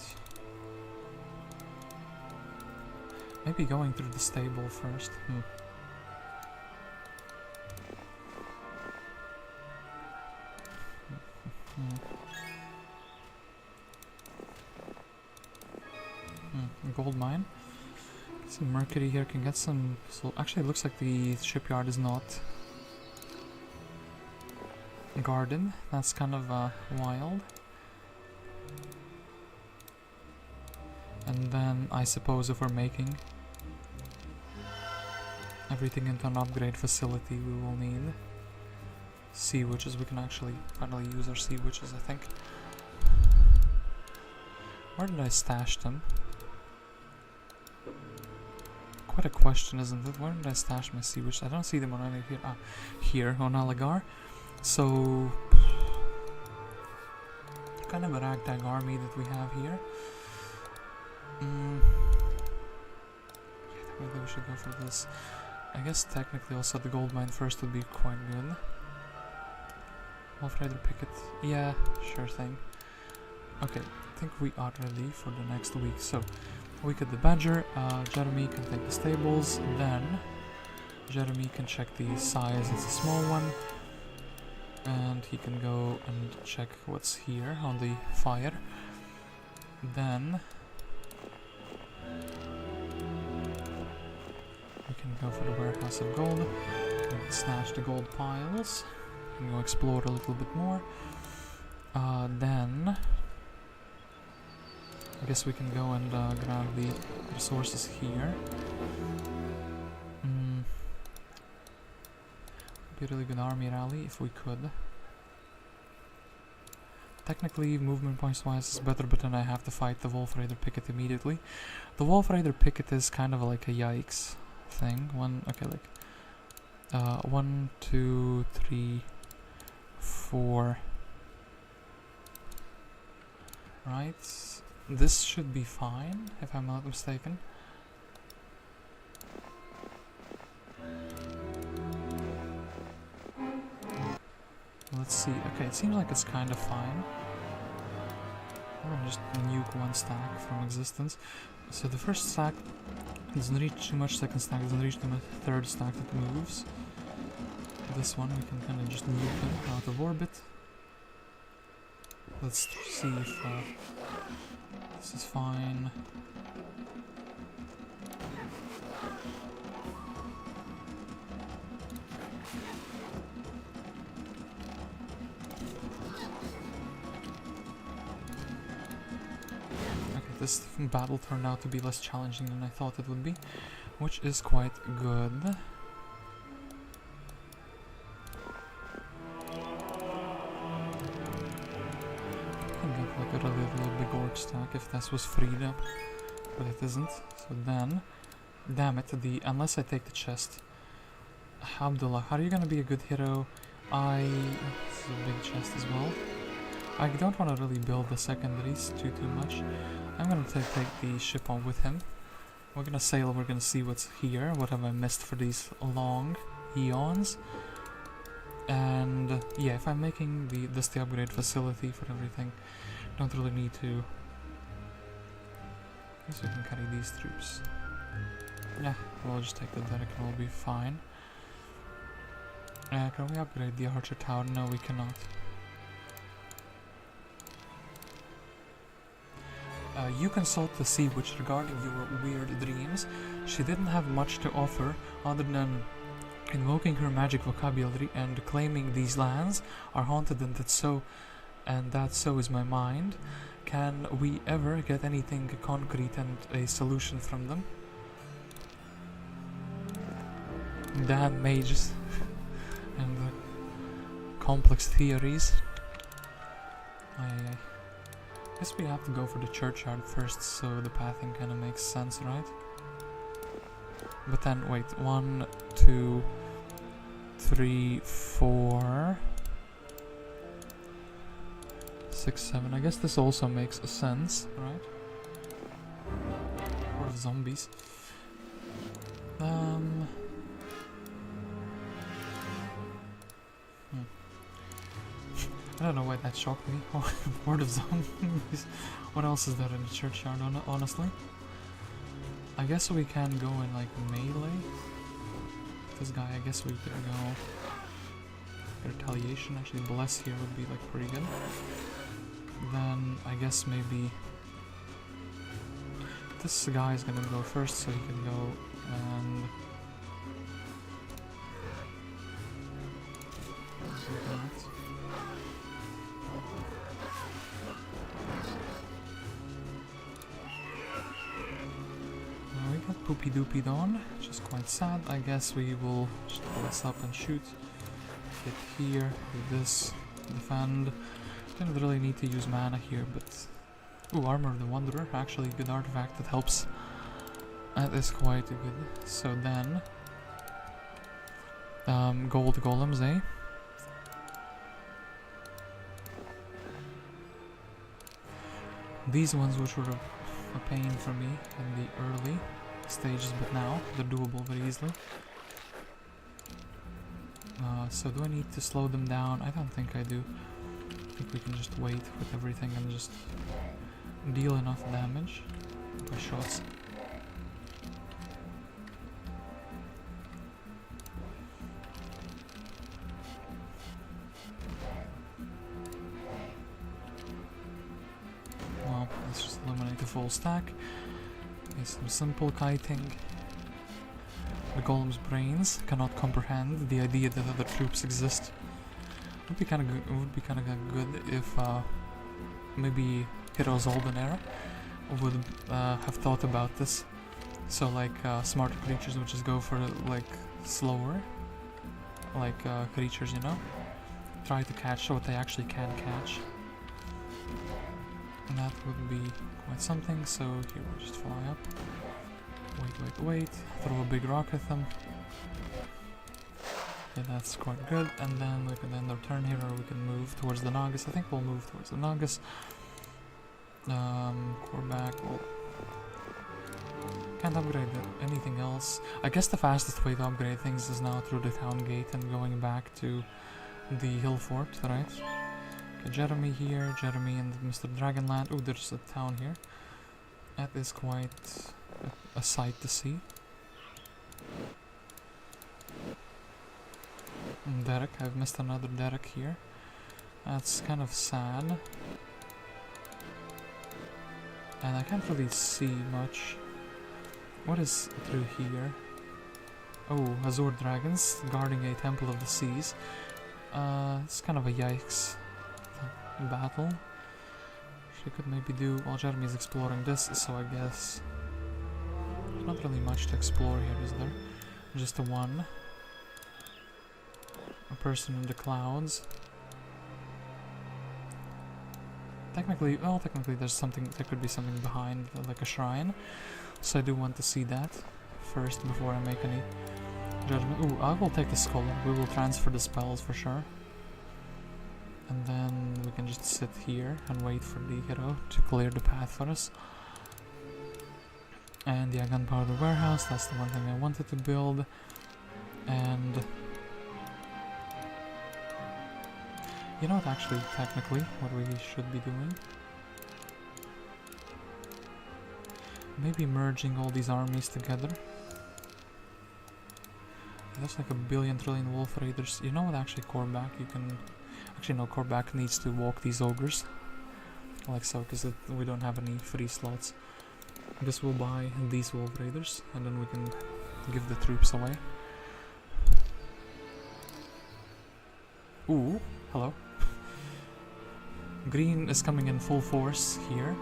Maybe going through the stable first. Gold mine. Get some mercury here, can get some... So actually it looks like the shipyard is not guarded. That's kind of wild. And then I suppose if we're making everything into an upgrade facility, we will need sea witches. We can actually finally use our sea witches, I think. Where did I stash them? Quite a question, isn't it? Where did I stash my sea witches? I don't see them on any here. Ah, here on Alagar. So, kind of a ragtag army that we have here. Maybe we should go for this. I guess technically also the gold mine first would be quite good. Wolf Rider Picket. Yeah, sure thing. Okay, I think we are ready for the next week. So, week at the Badger. Jeremy can take the stables. Then, Jeremy can check the size. It's a small one. And he can go and check what's here on the fire. Then we can go for the warehouse of gold. We can snatch the gold piles. We can go explore a little bit more. Then I guess we can go and grab the resources here. Be a really good army rally if we could. Technically, movement points wise is better, but then I have to fight the Wolf Raider Picket immediately. The Wolf Raider Picket is kind of like a yikes thing. Okay, like 1, 2, 3, 4. Right, this should be fine if I'm not mistaken. Let's see. Okay, it seems like it's kind of fine. I'll just nuke one stack from existence. So the first stack doesn't reach too much, second stack doesn't reach too much, third stack that moves. This one we can kind of just nuke him out of orbit. Let's see if this is fine. This battle turned out to be less challenging than I thought it would be, which is quite good. I can get like a really big orc stack if this was freed up, but it isn't. So then, damn it, unless I take the chest. Adela, how are you gonna be a good hero? This is a big chest as well. I don't want to really build the secondaries too much. I'm gonna take the ship on with him. We're gonna sail, we're gonna see what's here, what have I missed for these long eons. And yeah, if I'm making the upgrade facility for everything, don't really need to. I guess we can carry these troops. Yeah, we'll just take the Derek and we'll be fine. Can we upgrade the Archer Tower? No, we cannot. You consult the Sea Witch regarding your weird dreams. She didn't have much to offer other than invoking her magic vocabulary and claiming these lands are haunted and that so is my mind. Can we ever get anything concrete and a solution from them? Damn mages and complex theories. Guess we have to go for the churchyard first, so the pathing kind of makes sense, right? But then, wait, 1, 2, 3, 4. 6, 7. I guess this also makes sense, right? Or zombies. I don't know why that shocked me. Horde of zombies. What else is there in the churchyard, honestly? I guess we can go in like melee. This guy, I guess we could go retaliation. Actually, bless here would be like pretty good. Then I guess maybe this guy is gonna go first, so he can go and we got poopy doopy on, which is quite sad. I guess we will just pull this up and shoot. Hit here with this, defend. Didn't really need to use mana here, but ooh, Armor of the Wanderer, actually a good artifact that helps. That is quite good. So then gold golems, eh? These ones which were a pain for me in the early stages, but now they're doable very easily. So do I need to slow them down? I don't think I do. I think we can just wait with everything and just deal enough damage by shots. Well, let's just eliminate the full stack. Okay, some simple kiting. The golem's brains cannot comprehend the idea that other troops exist. Would be kind of good. It would be kind of good if maybe Heroes Olden Era would have thought about this. So like smarter creatures would just go for like slower, like creatures, you know, try to catch what they actually can catch, and that would be quite something. So here we'll just fly up. Wait, throw a big rock at them. Yeah, that's quite good. And then we can end our turn here, or we can move towards the Nagas. I think we'll move towards the Nagas. Core back. Well, can't upgrade anything else. I guess the fastest way to upgrade things is now through the town gate and going back to the hill fort, right? Okay, Jeremy here, Jeremy and Mr. Dragonland. Oh, there's a town here. That is quite a sight to see. And Derek, I've missed another Derek here. That's kind of sad. And I can't really see much. What is through here? Oh, Azure dragons guarding a temple of the seas. It's kind of a yikes battle. She could maybe do. Well, Jeremy's exploring this, so I guess there's not really much to explore here, is there? Just a person in the clouds. Technically, well, there's something. There could be something behind, like a shrine. So I do want to see that first before I make any judgment. Ooh, I will take the scholar. We will transfer the spells for sure. And then we can just sit here and wait for the hero to clear the path for us. And yeah, gunpowder warehouse, that's the one thing I wanted to build. And you know what, actually, technically, what we should be doing? Maybe merging all these armies together. There's like a billion trillion wolf raiders. You know what, actually, core back, you can... Actually, no, core back needs to walk these ogres. Like so, because we don't have any free slots. I guess we'll buy these wolf raiders, and then we can give the troops away. Ooh, hello. Green is coming in full force here.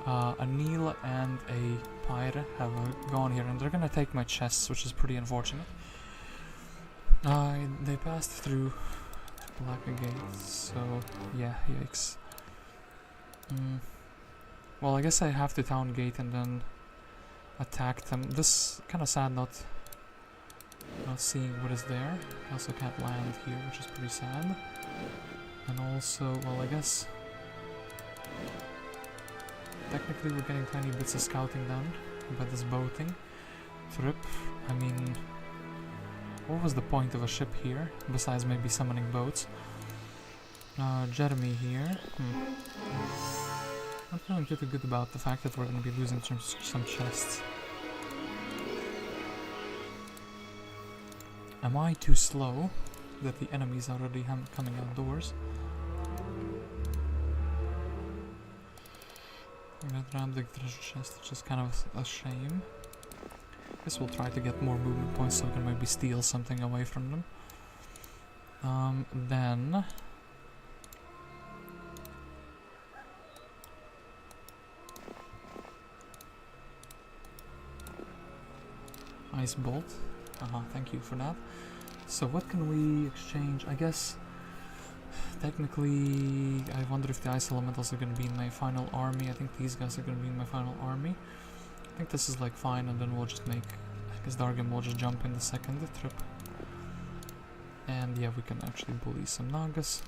A Neil and a Pyre have gone here, and they're gonna take my chests, which is pretty unfortunate. They passed through Black Gate, so yeah, yikes. Well, I guess I have to town gate and then attack them. This kind of sad not seeing what is there. I also can't land here, which is pretty sad. And also, well, I guess technically we're getting tiny bits of scouting done by this boating trip. I mean, what was the point of a ship here, besides maybe summoning boats? Jeremy here. Not feeling pretty good about the fact that we're going to be losing some chests. Am I too slow that the enemy's already coming outdoors? I'm gonna grab the treasure chest, which is kind of a shame. Guess we'll try to get more movement points so we can maybe steal something away from them. Then... Ice bolt. Thank you for that. So what can we exchange? I guess... Technically, I wonder if the ice elementals are going to be in my final army. I think these guys are going to be in my final army. I think this is like fine, and then we'll just make... I guess Dargam will just jump in the second trip. And yeah, we can actually bully some Nagas.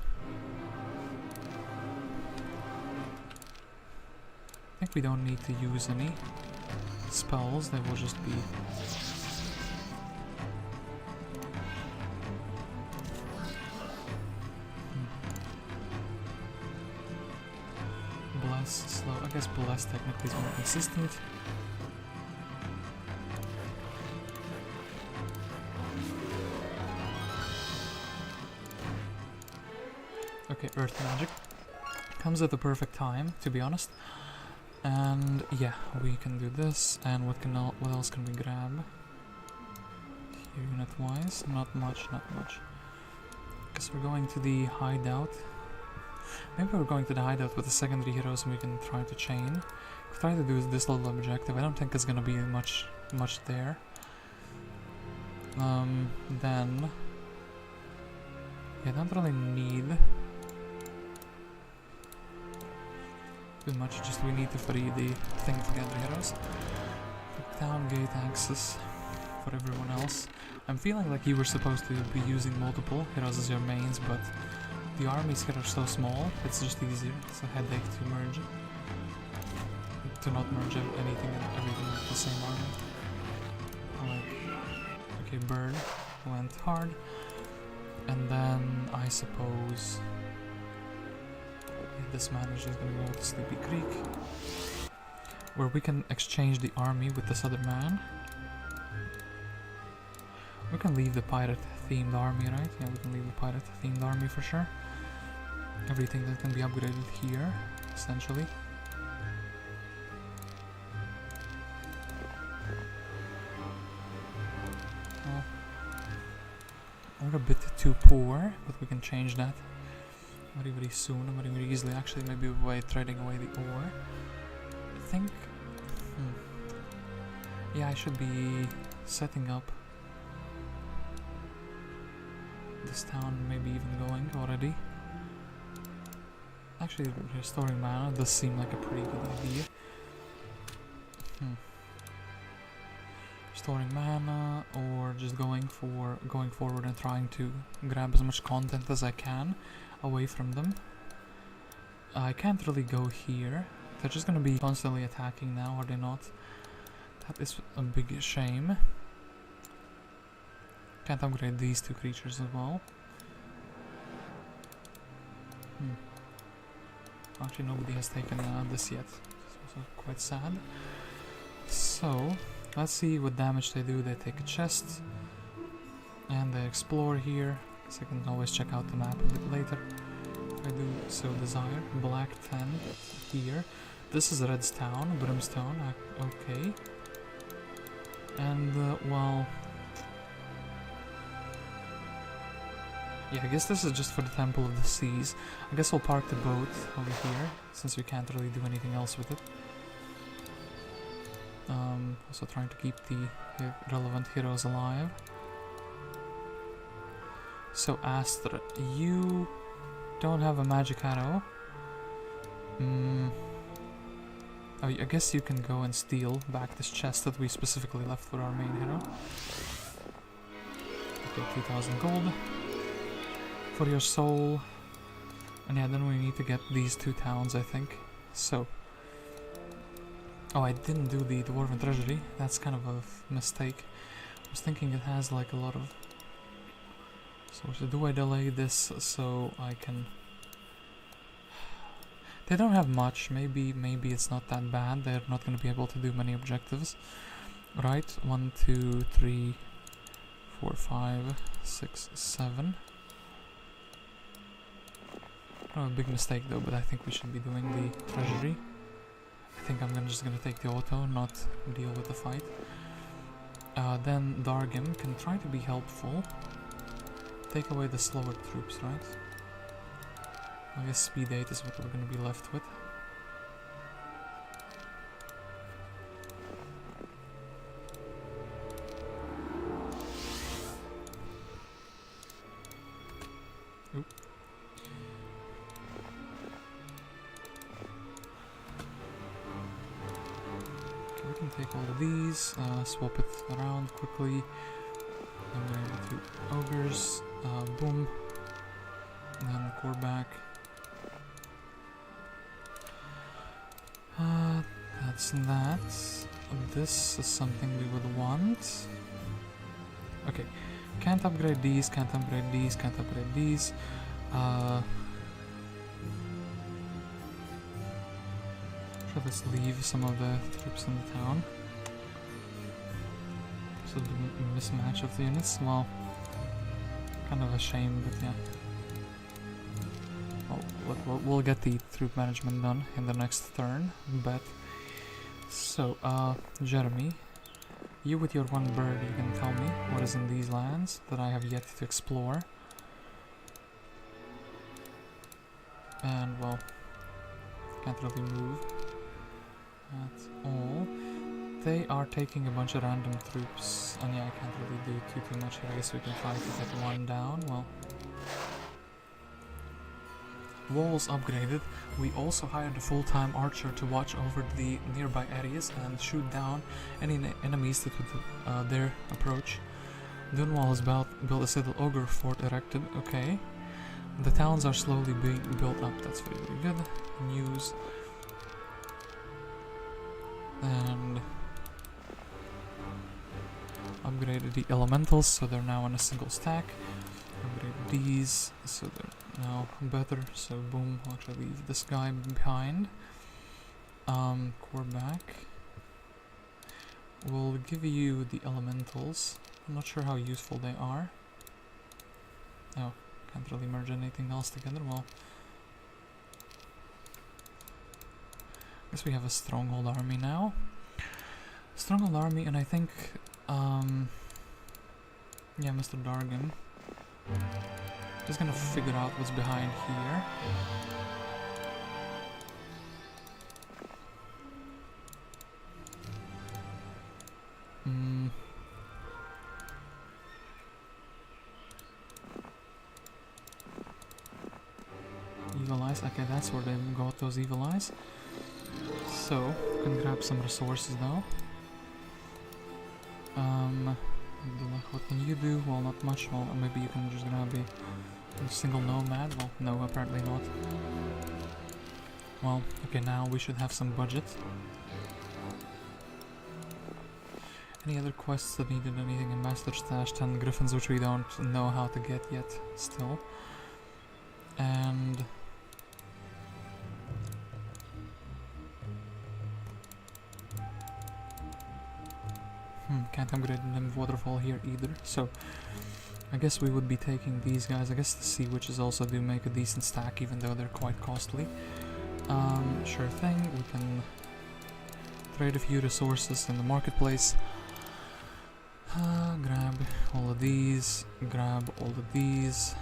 I think we don't need to use any spells, they will just be... Slow. I guess Bless technically is more consistent. Okay, Earth Magic comes at the perfect time, to be honest. And yeah, we can do this. And what else can we grab? Here, unit-wise, not much. Guess we're going to the hideout. Maybe we're going to the hideout with the secondary heroes and we can try to chain. We'll try to do this little objective. I don't think it's gonna be much there. Then... Yeah, I don't really need too much, just we need to free the thing for the other heroes. Town gate access for everyone else. I'm feeling like you were supposed to be using multiple heroes as your mains, but the armies here are so small, it's just easier. It's a headache to merge. To not merge anything and everything with the same army. Like, okay, Bird went hard. And then, I suppose... this manager is gonna go to Sleepy Creek. Where we can exchange the army with this other man. We can leave the pirate-themed army, right? Yeah, we can leave the pirate-themed army for sure. Everything that can be upgraded here, essentially. Well, we're a bit too poor, but we can change that very soon, very easily. Actually, maybe by trading away the ore. I think... Yeah, I should be setting up this town, maybe even going already. Actually, restoring mana does seem like a pretty good idea. Restoring mana, or just going forward and trying to grab as much content as I can away from them. I can't really go here. They're just gonna be constantly attacking now, are they not? That is a big shame. Can't upgrade these two creatures as well. Actually, nobody has taken this yet. It's also quite sad. So, let's see what damage they do. They take a chest. And they explore here. So I can always check out the map a bit later. If I do so desire. Black 10 here. This is Red's town. Brimstone. Okay. And, well... Yeah, I guess this is just for the Temple of the Seas. I guess we'll park the boat over here, since we can't really do anything else with it. Also trying to keep the relevant heroes alive. So Astra, you don't have a magic arrow. Oh, I guess you can go and steal back this chest that we specifically left for our main hero. Okay, 2,000 gold. For your soul. And yeah, then we need to get these two towns, I think. So, Oh, I didn't do the Dwarven Treasury. That's kind of a mistake. I was thinking it has like a lot of... So do I delay this so I can... They don't have much. Maybe it's not that bad. They're not going to be able to do many objectives. Right, 1, 2, 3, 4, 5, 6, 7. Oh, a big mistake though, but I think we should be doing the treasury. I think I'm just gonna take the auto, not deal with the fight. Then Dargim can try to be helpful. Take away the slower troops, right? I guess speed 8 is what we're gonna be left with. Oop. Okay, we can take all of these, swap it around quickly. Then we're able to ogres, boom, and then core back. That's that. This is something we would want. Okay, can't upgrade these, can't upgrade these, can't upgrade these. Let's leave some of the troops in the town. So the mismatch of the units, well, kind of a shame, but yeah. We'll get the troop management done in the next turn, but... So, Jeremy, you with your one bird, you can tell me what is in these lands that I have yet to explore. And, well, can't really move at all. They are taking a bunch of random troops, and yeah, I can't really do too much here. I guess we can try to get one down. Well, walls upgraded. We also hired a full-time archer to watch over the nearby areas and shoot down any enemies that would dare approach. Dunwall has built a citadel ogre fort erected. Okay. The towns are slowly being built up. That's very, very good news. And upgraded the elementals, so they're now on a single stack. Upgraded these, so they're now better. So boom, I'll actually leave this guy behind. Core back. We'll give you the elementals. I'm not sure how useful they are. Oh, can't really merge anything else together. Well, I guess we have a Stronghold army now. Stronghold army, and I think, yeah, Mr. Dargan. Just gonna figure out what's behind here. Evil eyes, okay, that's where they got those evil eyes. So, can grab some resources though. What can you do? Well, not much. Well, maybe you can just grab a single nomad. Well, no, apparently not. Well, okay, now we should have some budget. Any other quests that needed anything in Master Stash? 10 griffins, which we don't know how to get yet, still. And... can't upgrade Nymph Waterfall here either, so I guess we would be taking these guys. I guess the Sea Witches also do make a decent stack, even though they're quite costly. Sure thing, we can trade a few resources in the marketplace. Grab all of these, grab all of these.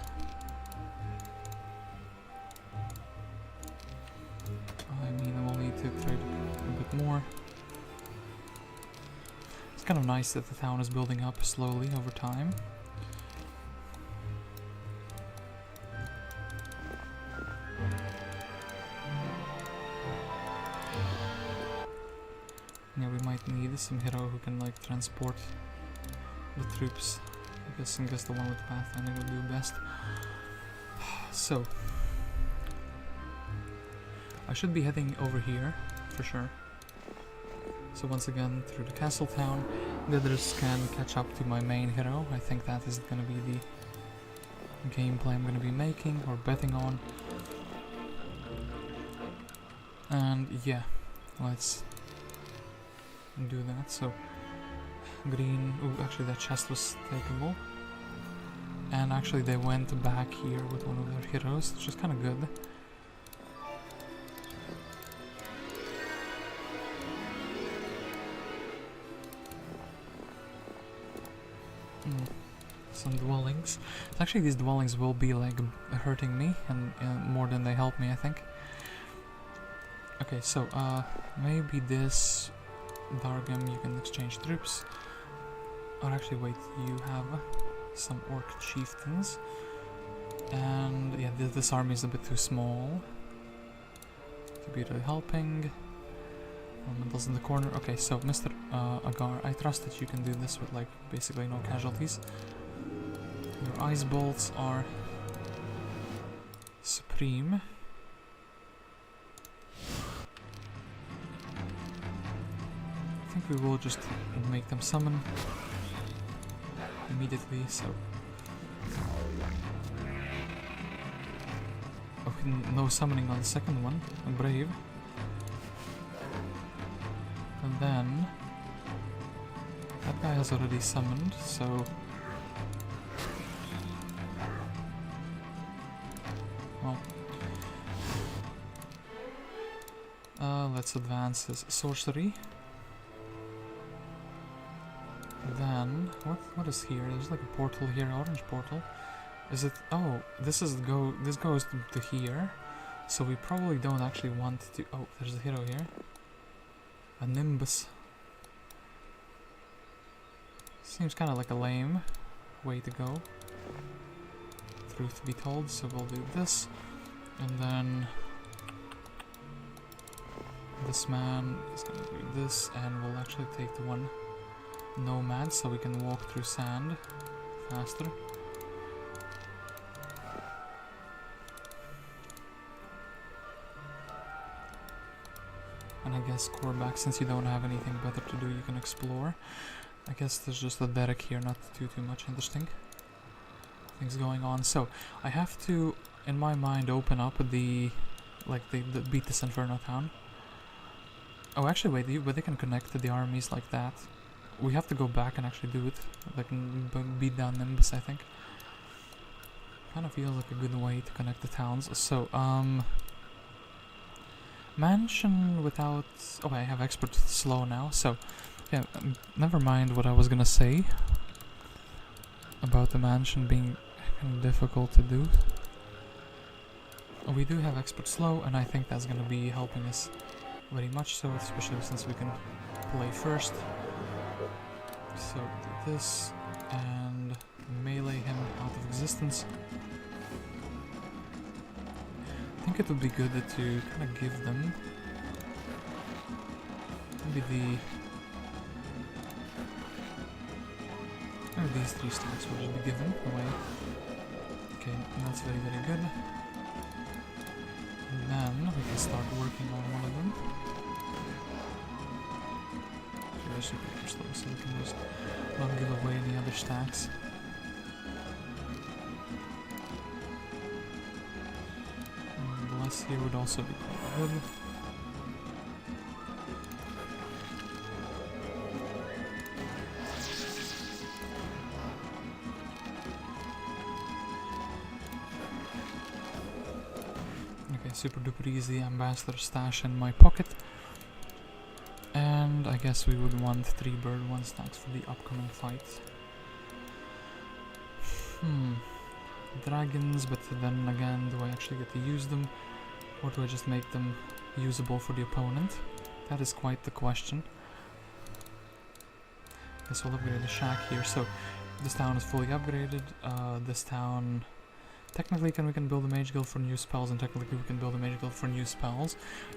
I mean, I will need to trade a bit more. It's kind of nice that the town is building up slowly over time. Yeah, we might need some hero who can like transport the troops. I guess the one with pathfinding would do best. So I should be heading over here for sure. So once again, through the castle town, the others can catch up to my main hero. I think that is gonna be the gameplay I'm gonna be making or betting on. And yeah, let's do that. So green, ooh, actually that chest was takeable. And actually they went back here with one of their heroes, which is kind of good. Some dwellings. Actually these dwellings will be like hurting me and more than they help me, I think. Okay, so maybe this Dargam you can exchange troops. Or actually wait, you have some orc chieftains. And yeah, this army is a bit too small to be really helping. Elementals in the corner. Okay, so Mr. Agar, I trust that you can do this with like basically no casualties. Your ice bolts are supreme. I think we will just make them summon immediately, so... Oh, no summoning on the second one, brave. And then... that guy has already summoned, so... well... let's advance his sorcery. Then, what is here? There's like a portal here, orange portal. Is it? Oh, this goes to here. So we probably don't actually want to. Oh, there's a hero here. A Nimbus. Seems kind of like a lame way to go. Truth be told, so we'll do this, and then this man is gonna do this, and we'll actually take the one nomad so we can walk through sand faster. And I guess Korvac, since you don't have anything better to do, you can explore. I guess there's just a derrick here, not too much interesting things going on. So I have to, in my mind, open up the beat this Inferno town. Oh, actually, wait, but they can connect to the armies like that. We have to go back and actually do it. Like, beat down Nimbus, I think. Kind of feels like a good way to connect the towns. So, mansion without... oh, I have expert slow now, so... yeah, never mind what I was gonna say about the mansion being kind of difficult to do. We do have expert slow, and I think that's gonna be helping us very much so, especially since we can play first. So do this and melee him out of existence. I think it would be good to kind of give them maybe these 3 stacks will just be given away. Okay, that's very good. And then we can start working on one of them. They're super slow, so we can just not give away any other stacks. And bless here would also be quite good. Super duper easy ambassador stash in my pocket. And I guess we would want 3 bird 1 stacks for the upcoming fight. Dragons, but then again, do I actually get to use them? Or do I just make them usable for the opponent? That is quite the question. Guess we'll upgrade the shack here. So this town is fully upgraded. This town... technically we can build a mage guild for new spells, and technically we can build a mage guild for new spells.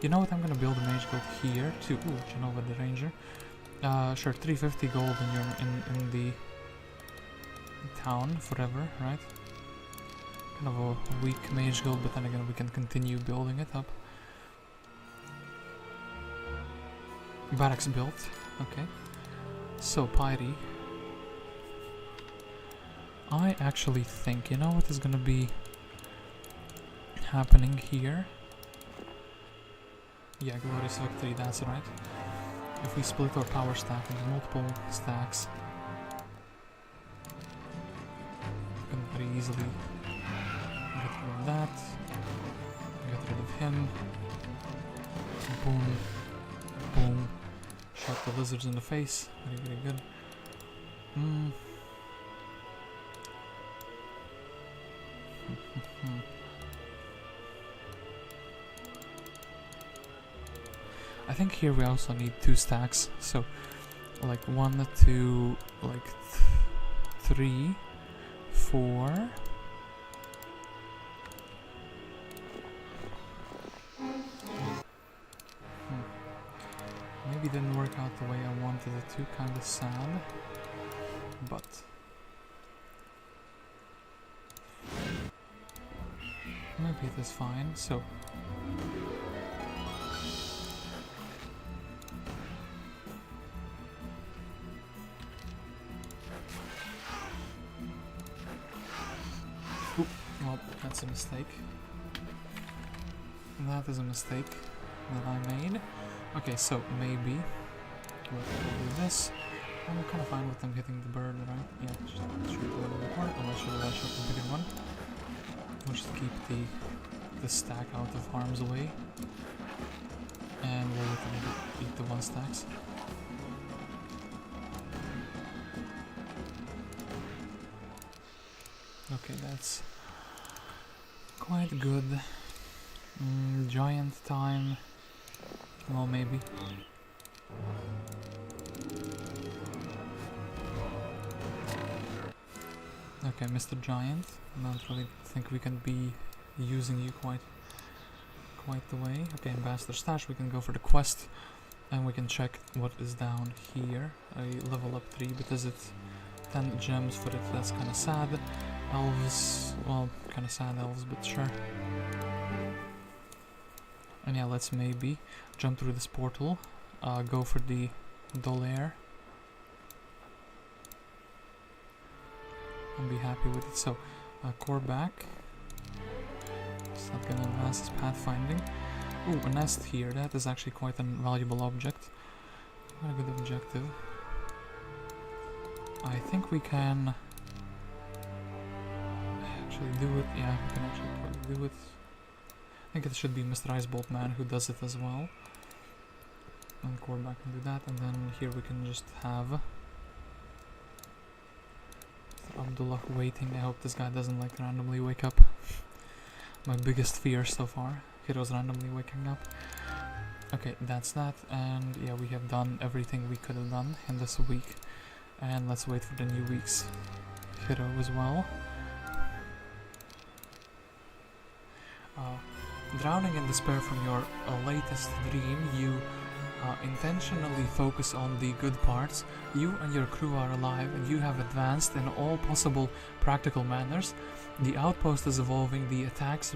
You know what, I'm gonna build a mage guild here too. Ooh, Genova the Ranger. Sure, 350 gold in the town forever, right? Kind of a weak mage guild, but then again we can continue building it up. barracks built. Okay. So, Pyre. I actually think, you know what is gonna be happening here? Yeah, glorious victory, that's right. If we split our power stack into multiple stacks, we can very easily get rid of that, get rid of him, boom, boom, shot the lizards in the face, very, very good. I think here we also need 2 stacks, so like 1, 2, like 3, 4. Maybe didn't work out the way I wanted it to, kinda sad, but maybe it is fine, so well, that's a mistake. That is a mistake that I made. Okay, so maybe we'll do this. I'm kind of fine with them hitting the bird, right? Yeah, just shoot the one in the corner, unless you rush up the bigger one. We'll just keep the stack out of harm's way. And we'll let them eat the 1 stacks. Okay, that's quite good. Giant time. Well, maybe. Okay, Mr. Giant. I don't really think we can be using you quite the way. Okay, Ambassador Stash, we can go for the quest. And we can check what is down here. I level up 3, but is it 10 gems for it? That's kinda sad. Elves, well, kinda sad elves, but sure. And yeah, let's maybe jump through this portal, go for the Dolaire, and be happy with it. So, core back. It's not gonna advance his pathfinding. Ooh, a nest here. That is actually quite a valuable object. What a good objective. I think we can actually do it. Yeah, we can actually probably do it. I think it should be Mr. Icebolt Man who does it as well. And core back and do that, and then here we can just have Mr. Abdullah waiting. I hope this guy doesn't like randomly wake up. My biggest fear so far. Heroes randomly waking up. Okay, that's that, and yeah, we have done everything we could have done in this week. And let's wait for the new week's hero as well. Drowning in despair from your latest dream, you intentionally focus on the good parts. You and your crew are alive, and you have advanced in all possible practical manners. The outpost is evolving, the attacks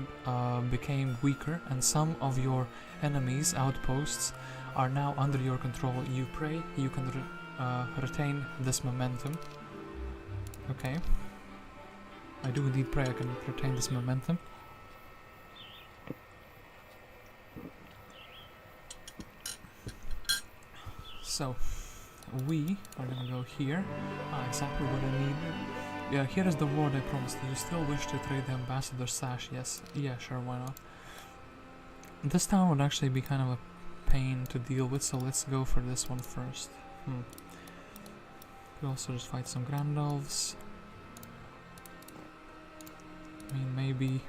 became weaker, and some of your enemies' outposts are now under your control. You pray you can retain this momentum. Okay. I do indeed pray I can retain this momentum. So, we are gonna go here. Exactly what I need. Yeah, here is the reward I promised. You still wish to trade the Ambassador Sash? Yes. Yeah, sure, why not? This town would actually be kind of a pain to deal with, so let's go for this one first. We also just fight some Grand Elves. I mean, maybe...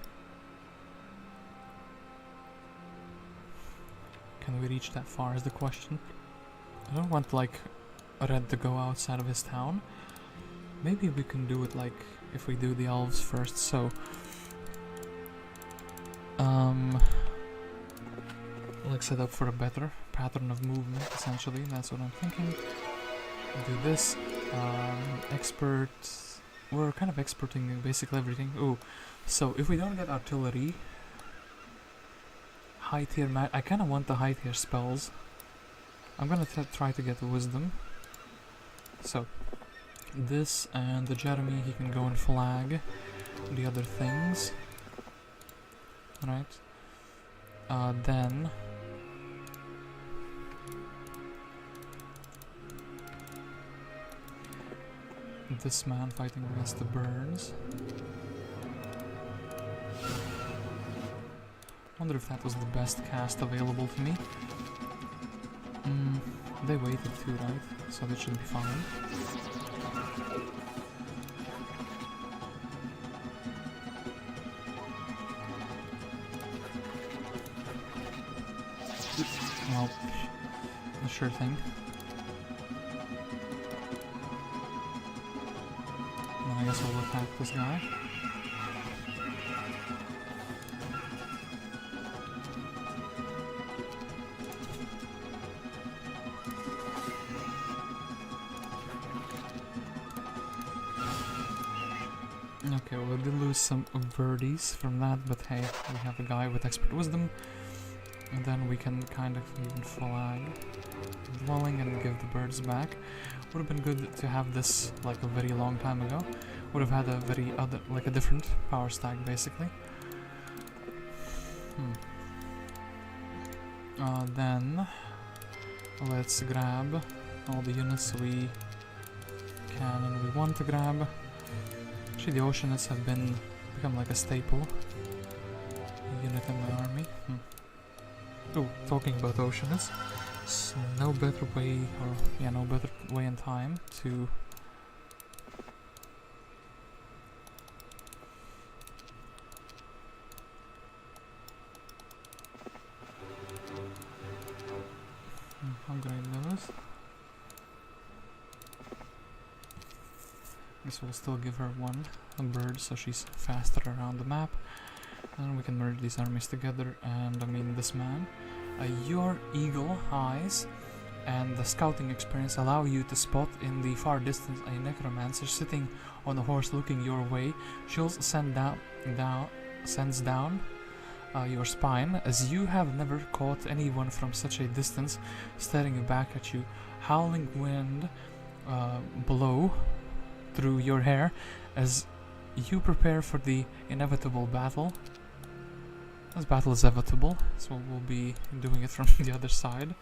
Can we reach that far is the question. I don't want, like, Red to go outside of his town. Maybe we can do it, like, if we do the elves first, so... like, set up for a better pattern of movement, essentially, that's what I'm thinking. Do this, expert... We're kind of exporting basically everything. Ooh, so if we don't get artillery... High tier I kind of want the high tier spells. I'm gonna try to get wisdom. So, this and the Jeremy, he can go and flag the other things. Right. Then this man fighting against the birds. Wonder if that was the best cast available to me. They waited too, right? So that should be fine. Well, sure thing. Then I guess we'll attack this guy. Okay, we did lose some birdies from that, but hey, we have a guy with expert wisdom. And then we can kind of even flag dwelling and give the birds back. Would have been good to have this like a very long time ago. Would have had a very like a different power stack basically. Then let's grab all the units we can and we want to grab. Actually, the oceanists have become like a staple unit in my army. Oh, talking about oceanists, no better way, no better way in time to upgrade those. Guess we'll still give her a bird so she's faster around the map. And we can merge these armies together, and I mean this man. Your eagle eyes and the scouting experience allow you to spot in the far distance a necromancer sitting on a horse looking your way. She'll sends down your spine, as you have never caught anyone from such a distance staring back at you. Howling wind blow through your hair as you prepare for the inevitable battle. This battle is inevitable, so we'll be doing it from the other side.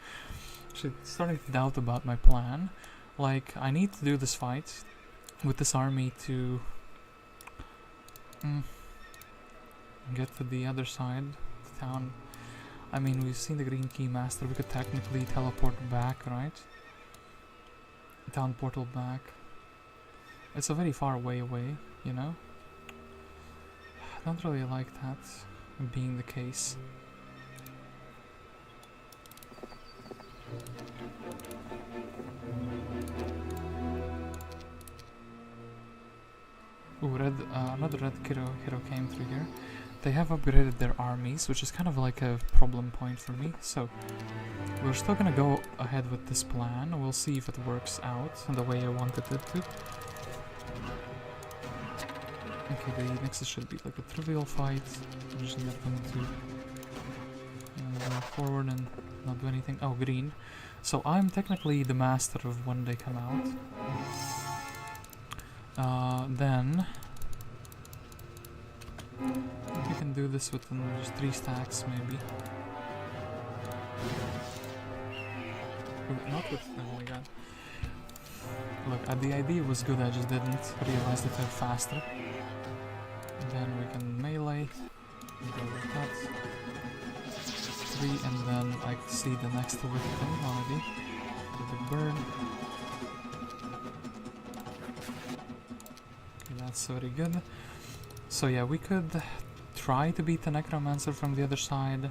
Actually, starting to doubt about my plan. Like, I need to do this fight with this army to get to the other side of the town. I mean, we've seen the Green Key Master. We could technically teleport back, right? Town portal back. It's a very far way away, you know? I don't really like that being the case. Ooh, another red hero came through here. They have upgraded their armies, which is kind of like a problem point for me. So we're still gonna go ahead with this plan. We'll see if it works out in the way I wanted it to. Okay, the next should be like a trivial fight. I'm just get them to go forward and not do anything. Oh, green. So I'm technically the master of when they come out. Then we can do this with just 3 stacks, maybe. Ooh, not with. Oh my god. Look, the idea was good. I just didn't realize that they're faster. Then we can melee, go with that. 3, and then I see the next with them already. The big bird. Okay, that's very good. So yeah, we could try to beat the necromancer from the other side.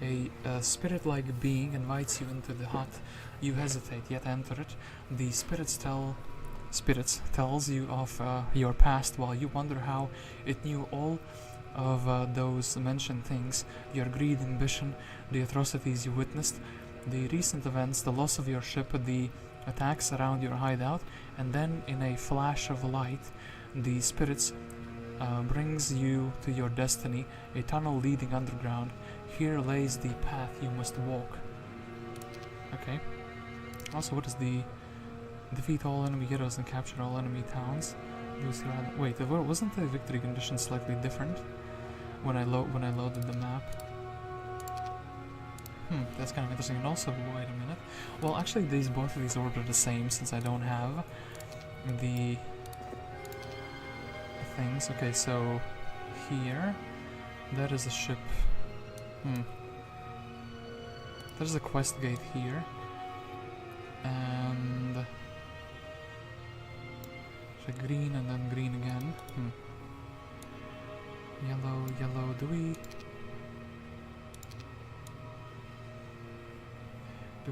A spirit-like being invites you into the hut. You hesitate, yet enter it. The spirits tells you of your past, while you wonder how it knew all of those mentioned things: your greed, ambition, the atrocities you witnessed, the recent events, the loss of your ship, the attacks around your hideout. And then in a flash of light, the spirits brings you to your destiny, a tunnel leading underground. Here lays the path you must walk. Okay. Also, what is the defeat all enemy heroes and capture all enemy towns? Wait, wasn't the victory condition slightly different when I loaded the map? That's kind of interesting. And also, wait a minute. Well, actually, both of these order the same since I don't have the things. Okay, so here, that is a ship. There's a quest gate here, and so green and then green again. Yellow, yellow. Do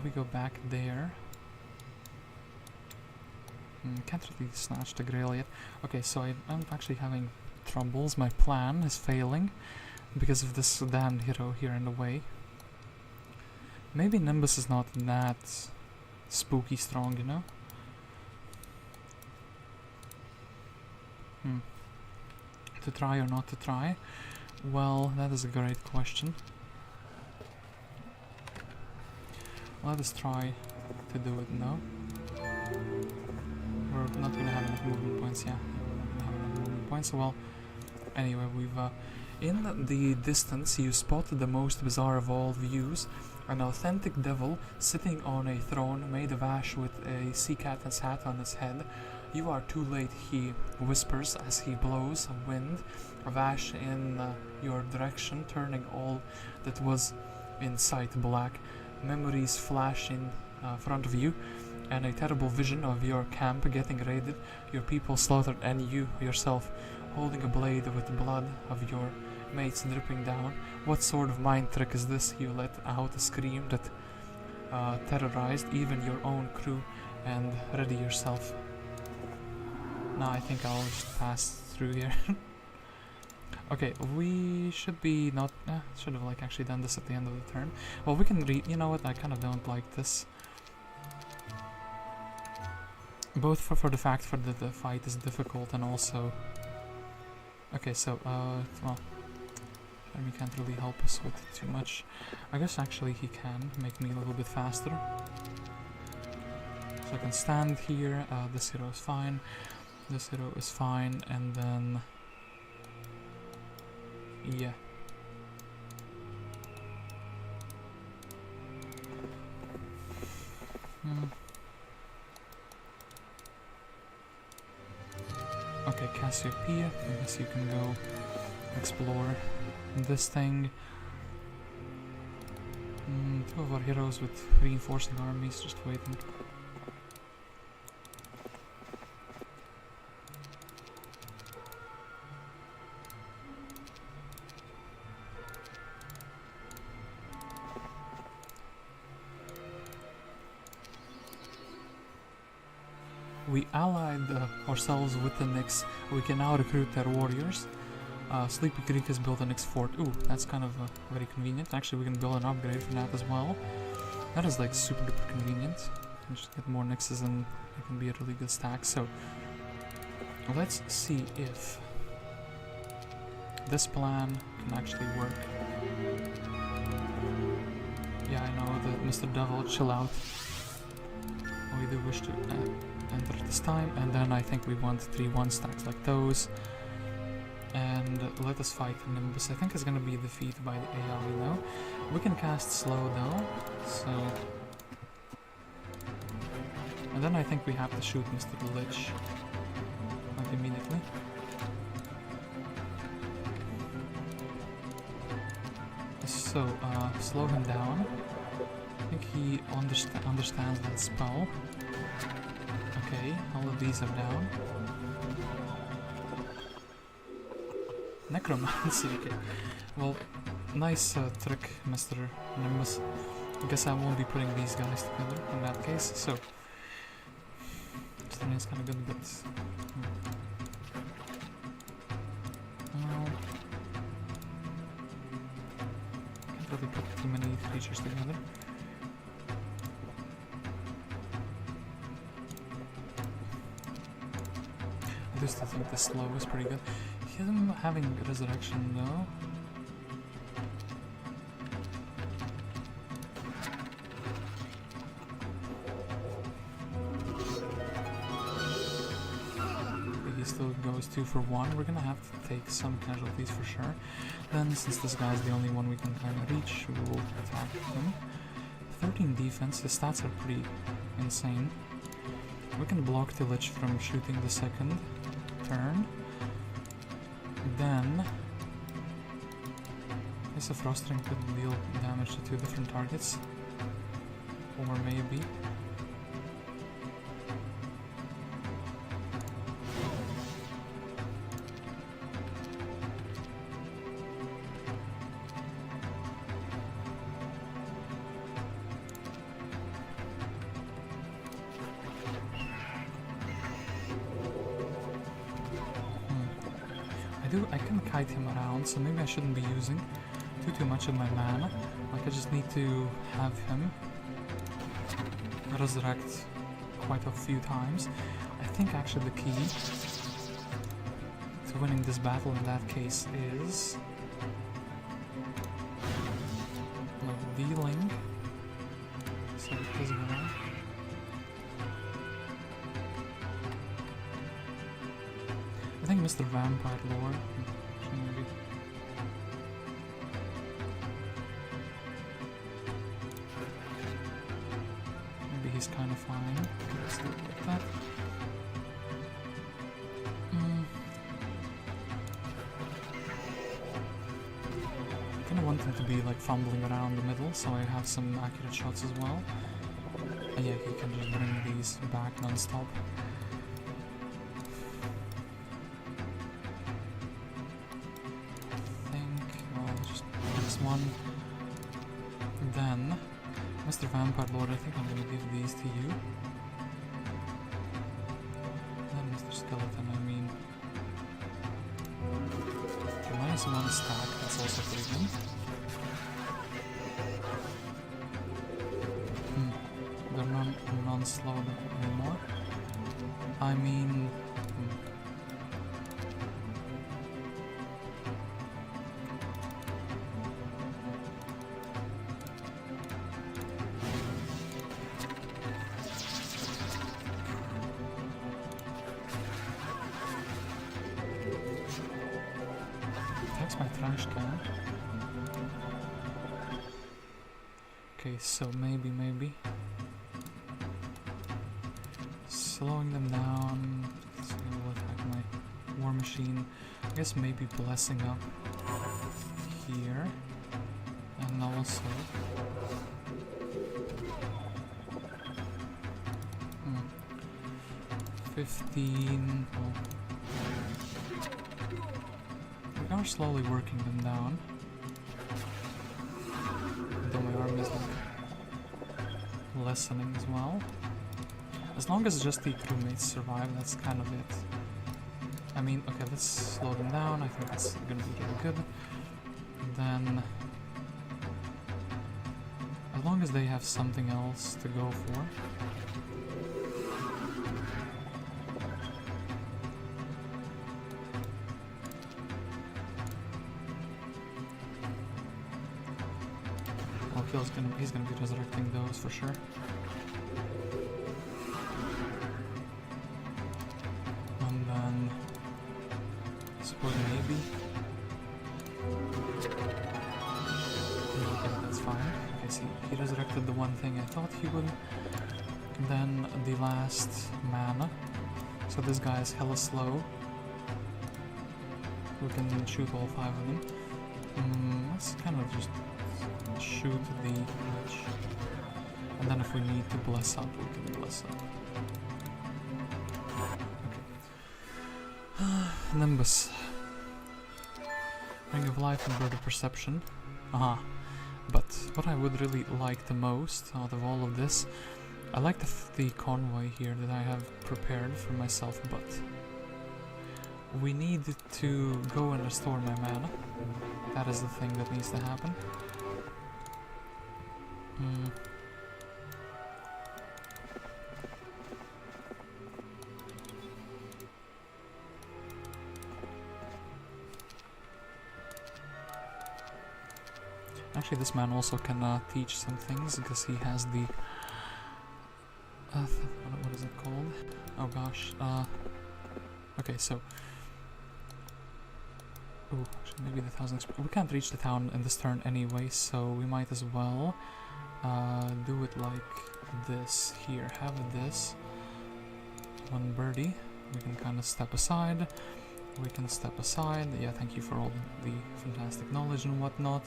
we go back there? Can't really snatch the grail yet. Okay, so I'm actually having troubles. My plan is failing because of this damned hero here in the way. Maybe Nimbus is not that spooky strong, you know? To try or not to try? Well, that is a great question. Let us try to do it now. We're not gonna have enough movement points, yeah. We're not gonna have enough movement points, well, anyway, we've, in the distance, you spotted the most bizarre of all views, an authentic devil sitting on a throne made of ash with a sea captain's hat on his head. You are too late, he whispers as he blows a wind of ash in your direction, turning all that was in sight black. Memories flash in front of you, and a terrible vision of your camp getting raided, your people slaughtered, and you yourself holding a blade with the blood of your mates dripping down. What sort of mind trick is this? You let out a scream that terrorized even your own crew, and ready yourself. Now I think I'll just pass through here. Okay, we should be not... should have like actually done this at the end of the turn. Well, we can read... You know what, I kind of don't like this. Both for the fact that the fight is difficult and also... Okay, so, well... Jeremy can't really help us with it too much. I guess actually he can make me a little bit faster. So I can stand here, this hero is fine. This hero is fine, and then... Yeah. Okay, Cassiopeia. I guess you can go explore this thing. Two of our heroes with reinforcing armies just waiting. We allied ourselves with the Nyx. We can now recruit their warriors. Sleepy Creek has built a Nyx fort. Ooh, that's kind of very convenient. Actually, we can build an upgrade for that as well. That is like super duper convenient. And just get more Nyxes and it can be a really good stack. So, let's see if this plan can actually work. Yeah, I know that Mr. Devil, chill out. We do wish to enter this time, and then I think we want 3 1-stacks like those. And let us fight Nimbus. I think it's gonna be defeated by the AI, you know. We can cast slow though, so... And then I think we have to shoot Mr. Lich. Like immediately. So, slow him down. I think he understands that spell. Okay, all of these are down. Necromancy, okay. Well, nice trick, Mr. Nimbus. I guess I won't be putting these guys together in that case, so... This thing is kinda good, but... Can't really put too many creatures together. I still think the slow is pretty good. Him having resurrection though. goes 2 for 1. We're gonna have to take some casualties for sure. Then, since this guy's the only one we can kind of reach, we will attack him. 13 defense, his stats are pretty insane. We can block Tillage from shooting the second turn. Then, is a Frost Ring could deal damage to 2 different targets. Or maybe. I can kite him around, so maybe I shouldn't be using too much of my mana. Like, I just need to have him resurrect quite a few times. I think actually the key to winning this battle in that case is like dealing. So this guy. I think Mr. Vampire Lord. Maybe. Maybe he's kind of fine. Let's do it like that. I kind of want him to be like fumbling around the middle, so I have some accurate shots as well. And yeah, he can just bring these back non-stop. Then, Mr. Vampire Lord, I think I'm gonna give these to you. Then Mr. Skeleton, I mean... Okay, -1 stack, that's also pretty good. They're non-slow anymore. I mean... my trash can. Okay, so maybe slowing them down. So we'll attack my war machine. I guess maybe blessing up here, and also 15. Oh. We are slowly working them down. Though my army is like lessening as well. As long as just the crewmates survive, that's kind of it. I mean, okay, let's slow them down. I think that's gonna be really good. And then, as long as they have something else to go for. He's gonna be resurrecting those for sure. And then I suppose maybe. Okay, that's fine. Okay, see, he resurrected the one thing I thought he would. And then the last mana. So this guy is hella slow. We can shoot all 5 of them. Let's kind of just shoot the witch, and then if we need to bless up, we can bless up. Okay. Nimbus. Ring of Life and Bird of Perception. But what I would really like the most out of all of this, I like the convoy here that I have prepared for myself, but we need to go and restore my mana. That is the thing that needs to happen. Actually, this man also can teach some things because he has the what is it called? Oh gosh. Okay, so Oh, actually maybe the 1000 XP. We can't reach the town in this turn anyway, so we might as well do it like this. Here, have this. One birdie. We can kind of step aside. We can step aside. Yeah, thank you for all the fantastic knowledge and whatnot.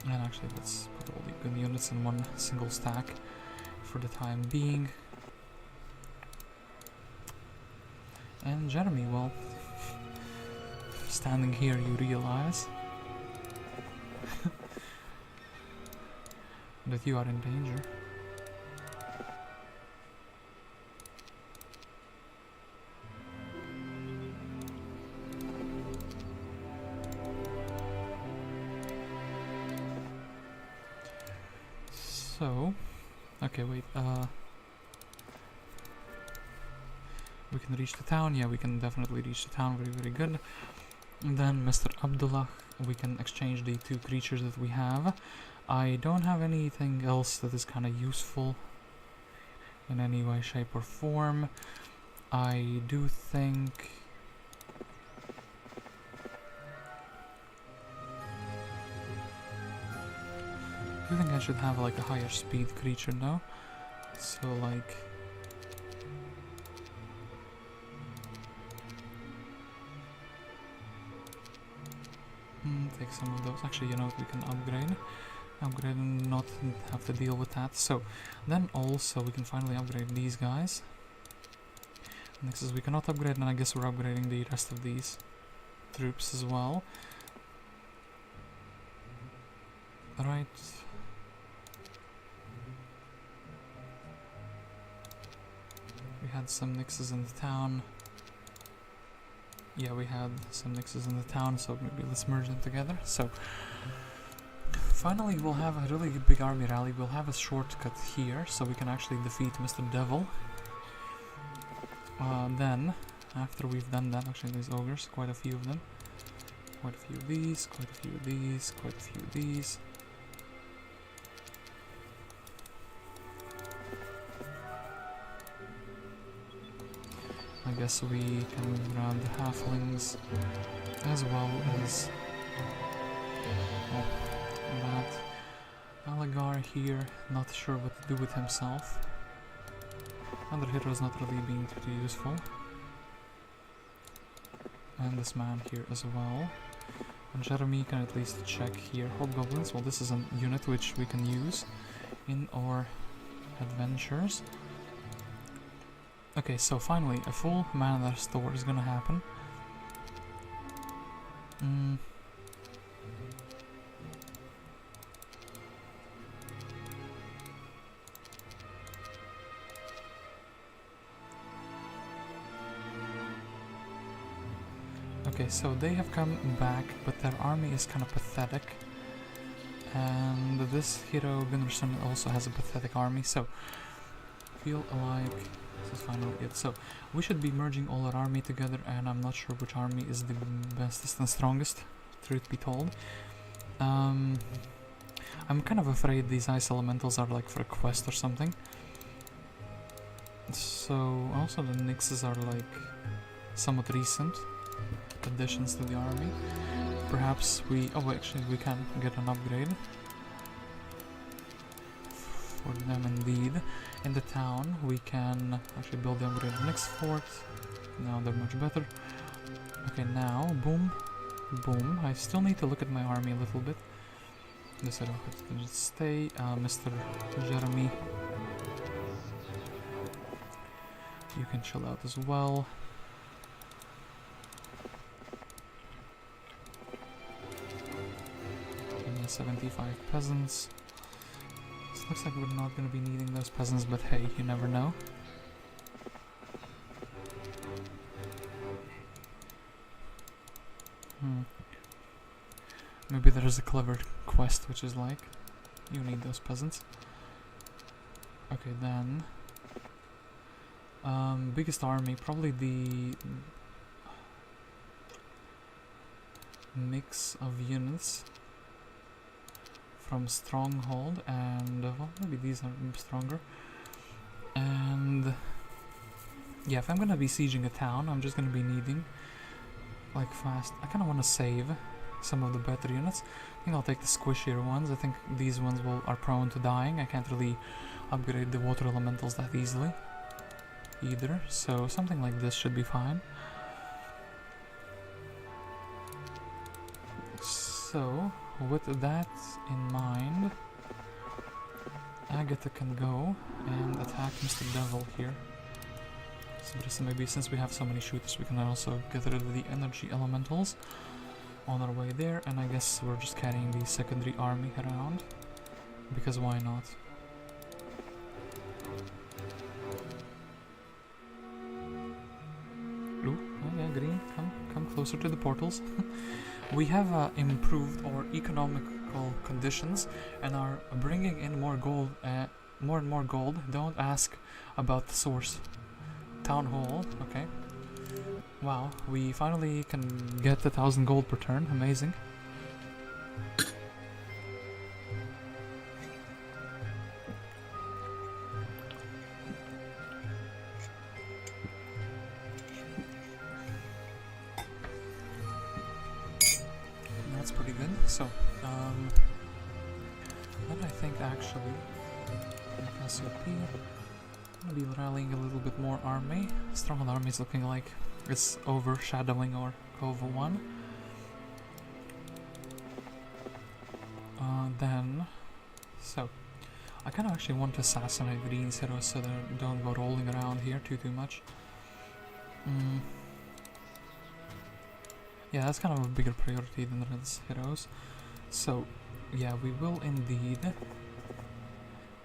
And actually, let's put all the good units in one single stack for the time being. And Jeremy, well, standing here, you realize that you are in danger. So, okay, wait, we can reach the town. Yeah, we can definitely reach the town. Very, very good. And then Mr. Abdullah, we can exchange the 2 creatures that we have. I don't have anything else that is kind of useful in any way, shape or form. I do think... I should have like a higher speed creature now. So like... take some of those. Actually, you know what, we can upgrade and not have to deal with that. So then also we can finally upgrade these guys. Next is we cannot upgrade, and I guess we're upgrading the rest of these troops as well. Right. We had some nixes in the town. Yeah, we had some nixes in the town, so maybe let's merge them together. So, finally we'll have a really big army rally. We'll have a shortcut here, so we can actually defeat Mr. Devil. Then, after we've done that, actually there's ogres, quite a few of them. Quite a few of these, quite a few of these, quite a few of these. I guess we can grab the halflings as well as that Alagar here, not sure what to do with himself. Other hero is not really being too useful. And this man here as well. And Jeremy can at least check here. Hobgoblins, well this is a unit which we can use in our adventures. Okay, so finally, a full mana restore is gonna happen. Okay, so they have come back, but their army is kind of pathetic. And this hero, Gurnisson, also has a pathetic army, so feel like this is finally it. So we should be merging all our army together, and I'm not sure which army is the bestest and strongest, truth be told. I'm kind of afraid these ice elementals are like for a quest or something. So also the Nixes are like somewhat recent additions to the army. Perhaps we... oh actually we can get an upgrade for them indeed. In the town we can actually build the upgrade next fort. Now they're much better. Okay, now boom, boom. I still need to look at my army a little bit. This I don't have to just stay. Mr. Jeremy, you can chill out as well. 75 peasants. This looks like we're not going to be needing those peasants, but hey, you never know. Maybe there's a clever quest which is like, you need those peasants. Okay, then biggest army, probably the mix of units from Stronghold, and well, maybe these are stronger. And yeah, if I'm gonna be sieging a town, I'm just gonna be needing like fast. I kind of want to save some of the better units. I think I'll take the squishier ones. I think these ones are prone to dying. I can't really upgrade the water elementals that easily either, so something like this should be fine. So with that in mind, Agatha can go and attack Mr. Devil here. So Brissa, maybe since we have so many shooters, we can also get rid of the energy elementals on our way there, and I guess we're just carrying the secondary army around, because why not? Ooh, oh yeah, green, come closer to the portals. We have improved our economical conditions and are bringing in more gold, more and more gold. Don't ask about the source. Town Hall, okay. Wow, we finally can get 1,000 gold per turn, amazing. That's pretty good. So, what I think actually, I'm gonna be rallying a little bit more army. Stronghold army is looking like it's overshadowing our Cove 1. So I kind of actually want to assassinate Green's heroes so they don't go rolling around here too much. Yeah, that's kind of a bigger priority than Red's heroes. So yeah, we will indeed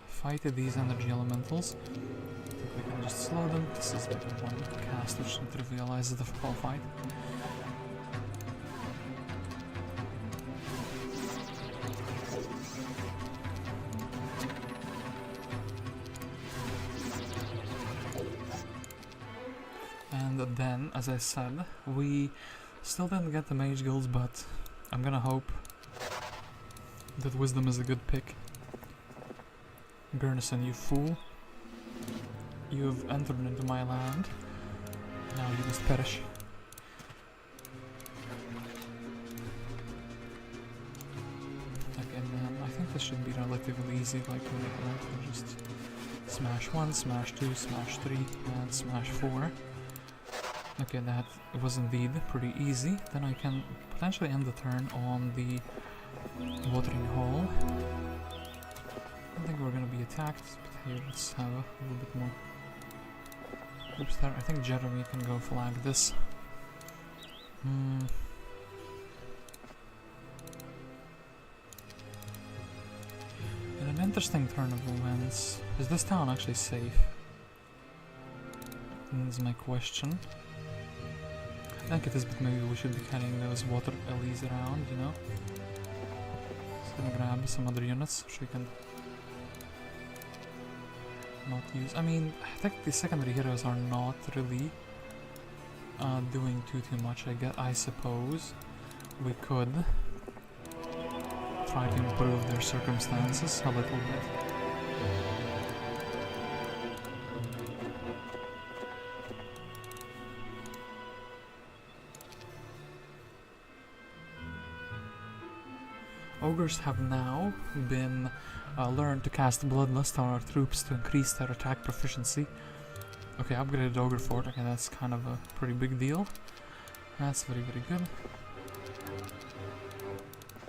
fight these energy elementals. I think we can just slow them. This is better one cast which trivializes the whole fight. And then, as I said, we still didn't get the Mage guilds, but I'm gonna hope that Wisdom is a good pick. Gurnisson, you fool. You have entered into my land. Now you must perish. Again, I think this should be relatively easy, like we'll just smash 1, smash 2, smash 3, and smash 4. Okay, that was indeed pretty easy. Then I can potentially end the turn on the watering hole. I think we're gonna be attacked, but here let's have a little bit more troops there. I think Jeremy can go flag this. In an interesting turn of events, is this town actually safe? That's my question. I think it is, but maybe we should be carrying those water LEs around, you know? Just gonna grab some other units which we can not use. I mean, I think the secondary heroes are not really doing too much. I suppose we could try to improve their circumstances a little bit. Ogres have now been learned to cast Bloodlust on our troops to increase their attack proficiency. Okay, upgraded Ogre Fort. Okay, that's kind of a pretty big deal. That's very good.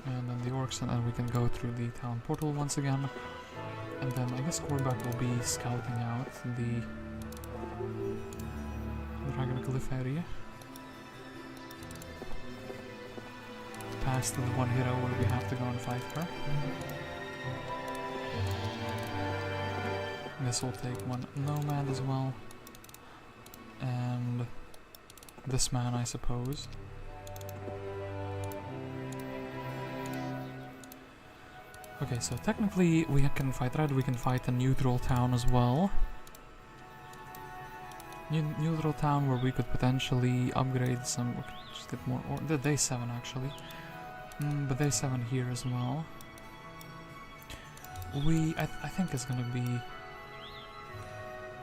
And then the orcs, and then we can go through the town portal once again. And then I guess Korvac will be scouting out the Dragon Cliff area. Past the one hero where we have to go and fight her. This will take one nomad as well. And this man, I suppose. Okay, so technically we can fight red, we can fight a neutral town as well. Neutral town where we could potentially upgrade some, just get more, or the day 7 actually. But day 7 here as well. I think it's gonna be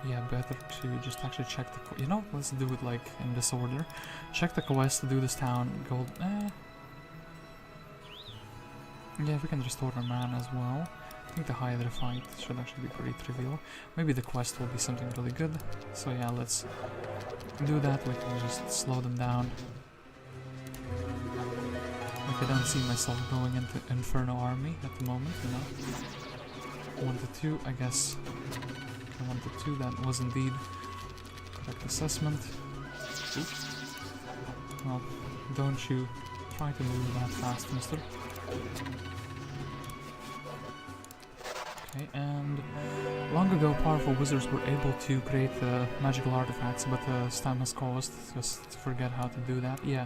yeah, better to just actually check the... You know, let's do it like in this order. Check the quest, do this town, gold... Yeah, we can restore our mana as well. I think the Hydra fight should actually be pretty trivial. Maybe the quest will be something really good. So yeah, let's do that. We can just slow them down. Like, I don't see myself going into Inferno army at the moment, you know. 1 to 2, I guess. 1 to 2, that was indeed correct assessment. Oops. Well, don't you try to move that fast, mister. Okay, and long ago powerful wizards were able to create magical artifacts, but time has caused just to forget how to do that. Yeah,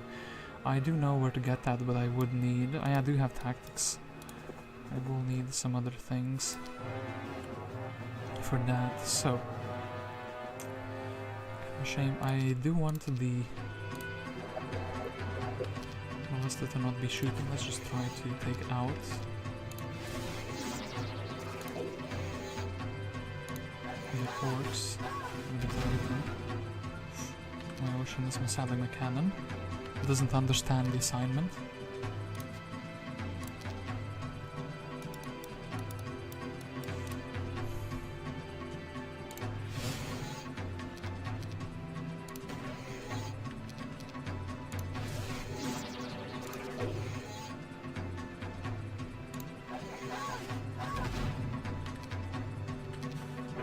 I do know where to get that, but I would need... I do have tactics. I will need some other things for that, so... A shame, I do want the... Molester to not be shooting, let's just try to take it out. The orcs, my ocean is mishandling my cannon. Doesn't understand the assignment.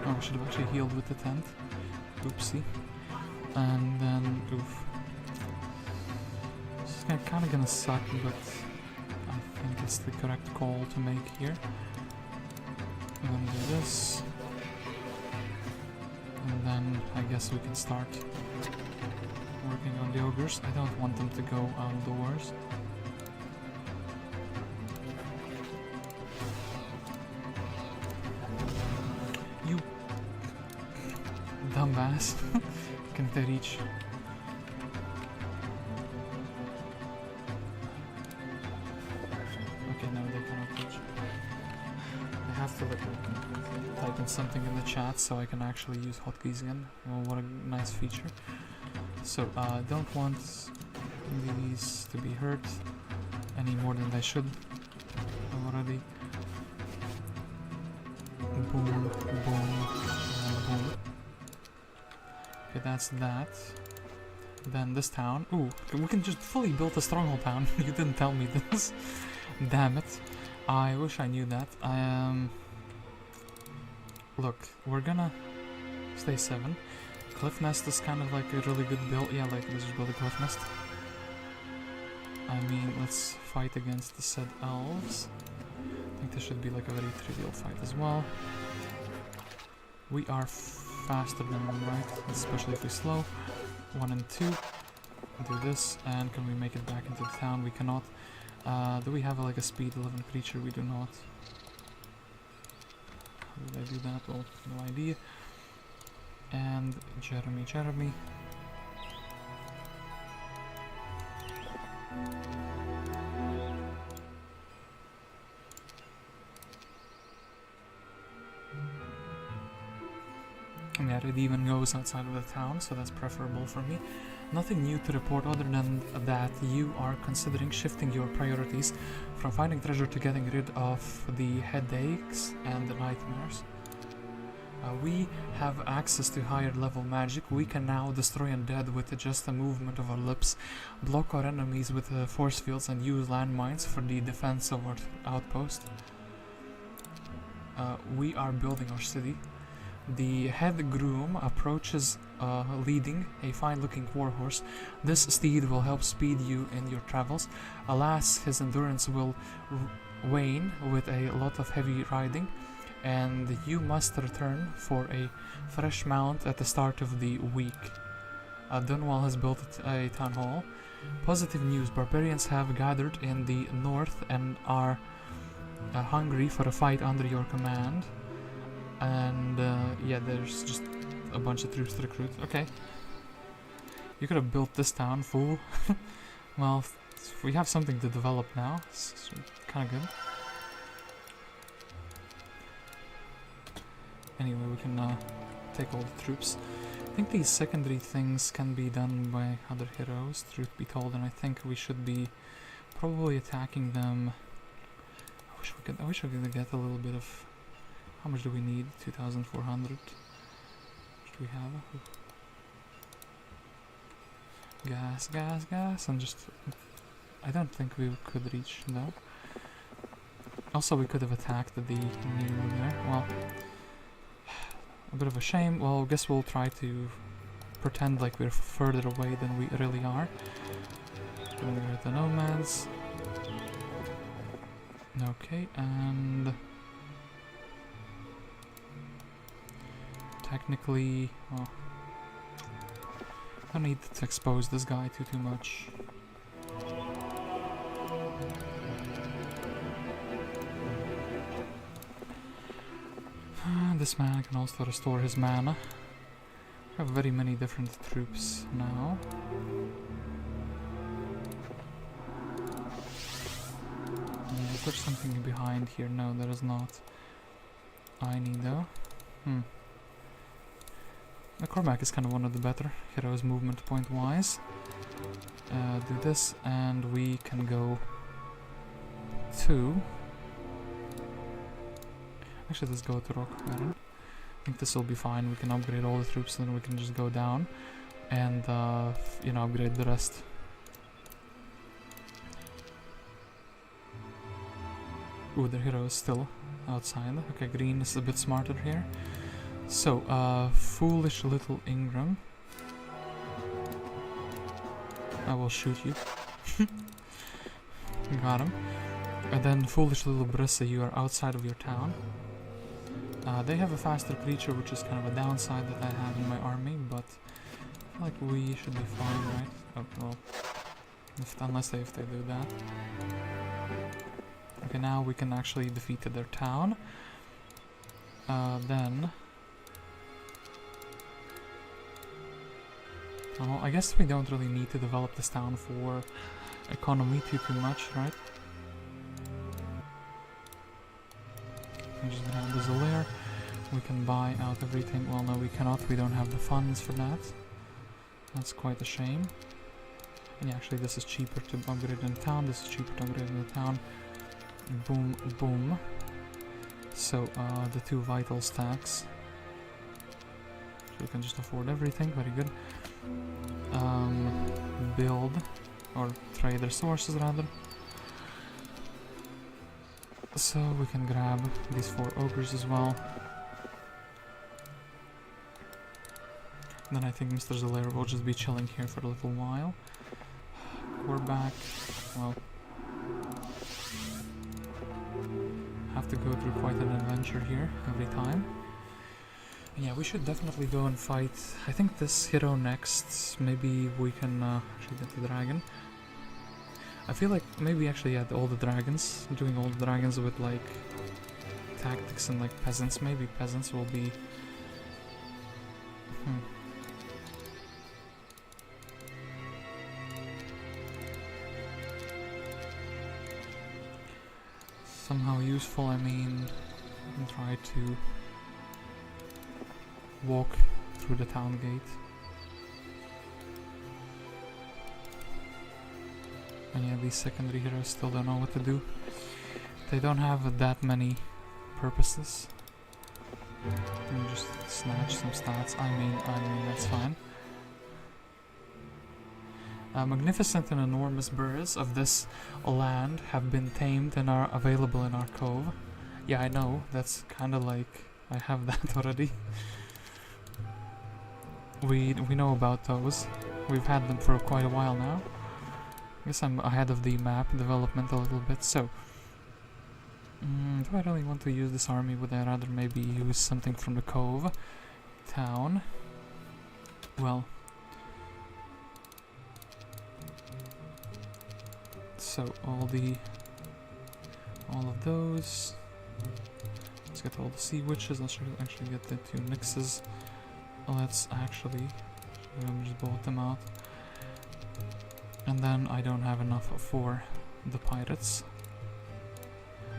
Oh, I should have actually healed with the tent. Oopsie. And then, oof. This is kind of gonna suck, but I think it's the correct call to make here. And then do this. And then I guess we can start working on the ogres. I don't want them to go outdoors. You dumbass. Can they reach? Okay, no, they cannot reach. I have to type in something in the chat so I can actually use hotkeys again. Well, what a nice feature. So, don't want these to be hurt any more than they should already. Boom, boom, and boom. Okay, that's that. Then this town. Ooh, we can just fully build a stronghold town. You didn't tell me this. Damn it. I wish I knew that. Look, we're gonna stay 7. Cliff Nest is kind of like a really good build. Yeah, like, let's just build a Cliff Nest. I mean, let's fight against the said elves. I think this should be like a very trivial fight as well. We are faster than them, right? Especially if we slow. 1 and 2. Do this, and can we make it back into the town? We cannot. Do we have like a speed 11 creature? We do not. How did I do that? Well, no idea. And Jeremy. Yeah, it even goes outside of the town, so that's preferable for me. Nothing new to report other than that you are considering shifting your priorities from finding treasure to getting rid of the headaches and the nightmares. We have access to higher level magic. We can now destroy undead with just a movement of our lips, block our enemies with force fields, and use landmines for the defense of our outpost. We are building our city. The head groom approaches leading a fine-looking warhorse. This steed will help speed you in your travels. Alas, his endurance will wane with a lot of heavy riding, and you must return for a fresh mount at the start of the week. Dunwall has built a town hall. Positive news, barbarians have gathered in the north and are hungry for a fight under your command. And yeah, there's just a bunch of troops to recruit. Okay. You could have built this town, fool. Well, we have something to develop now. It's kind of good. Anyway, we can take all the troops. I think these secondary things can be done by other heroes, truth be told, and I think we should be probably attacking them. I wish we could get a little bit of... How much do we need? 2,400. What do we have? Gas, gas, gas, and just... I don't think we could reach though. Also, we could have attacked the new there. Well, a bit of a shame. Well, I guess we'll try to pretend like we're further away than we really are. Gonna get the nomads. Okay, and technically, well, I don't need to expose this guy too much. This man can also restore his mana. We have very many different troops now. Is there something behind here? No, there is not. Aine though. The Cormac is kind of one of the better heroes movement point wise. Do this and we can go to... Actually, let's go to Rock Baron. I think this will be fine. We can upgrade all the troops and then we can just go down and, you know, upgrade the rest. Ooh, the hero is still outside. Okay, green is a bit smarter here. So, foolish little Ingham. I will shoot you. Got him. And then foolish little Brissa, you are outside of your town. They have a faster creature, which is kind of a downside that I have in my army, but I feel like we should be fine, right? Oh, well, unless if they do that. Okay, now we can actually defeat their town. Then... Well, I guess we don't really need to develop this town for economy too much, right? I'm just gonna have the Zolaire. We can buy out everything. Well, no, we cannot. We don't have the funds for that. That's quite a shame. And yeah, actually, this is cheaper to upgrade in town. This is cheaper to upgrade in the town. Boom, boom. So, the 2 vital stacks. So we can just afford everything. Very good. Build, or trade resources rather. So we can grab these 4 ogres as well. Then I think Mr. Zolaire will just be chilling here for a little while. We're back. Well, have to go through quite an adventure here every time. And yeah, we should definitely go and fight. I think this hero next. Maybe we can actually get the dragon. I feel like maybe actually all the dragons, doing all the dragons with like tactics and like peasants. Maybe peasants will be... somehow useful. I mean, try to walk through the town gate. And yeah, these secondary heroes still don't know what to do. They don't have that many purposes. Let me just snatch some stats. I mean, that's fine. Magnificent and enormous birds of this land have been tamed and are available in our cove. Yeah, I know, that's kinda like... I have that already. We know about those. We've had them for quite a while now. I guess I'm ahead of the map development a little bit, so... do I really want to use this army? Would I rather maybe use something from the cove? Town? Well... So, all of those... Let's get all the sea witches, let's actually get the 2 mixes. Let's actually... just bought them out. And then I don't have enough for the pirates.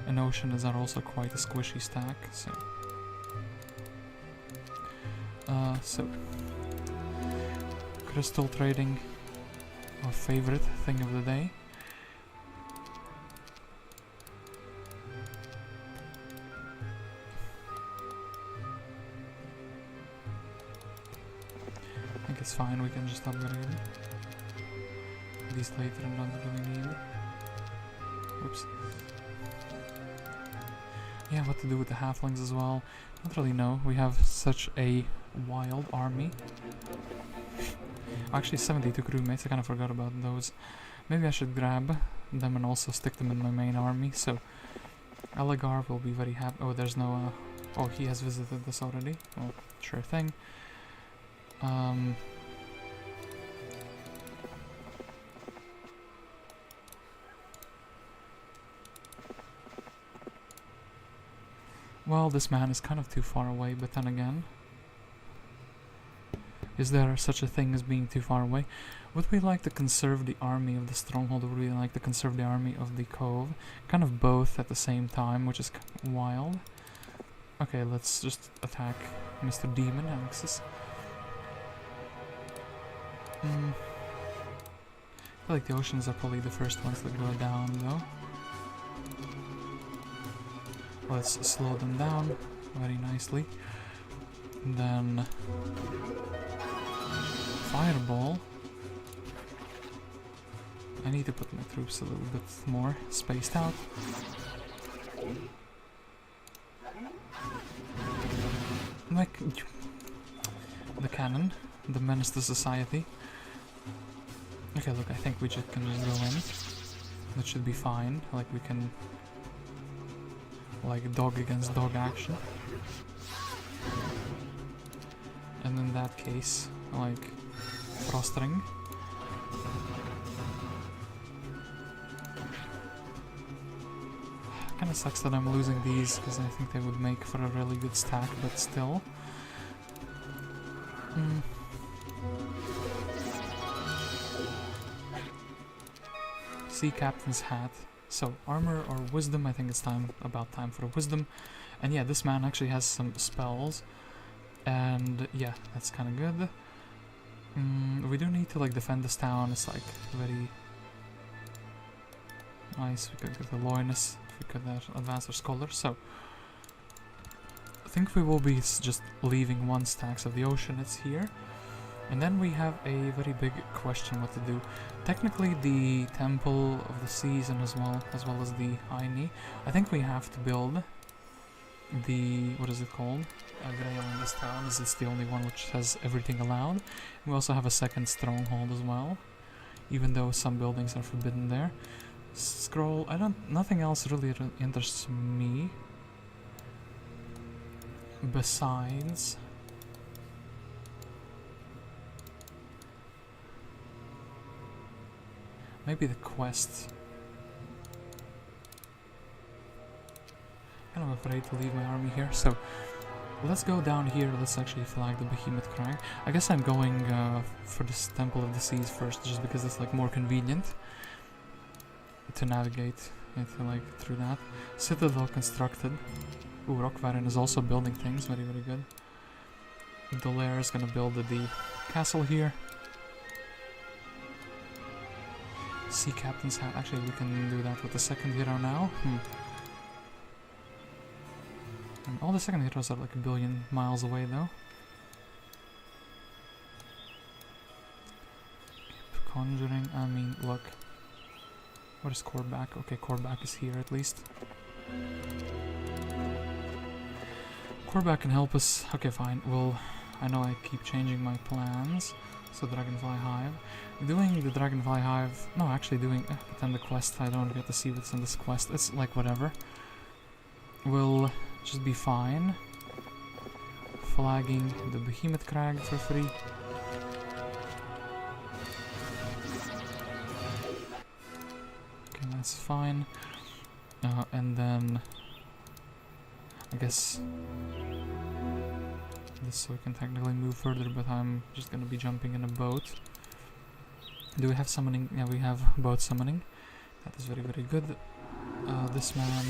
And oceans are also quite a squishy stack, so... So crystal trading, our favorite thing of the day. I think it's fine, we can just upgrade these later and don't really need. Oops. Yeah, what to do with the halflings as well. Don't really know. We have such a wild army. Actually, 72 crewmates. I kind of forgot about those. Maybe I should grab them and also stick them in my main army. So, Elegar will be very happy. Oh, there's no. Oh, he has visited this already. Well, sure thing. Well, this man is kind of too far away, but then again, is there such a thing as being too far away? Would we like to conserve the army of the Stronghold, or would we like to conserve the army of the Cove? Kind of both at the same time, which is wild. Okay, let's just attack Mr. Demon Axis. I feel like the oceans are probably the first ones that go down, though. Let's slow them down very nicely. And then Fireball. I need to put my troops a little bit more spaced out. Like the cannon, the menace to society. Okay, look, I think we just can just go in. That should be fine. Like we can, like dog against dog action. And in that case, like Frostring. Kinda sucks that I'm losing these because I think they would make for a really good stack, but still. Sea Captain's Hat. So, armor or wisdom, I think it's about time for a wisdom. And yeah, this man actually has some spells. And yeah, that's kinda good. We do need to like defend this town, it's like very nice. We could get the Loyness, we could advance our Scholar, so I think we will be just leaving one stacks of the ocean, it's here. And then we have a very big question what to do. Technically the Temple of the Seas and as well as the Aine, I think we have to build the, what is it called? Grail in this town, as it's the only one which has everything allowed. We also have a second stronghold as well, even though some buildings are forbidden there. Scroll, nothing else really interests me. Besides maybe the quests. Kind of afraid to leave my army here, so let's go down here. Let's actually flag the Behemoth Crag. I guess I'm going for this Temple of the Seas first, just because it's like more convenient to navigate into like through that. Citadel constructed. Ooh, Rockvarren is also building things, very very good. Dolaire is gonna build the castle here. Sea Captain's Hat. Actually, we can do that with the second hero now. And all the second heroes are like a billion miles away though. Keep conjuring, I mean, look. What is Corback? Okay, Corback is here at least. Corback can help us. Okay, fine. Well, I know I keep changing my plans. So Dragonfly Hive. Doing the Dragonfly Hive... No, actually doing... but then the quest, I don't get to see what's in this quest. It's like whatever. Will just be fine. Flagging the Behemoth Crag for free. Okay, that's fine. And then... I guess... this so we can technically move further, but I'm just gonna be jumping in a boat. Do we have summoning? Yeah, we have boat summoning. That is very very good. This man,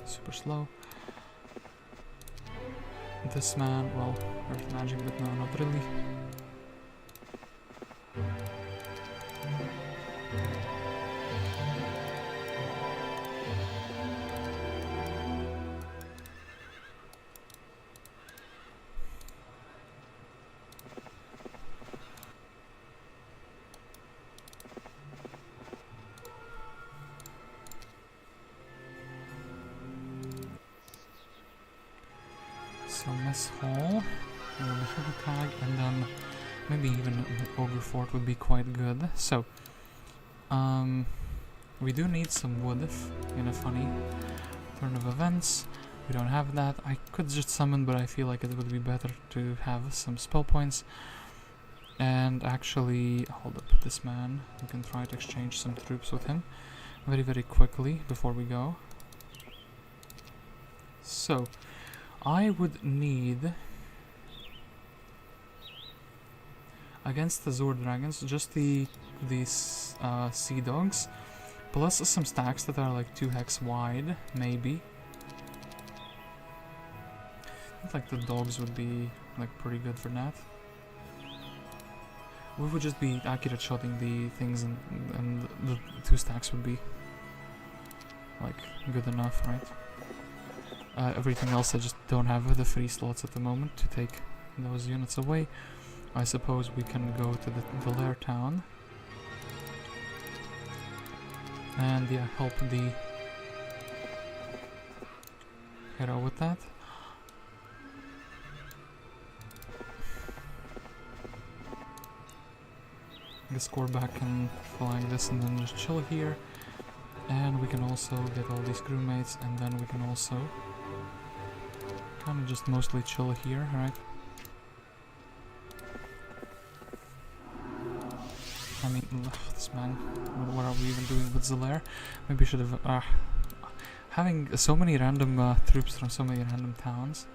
super slow. This man, well, earth magic, but no, not really. So mess hall, a heavy tag, and then maybe even ogre fort would be quite good. So, we do need some wood in a funny turn of events. We don't have that. I could just summon, but I feel like it would be better to have some spell points. And actually, hold up, this man. We can try to exchange some troops with him very, very quickly before we go. So, I would need, against the Azure dragons, just these sea dogs, plus some stacks that are like 2 hex wide, maybe. I think like the dogs would be like pretty good for that. We would just be accurate shotting the things, and the 2 stacks would be like good enough, right? Everything else I just don't have the free slots at the moment to take those units away. I suppose we can go to the lair town and yeah, help the hero with that. Get score back and flying this, and then just chill here. And we can also get all these crewmates, and then we can also kind of just mostly chill here, right? I mean, this man, what are we even doing with the lair? Maybe should have, having so many random troops from so many random towns.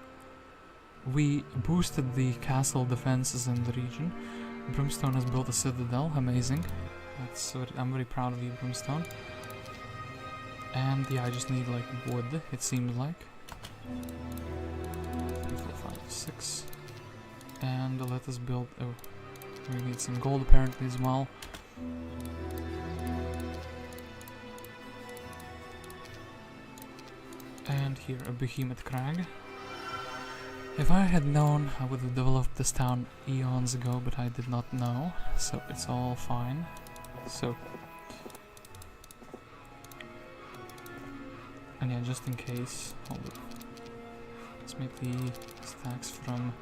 We boosted the castle defenses in the region. Brimstone has built a citadel, amazing. I'm very proud of you, Brimstone. And yeah, I just need like wood, it seems like. 3, 4, 5, 6. And let us build, oh, we need some gold apparently as well. And here, a behemoth crag. If I had known, I would have developed this town eons ago, but I did not know, so it's all fine. So, and yeah, just in case, hold up. Let's make the stacks from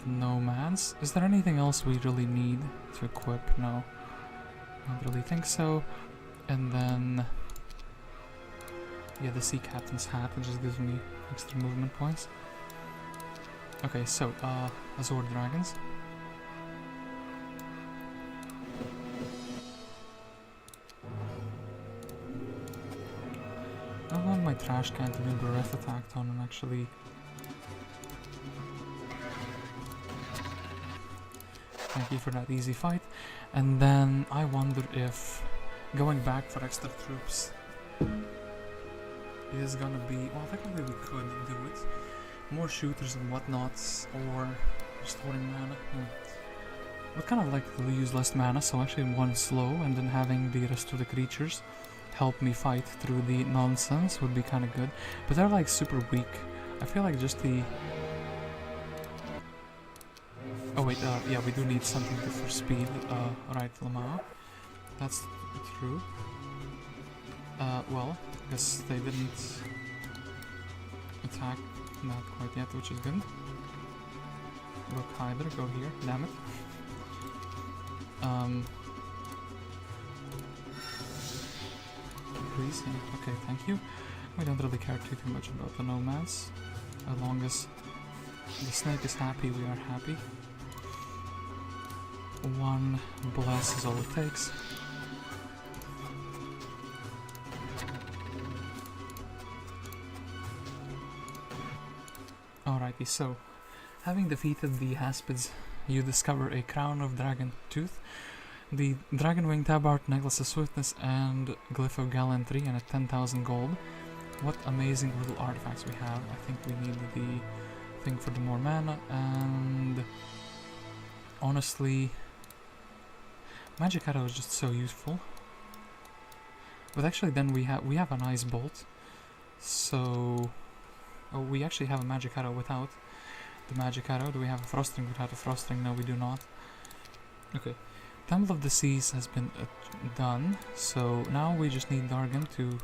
the nomads. Is there anything else we really need to equip? No, I don't really think so. And then, yeah, the sea captain's hat, it just gives me extra movement points. Okay, so, Azure dragons. I want my trash can to do breath attack on and actually... Thank you for that easy fight. And then I wonder if going back for extra troops is gonna be... Well, technically we could do it. More shooters and whatnots, or restoring mana. We kind of like to use less mana, so actually one slow and then having the rest of the creatures help me fight through the nonsense would be kind of good. But they're like super weak. I feel like just the... Oh wait, yeah, we do need something for speed, right, Olema. That's true. Well, I guess they didn't attack. Not quite yet, which is good. Look, Hydra, go here, damn it. Please, yeah, okay, thank you. We don't really care too much about the nomads. As long as the snake is happy, we are happy. 1 bless is all it takes. Alrighty, so, having defeated the Haspids, you discover a crown of dragon tooth, the dragon wing tabard, necklace of swiftness, and glyph of gallantry, and a 10,000 gold. What amazing little artifacts we have. I think we need the everything for the more mana, and honestly, Magic Arrow is just so useful. But actually, then we have an Ice Bolt, so we actually have a Magic Arrow without the Magic Arrow. Do we have a Frost Ring without a Frost Ring? No, we do not. Okay, Temple of the Seas has been done, so now we just need Dargan to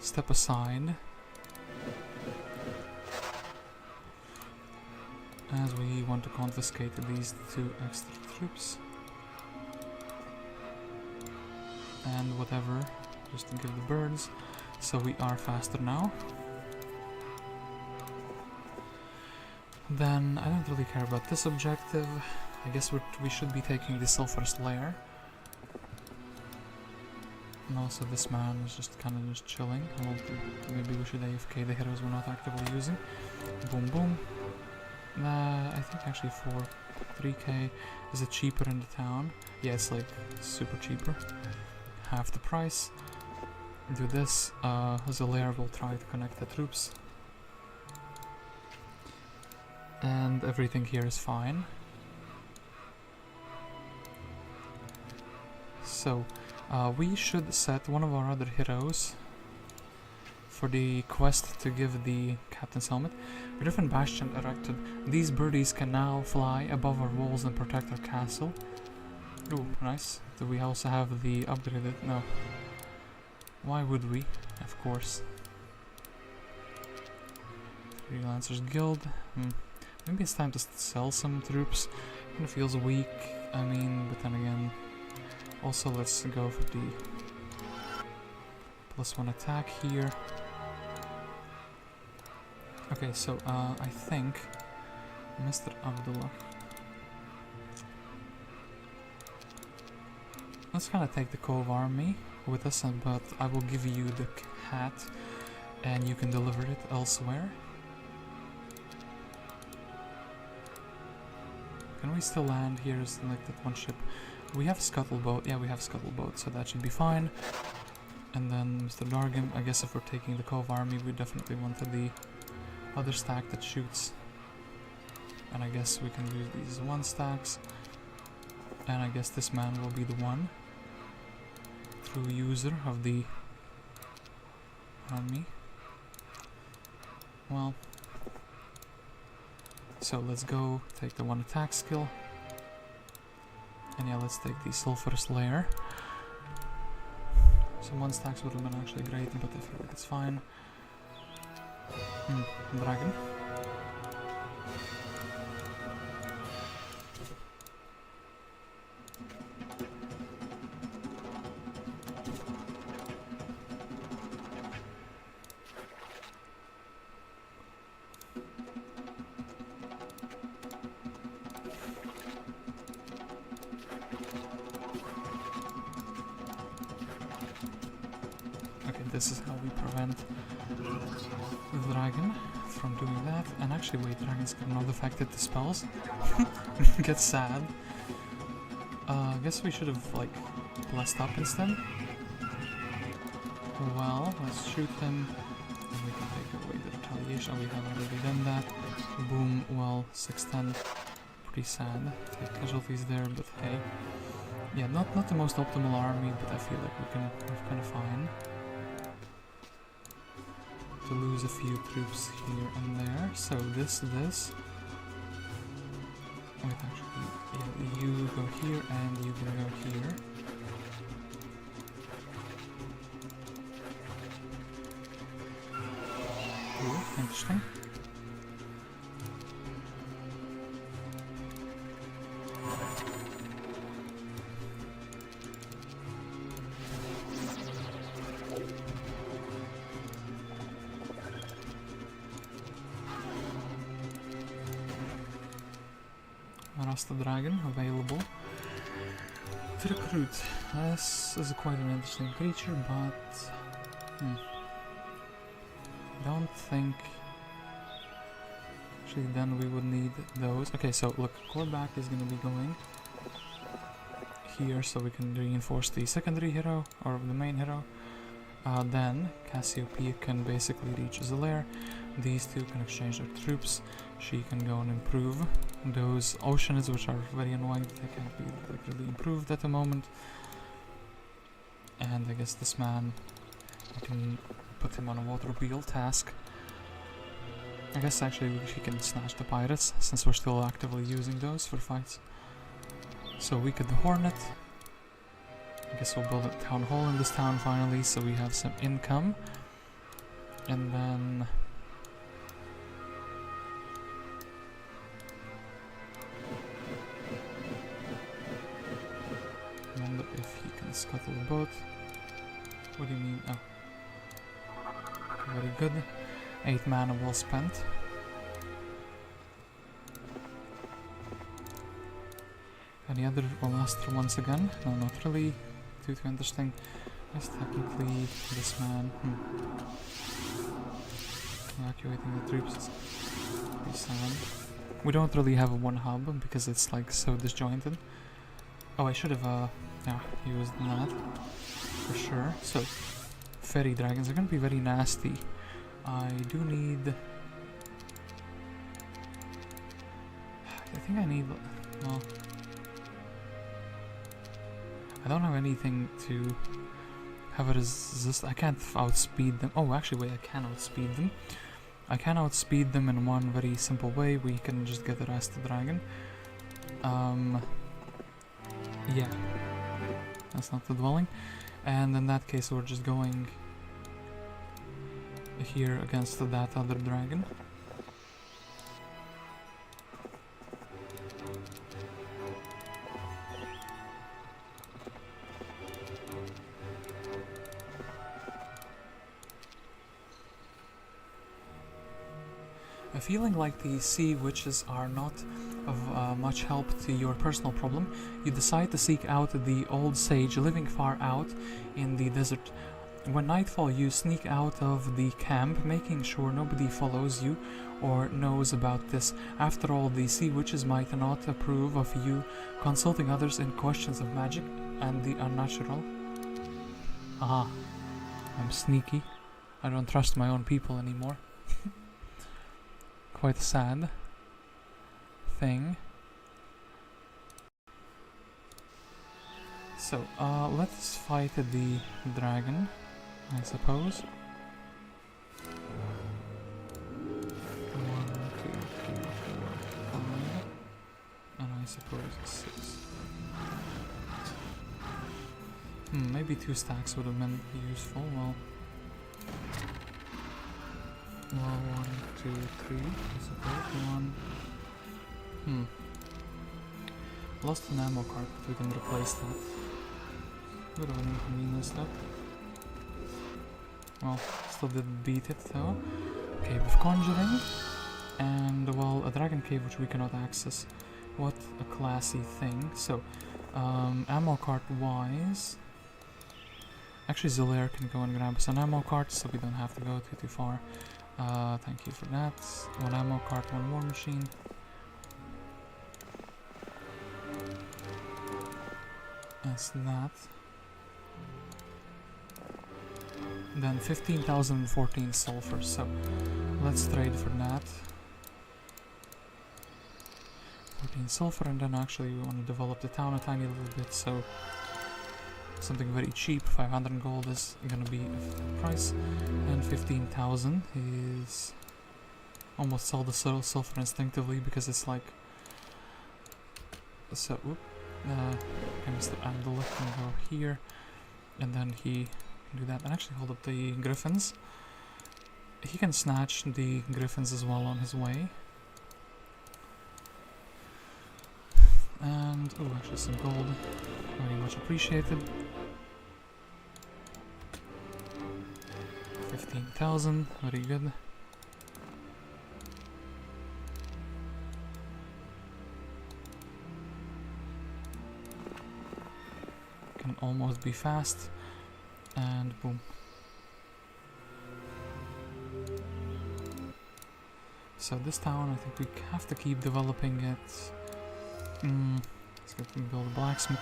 step aside as we want to confiscate these 2 extra troops and whatever, just to give the birds, so we are faster now. Then I don't really care about this objective. I guess we should be taking the Sulphurous Lair. And also this man is just kind of just chilling. Well, maybe we should AFK the heroes we're not actively using. Boom boom. I think actually for 3k, is it cheaper in the town? Yeah, it's like super cheaper. Half the price. Do this. Zolaire will try to connect the troops. And everything here is fine. So, we should set one of our other heroes for the quest to give the captain's helmet. Griffin Bastion erected. These birdies can now fly above our walls and protect our castle. Ooh, nice. Do we also have the upgraded? No. Why would we? Of course. Freelancers Guild. Maybe it's time to sell some troops. Kind of feels weak. I mean, but then again. Also, let's go for the +1 attack here. Okay, so I think Mr. Adela. Let's kind of take the Cove army with us, but I will give you the hat, and you can deliver it elsewhere. Can we still land here? Is like that one ship? We have Scuttleboat. Yeah, we have Scuttleboat, so that should be fine. And then Mr. Dargan. I guess if we're taking the Cove army, we definitely wanted the other stack that shoots. And I guess we can use these 1 stacks. And I guess this man will be the one true user of the army. Well, so let's go take the 1 attack skill. And yeah, let's take the Sulphurous Lair. So 1 stacks would have been actually great, but I feel like it's fine. Dragon. This is how we prevent the dragon from doing that. And actually, wait, dragons get not affected to spells. Get sad. I guess we should have, like, blessed up instead. Well, let's shoot him. And we can take away the retaliation. We have already done that. Boom, well, 610. Pretty sad. Take casualties there, but hey. Yeah, not the most optimal army, but I feel like we're kind of fine. To lose a few troops here and there. So this. Wait, actually, yeah, you go here and you can go here. Ooh, interesting. Rasta Dragon available to recruit. This is quite an interesting creature, but don't think actually then we would need those. Okay, so look, Coreback is going to be going here so we can reinforce the secondary hero or the main hero. Then Cassiopeia can basically reach Zolaire. these two can exchange their troops. She can go and improve those oceans, which are very annoying. They can't be like really improved at the moment. And I guess this man, I can put him on a water wheel task. I guess actually she can snatch the pirates, since we're still actively using those for fights. So we could Hornet. I guess we'll build a town hall in this town finally, so we have some income. And then... I wonder if he can scuttle the boat. What do you mean? Oh. Very good. 8 mana well spent. Any other Alaster once again? No, not really. Too interesting. Yes, technically this man. Evacuating the troops is pretty sad. We don't really have a one hub because it's like so disjointed. Oh, I should have yeah, used that for sure. So fairy dragons are gonna be very nasty. I do need. I think I need. Well, I don't have anything to have a resist. I can't outspeed them. Oh, actually, wait, I can outspeed them. I can outspeed them in one very simple way. We can just get the rest of the dragon. Yeah, that's not the dwelling. And in that case, we're just going here against that other dragon. Feeling like the sea witches are not of much help to your personal problem, you decide to seek out the old sage living far out in the desert. When nightfall, you sneak out of the camp, making sure nobody follows you or knows about this. After all, the sea witches might not approve of you consulting others in questions of magic and the unnatural. Aha, I'm sneaky. I don't trust my own people anymore. Quite a sad thing. So, let's fight the dragon, I suppose. 1, 2, 3, 4, 5, and I suppose 6. Maybe 2 stacks would have been useful. Well, 1, 2, 3, I suppose. 1. Lost an ammo card, but we can replace that. Bit of an inconvenience though. Well, still did beat it though. Cave of Conjuring. And, well, a dragon cave which we cannot access. What a classy thing. So, ammo card wise. Actually, Zolaire can go and grab us an ammo card, so we don't have to go too far. Thank you for that. 1 ammo card, 1 war machine. That's that. Then 15,014 sulfur, so let's trade for that. 14 sulfur, and then actually we want to develop the town a tiny little bit, so something very cheap, 500 gold is gonna be a price, and 15,000 is almost sell the sulfur instinctively because it's like so. Okay, Mr. Adela can go here, and then he can do that. And actually, hold up the griffins. He can snatch the griffins as well on his way. And oh, actually, some gold, very much appreciated. 15,000, very good. Can almost be fast, and boom. So this town, I think we have to keep developing it. Let's go and build a blacksmith.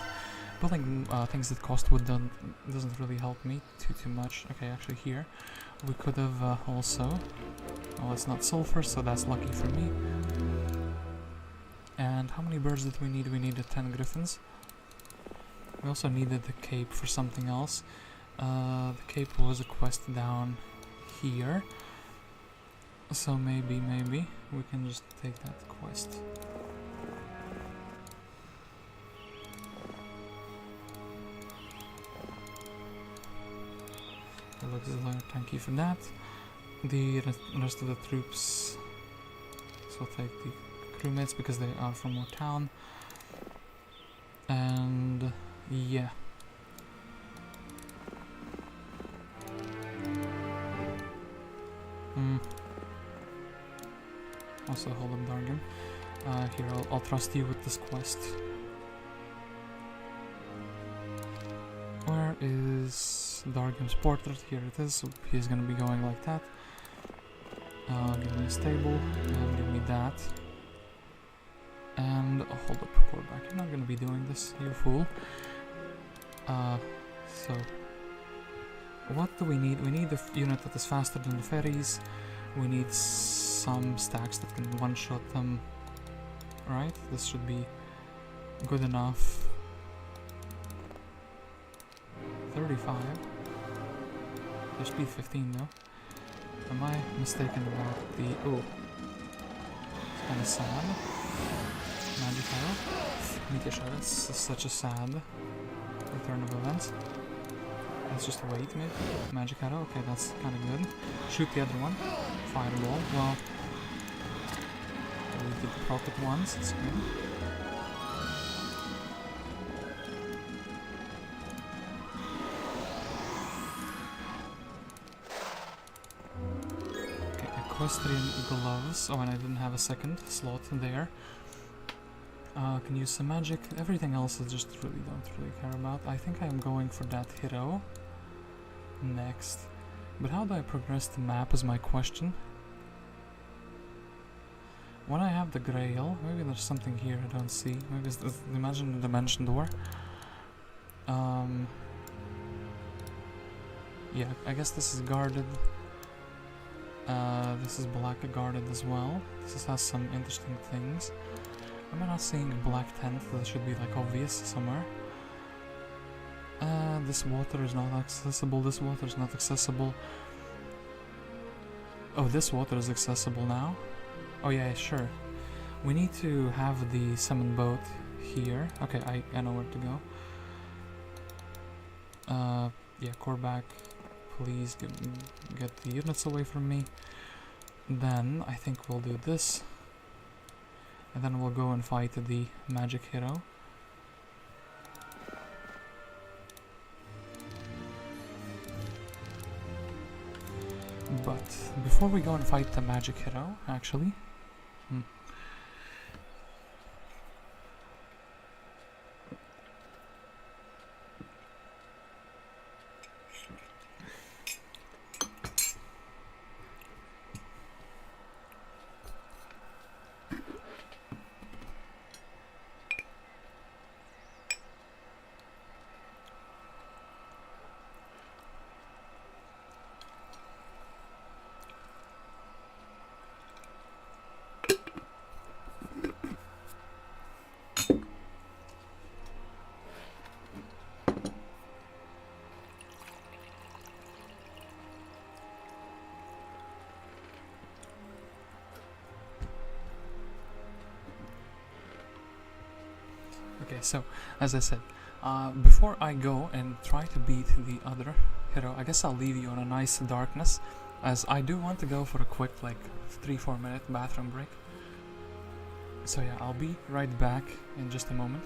Building things that cost wood doesn't really help me too much. Okay, actually here we could have also Well, it's not sulfur, so that's lucky for me. And how many birds did we need? We needed 10 griffins. We also needed the cape for something else. The cape was a quest down here. So maybe we can just take that quest. Auxiliary, thank you for that. The rest of the troops, so I'll take the crewmates because they are from our town. And yeah. Also hold up Dargam. Here, I'll trust you with this quest. Where is Dargam's portrait? Here it is. So he's gonna be going like that. Give me a stable, and give me that. And hold up, report back. You're not gonna be doing this, you fool. So what do we need? We need a unit that is faster than the ferries. We need some stacks that can one-shot them. Right? This should be good enough. 35. Their speed 15 though. Am I mistaken about the... Oh. It's kind of sad. Magic arrow. Meteor shot. That's such a sad return of events. Let's just wait maybe. Magic arrow. Okay, that's kind of good. Shoot the other one. Fireball. Well, we did proc it once. It's good. Equestrian gloves. Oh, and I didn't have a second slot there. Can use some magic. Everything else I just don't really care about. I think I'm going for that hero next. But how do I progress the map is my question. When I have the grail, maybe there's something here I don't see. Maybe it's imagine the dimension door. Yeah, I guess this is guarded. This is black guarded as well. This has some interesting things. Am I not seeing a black tent? That should be like obvious somewhere. This water is not accessible. This water is not accessible. Oh, this water is accessible now. Oh yeah, sure. We need to have the summon boat here. Okay, I know where to go. Yeah, core back. Please get the units away from me. Then I think we'll do this. And then we'll go and fight the magic hero. But before we go and fight the magic hero, actually... Okay, so, as I said, before I go and try to beat the other hero, I guess I'll leave you on a nice darkness, as I do want to go for a quick, like, 3-4 minute bathroom break. So yeah, I'll be right back in just a moment.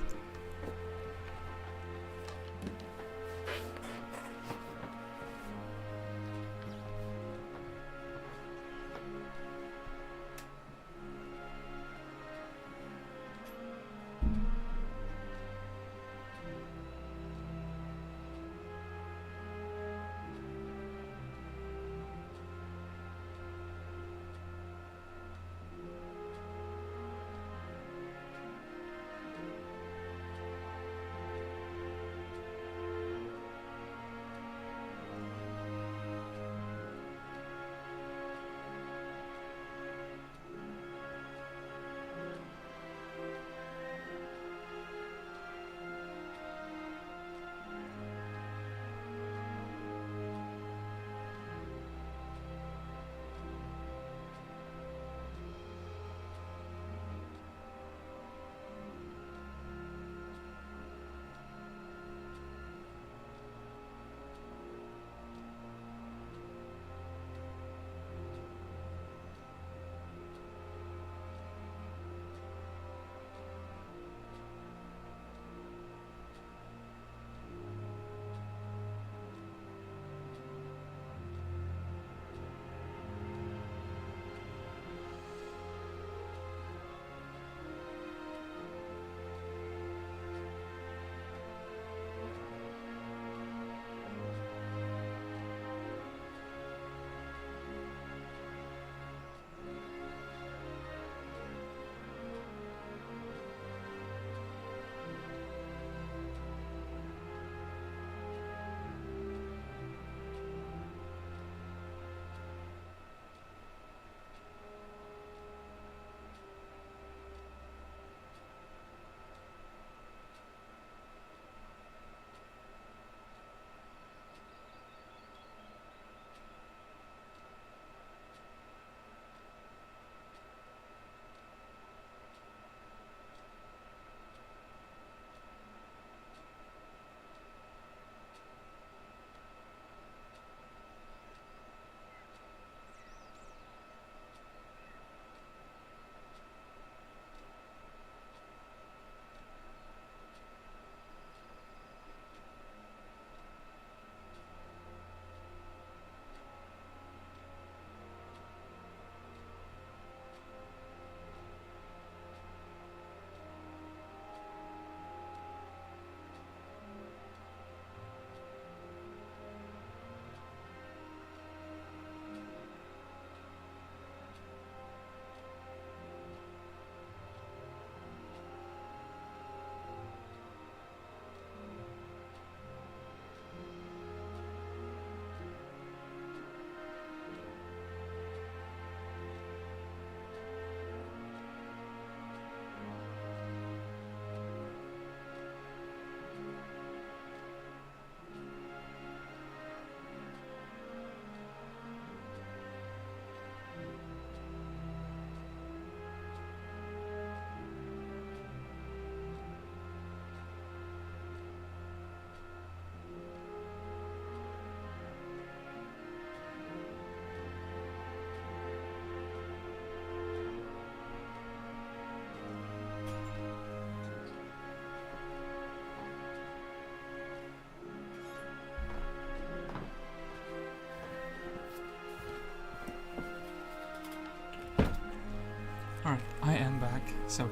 Alright, I am back. So,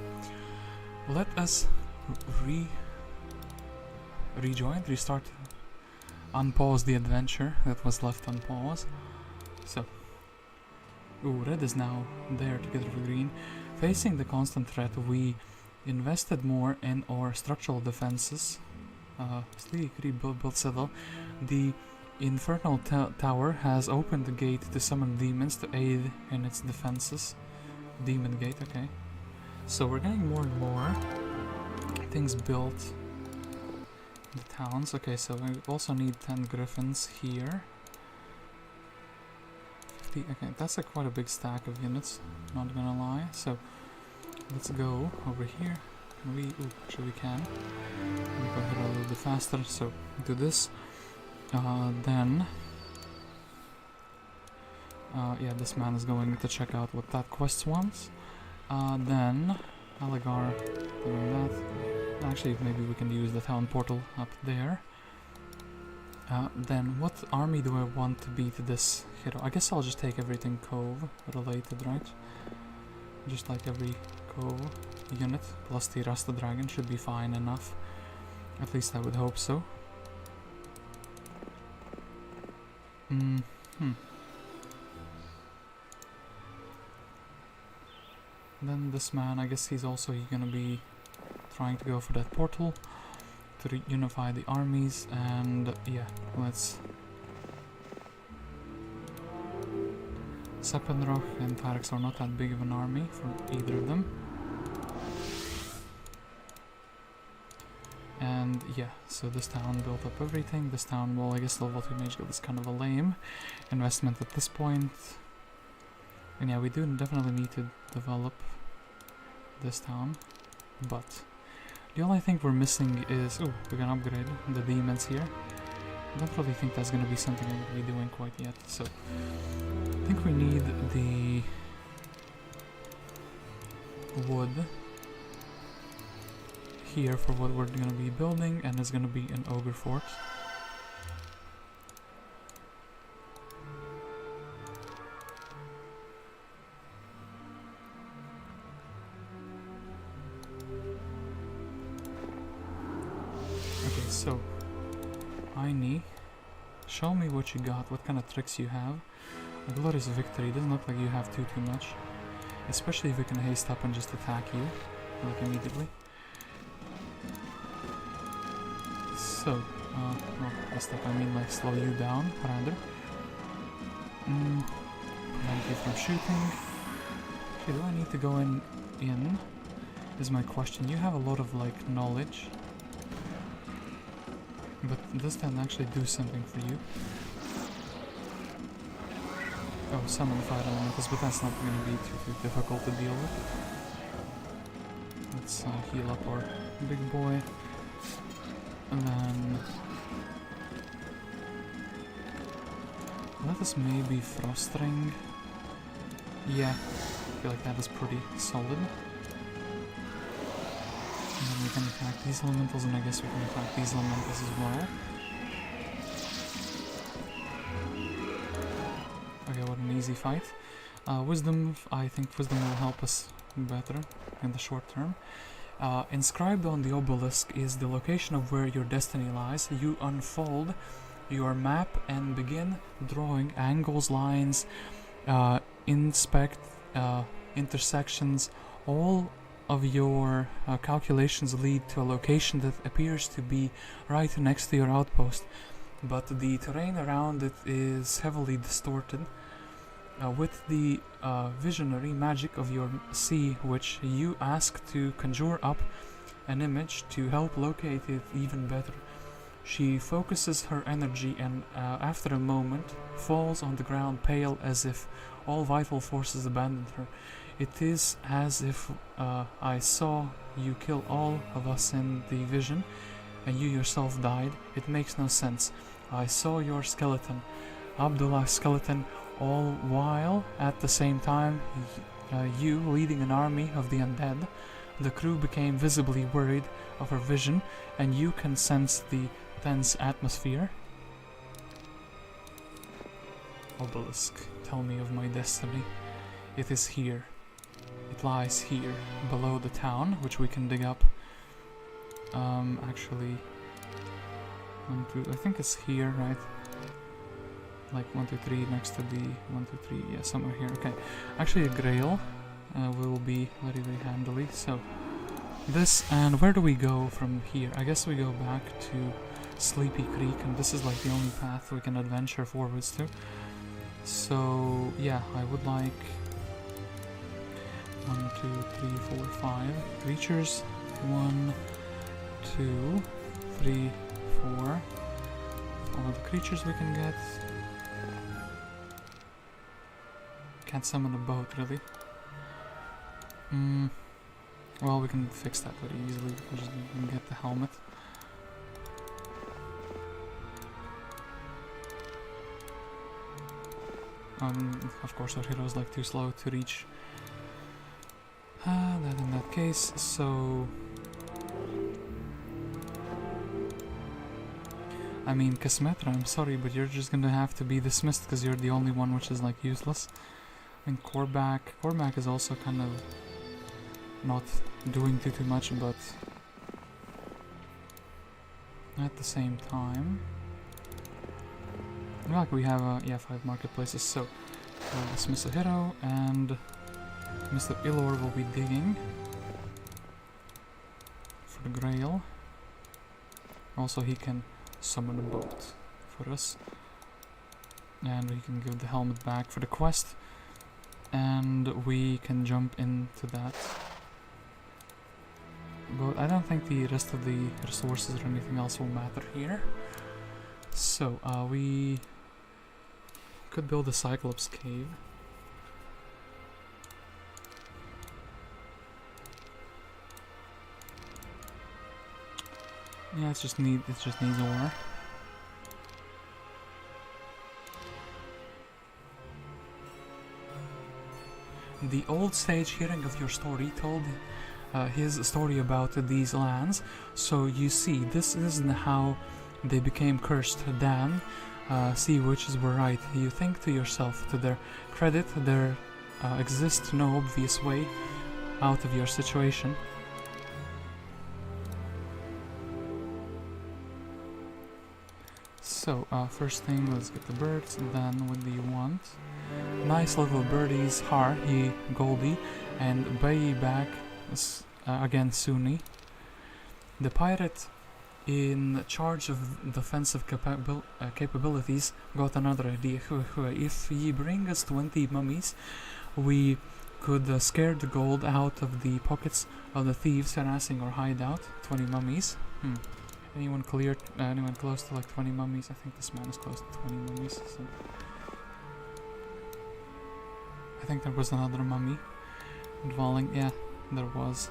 let us restart, unpause the adventure that was left on pause. So, red is now there together with green. Facing the constant threat, we invested more in our structural defenses. Built civil. The Infernal Tower has opened the gate to summon demons to aid in its defenses. Demon gate, okay. So we're getting more and more things built in the towns. Okay, so we also need 10 griffins here. 50, okay, that's quite a big stack of units, not gonna lie. So let's go over here. Can we, actually we can. Let me go ahead a little bit faster, so do this. Then yeah, this man is going to check out what that quest wants. Then Allegar doing that. Actually, maybe we can use the town portal up there. Then what army do I want to be to this hero? I guess I'll just take everything Cove related, right? Just like every Cove unit plus the Rasta Dragon should be fine enough. At least I would hope so. Then this man, I guess he's also gonna be trying to go for that portal to reunify the armies, and yeah, let's... Seppenroch and Tarix are not that big of an army for either of them. And yeah, so this town built up everything. This town, well, I guess level 2 Mage Guild is kind of a lame investment at this point. And yeah, we do definitely need to develop this town, but the only thing we're missing is... Oh, we can upgrade the demons here. I don't really think that's going to be something I'm going to be doing quite yet, so... I think we need the... wood here for what we're going to be building, and it's going to be an ogre fort. Okay, so Aine, show me what you got, what kind of tricks you have. A glorious victory, doesn't look like you have too much. Especially if we can haste up and just attack you, like immediately. So, well, by step I mean like slow you down, rather. Prevent you from shooting. Okay, do I need to go in? Is my question. You have a lot of like knowledge. But does that actually do something for you? Oh, summon fire elementals, but that's not going to be too difficult to deal with. Let's heal up our big boy. And then... let us maybe Frostring. Yeah, I feel like that is pretty solid. And then we can attack these elementals, and I guess we can attack these elementals as well. Okay, what an easy fight. Wisdom, I think Wisdom will help us better in the short term. Inscribed on the obelisk is the location of where your destiny lies. You unfold your map and begin drawing angles, lines, inspect intersections. All of your calculations lead to a location that appears to be right next to your outpost, but the terrain around it is heavily distorted. With the visionary magic of your sea, which you ask to conjure up an image to help locate it even better. She focuses her energy and after a moment falls on the ground pale as if all vital forces abandoned her. It is as if I saw you kill all of us in the vision and you yourself died. It makes no sense. I saw your skeleton, Abdullah's skeleton, all while at the same time you leading an army of the undead. The crew became visibly worried of her vision, and you can sense the tense atmosphere. Obelisk, tell me of my destiny. It is here. it lies here, below the town, which we can dig up. Actually, 1, 2, I think it's here, right? Like 1, 2, 3 next to the 1, 2, 3, yeah, somewhere here. Okay, actually a grail will be very, very handily. So this, and where do we go from here? I guess we go back to Sleepy Creek, and this is like the only path we can adventure forwards to. So yeah, I would like 1, 2, 3, 4, 5 creatures. 1, 2, 3, 4. All the creatures we can get. Can't summon a boat, really. Well, we can fix that very easily. We just can get the helmet. Of course, our hero is like too slow to reach. That in that case, so I mean, Kasmetra, I'm sorry, but you're just gonna have to be dismissed because you're the only one which is like useless. I mean, Korvac is also kind of not doing too much, but at the same time, like we have 5 marketplaces, so we'll dismiss a hero, and Mr. Ilor will be digging for the Grail. Also, he can summon a boat for us, and we can give the helmet back for the quest, and we can jump into that. But I don't think the rest of the resources or anything else will matter here. So we could build a Cyclops cave. Yeah, it just needs ore. The old sage, hearing of your story, told his story about these lands. So you see, this isn't how they became cursed. Dan, sea witches were right. You think to yourself, to their credit, there exists no obvious way out of your situation. So, first thing, let's get the birds, then what do you want? Nice little birdies, Har, he, Goldie, and Bayi back, again Suni. The pirate in charge of defensive capabilities got another idea. If ye bring us 20 mummies, we could scare the gold out of the pockets of the thieves harassing our hideout. 20 mummies. Anyone close to like 20 mummies? I think this man is close to 20 mummies. So. I think there was another mummy dwelling. Yeah, there was.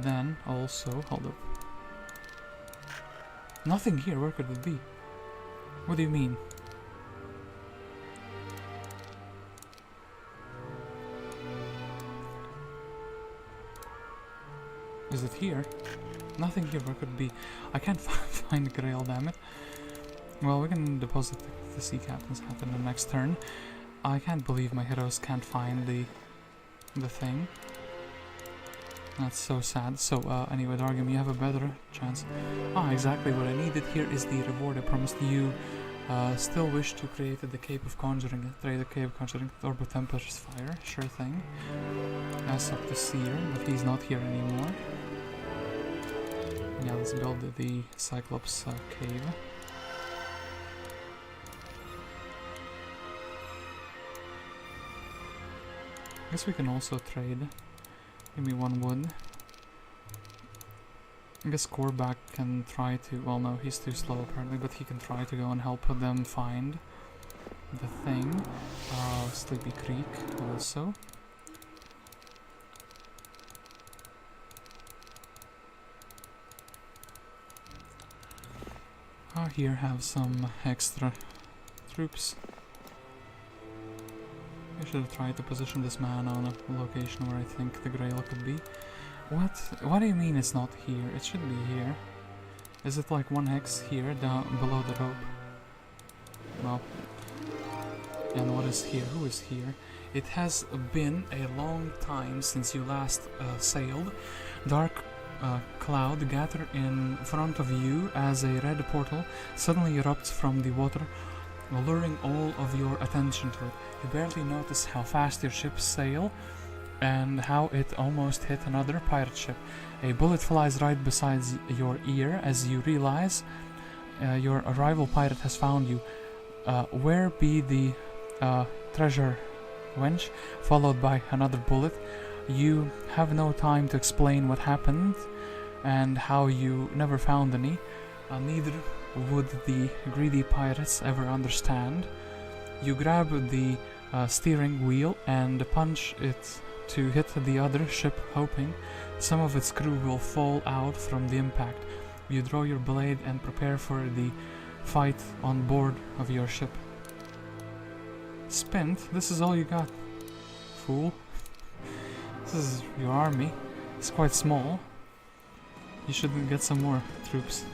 Then also, hold up. Nothing here. Where could it be? What do you mean? Is it here? Nothing here. Where could it be? I can't find the Grail, damn it. Well, we can deposit the sea captain's hat in the next turn. I can't believe my heroes can't find the thing. That's so sad. So anyway, Dargum, you have a better chance. Exactly what I needed here is the reward I promised you. Still wish to create the Cape of Conjuring, trade the Cape of Conjuring, Orb Tempestuous Fire, sure thing. That's up to Seer, but he's not here anymore. Yeah, let's build the Cyclops cave. I guess we can also trade. Give me 1 wood. I guess Korvac can try to, well no, he's too slow apparently, but he can try to go and help them find the thing. Sleepy Creek also. Here have some extra troops. I should have tried to position this man on a location where I think the Grail could be. What do you mean it's not here? It should be here. Is it like 1 hex here, down below the rope? Well, And what is here? Who is here? It has been a long time since you last sailed. Dark cloud gather in front of you as a red portal suddenly erupts from the water, luring all of your attention to it. You barely notice how fast your ships sail and how it almost hit another pirate ship. A bullet flies right beside your ear as you realize your rival pirate has found you. Where be the treasure, wench? Followed by another bullet. You have no time to explain what happened and how you never found any. Neither would the greedy pirates ever understand. You grab the steering wheel and punch it to hit the other ship, hoping some of its crew will fall out from the impact. You draw your blade and prepare for the fight on board of your ship. Spint, this is all you got, fool. This is your army. It's quite small. You should get some more troops.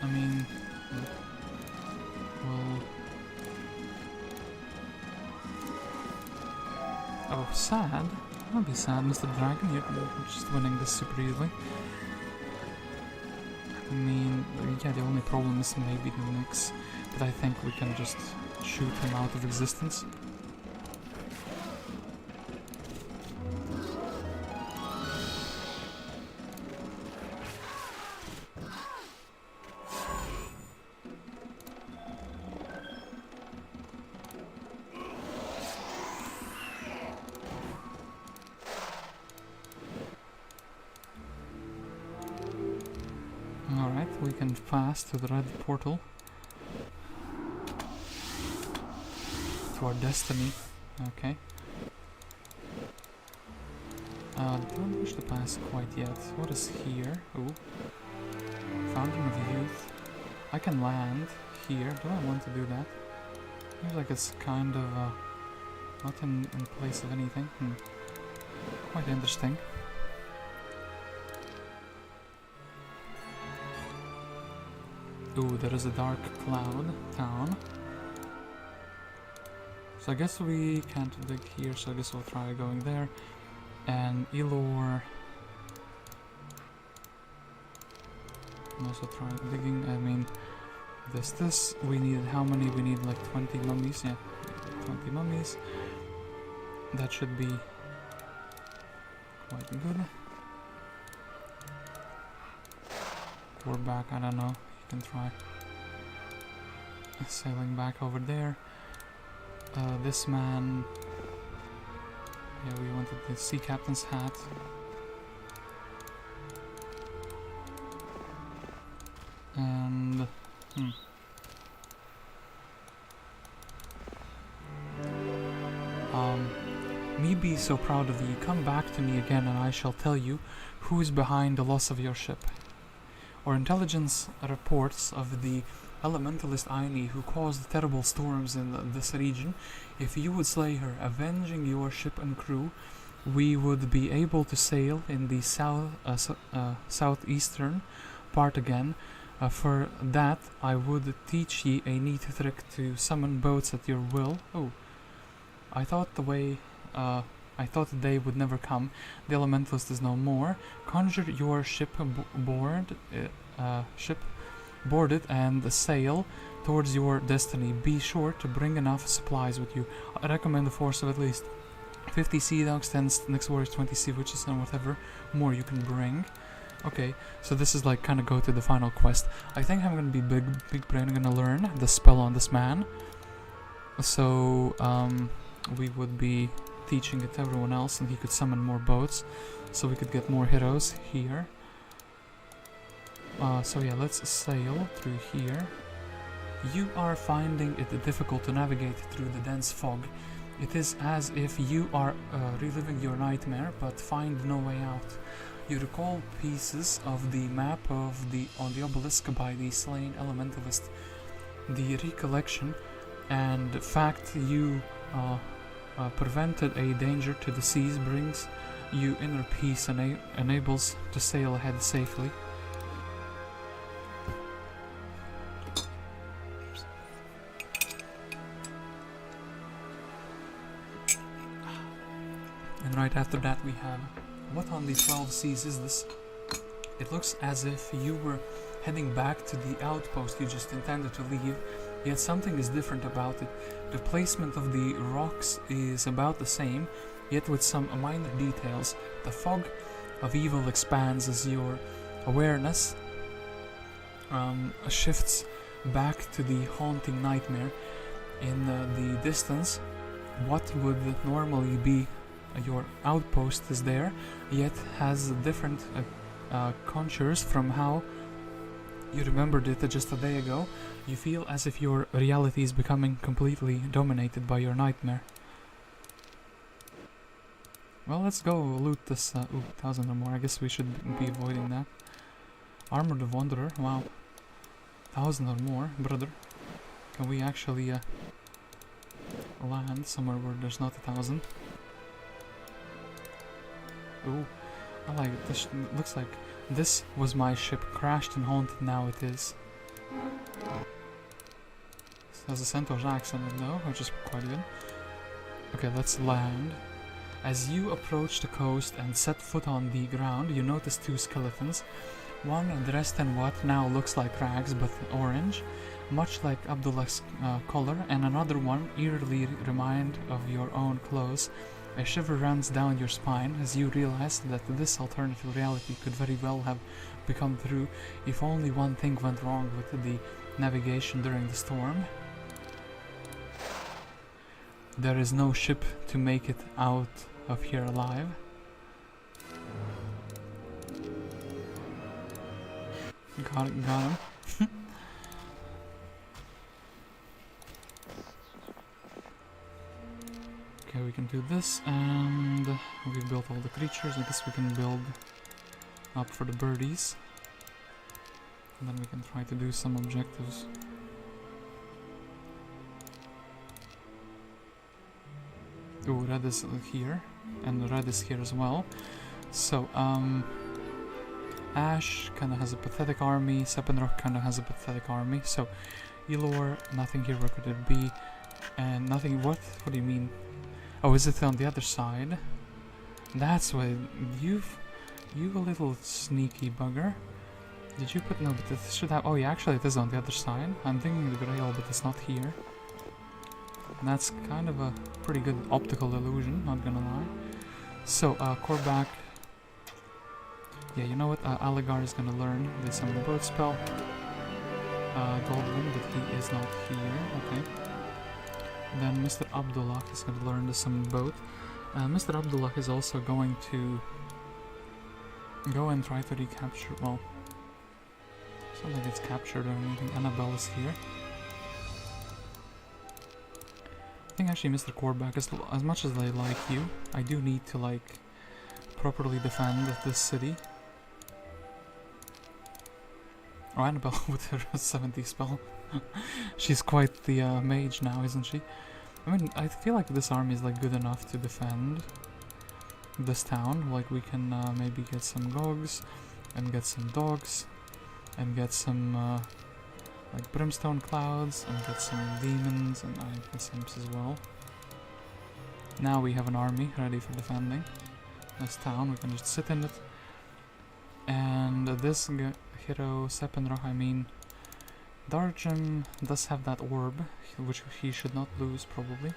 I mean, well... Oh, sad? Don't be sad, Mr. Dragon. You're just winning this super easily. I mean, yeah, the only problem is maybe the mix, but I think we can just shoot him out of existence. Alright, we can pass to the red portal. To our destiny. Okay. Don't wish to pass quite yet. What is here? Ooh. Fountain of Youth. I can land here. Do I want to do that? Seems like it's kind of not in place of anything. Quite interesting. Ooh, there is a dark cloud town. So I guess we can't dig here, so I guess we'll try going there. And Elor... also try digging, I mean... This, we need how many? We need like 20 mummies, yeah. 20 mummies. That should be... quite good. We're back, I don't know. Can try sailing back over there. This man, yeah, we wanted the sea captain's hat. And me be so proud of you. Come back to me again and I shall tell you who is behind the loss of your ship. Our intelligence reports of the elementalist Aine who caused terrible storms in this region. If you would slay her, avenging your ship and crew, we would be able to sail in the southeastern part again. For that, I would teach ye a neat trick to summon boats at your will. Oh, I thought they would never come. The elementalist is no more. Conjure your ship boarded and sail towards your destiny. Be sure to bring enough supplies with you. I recommend a force of at least 50 sea dogs, 10 next warriors, 20 sea witches, and whatever more you can bring. Okay, so this is like kind of go to the final quest. I think I'm gonna be big brain. I'm gonna learn the spell on this man. So we would be teaching it to everyone else, and he could summon more boats, so we could get more heroes here. So yeah, let's sail through here. You are finding it difficult to navigate through the dense fog. It is as if you are reliving your nightmare, but find no way out. You recall pieces of the map on the obelisk by the slain elementalist. The recollection and the fact you prevented a danger to the seas brings you inner peace and enables to sail ahead safely. And right after that we have, what on the 12 seas is this? It looks as if you were heading back to the outpost you just intended to leave, yet something is different about it. The placement of the rocks is about the same, yet with some minor details. The fog of evil expands as your awareness shifts back to the haunting nightmare. In the distance, what would normally be your outpost is there, yet has different contours from how you remembered it just a day ago. You feel as if your reality is becoming completely dominated by your nightmare. Well, let's go loot this, 1,000 or more. I guess we should be avoiding that. Armored Wanderer, wow. 1,000 or more, brother. Can we actually land somewhere where there's not 1,000? Ooh, I like it. This looks like this was my ship, crashed and haunted, now it is. This has a Centaur's accent though, which is quite good. Okay, let's land. As you approach the coast and set foot on the ground, you notice two skeletons. One dressed in what now looks like rags but orange, much like Abdullah's color, and another one eerily remind of your own clothes. A shiver runs down your spine as you realize that this alternative reality could very well have become true if only one thing went wrong with the navigation during the storm. There is no ship to make it out of here alive. Got him. Okay, we can do this, and we built all the creatures. I guess we can build up for the birdies. And then we can try to do some objectives. Ooh, red is here, and red is here as well. So, Ash kinda has a pathetic army, Seppenrock kinda has a pathetic army, so Elor, nothing here, where could it be? And nothing, what? What do you mean? Oh, is it on the other side? That's why, you a little sneaky bugger. Did you put, no, but it should have, oh yeah, actually it is on the other side. I'm thinking the Grail, but it's not here. And that's kind of a pretty good optical illusion, not gonna lie. So, Korvac. Yeah, you know what? Aligar is gonna learn the Summon Boat spell. Goldwyn, but he is not here. Okay. Then Mr. Abdullah is gonna learn the Summon Boat. Mr. Abdullah is also going to go and try to recapture. Well, it's not like it's captured or anything. Anabel is here. I think actually, Mr. Korvac, as much as I like you, I do need to like properly defend this city. Oh, Anabel with her 70 spell. She's quite the mage now, isn't she? I mean, I feel like this army is like good enough to defend this town. Like we can maybe get some gogs, and get some dogs, and get some like brimstone clouds, and get some demons, and I guess imps as well. Now we have an army ready for defending this town. We can just sit in it. And this hero, Seppenrock, I mean, Darjam does have that orb, which he should not lose, probably.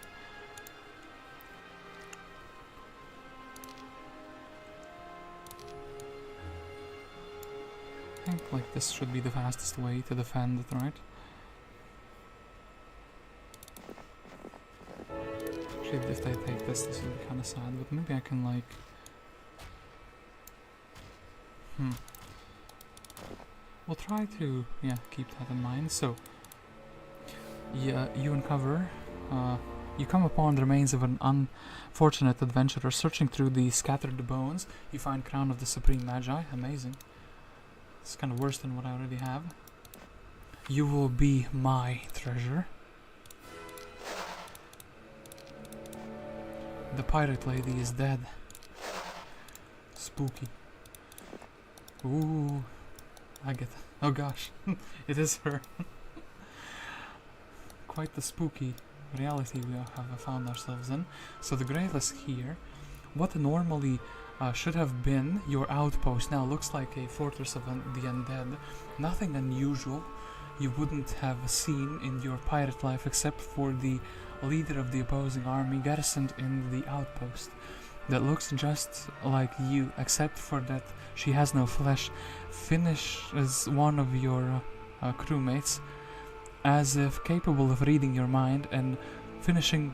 I think like this should be the fastest way to defend it, right? Actually, if they take this will be kinda sad, but maybe I can like... We'll try to, yeah, keep that in mind. So, yeah, you uncover, you come upon the remains of an unfortunate adventurer. Searching through the scattered bones, you find Crown of the Supreme Magi. Amazing. It's kind of worse than what I already have. You will be my treasure. The pirate lady is dead. Spooky. Ooh. Agatha. Oh gosh, it is her. Quite the spooky reality we have found ourselves in. So the Grail is here. what normally should have been your outpost now looks like a fortress of the undead. Nothing unusual you wouldn't have seen in your pirate life except for the leader of the opposing army garrisoned in the outpost that looks just like you, except for that she has no flesh, finishes one of your crewmates as if capable of reading your mind and finishing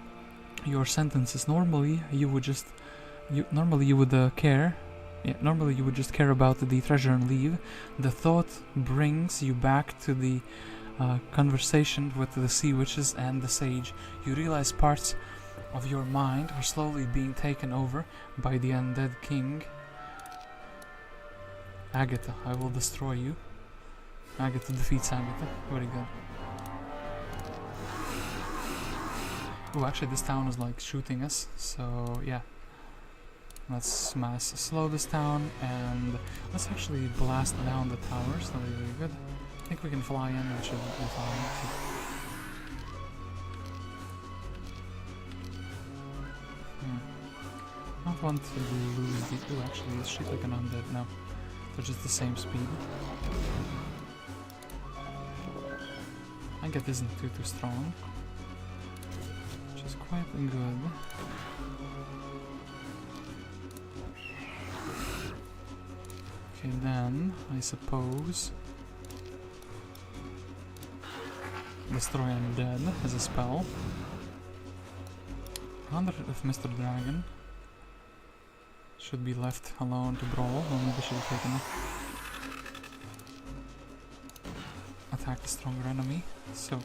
your sentences. Normally you would just care about the treasure and leave. The thought brings you back to the conversation with the sea witches and the sage. You realize parts of your mind are slowly being taken over by the undead king. Agatha, I will destroy you. Agatha defeats Agatha. Very good. Oh, actually this town is like shooting us, so yeah. Let's mass slow this down and let's actually blast down the towers. That'll be really good. I think we can fly in and should be fine. Not want to lose the... Oh, actually, is she like an undead? No. They're just the same speed. I get isn't too strong. Which is quite good. Okay, then, I suppose... Destroy Undead as a spell. I wonder if Mr. Dragon should be left alone to brawl, or maybe should have taken it. Attack the stronger enemy. So,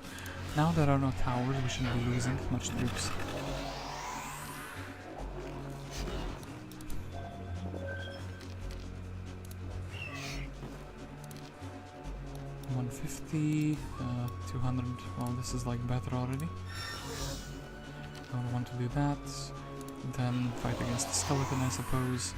now there are no towers, we shouldn't be losing much troops. $150, 200, well this is like better already. Don't want to do that. Then fight against the skeleton, I suppose.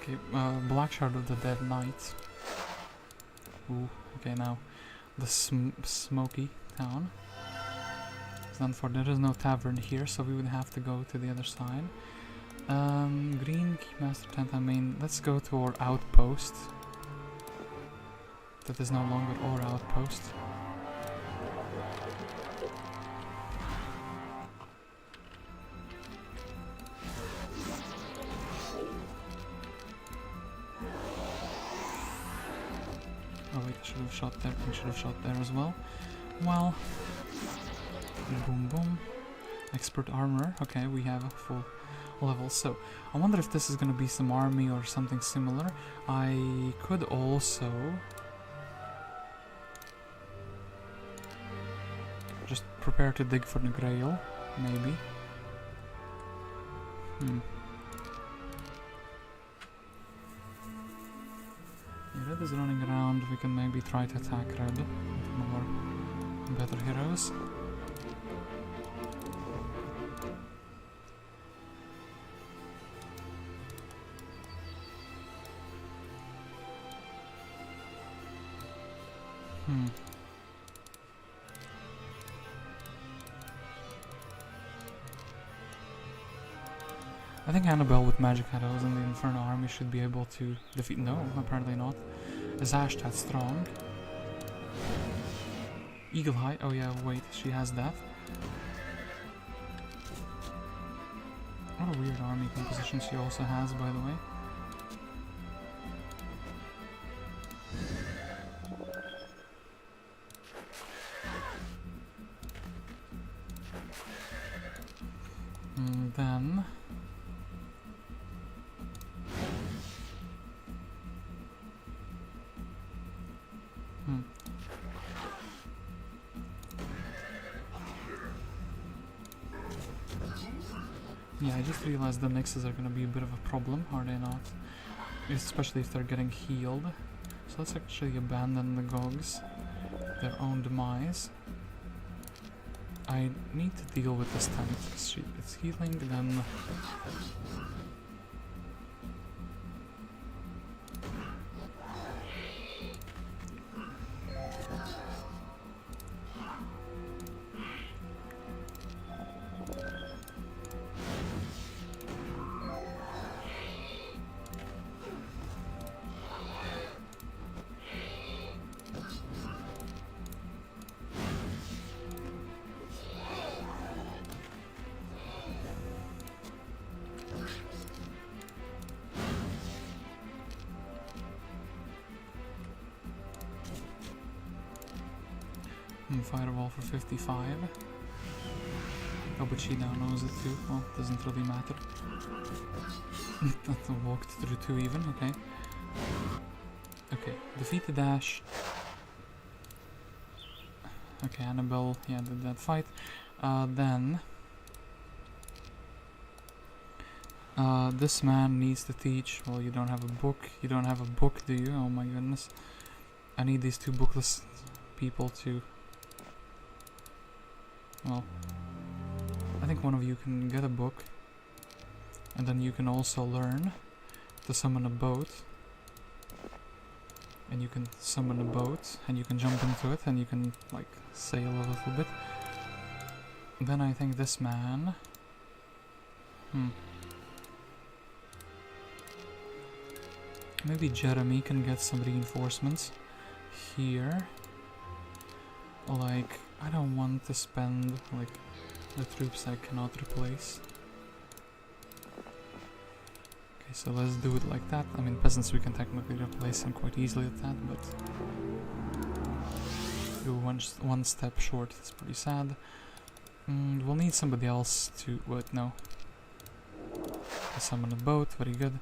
Okay, Black Shard of the Dead Knight. Ooh, okay, now the smoky town is done for. There is no tavern here, so we would have to go to the other side. Green Keymaster Tan Aine. Let's go to our outpost. That is no longer our outpost. Oh wait, I should have shot there. I should have shot there as well. Well, boom boom. Expert armor. Okay, we have a full level. So I wonder if this is gonna be some army or something similar. I could also just prepare to dig for the Grail, maybe. Red is running around, we can maybe try to attack Red with more better heroes. I think Anabel with magic arrows and the Inferno army should be able to defeat... No, apparently not. Is Ash that strong? Eagle Eye? Oh yeah, wait, she has that. What a weird army composition she also has, by the way. And then... Yeah, I just realized the mixes are gonna be a bit of a problem, are they not? Especially if they're getting healed. So let's actually abandon the Gogs, their own demise. I need to deal with this tent. It's healing, then... Fireball for 55. Oh, but she now knows it too. Well, doesn't really matter. Not walked through 2 even, okay. Okay, defeat the dash. Okay, Anabel, yeah, did that fight. Then... this man needs to teach. Well, you don't have a book. You don't have a book, do you? Oh my goodness. I need these 2 bookless people to... Well, I think one of you can get a book, and then you can also learn to summon a boat, and you can summon a boat, and you can jump into it, and you can, like, sail a little bit. Then I think this man... Maybe Jeremy can get some reinforcements here. Like... I don't want to spend, like, the troops I cannot replace. Okay, so let's do it like that. I mean, peasants we can technically replace them quite easily at that, but... do one step short, it's pretty sad. We'll need somebody else to... Wait, no. Summon a boat, very good.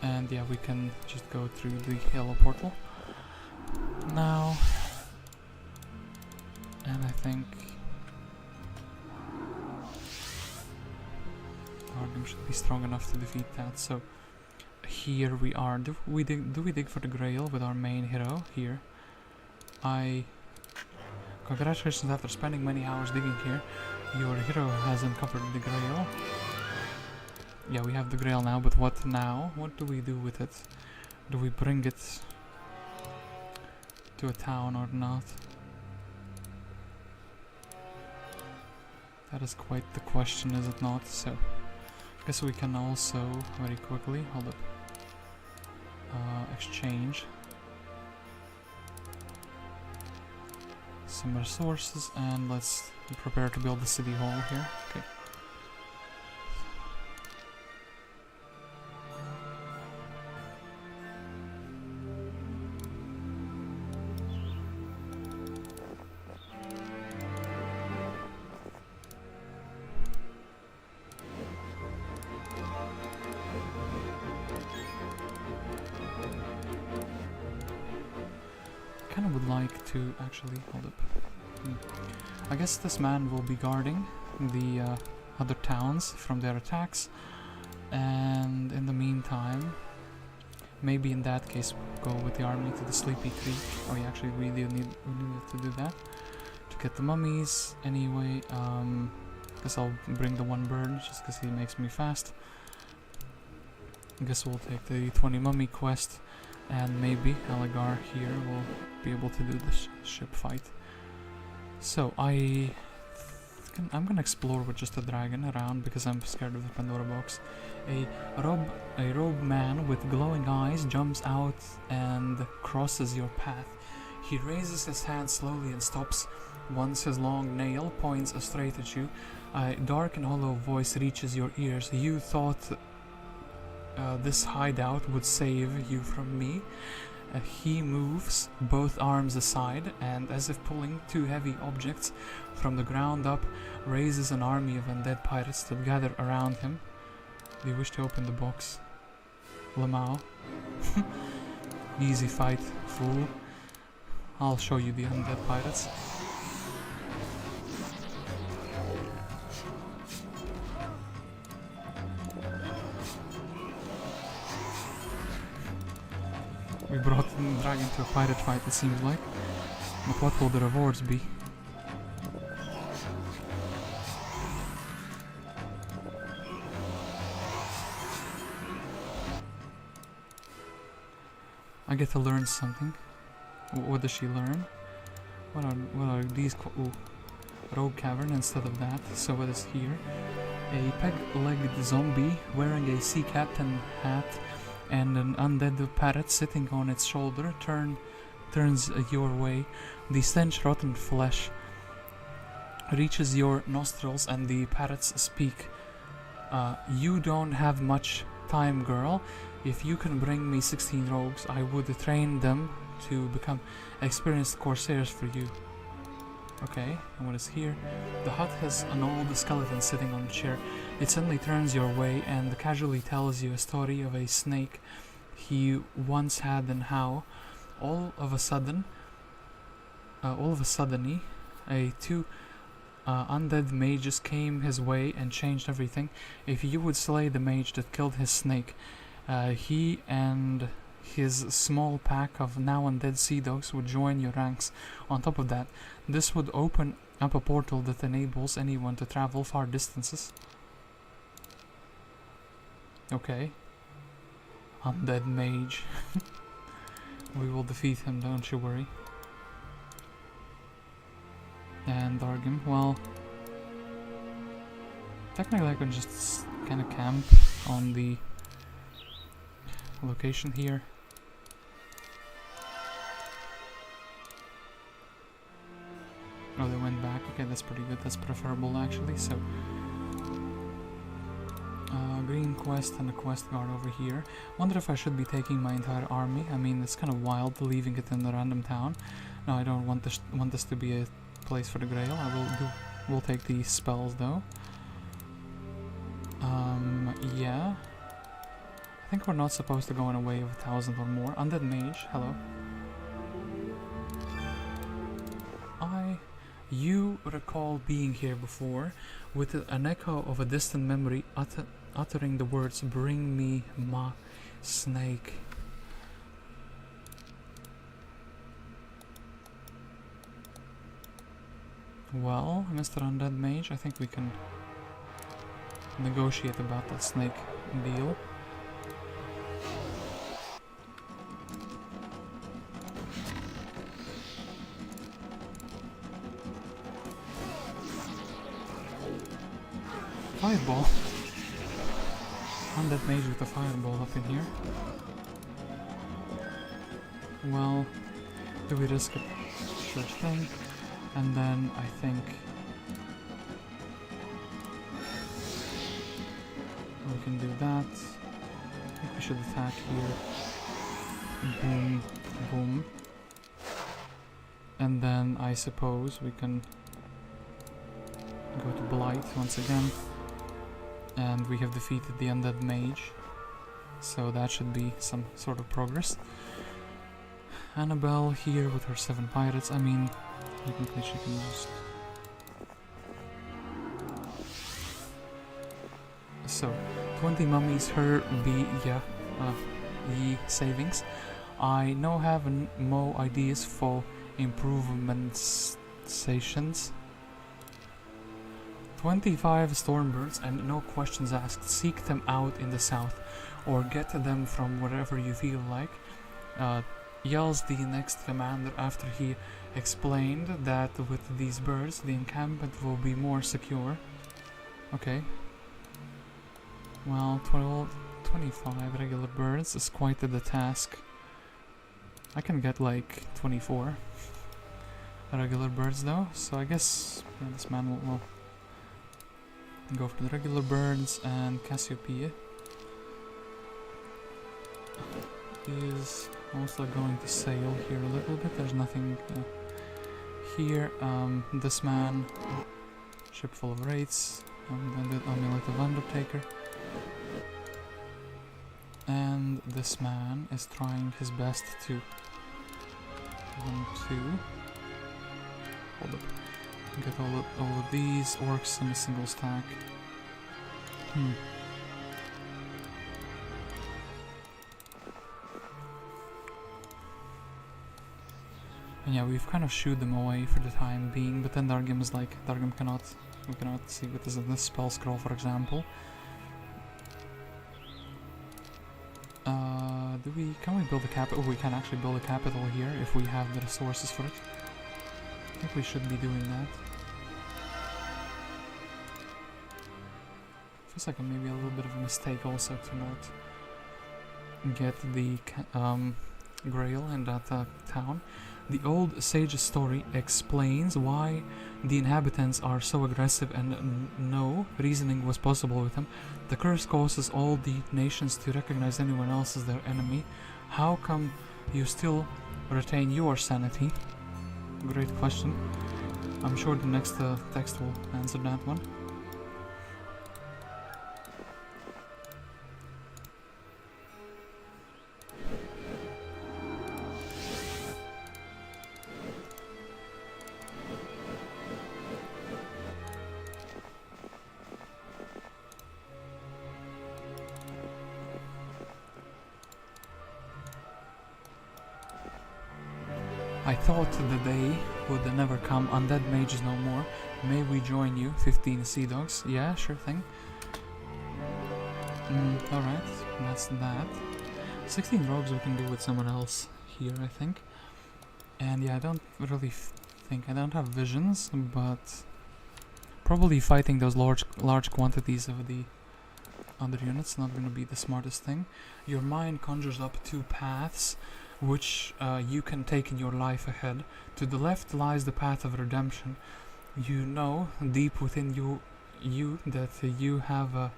And yeah, we can just go through the yellow portal. Now... And I think Guardian should be strong enough to defeat that. So here we are. Do we dig for the Grail with our main hero here? Congratulations, after spending many hours digging here, your hero has uncovered the Grail. Yeah, we have the Grail now, but what now? What do we do with it? Do we bring it to a town or not? That is quite the question, is it not? So, I guess we can also, very quickly, hold up, exchange some resources, and let's prepare to build the city hall here. Okay. To actually hold up. I guess this man will be guarding the other towns from their attacks, and in the meantime, maybe in that case we'll go with the army to the Sleepy Creek. Oh yeah, actually we needed to do that to get the mummies. Anyway, guess I'll bring the 1 bird just because he makes me fast. I guess we'll take the 20 mummy quest. And maybe Alagar here will be able to do this ship fight. So I'm gonna explore with just a dragon around because I'm scared of the Pandora box. A robed man with glowing eyes jumps out and crosses your path. He raises his hand slowly and stops once his long nail points straight at you. A dark and hollow voice reaches your ears. You thought this hideout would save you from me. He moves both arms aside and, as if pulling 2 heavy objects from the ground up, raises an army of undead pirates that gather around him. Do you wish to open the box? Lamau. Easy fight, fool. I'll show you the undead pirates. We brought the dragon to a pirate fight, it seems like. But what will the rewards be? I get to learn something. What does she learn? What are these? Ooh, rogue cavern instead of that. So what is here? A peg-legged zombie wearing a sea captain hat and an undead parrot sitting on its shoulder turns your way. The stench rotten flesh reaches your nostrils and the parrots speak. You don't have much time, girl. If you can bring me 16 rogues, I would train them to become experienced corsairs for you. Okay, and what is here? The hut has an old skeleton sitting on a chair. It suddenly turns your way and casually tells you a story of a snake he once had and how, all of a sudden, two undead mages came his way and changed everything. If you would slay the mage that killed his snake, he and his small pack of now undead sea dogs would join your ranks. On top of that, this would open up a portal that enables anyone to travel far distances. Okay. Undead mage. We will defeat him, don't you worry. And Dargim, well, technically I could just kind of camp on the location here. Oh, they went back. Okay, that's pretty good. That's preferable actually. So, green quest and a quest guard over here. Wonder if I should be taking my entire army. I mean, it's kind of wild leaving it in a random town. No, I don't want this to be a place for the Grail. We'll take these spells though. Yeah. I think we're not supposed to go in a wave of 1,000 or more. Undead mage, hello. You recall being here before, with an echo of a distant memory uttering the words, "Bring me my snake." Well, Mr. Undead Mage, I think we can negotiate about that snake deal. Fireball. Undead mage with a fireball up in here. Well, do we risk it? Sure thing. And then I think we can do that. I think we should attack here. Boom, boom. And then I suppose we can go to Blight once again. And we have defeated the Undead Mage. So that should be some sort of progress. Anabel here with her 7 pirates. I mean, technically she can just... So, 20 mummies, her ye savings. I now have more ideas for improvements stations. 25 Stormbirds and no questions asked. Seek them out in the south or get them from wherever you feel like. Yells the next commander after he explained that with these birds the encampment will be more secure. Okay. Well, 25 regular birds is quite the task. I can get like 24 regular birds though, so I guess this man will go for the regular birds. And Cassiopeia is also going to sail here a little bit. There's nothing here. This man, ship full of wraiths, the amulet of Undertaker. And this man is trying his best to 1, 2. Hold up. Get all of these orcs in a single stack. And yeah, we've kind of shooed them away for the time being, but then Dargim is like, we cannot see what is in this spell scroll, for example. Can we build a capital? Oh, we can actually build a capital here if we have the resources for it. I think we should be doing that. Feels like maybe a little bit of a mistake also to not get the Grail in that town. The old sage's story explains why the inhabitants are so aggressive and no reasoning was possible with them. The curse causes all the nations to recognize anyone else as their enemy. How come you still retain your sanity? Great question. I'm sure the next text will answer that one. I thought the day would never come. Undead mages no more. May we join you? 15 sea dogs. Yeah, sure thing. Alright, that's that. 16 rogues we can do with someone else here, I think. And yeah, I don't really think I don't have visions, but probably fighting those large quantities of the other units not gonna be the smartest thing. Your mind conjures up two paths which you can take in your life ahead. To the left lies the path of redemption. You know deep within you that you have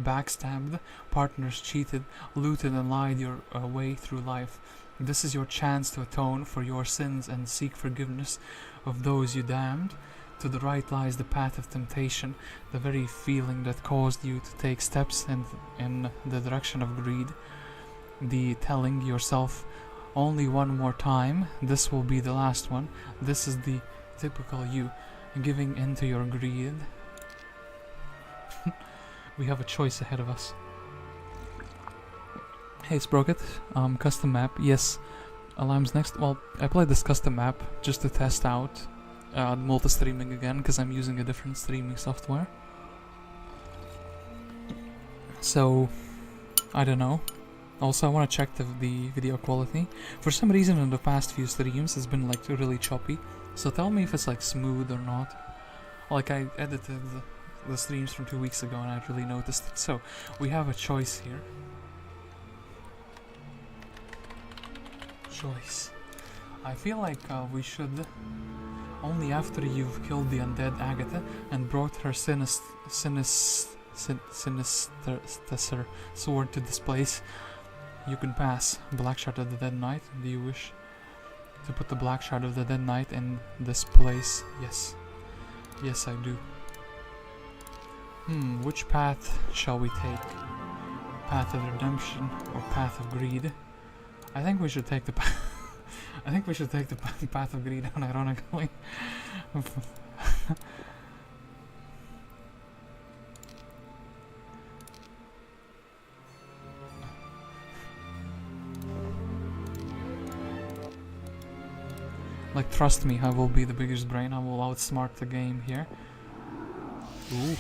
backstabbed, partners cheated, looted and lied your way through life. This is your chance to atone for your sins and seek forgiveness of those you damned. To the right lies the path of temptation, the very feeling that caused you to take steps in the direction of greed. The telling yourself only one more time, this will be the last one. This is the typical you, giving in to your greed. We have a choice ahead of us. Hey Sprocket, custom map, yes. Alarm's next. Well, I played this custom map just to test out multi-streaming again, because I'm using a different streaming software. So, I don't know. Also, I want to check the video quality. For some reason in the past few streams it's been like really choppy. So tell me if it's like smooth or not. Like I edited the streams from 2 weeks ago and I really noticed it. So we have a choice here. Choice. I feel like we should, only after you've killed the undead Agatha and brought her sinister sword to this place, you can pass. Black Shard of the Dead Knight. Do you wish to put the Black Shard of the Dead Knight in this place? Yes. Yes, I do. Which path shall we take? Path of redemption or path of greed? I think we should take the path. I think we should take the path of greed, unironically. Like, trust me, I will be the biggest brain. I will outsmart the game here. Ooh,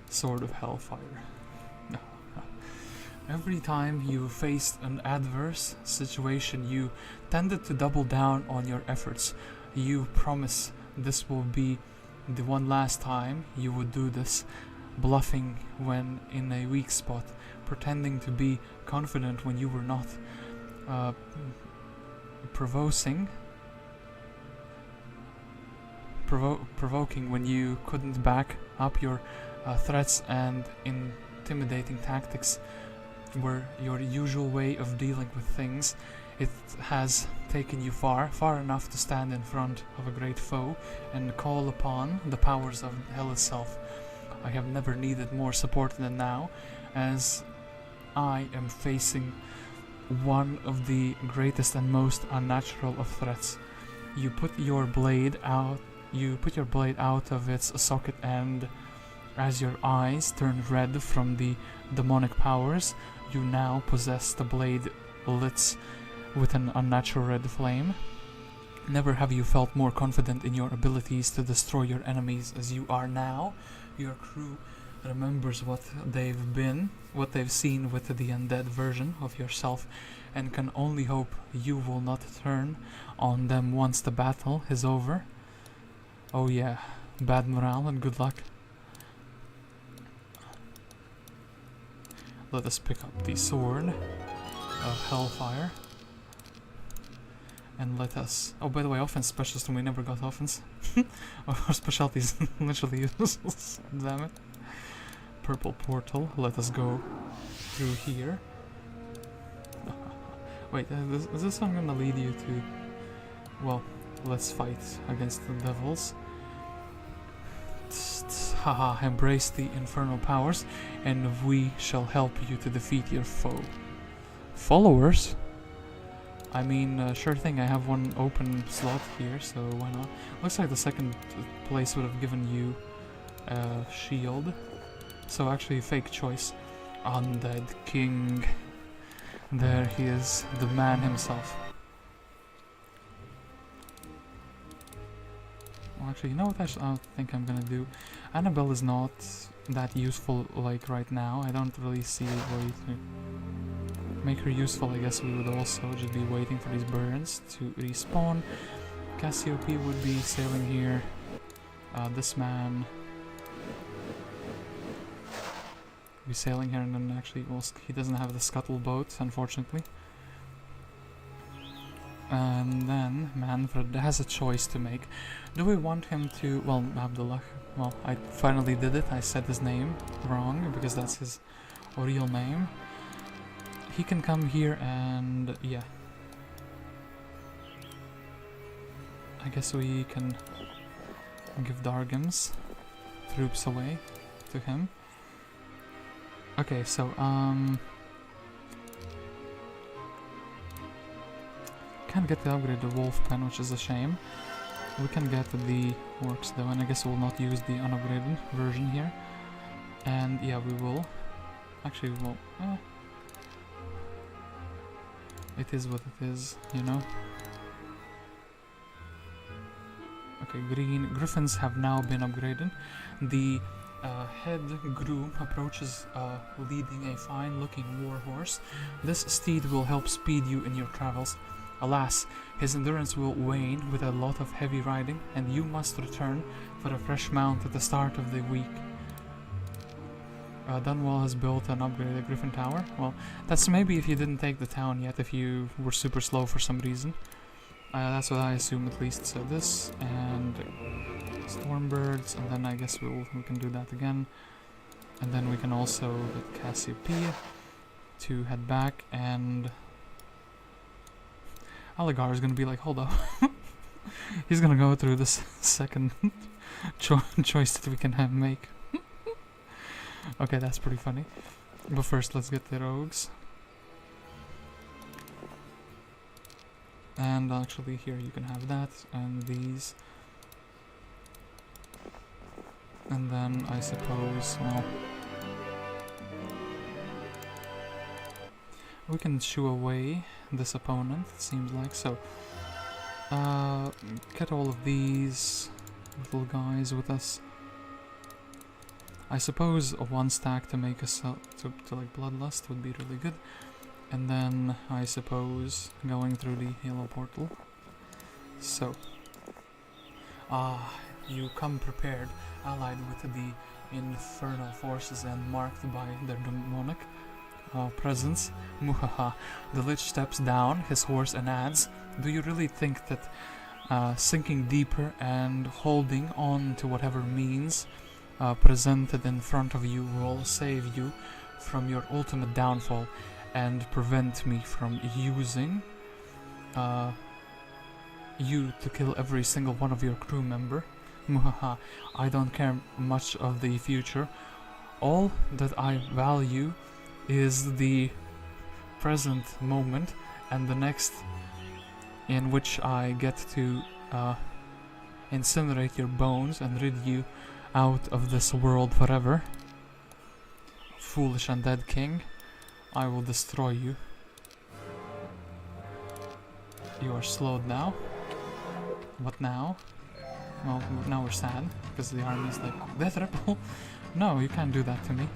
Sword of Hellfire. No. Every time you faced an adverse situation, you tended to double down on your efforts. You promise this will be the one last time you would do this, bluffing when in a weak spot, pretending to be confident when you were not, provoking when you couldn't back up your threats, and intimidating tactics were your usual way of dealing with things. It has taken you far enough to stand in front of a great foe and call upon the powers of hell itself. I have never needed more support than now, as I am facing one of the greatest and most unnatural of threats. You put your blade out of its socket, and as your eyes turn red from the demonic powers, you now possess the blade lit with an unnatural red flame. Never have you felt more confident in your abilities to destroy your enemies as you are now. Your crew remembers what they've seen with the undead version of yourself, and can only hope you will not turn on them once the battle is over. Oh yeah, bad morale and good luck. Let us pick up the sword of Hellfire. And let us... Oh, by the way, offense specialist, and we never got offense. Our specialty is literally useless. Damn it. Purple portal. Let us go through here. Wait, is this one gonna lead you to... Well, let's fight against the devils. Haha, embrace the infernal powers, and we shall help you to defeat your foe. Followers? I mean, sure thing, I have one open slot here, so why not? Looks like the second place would have given you a shield. So actually, fake choice. Undead King. There he is, the man himself. Well, actually, you know what I think I'm gonna do? Anabel is not that useful, like, right now. I don't really see a way to make her useful. I guess we would also just be waiting for these burns to respawn. Cassiope would be sailing here. This man be sailing here, and then actually, well, he doesn't have the scuttle boat, unfortunately. And then Manfred has a choice to make. Do we want him to... Well, Abdullah. Well, I finally did it. I said his name wrong because that's his real name. He can come here and... yeah. I guess we can give Dargam's troops away to him. Okay, so, can't get the upgrade of Wolf Pen, which is a shame. We can get the orcs though, and I guess we'll not use the unupgraded version here. And yeah, we will. Actually, we won't. It is what it is, you know. Okay, green griffins have now been upgraded. The head groom approaches leading a fine-looking war horse. This steed will help speed you in your travels. Alas, his endurance will wane with a lot of heavy riding, and you must return for a fresh mount at the start of the week. Dunwall has built an upgraded Griffin Tower. Well, that's maybe if you didn't take the town yet, if you were super slow for some reason. That's what I assume at least. So this, and Stormbirds, and then I guess we can do that again. And then we can also get Cassiopeia to head back, and... Aligar is gonna be like, hold up. He's gonna go through this second choice that we can make. Okay, that's pretty funny. But first, let's get the rogues. And actually, here you can have that, and these. And then, I suppose, well... we can shoo away this opponent, it seems like. So, get all of these little guys with us. I suppose a one stack to make us to like Bloodlust would be really good. And then I suppose going through the yellow portal. So, you come prepared, allied with the infernal forces and marked by their demonic presence. Muhaha. The Lich steps down his horse and adds, do you really think that sinking deeper and holding on to whatever means presented in front of you will save you from your ultimate downfall and prevent me from using you to kill every single one of your crew member? Muhaha. I don't care much of the future. All that I value is the present moment and the next, in which I get to incinerate your bones and rid you out of this world forever. Foolish undead king, I will destroy you. You are slowed now. What now? Well, now we're sad, because the army's like, death ripple? No, you can't do that to me.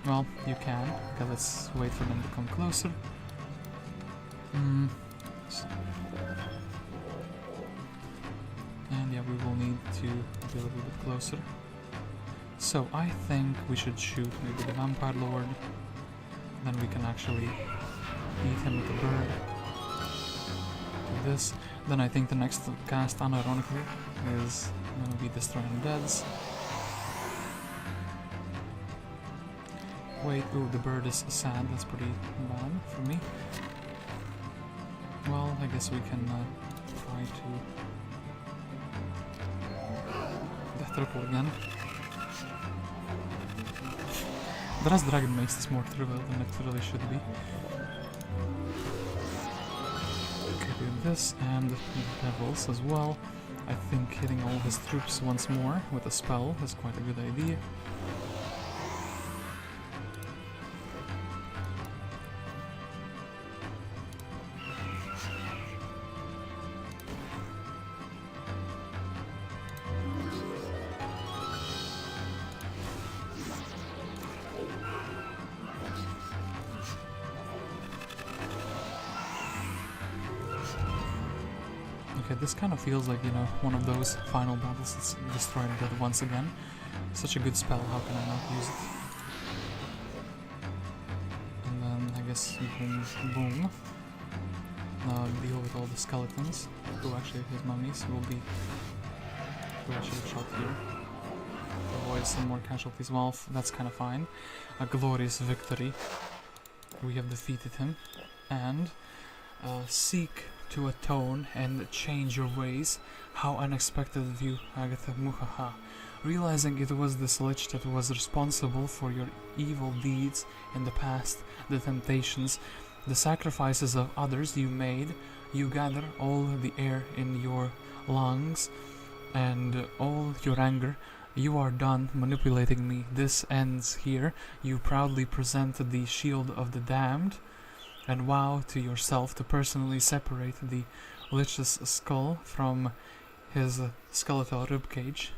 Well, you can. Okay, let's wait for them to come closer. And yeah, we will need to be a little bit closer. So, I think we should shoot maybe the Vampire Lord. Then we can actually eat him with the bird. Do this. Then I think the next cast, unironically, is gonna be Destroy Undeads. Wait, ooh, the bird is sad, that's pretty bad for me. Well, I guess we can try to death triple again. The Rust Dragon makes this more trivial than it really should be. Okay, do this, and the Devils as well. I think hitting all his troops once more with a spell is quite a good idea. Okay, this kind of feels like, you know, one of those final battles that's Destroy Undead once again. Such a good spell, how can I not use it? And then, I guess, boom. Deal with all the skeletons. Who actually, his mummies will be... Who I should have shot here. Avoid some more casualties. Well, that's kind of fine. A glorious victory. We have defeated him. And... seek to atone and change your ways. How unexpected of you, Agatha Muhaha. Realizing it was this lich that was responsible for your evil deeds in the past, the temptations, the sacrifices of others you made, you gather all the air in your lungs and all your anger. You are done manipulating me. This ends here. You proudly present the shield of the damned and vow to yourself to personally separate the lich's skull from his skeletal ribcage.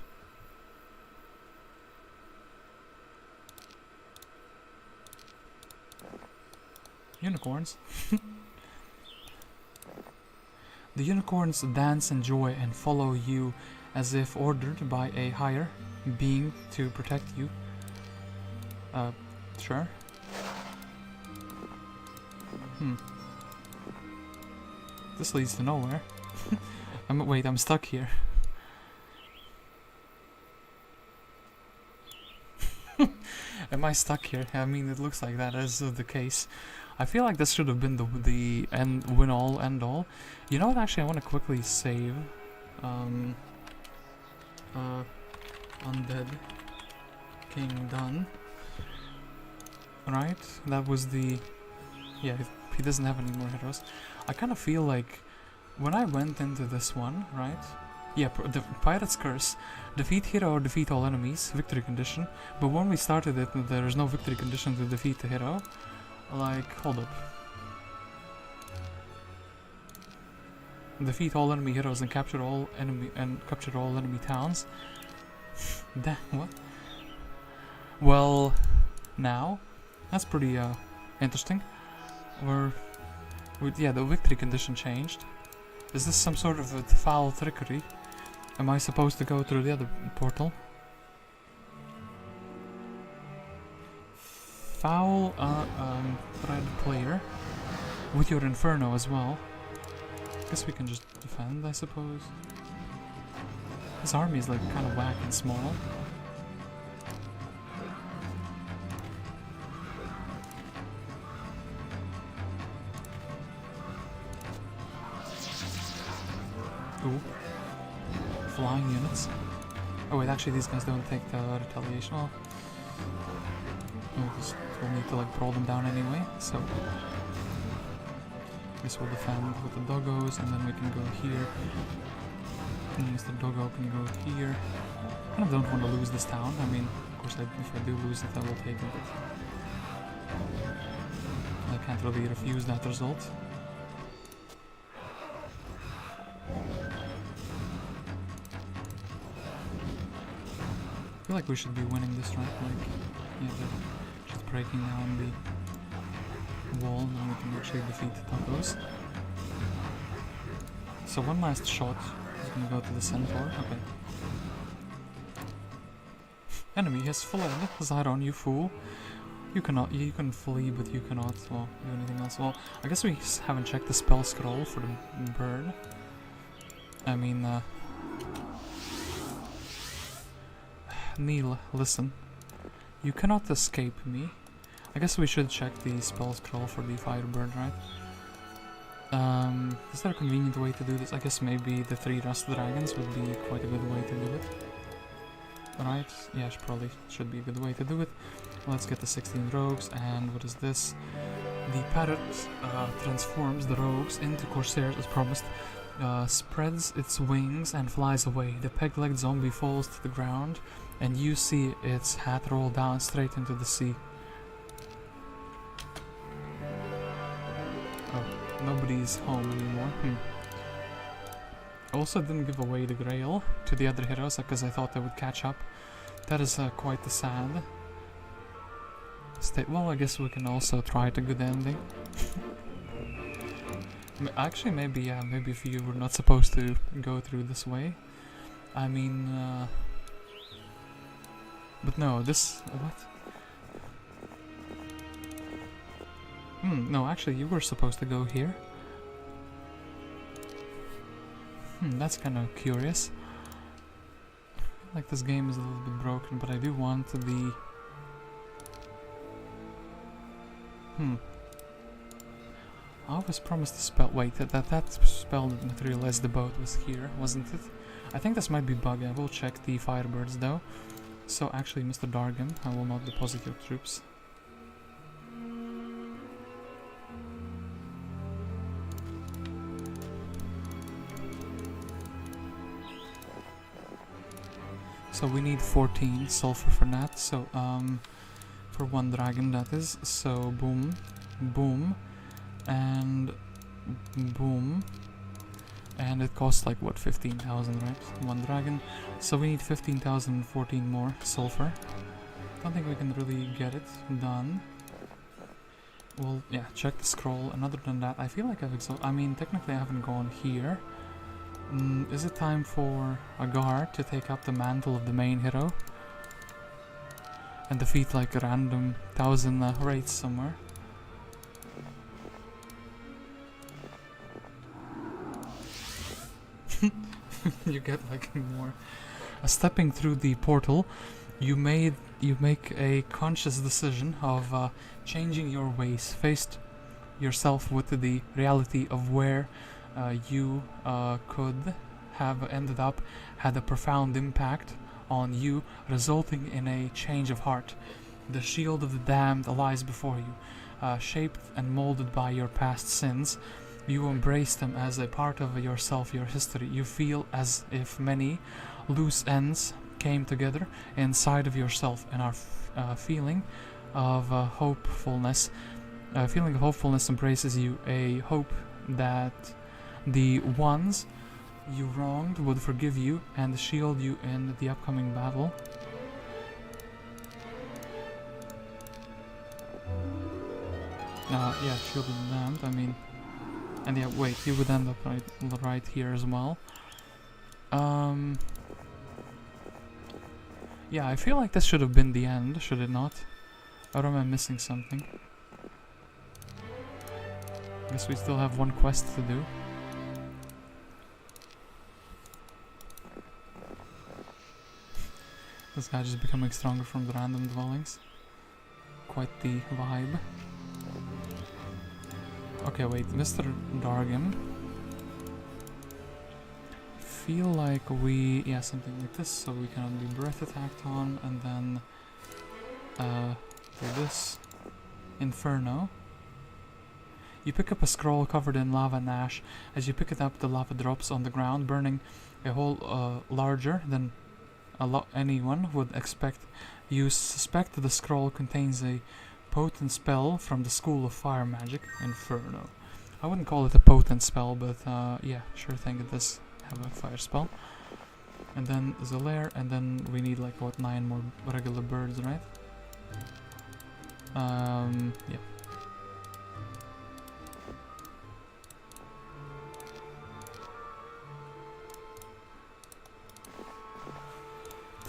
Unicorns. The unicorns dance in joy and follow you as if ordered by a higher being to protect you. Sure. This leads to nowhere. Wait, I'm stuck here. Am I stuck here? I mean, it looks like that is the case. I feel like this should have been the end, win all, end all. You know what? Actually, I want to quickly save. Undead Kingdom. Right? That was the. Yeah, he doesn't have any more heroes. I kind of feel like when I went into this one, right? Yeah, the Pirate's Curse. Defeat hero or defeat all enemies. Victory condition. But when we started it, there is no victory condition to defeat the hero. Like, hold up. Defeat all enemy heroes and capture all enemy towns. Damn, what? Well, now that's pretty interesting. Yeah, the victory condition changed. Is this some sort of a foul trickery? Am I supposed to go through the other portal? Foul red player with your Inferno as well. Guess we can just defend, I suppose. This army is like kind of whack and small. Ooh. Flying units. Oh wait, actually these guys don't take the retaliation. Well, we'll need to like brawl them down anyway, so I guess we'll defend with the doggos and then we can go here. And Mr. Doggo can go here. I kind of don't want to lose this town. I mean, of course if I do lose it I will take it, but I can't really refuse that result. feel like we should be winning this, right? Like, yeah, they're just breaking down the wall, now we can actually defeat tacos. So one last shot is gonna go to the centaur, okay. Enemy has fled, Zyron, you fool. You can flee, but you cannot, well, do anything else. Well, I guess we haven't checked the spell scroll for the bird. I mean, Neil, listen. You cannot escape me. I guess we should check the spell scroll for the firebird, right? Is there a convenient way to do this? I guess maybe the 3 rust dragons would be quite a good way to do it. Right? Yeah, probably should be a good way to do it. Let's get the 16 rogues, and what is this? The parrot transforms the rogues into corsairs as promised, spreads its wings and flies away. The peg-legged zombie falls to the ground, and you see its hat roll down straight into the sea. Oh, nobody's home anymore. I also didn't give away the grail to the other heroes because I thought they would catch up. That is quite the sad state. Well, I guess we can also try the good ending. Actually, maybe if you were not supposed to go through this way. I mean, but no, this, what? No, actually, you were supposed to go here. That's kind of curious. I feel like this game is a little bit broken, but I do want the... I was promised a spell. Wait, that spell did not realize the boat was here, wasn't it? I think this might be bug. I will check the firebirds though. So actually, Mr. Dargan, I will not deposit your troops. So we need 14 sulfur for that, so for 1 dragon that is, so boom, boom, and boom, and it costs like what, 15,000, right? 1 dragon, so we need 15,014 more sulfur. Don't think we can really get it done. Well, yeah, check the scroll, and other than that, I feel like I mean, technically I haven't gone here. Is it time for a guard to take up the mantle of the main hero? And defeat like a random 1,000 raids somewhere? You get like more. Stepping through the portal, you make a conscious decision of changing your ways, faced yourself with the reality of where you could have ended up, had a profound impact on you, resulting in a change of heart. The shield of the damned lies before you, shaped and molded by your past sins. You embrace them as a part of yourself, your history. You feel as if many loose ends came together inside of yourself, and our feeling of hopefulness embraces you, a hope that the ones you wronged would forgive you and shield you in the upcoming battle. Yeah, shield of the damned, I mean... And yeah, wait, he would end up right here as well. Yeah, I feel like this should have been the end, should it not? Or am I missing something? Guess we still have 1 quest to do. This guy just becoming stronger from the random dwellings. Quite the vibe. Okay, wait, Mr. Dargan. Feel like we... yeah, something like this, so we can be breath attacked on, and then... do this. Inferno. You pick up a scroll covered in lava and ash. As you pick it up, the lava drops on the ground, burning a hole larger than anyone would expect. You suspect that the scroll contains a potent spell from the school of fire magic, Inferno. I wouldn't call it a potent spell, but yeah, sure thing, it does have a fire spell. And then the lair, and then we need like what, 9 more regular birds, right? Yeah.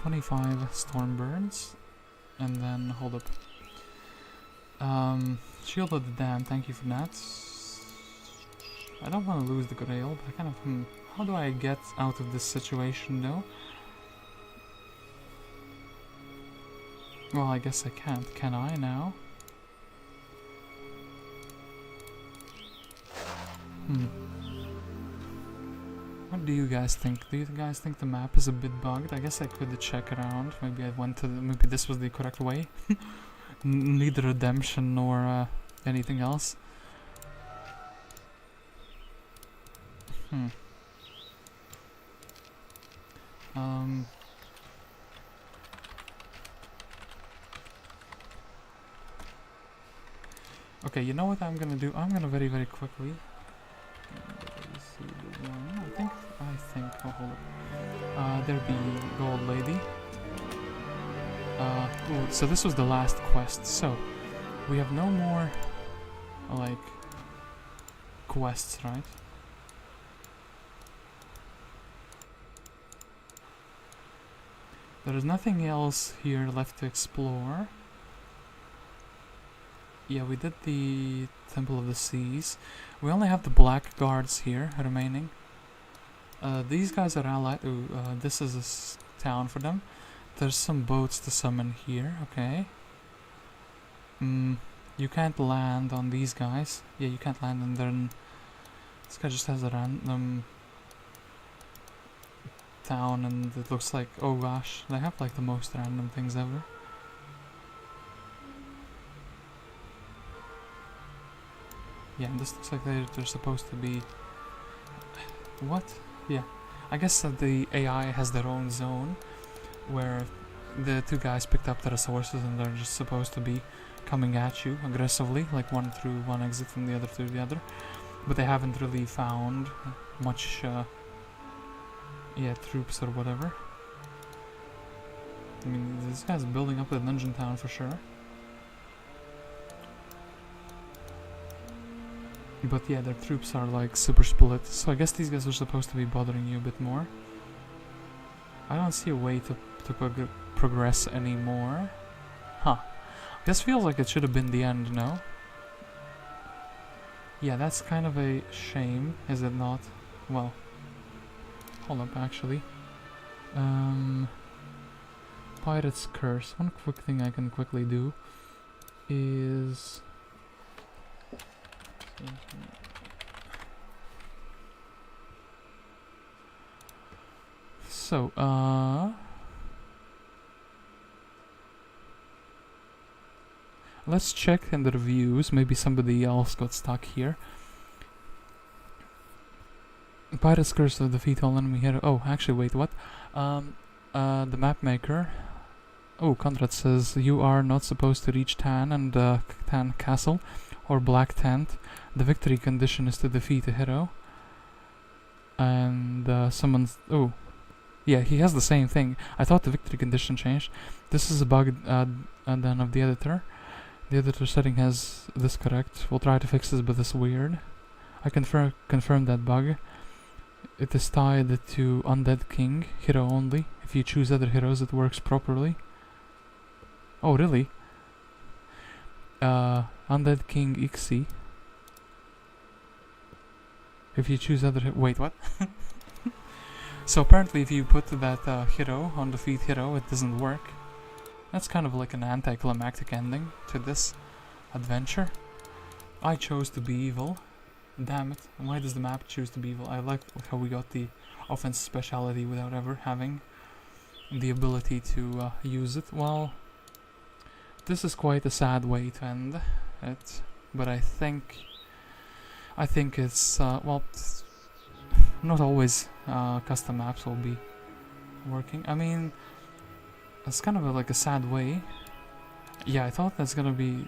$25 storm birds, and then hold up. Shield of the Dam, thank you for that. I don't want to lose the grail, but I kind of, how do I get out of this situation though? Well, I guess I can't, can I now? What do you guys think? Do you guys think the map is a bit bugged? I guess I could check around. Maybe I went to maybe this was the correct way. Neither redemption nor anything else. Okay, you know what I'm gonna do? I'm gonna very quickly. I think. Oh, hold up. There be gold lady. Ooh, so this was the last quest. So we have no more like quests, right? There is nothing else here left to explore. Yeah, we did the Temple of the Seas. We only have the black guards here remaining. These guys are allied. Ooh, this is a town for them. There's some boats to summon here. Okay. You can't land on these guys. Yeah, you can't land on them. This guy just has a random town, and it looks like, oh gosh, they have like the most random things ever. Yeah, and this looks like they're supposed to be... What? Yeah. I guess that the AI has their own zone where the two guys picked up the resources and they're just supposed to be coming at you aggressively, like one through one exit and the other through the other. But they haven't really found much, yeah, troops or whatever. I mean, this guy's building up the dungeon town for sure. But yeah, their troops are like super split, so I guess these guys are supposed to be bothering you a bit more. I don't see a way to progress anymore. Huh. This feels like it should have been the end, no? Yeah, that's kind of a shame, is it not? Well, hold up, actually. Pirate's Curse. One quick thing I can quickly do is... So, let's check in the reviews. Maybe somebody else got stuck here. Pirate's Curse to defeat all enemy hero. Oh, actually, wait, what? The map maker. Oh, Konrad says you are not supposed to reach Tan and Tan Castle or Black Tent. The victory condition is to defeat a hero. And someone's... Oh. Yeah, he has the same thing. I thought the victory condition changed. This is a bug then of the editor. The editor setting has this correct. We'll try to fix this, but it's weird. I confirm that bug. It is tied to Undead King, hero only. If you choose other heroes, it works properly. Oh, really? Undead King Ixi. If you choose other... Wait, what? So apparently if you put that hero on defeat hero, it doesn't work. That's kind of like an anticlimactic ending to this adventure. I chose to be evil. Damn it. Why does the map choose to be evil? I like how we got the offense speciality without ever having the ability to use it. Well, this is quite a sad way to end it. But I think it's, well, not always custom maps will be working. I mean, it's kind of like a sad way. Yeah, I thought that's gonna be...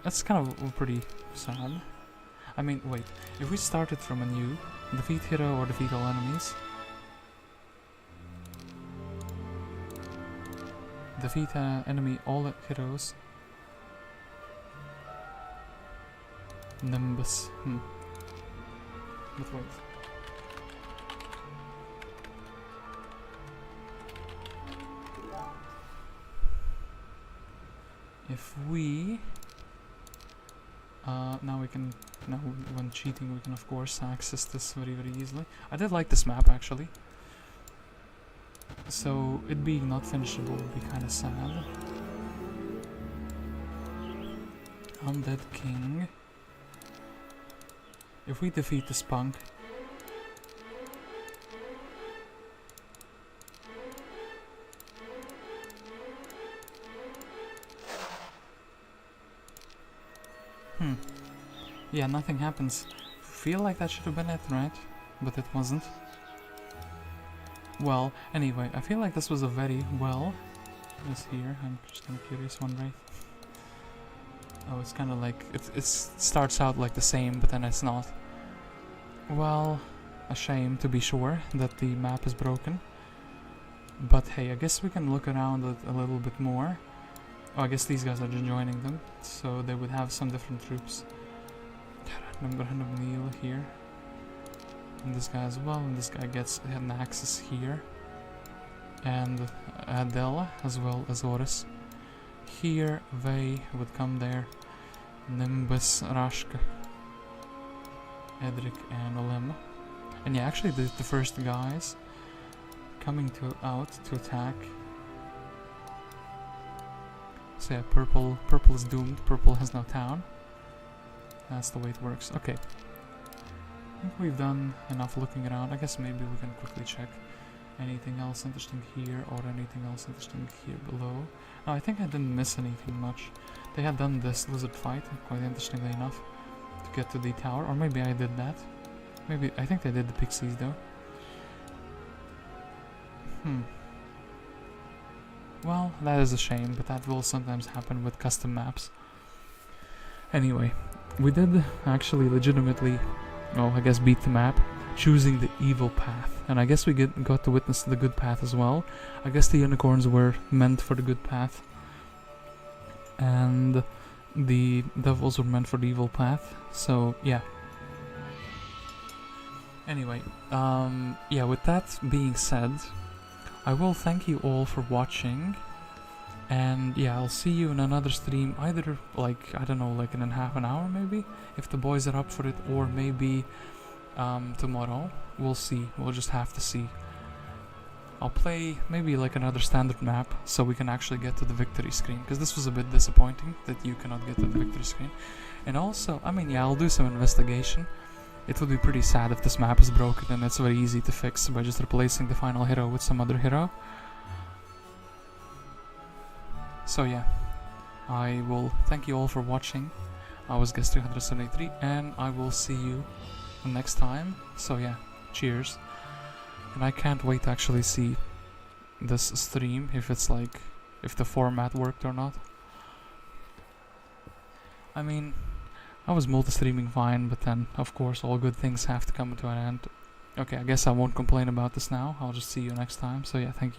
That's kind of pretty sad. I mean, wait, if we started from a new, defeat hero or defeat all enemies, Defeat enemy all heroes. Nimbus. But wait. If we now when cheating we can of course access this very easily. I did like this map actually. So it being not finishable would be kinda sad. Undead King. If we defeat the spunk, yeah, nothing happens. Feel like that should have been it, right? But it wasn't. Well, anyway, I feel like this was a very this here. I'm just kind of curious one, right? Oh, it's kind of like it starts out like the same, but then it's not. Well, a shame to be sure that the map is broken. But hey, I guess we can look around it a little bit more. Oh, I guess these guys are just joining them, so they would have some different troops. Number 100 Neil here. And this guy as well, and this guy gets an access here. And Adela as well as Oris. Here they would come there. Nimbus, Rashka, Edric and Olema. And yeah, actually the first guys coming out to attack. So yeah, purple is doomed, purple has no town. That's the way it works. Okay. I think we've done enough looking around. I guess maybe we can quickly check anything else interesting here or anything else interesting here below. No, I think I didn't miss anything much. They had done this lizard fight, quite interestingly enough, to get to the tower. Or maybe I did that. Maybe, I think they did the pixies though. Well, that is a shame, but that will sometimes happen with custom maps. Anyway, we did actually legitimately, well, I guess beat the map, choosing the evil path. And I guess we got to witness the good path as well. I guess the unicorns were meant for the good path. And the devils were meant for the evil path. So, yeah. Anyway, yeah, with that being said, I will thank you all for watching. And yeah, I'll see you in another stream, either like, I don't know, like in half an hour maybe, if the boys are up for it, or maybe tomorrow. We'll see, we'll just have to see. I'll play maybe like another standard map, so we can actually get to the victory screen, because this was a bit disappointing that you cannot get to the victory screen. And also, I mean, yeah, I'll do some investigation. It would be pretty sad if this map is broken, and it's very easy to fix by just replacing the final hero with some other hero. So yeah, I will thank you all for watching. I was Guest 373, and I will see you next time. So yeah, cheers. And I can't wait to actually see this stream, if it's like, if the format worked or not. I mean, I was multi-streaming fine, but then, of course, all good things have to come to an end. Okay, I guess I won't complain about this now. I'll just see you next time. So yeah, thank you.